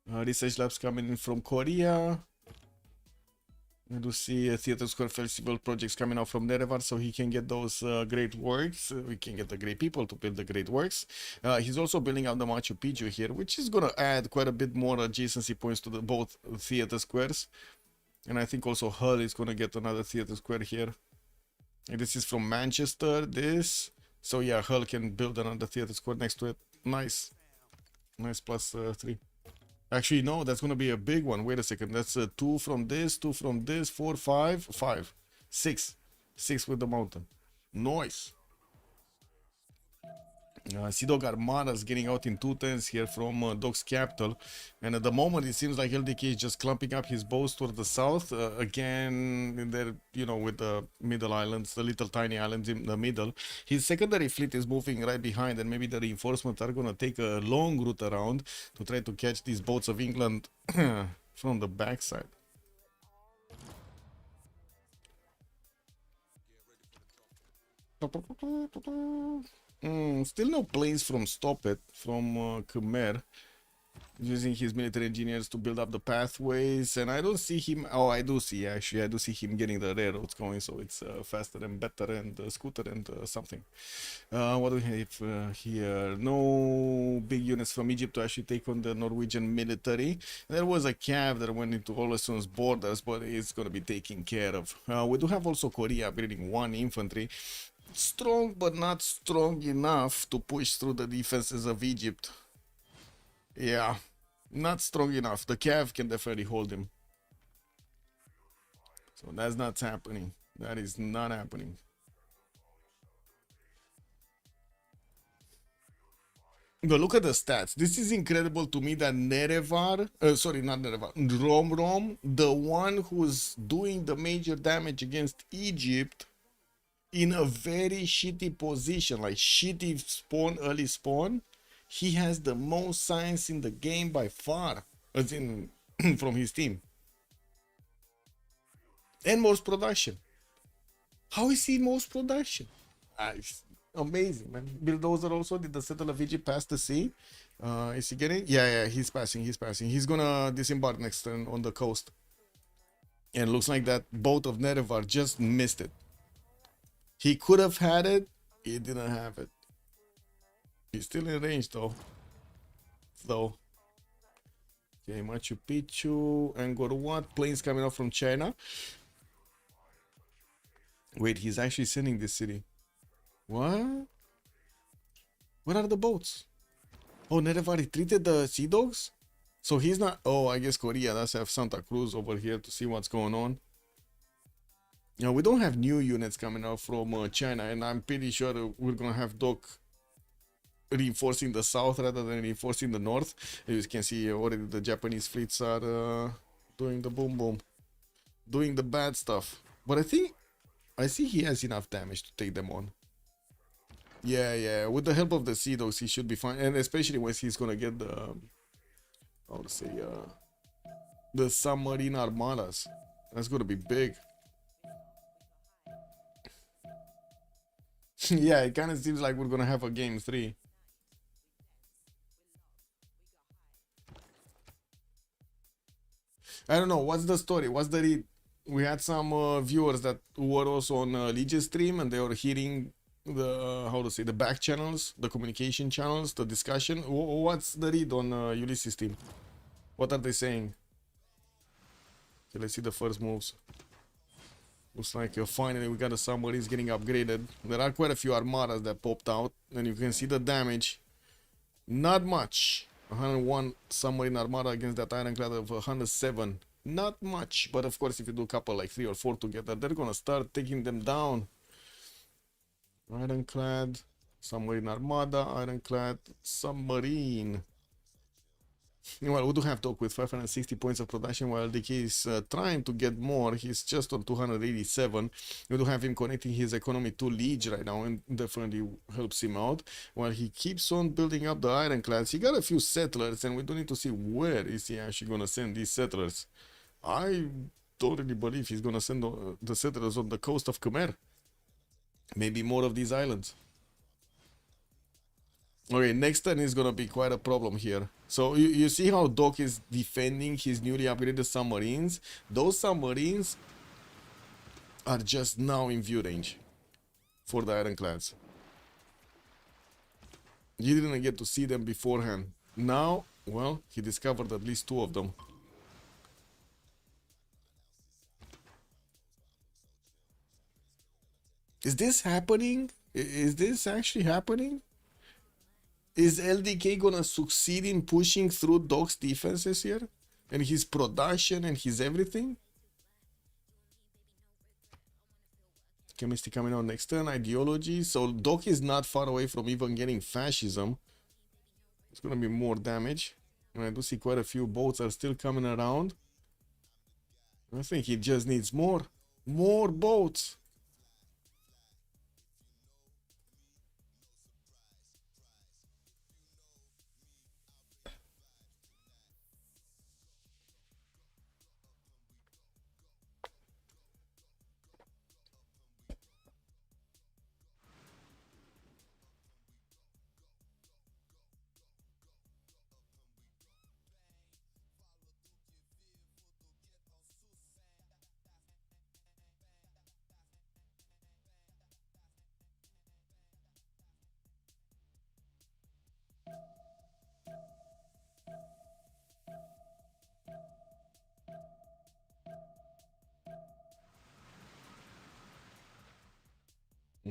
Research labs coming in from Korea. We do see Theater Square Festival projects coming out from Nerevar, so he can get those great works. We can get the great people to build the great works. He's also building out the Machu Picchu here, which is going to add quite a bit more adjacency points to both theater squares. And I think also Hull is going to get another theater square here. And this is from Manchester, this. So yeah, Hull can build another theater square next to it. Nice. Nice plus 3. Actually, no, that's going to be a big one. Wait a second. That's 2 from this, 2 from this, 4, 5, 5, 6. 6 with the mountain. Nice. Sea Dog Armadas getting out in 2 turns here from Dog's capital. And at the moment, it seems like LDK is just clumping up his bows toward the south. Again, they're, you know, with the middle islands, the little tiny islands in the middle. His secondary fleet is moving right behind, and maybe the reinforcements are going to take a long route around to try to catch these boats of England from the backside. Still no planes from Stop It, from Khmer, using his military engineers to build up the pathways, and I don't see him. Oh, I do see, actually, I do see him getting the railroads going, so it's faster and better, and scooter and something. What do we have here? No big units from Egypt to actually take on the Norwegian military. There was a cav that went into Oleson's borders, but it's going to be taken care of. We do have also Korea upgrading 1 infantry. Strong, but not strong enough to push through the defenses of Egypt. Yeah, not strong enough. The cav can definitely hold him. So that's not happening. That is not happening. But look at the stats. This is incredible to me that Nerevar, sorry, not Nerevar, Rom, the one who's doing the major damage against Egypt in a very shitty position, like shitty spawn, early spawn, he has the most science in the game by far, as in from his team. And most production. How is he most production? It's amazing, man. Bulldozer also did the settle of Egypt pass the sea. Is he getting? Yeah, he's passing. He's gonna disembark next turn on the coast. And it looks like that boat of Nerevar just missed it. He could have had it. He didn't have it. He's still in range though. Okay, Machu Picchu. Angkor Wat. Planes coming up from China. Wait, he's actually sending this city. What? What are the boats? Oh, Nerevar retreated the Sea Dogs? So he's not... Oh, I guess Korea does have Santa Cruz over here to see what's going on. Yeah, we don't have new units coming out from China, and I'm pretty sure we're gonna have Doc reinforcing the south rather than reinforcing the north. As you can see already, the Japanese fleets are doing the boom boom, doing the bad stuff. But I see he has enough damage to take them on. Yeah, with the help of the Sea Dogs he should be fine, and especially once he's gonna get the the submarine armadas. That's gonna be big. Yeah, it kind of seems like we're gonna have a game 3. I don't know, what's the story, what's the read? We had some viewers that were also on Legion's stream, and they were hearing the the back channels, the communication channels, the discussion. What's the read on Ulyss's team? What are they saying? Okay, let's see the first moves. Looks like finally we got the submarines getting upgraded. There are quite a few armadas that popped out, and you can see the damage. Not much. 101 submarine armada against that ironclad of 107. Not much, but of course if you do a couple like 3 or 4 together, they're gonna start taking them down. Ironclad, submarine armada, ironclad, submarine. Well, we do have Doc with 560 points of production, while DK is trying to get more. He's just on 287. We do have him connecting his economy to Liege right now, and definitely helps him out. While he keeps on building up the ironclads, he got a few settlers, and we do need to see where is he actually going to send these settlers. I don't really believe he's going to send the settlers on the coast of Khmer. Maybe more of these islands. Okay, next turn is gonna be quite a problem here. So you see how Doc is defending his newly upgraded submarines? Those submarines are just now in view range for the ironclads. You didn't get to see them beforehand. Now, well, he discovered at least 2 of them. Is this happening? Is this actually happening? Is LDK gonna succeed in pushing through Doc's defenses here? And his production and his everything? Chemistry coming out next turn, ideology. So Doc is not far away from even getting fascism. It's gonna be more damage. And I do see quite a few boats are still coming around. I think he just needs more boats.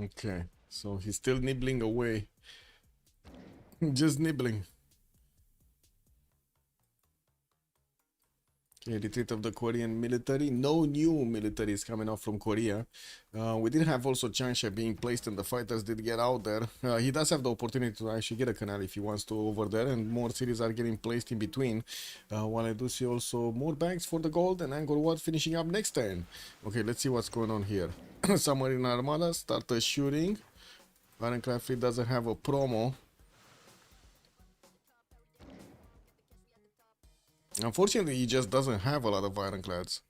Okay, so he's still nibbling away. Just nibbling. Okay, retreat of the Korean military. No new military is coming out from Korea. We did have also Changsha being placed, and the fighters did get out there. He does have the opportunity to actually get a canal if he wants to over there, and more cities are getting placed in between. While I do see also more banks for the gold, and Angkor Wat finishing up next turn. Okay, let's see what's going on here. Submarine Armada started shooting. Ironclad Fleet doesn't have a promo. Unfortunately, he just doesn't have a lot of ironclads.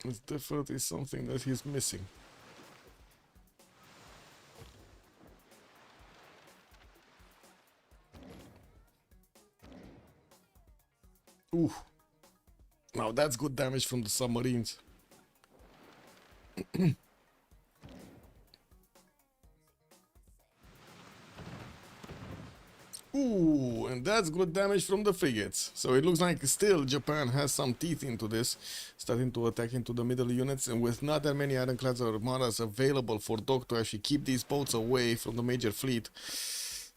It's definitely something that he's missing. Ooh. Now that's good damage from the submarines. Ooh, and that's good damage from the frigates. So it looks like still Japan has some teeth into this, starting to attack into the middle units, and with not that many ironclads or armadas available for Dock to actually keep these boats away from the major fleet,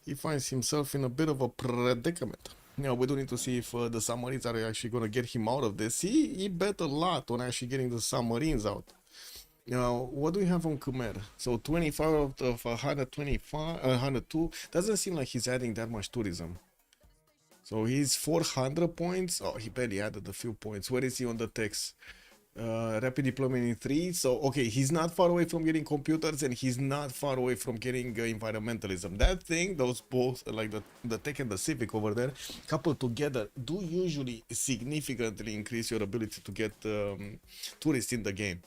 he finds himself in a bit of a predicament. Now, we do need to see if the submarines are actually going to get him out of this. He bet a lot on actually getting the submarines out. Now, what do we have on Khmer? So 25 out of 125, 102. Doesn't seem like he's adding that much tourism. So he's 400 points. Oh, he barely added a few points. Where is he on the text? Rapid deployment in 3. So, okay, he's not far away from getting computers, and he's not far away from getting environmentalism. That thing, those both, like the tech and the civic over there, coupled together, do usually significantly increase your ability to get tourists in the game.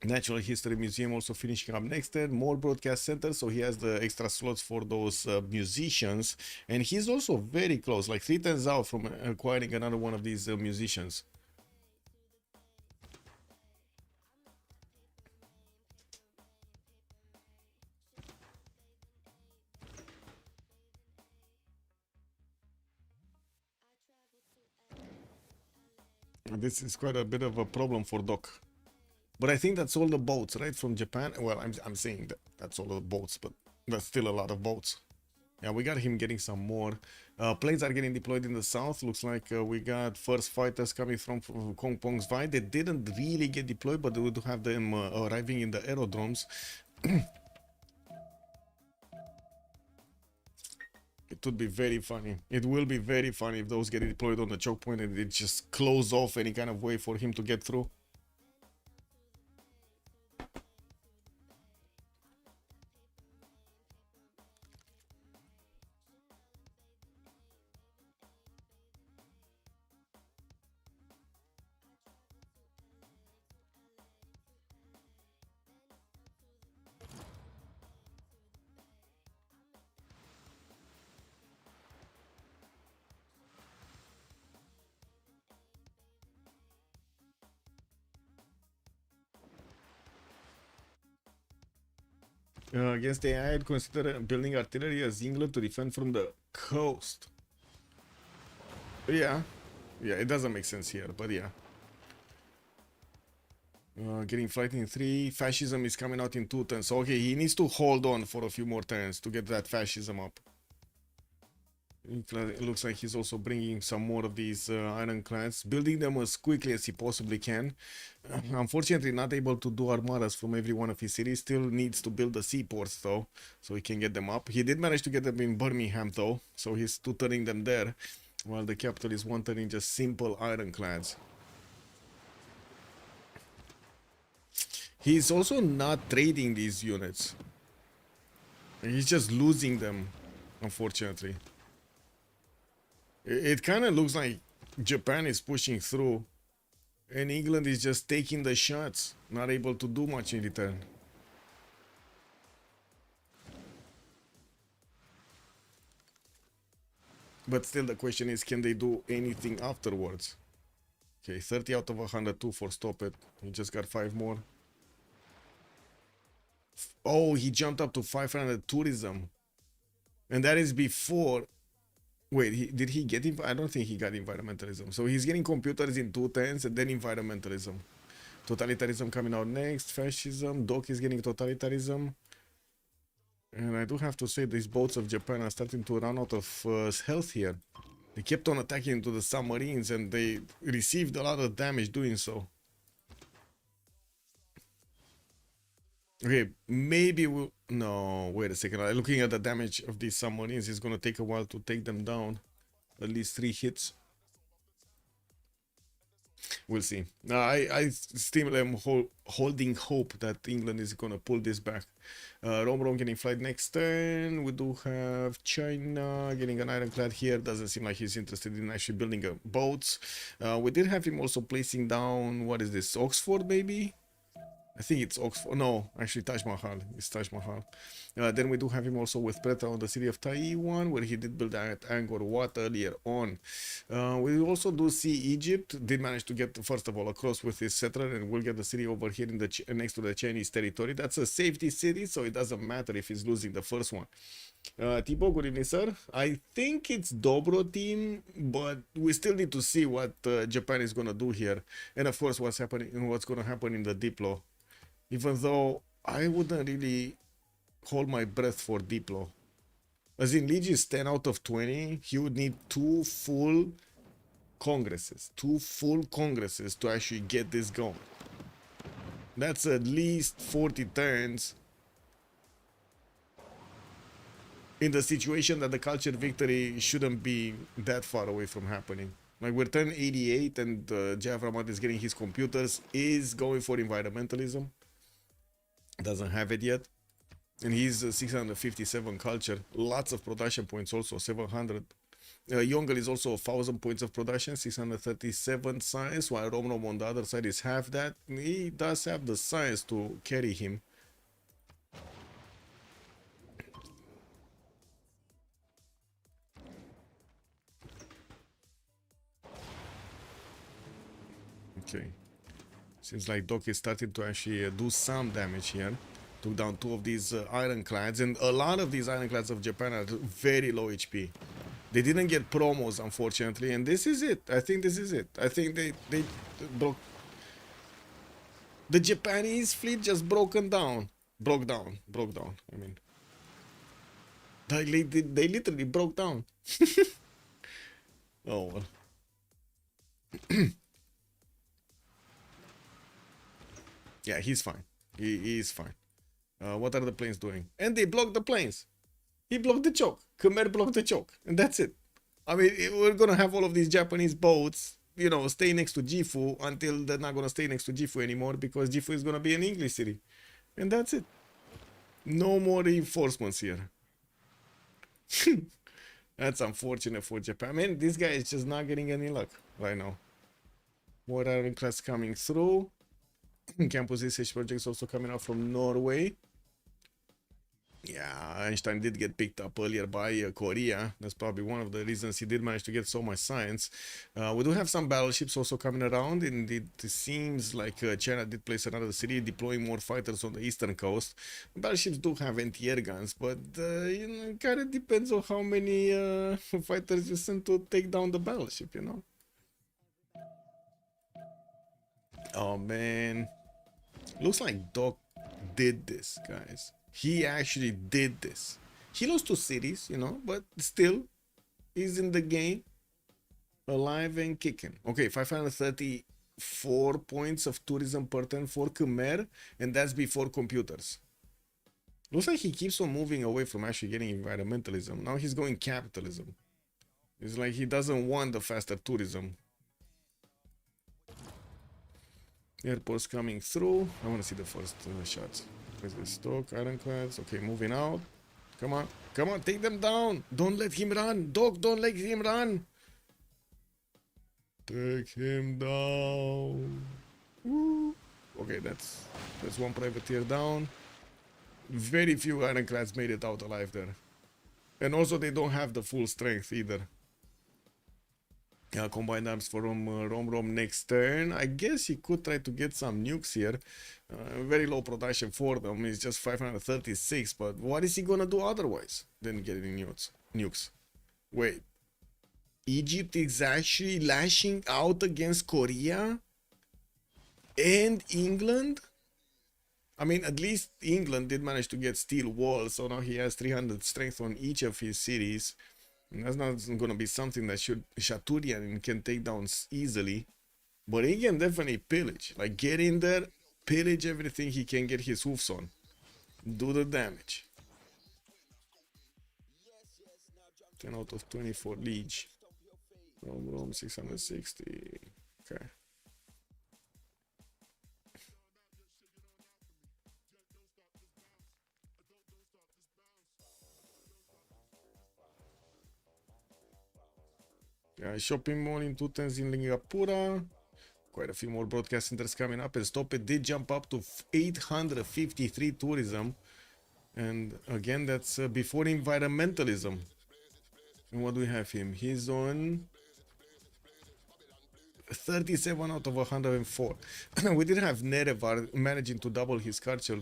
Natural History Museum also finishing up next turn. More broadcast centers, so he has the extra slots for those musicians, and he's also very close, like 3 turns out from acquiring another one of these musicians. This is quite a bit of a problem for Doc. But I think that's all the boats, right, from Japan. Well, I'm saying that that's all the boats, but that's still a lot of boats. Yeah, we got him getting some more. Planes are getting deployed in the south. Looks like we got first fighters coming from Kong Pong's Vai. They didn't really get deployed, but we do have them arriving in the aerodromes. It would be very funny. It will be very funny if those get deployed on the choke point and they just close off any kind of way for him to get through. Against the AI, I'd consider building artillery as England to defend from the coast. Yeah, it doesn't make sense here, but yeah. Getting fighting 3. Fascism is coming out in 2 turns. So, okay, he needs to hold on for a few more turns to get that fascism up. It looks like he's also bringing some more of these ironclads, building them as quickly as he possibly can. Unfortunately, not able to do armadas from every one of his cities. Still needs to build the seaports, though, so he can get them up. He did manage to get them in Birmingham, though, so he's 2-turning them there, while the capital is 1-turning just simple ironclads. He's also not trading these units. He's just losing them, unfortunately. It kind of looks like Japan is pushing through and England is just taking the shots, not able to do much in return. But still the question is, can they do anything afterwards? Okay, 30 out of 102 for stop it. He just got 5 more. Oh, he jumped up to 500 tourism. And that is before Wait, did he get I don't think he got environmentalism. So he's getting computers in 210s and then environmentalism. Totalitarianism coming out next. Fascism. Doc is getting totalitarianism. And I do have to say these boats of Japan are starting to run out of health here. They kept on attacking into the submarines and they received a lot of damage doing so. Okay, maybe we'll... No, wait a second. Looking at the damage of these submarines, it's going to take a while to take them down. At least 3 hits. We'll see. I still am holding hope that England is going to pull this back. Rome getting flight next turn. We do have China getting an ironclad here. Doesn't seem like he's interested in actually building boats. We did have him also placing down, what is this, Oxford maybe? I think it's Oxford. No, actually Taj Mahal. It's Taj Mahal. Then we do have him also with Preta on the city of Taiwan, where he did build that Angkor Wat earlier on. We also do see Egypt did manage to get, first of all, across with his settler, and we'll get the city over here in the next to the Chinese territory. That's a safety city, so it doesn't matter if he's losing the first one. Tipo, good evening, sir. I think it's Dobroteam, but we still need to see what Japan is gonna do here, and of course what's gonna happen in the Diplo. Even though I wouldn't really hold my breath for Diplo. As in, Liege is 10 out of 20. He would need 2 full congresses. 2 full congresses to actually get this going. That's at least 40 turns. In the situation that the culture victory shouldn't be that far away from happening. Like, we're turn 88 and Javramat is getting his computers, is going for environmentalism. Doesn't have it yet, and he's 657 culture, lots of production points, also 700. Yongle is also 1,000 points of production, 637 science, while Romrom on the other side is half that. He does have the science to carry him. Okay. Seems like Doc is starting to actually do some damage here. Took down 2 of these ironclads, and a lot of these ironclads of Japan are very low HP. They didn't get promos, unfortunately, and this is it. I think this is it. I think they broke. The Japanese fleet just broke down. I mean, they literally broke down. Oh well. Yeah, he's fine. He is fine. What are the planes doing? And they blocked the planes. He blocked the choke. Khmer blocked the choke. And that's it. I mean, we're going to have all of these Japanese boats, you know, stay next to Gifu until they're not going to stay next to Gifu anymore, because Gifu is going to be an English city. And that's it. No more reinforcements here. That's unfortunate for Japan. I mean, this guy is just not getting any luck right now. More ironclads coming through. Campus Research projects also coming out from Norway. Yeah, Einstein did get picked up earlier by Korea. That's probably one of the reasons he did manage to get so much science. We do have some battleships also coming around, and it seems like China did place another city, deploying more fighters on the eastern coast. Battleships do have anti-air guns, but you know, it kind of depends on how many fighters you send to take down the battleship, you know. Oh man, looks like Doc did this, guys. He actually did this. He lost 2 cities, you know, but still, he's in the game, alive and kicking. Okay, 534 points of tourism per turn for Khmer, and that's before computers. Looks like he keeps on moving away from actually getting environmentalism. Now he's going capitalism. It's like he doesn't want the faster tourism. Airports coming through. I want to see the first shots. Where's the stock? Ironclads. Okay, moving out. Come on. Come on, take them down. Don't let him run. Doc, don't let him run. Take him down. Woo. Okay, that's one privateer down. Very few ironclads made it out alive there. And also they don't have the full strength either. Combined arms for Rom next turn. I guess he could try to get some nukes here. Very low production for them. It's just 536. But what is he gonna do otherwise than getting nukes? Wait. Egypt is actually lashing out against Korea and England. I mean, at least England did manage to get steel walls, so now he has 300 strength on each of his cities. And that's not going to be something that Shaturian can take down easily. But he can definitely pillage. Like, get in there, pillage everything he can get his hoofs on. Do the damage. 10 out of 24 liege. Rome 660. Okay. Yeah, shopping mall in 210 in Lingapura. Quite a few more broadcast centers coming up, and Stopet did jump up to 853 tourism. And again, that's before environmentalism. And what do we have him? He's on 37 out of 104. We did have Nerevar managing to double his culture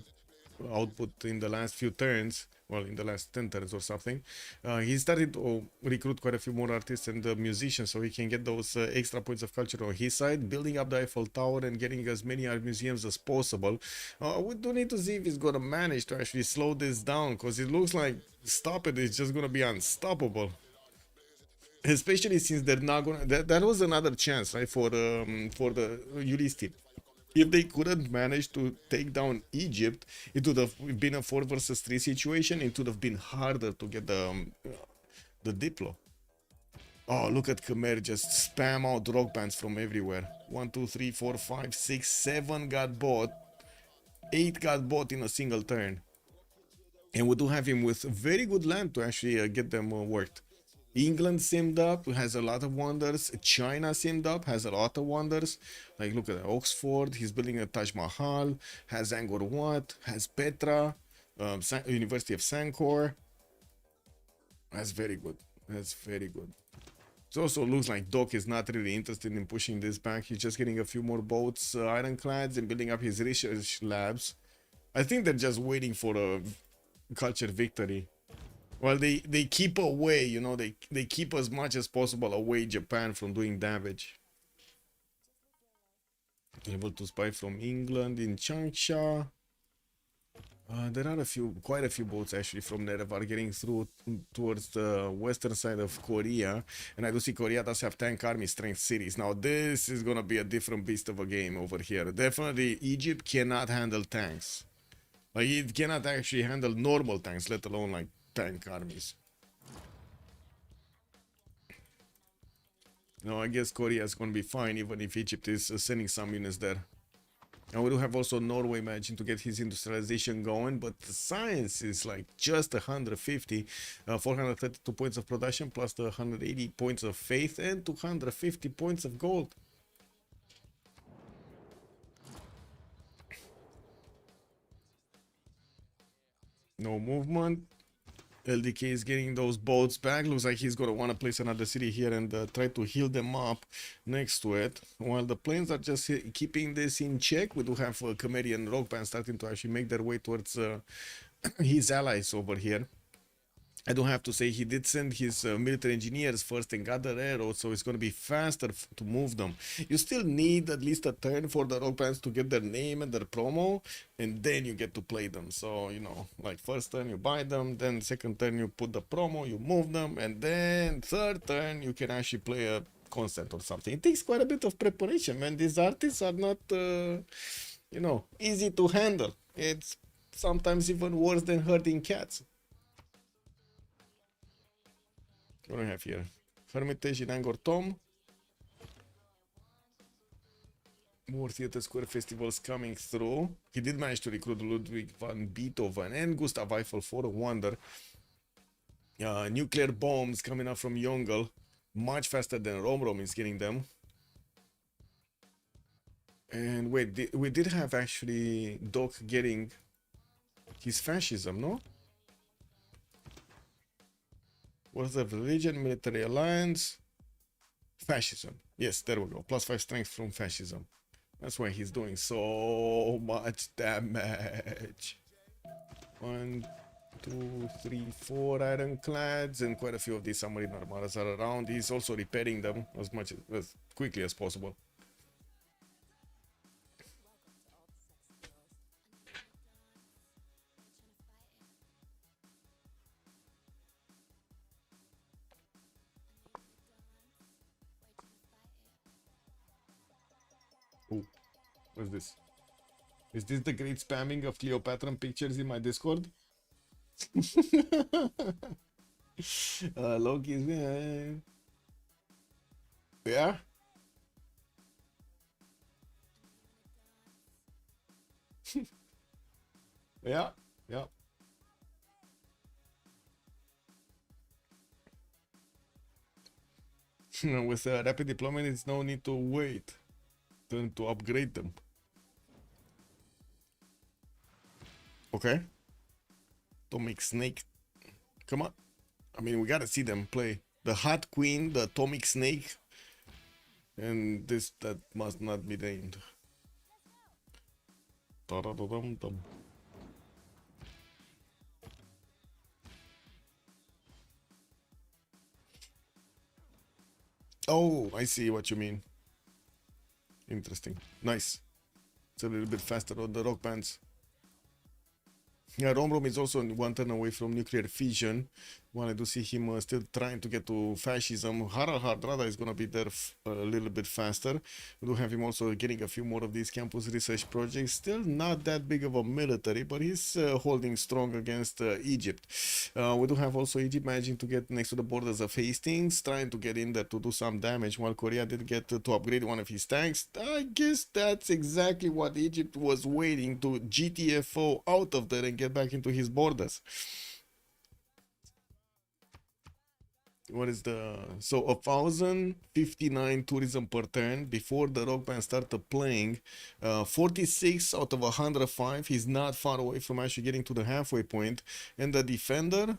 output in the last few turns. Well, in the last 10 turns or something. He started to recruit quite a few more artists and musicians so he can get those extra points of culture on his side, building up the Eiffel Tower and getting as many art museums as possible. We do need to see if he's going to manage to actually slow this down, because it looks like Stop It is just going to be unstoppable. Especially since they're not going to... That was another chance, right, for the Ulyss team. If they couldn't manage to take down Egypt, it would have been a 4 versus 3 situation. It would have been harder to get the Diplo. Oh, look at Khmer just spam out rock bands from everywhere. 1, 2, 3, 4, 5, 6, 7 got bought. 8 got bought in a single turn. And we do have him with very good land to actually get them worked. England simmed up, has a lot of wonders. China simmed up, has a lot of wonders. Like, look at Oxford, he's building a Taj Mahal, has Angkor Wat, has Petra, University of Sankor. That's very good. That's very good. It also looks like Doc is not really interested in pushing this back. He's just getting a few more boats, ironclads, and building up his research labs. I think they're just waiting for a culture victory. Well, they keep away, you know, they keep as much as possible away Japan from doing damage. Able to spy from England in Changsha. There are quite a few boats actually from Nerevar getting through towards the western side of Korea. And I do see Korea does have tank army strength cities. Now this is gonna be a different beast of a game over here. Definitely Egypt cannot handle tanks. Like, it cannot actually handle normal tanks, let alone like tank armies. No, I guess Korea is going to be fine even if Egypt is sending some units there. And we do have also Norway managing to get his industrialization going, but the science is like just 150, 432 points of production plus the 180 points of faith and 250 points of gold. No movement. LDK is getting those boats back. Looks like he's going to want to place another city here and try to heal them up next to it. While the planes are just keeping this in check, we do have Khmeri and Rock Band starting to actually make their way towards his allies over here. I don't have to say he did send his military engineers first and got the railroad, so it's going to be faster to move them. You still need at least a turn for the rock bands to get their name and their promo, and then you get to play them. So, you know, like first turn you buy them, then second turn you put the promo, you move them, and then third turn you can actually play a concert or something. It takes quite a bit of preparation, man. These artists are not, you know, easy to handle. It's sometimes even worse than herding cats. What do we have here? Hermitage in Angkor Thom. More Theatre Square festivals coming through. He did manage to recruit Ludwig van Beethoven and Gustav Eiffel for a wonder. Nuclear bombs coming up from Yongle. Much faster than Rom is getting them. And wait, we did have actually Doc getting his fascism, no? What's the religion, military alliance, fascism? Yes, there we go. +5 strength from fascism. That's why he's doing so much damage. 1, 2, 3, 4 ironclads, and quite a few of these submarine armadas are around. He's also repairing them as quickly as possible. Oh, what's this? Is this the great spamming of Cleopatra pictures in my Discord? Loki's yeah. Yeah, yeah. With rapid deployment, it's no need to wait to upgrade them. Okay. Atomic Snake. Come on. I mean, we gotta see them play. The Hot Queen, the Atomic Snake, and this that must not be named. Da-da-da-dum-dum. Oh, I see what you mean. Interesting. Nice. It's a little bit faster on the rock bands. Yeah, Rom is also one turn away from nuclear fission. When I do see him still trying to get to fascism. Harald Hardrada is going to be there a little bit faster. We do have him also getting a few more of these campus research projects. Still not that big of a military, but he's holding strong against Egypt. We do have also Egypt managing to get next to the borders of Hastings, trying to get in there to do some damage, while Korea did get to upgrade one of his tanks. I guess that's exactly what Egypt was waiting to GTFO out of there and get back into his borders. What is the so 1,059 tourism per turn before the rock band started playing. 46 out of 105. He's not far away from actually getting to the halfway point, and the defender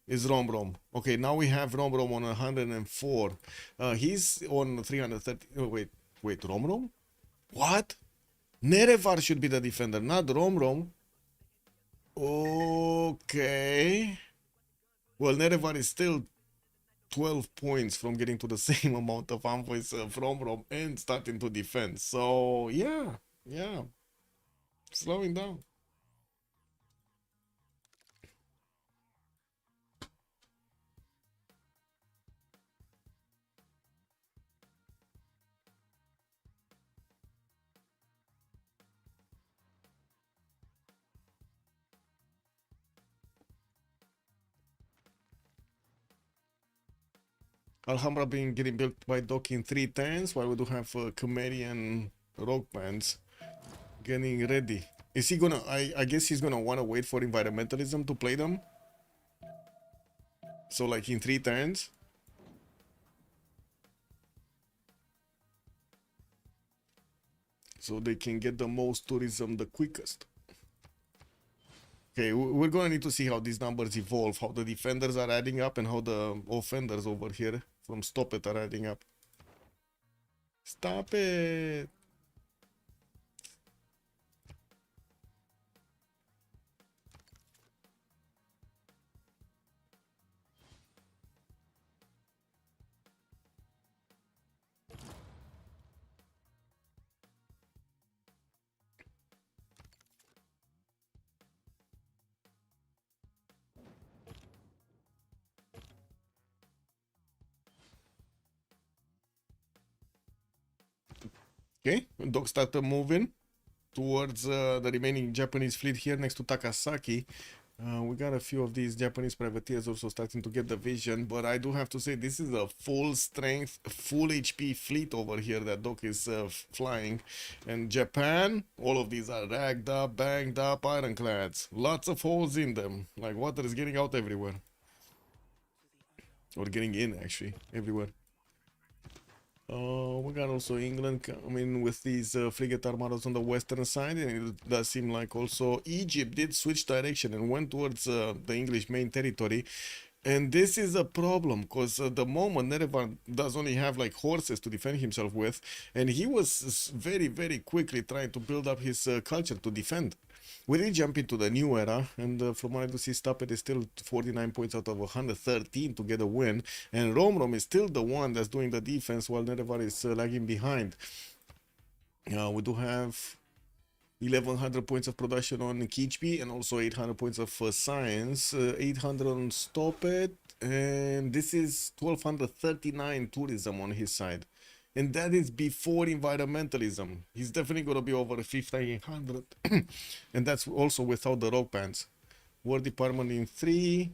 is Rom. Okay, now we have Rom on 104. He's on 330. Oh, wait, Rom? What? Nerevar should be the defender, not Rom. Okay. Well, Nerevar is still 12 points from getting to the same amount of envoys from Rom and starting to defend. So, yeah. Slowing down. Alhambra getting built by Doc in 3 turns, while we do have Khmerian rock bands getting ready. Is he gonna, I guess he's gonna wanna wait for environmentalism to play them? So like in 3 turns? So they can get the most tourism the quickest. Okay, we're gonna need to see how these numbers evolve, how the defenders are adding up and how the offenders over here from Stop It are adding up. Stop it! Okay, dogs started moving towards the remaining Japanese fleet here next to Takasaki. We got a few of these Japanese privateers also starting to get the vision, but I do have to say this is a full strength, full HP fleet over here that Doc is flying. And Japan, all of these are ragged up, banged up ironclads. Lots of holes in them, like water is getting out everywhere. Or getting in, actually, everywhere. We got also England coming with these frigate armadas on the western side, and it does seem like also Egypt did switch direction and went towards the English main territory. And this is a problem because at the moment Nerevar does only have like horses to defend himself with, and he was very, very quickly trying to build up his culture to defend. We did jump into the new era, and from what I do see, Stapet is still 49 points out of 113 to get a win, and Romrom is still the one that's doing the defense while Nerevar is lagging behind. We do have 1100 points of production on Kichbi and also 800 points of science, 800 on Stopet, and this is 1239 tourism on his side. And that is before environmentalism. He's definitely going to be over 1500. And that's also without the rock bands. War department in 3.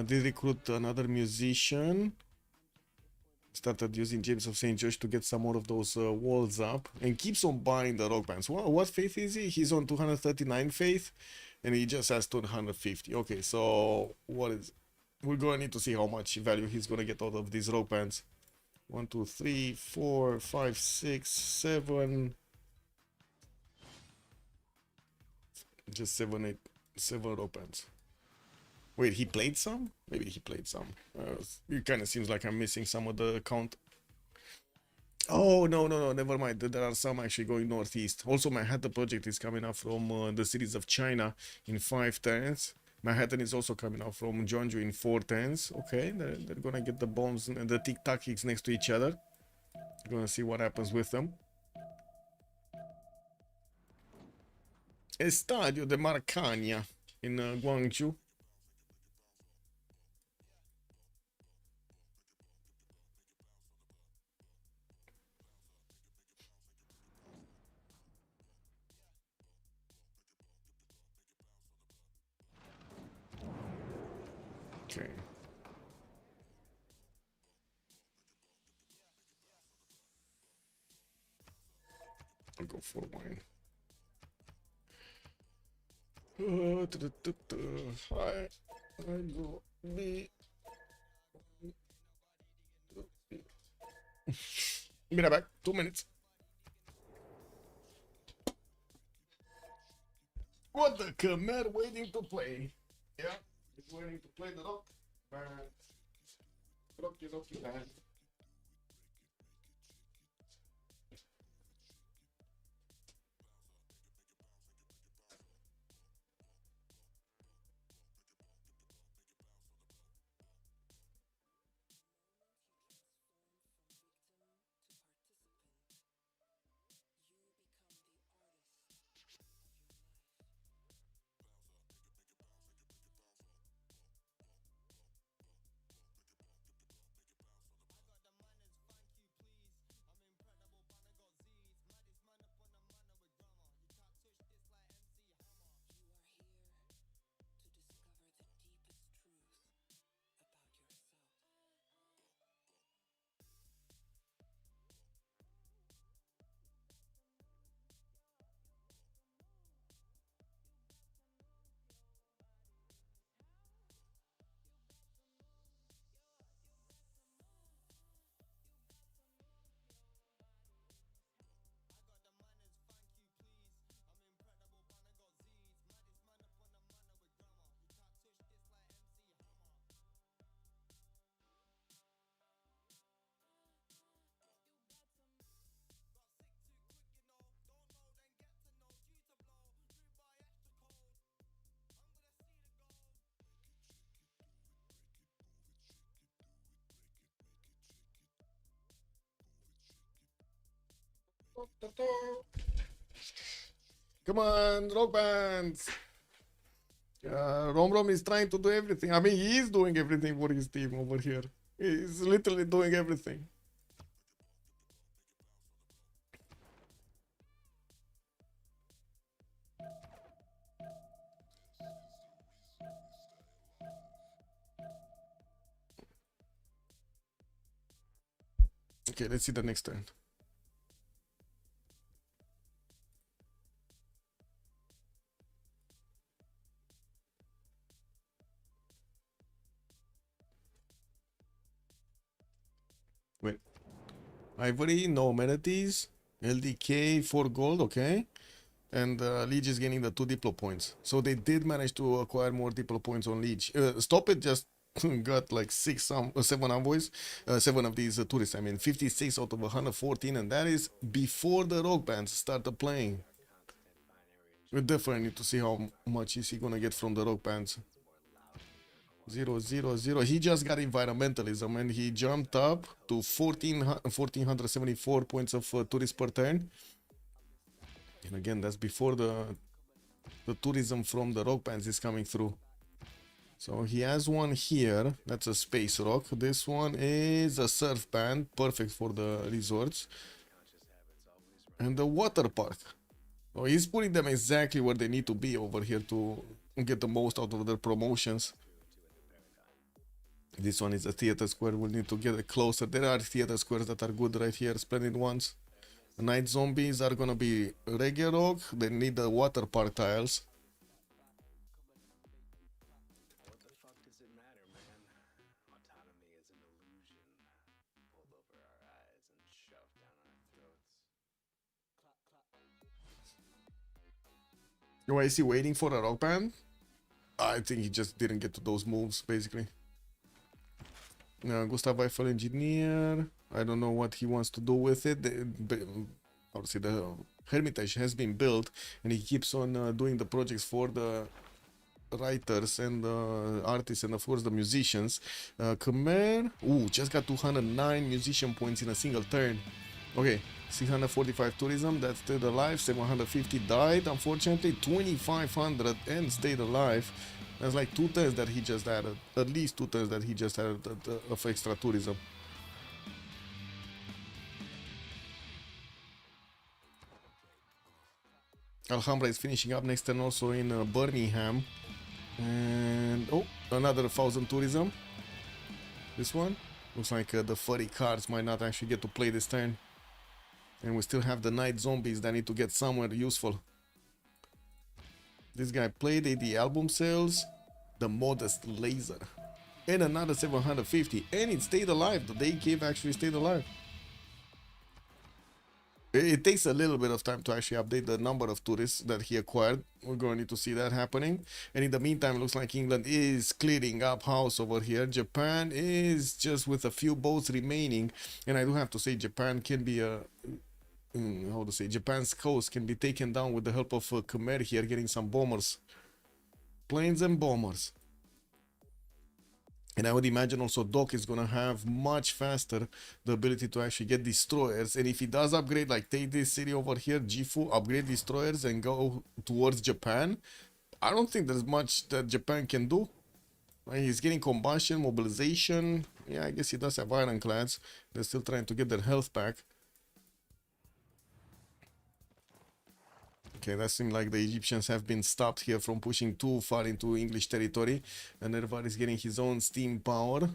Did recruit another musician. Started using James of St. George to get some more of those walls up. And keeps on buying the rock bands. What faith is he? He's on 239 faith. And he just has 250. Okay, so what is... We're going to need to see how much value he's going to get out of these rock bands. 1, 2, 3, 4, 5, 6, 7. Just 7, 8, 7 rock bands. Wait, he played some? Maybe he played some. It kind of seems like I'm missing some of the count. Oh, no, never mind. There are some actually going northeast. Also, Manhattan project is coming up from the cities of China in 5 turns. Manhattan is also coming out from Jeonju in 4 turns. Okay, they're gonna get the bombs and the tic-tac next to each other. We're gonna see what happens with them. Estadio de Marcania in Guangzhou. Okay. I'll go for wine. Hi. I go be. Be right back. 2 minutes. What the Khmer waiting to play? Yeah, he's waiting to play the rock band. Rocky band. Come on, rock bands. Romrom is trying to do everything. I mean, he is doing everything for his team over here. He's literally doing everything. Okay, let's see the next turn. Wait. Ivory, no amenities. LDK, 4 gold, okay. And Liege is gaining the 2 Diplo points. So they did manage to acquire more Diplo points on Liege. Stop It just got like 7 envoys, 7 of these tourists. I mean, 56 out of 114, and that is before the rock bands started playing. We definitely need to see how much is he gonna get from the rock bands. 0, 0, 0. He just got environmentalism and he jumped up to 1474 points of tourists per turn. And again, that's before the tourism from the rock bands is coming through. So he has one here. That's a space rock. This one is a surf band, perfect for the resorts. And the water park. So he's putting them exactly where they need to be over here to get the most out of their promotions. This one is a theater square. We'll need to get it closer. There are theater squares that are good right here, splendid ones. The night zombies are gonna be regular rock. They need the water park tiles. Why is he waiting for a rock band? I think he just didn't get to those moves, basically. Gustav Eiffel Engineer. I don't know what he wants to do with it. Obviously, the Hermitage has been built, and he keeps on doing the projects for the writers and the artists and, of course, the musicians. Khmer, just got 209 musician points in a single turn. Okay, 645 tourism, that stayed alive. 750 died, unfortunately. 2500 and stayed alive. That's like 2 turns that he just added. At least 2 turns that he just added of extra tourism. Alhambra is finishing up next turn also in Birmingham. And another 1000 tourism. This one looks like the furry cards might not actually get to play this turn. And we still have the night zombies that need to get somewhere useful. This guy played AD album sales, the modest laser, and another 750, and it stayed alive. The day cave actually stayed alive. It takes a little bit of time to actually update the number of tourists that he acquired. We're going to need to see that happening. And in the meantime, it looks like England is clearing up house over here. Japan is just with a few boats remaining. And I do have to say, Japan can be a... how to say? Japan's coast can be taken down with the help of Khmer here, getting some bombers. Planes and bombers. And I would imagine also Doc is going to have much faster the ability to actually get destroyers. And if he does upgrade, like take this city over here, Gifu, upgrade destroyers and go towards Japan, I don't think there's much that Japan can do. Right? He's getting combustion, mobilization. Yeah, I guess he does have ironclads. They're still trying to get their health back. Okay, that seems like the Egyptians have been stopped here from pushing too far into English territory. And everybody's getting his own steam power.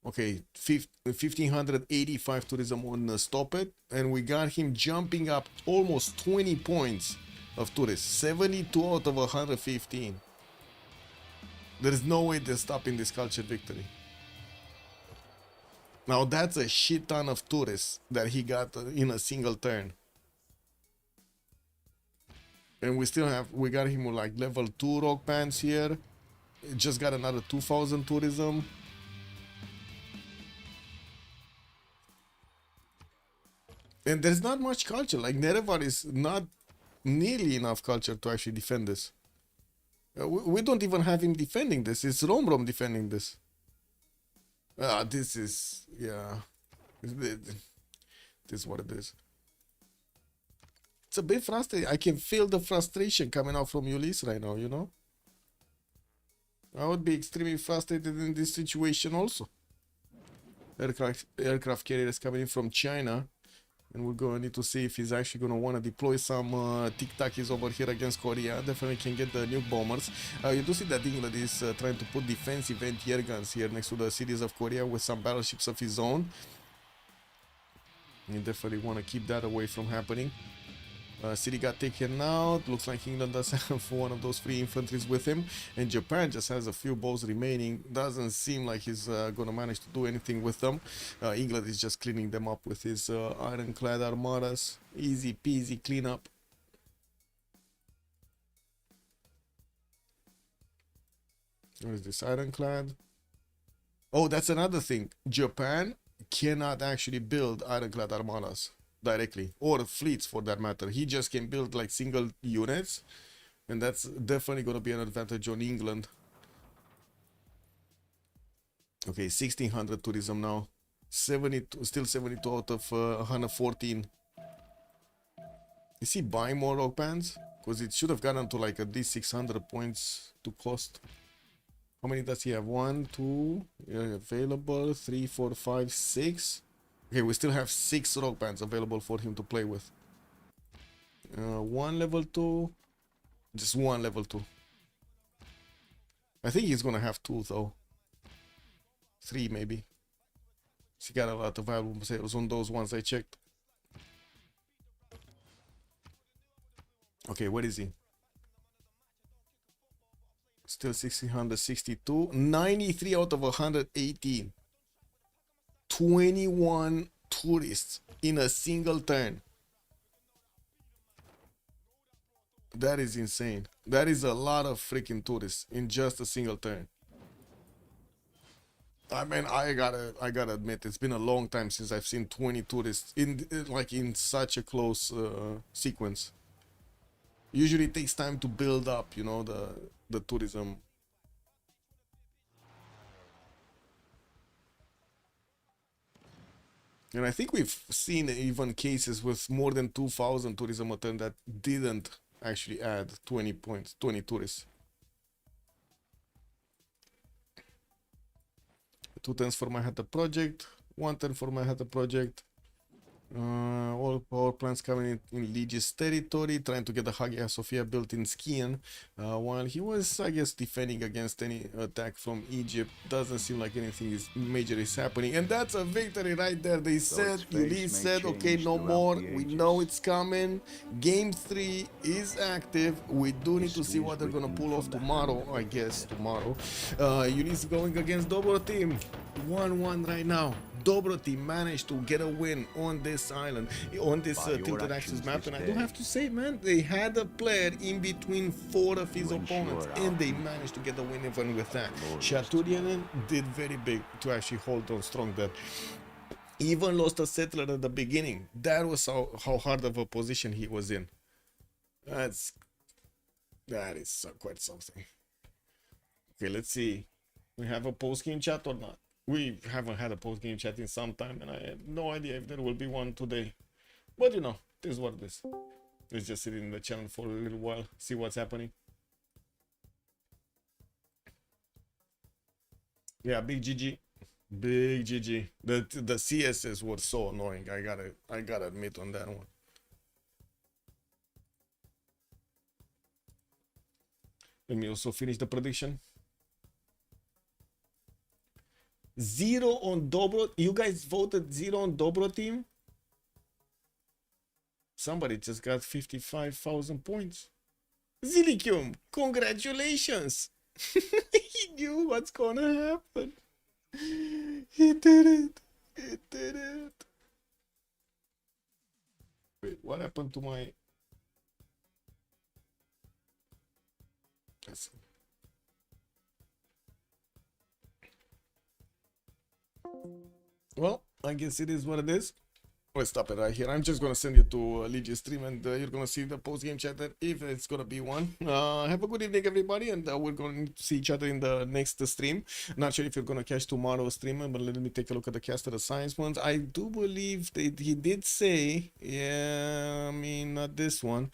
Okay, 1585 tourism on Stop It. And we got him jumping up almost 20 points of tourists. 72 out of 115. There's no way they're stopping this culture victory. Now that's a shit ton of tourists that he got in a single turn. And we got him with like level 2 rock bands here. Just got another 2000 tourism. And there's not much culture. Like Nerevar is not nearly enough culture to actually defend this. We don't even have him defending this. It's Rom defending this. This is, yeah. This is what it is. It's a bit frustrating. I can feel the frustration coming out from Ulyss right now, you know? I would be extremely frustrated in this situation also. Aircraft carriers coming in from China. And we're going to need to see if he's actually going to want to deploy some tic-tacs over here against Korea. Definitely can get the nuke bombers. You do see that England is trying to put defensive anti-air guns here next to the cities of Korea with some battleships of his own. You definitely want to keep that away from happening. City got taken out. Looks like England does have one of those free infantries with him. And Japan just has a few boats remaining. Doesn't seem like he's going to manage to do anything with them. England is just cleaning them up with his ironclad armadas. Easy peasy cleanup. What is this? Ironclad. Oh, that's another thing. Japan cannot actually build ironclad armadas directly, or fleets for that matter. He just can build like single units, and that's definitely going to be an advantage on England. Okay, 1600 tourism now. 72, still 72 out of 114. Is he buying more rock bands? Because it should have gotten to like at least 600 points to cost. How many does he have? 1, 2, available, 3, 4, 5, 6. Okay, we still have 6 rock bands available for him to play with. 1 level 2. Just 1 level 2. I think he's gonna have 2 though. 3 maybe. He got a lot of valuable sales on those ones I checked. Okay, what is he? Still 1662. 93 out of 118. 21 tourists in a single turn. That is insane. That is a lot of freaking tourists in just a single turn. I mean, I gotta admit, it's been a long time since I've seen 20 tourists in such a close sequence. Usually it takes time to build up, you know, the tourism. And I think we've seen even cases with more than 2,000 tourism a turn that didn't actually add 20 points, 20 tourists. 2 turns for Manhattan project, 1 turn for Manhattan project. All power plants coming in Legis territory, trying to get the Hagia Sophia built in Skian, while he was, I guess, defending against any attack from Egypt. Doesn't seem like anything is major is happening, and that's a victory right there. They said, Ulyss said, okay, no more, we know it's coming. Game 3 is active. We do need to see what they're gonna pull off tomorrow, I guess, tomorrow. Ulyss going against Dobroteam, 1-1 right now. Dobroteam managed to get a win on this island, on this tilted axis map, and I do have to say, man, they had a player in between 4 of his opponents, and they managed to get the win even with that. Chaturianen did very big to actually hold on strong there. Even lost a settler at the beginning. That was how hard of a position he was in. That is quite something. Okay, let's see. We have a post-game chat or not? We haven't had a post-game chat in some time, and I have no idea if there will be one today. But you know, this is what it is. Let's just sit in the channel for a little while, see what's happening. Yeah, big GG. Big GG. The CSS was so annoying. I gotta admit on that one. Let me also finish the prediction. 0 on Dobro. You guys voted 0 on Dobroteam? Somebody just got 55,000 points. Zilicium, congratulations! He knew what's gonna happen. He did it. He did it. Wait, what happened to my... Let's see. Well, I guess it is what it is. Let's stop it right here. I'm just gonna send you to Legis stream, and you're gonna see the post-game chat there if it's gonna be one. Have a good evening, everybody, and we're going to see each other in the next stream. Not sure if you're gonna catch tomorrow's stream, but let me take a look at the caster assignments. I do believe that he did say, yeah, I mean, not this one.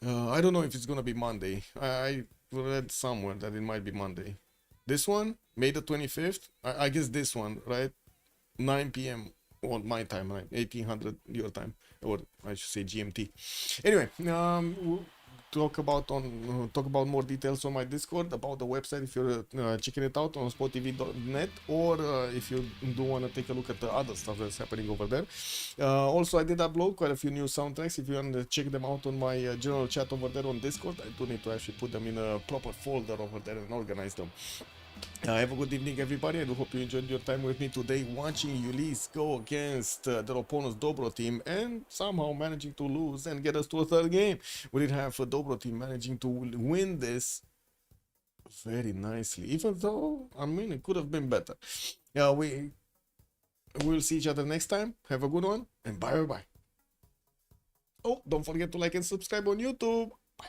I don't know if it's gonna be Monday. I read somewhere that it might be Monday. This one, May the 25th. I guess this one, right? 9 p.m. on my time, right? 1800 your time, or I should say GMT. Anyway, we'll talk about more details on my Discord, about the website if you're checking it out on OnSpotTV.net, or if you do want to take a look at the other stuff that's happening over there. Also, I did upload quite a few new soundtracks. If you want to check them out on my general chat over there on Discord, I do need to actually put them in a proper folder over there and organize them. Have a good evening, everybody. I do hope you enjoyed your time with me today, watching Ulyss go against their opponent's Dobroteam and somehow managing to lose and get us to a third game. We did have Dobroteam managing to win this very nicely, even though, I mean, it could have been better. Yeah, we'll see each other next time. Have a good one, and bye. Oh, don't forget to like and subscribe on YouTube. Bye.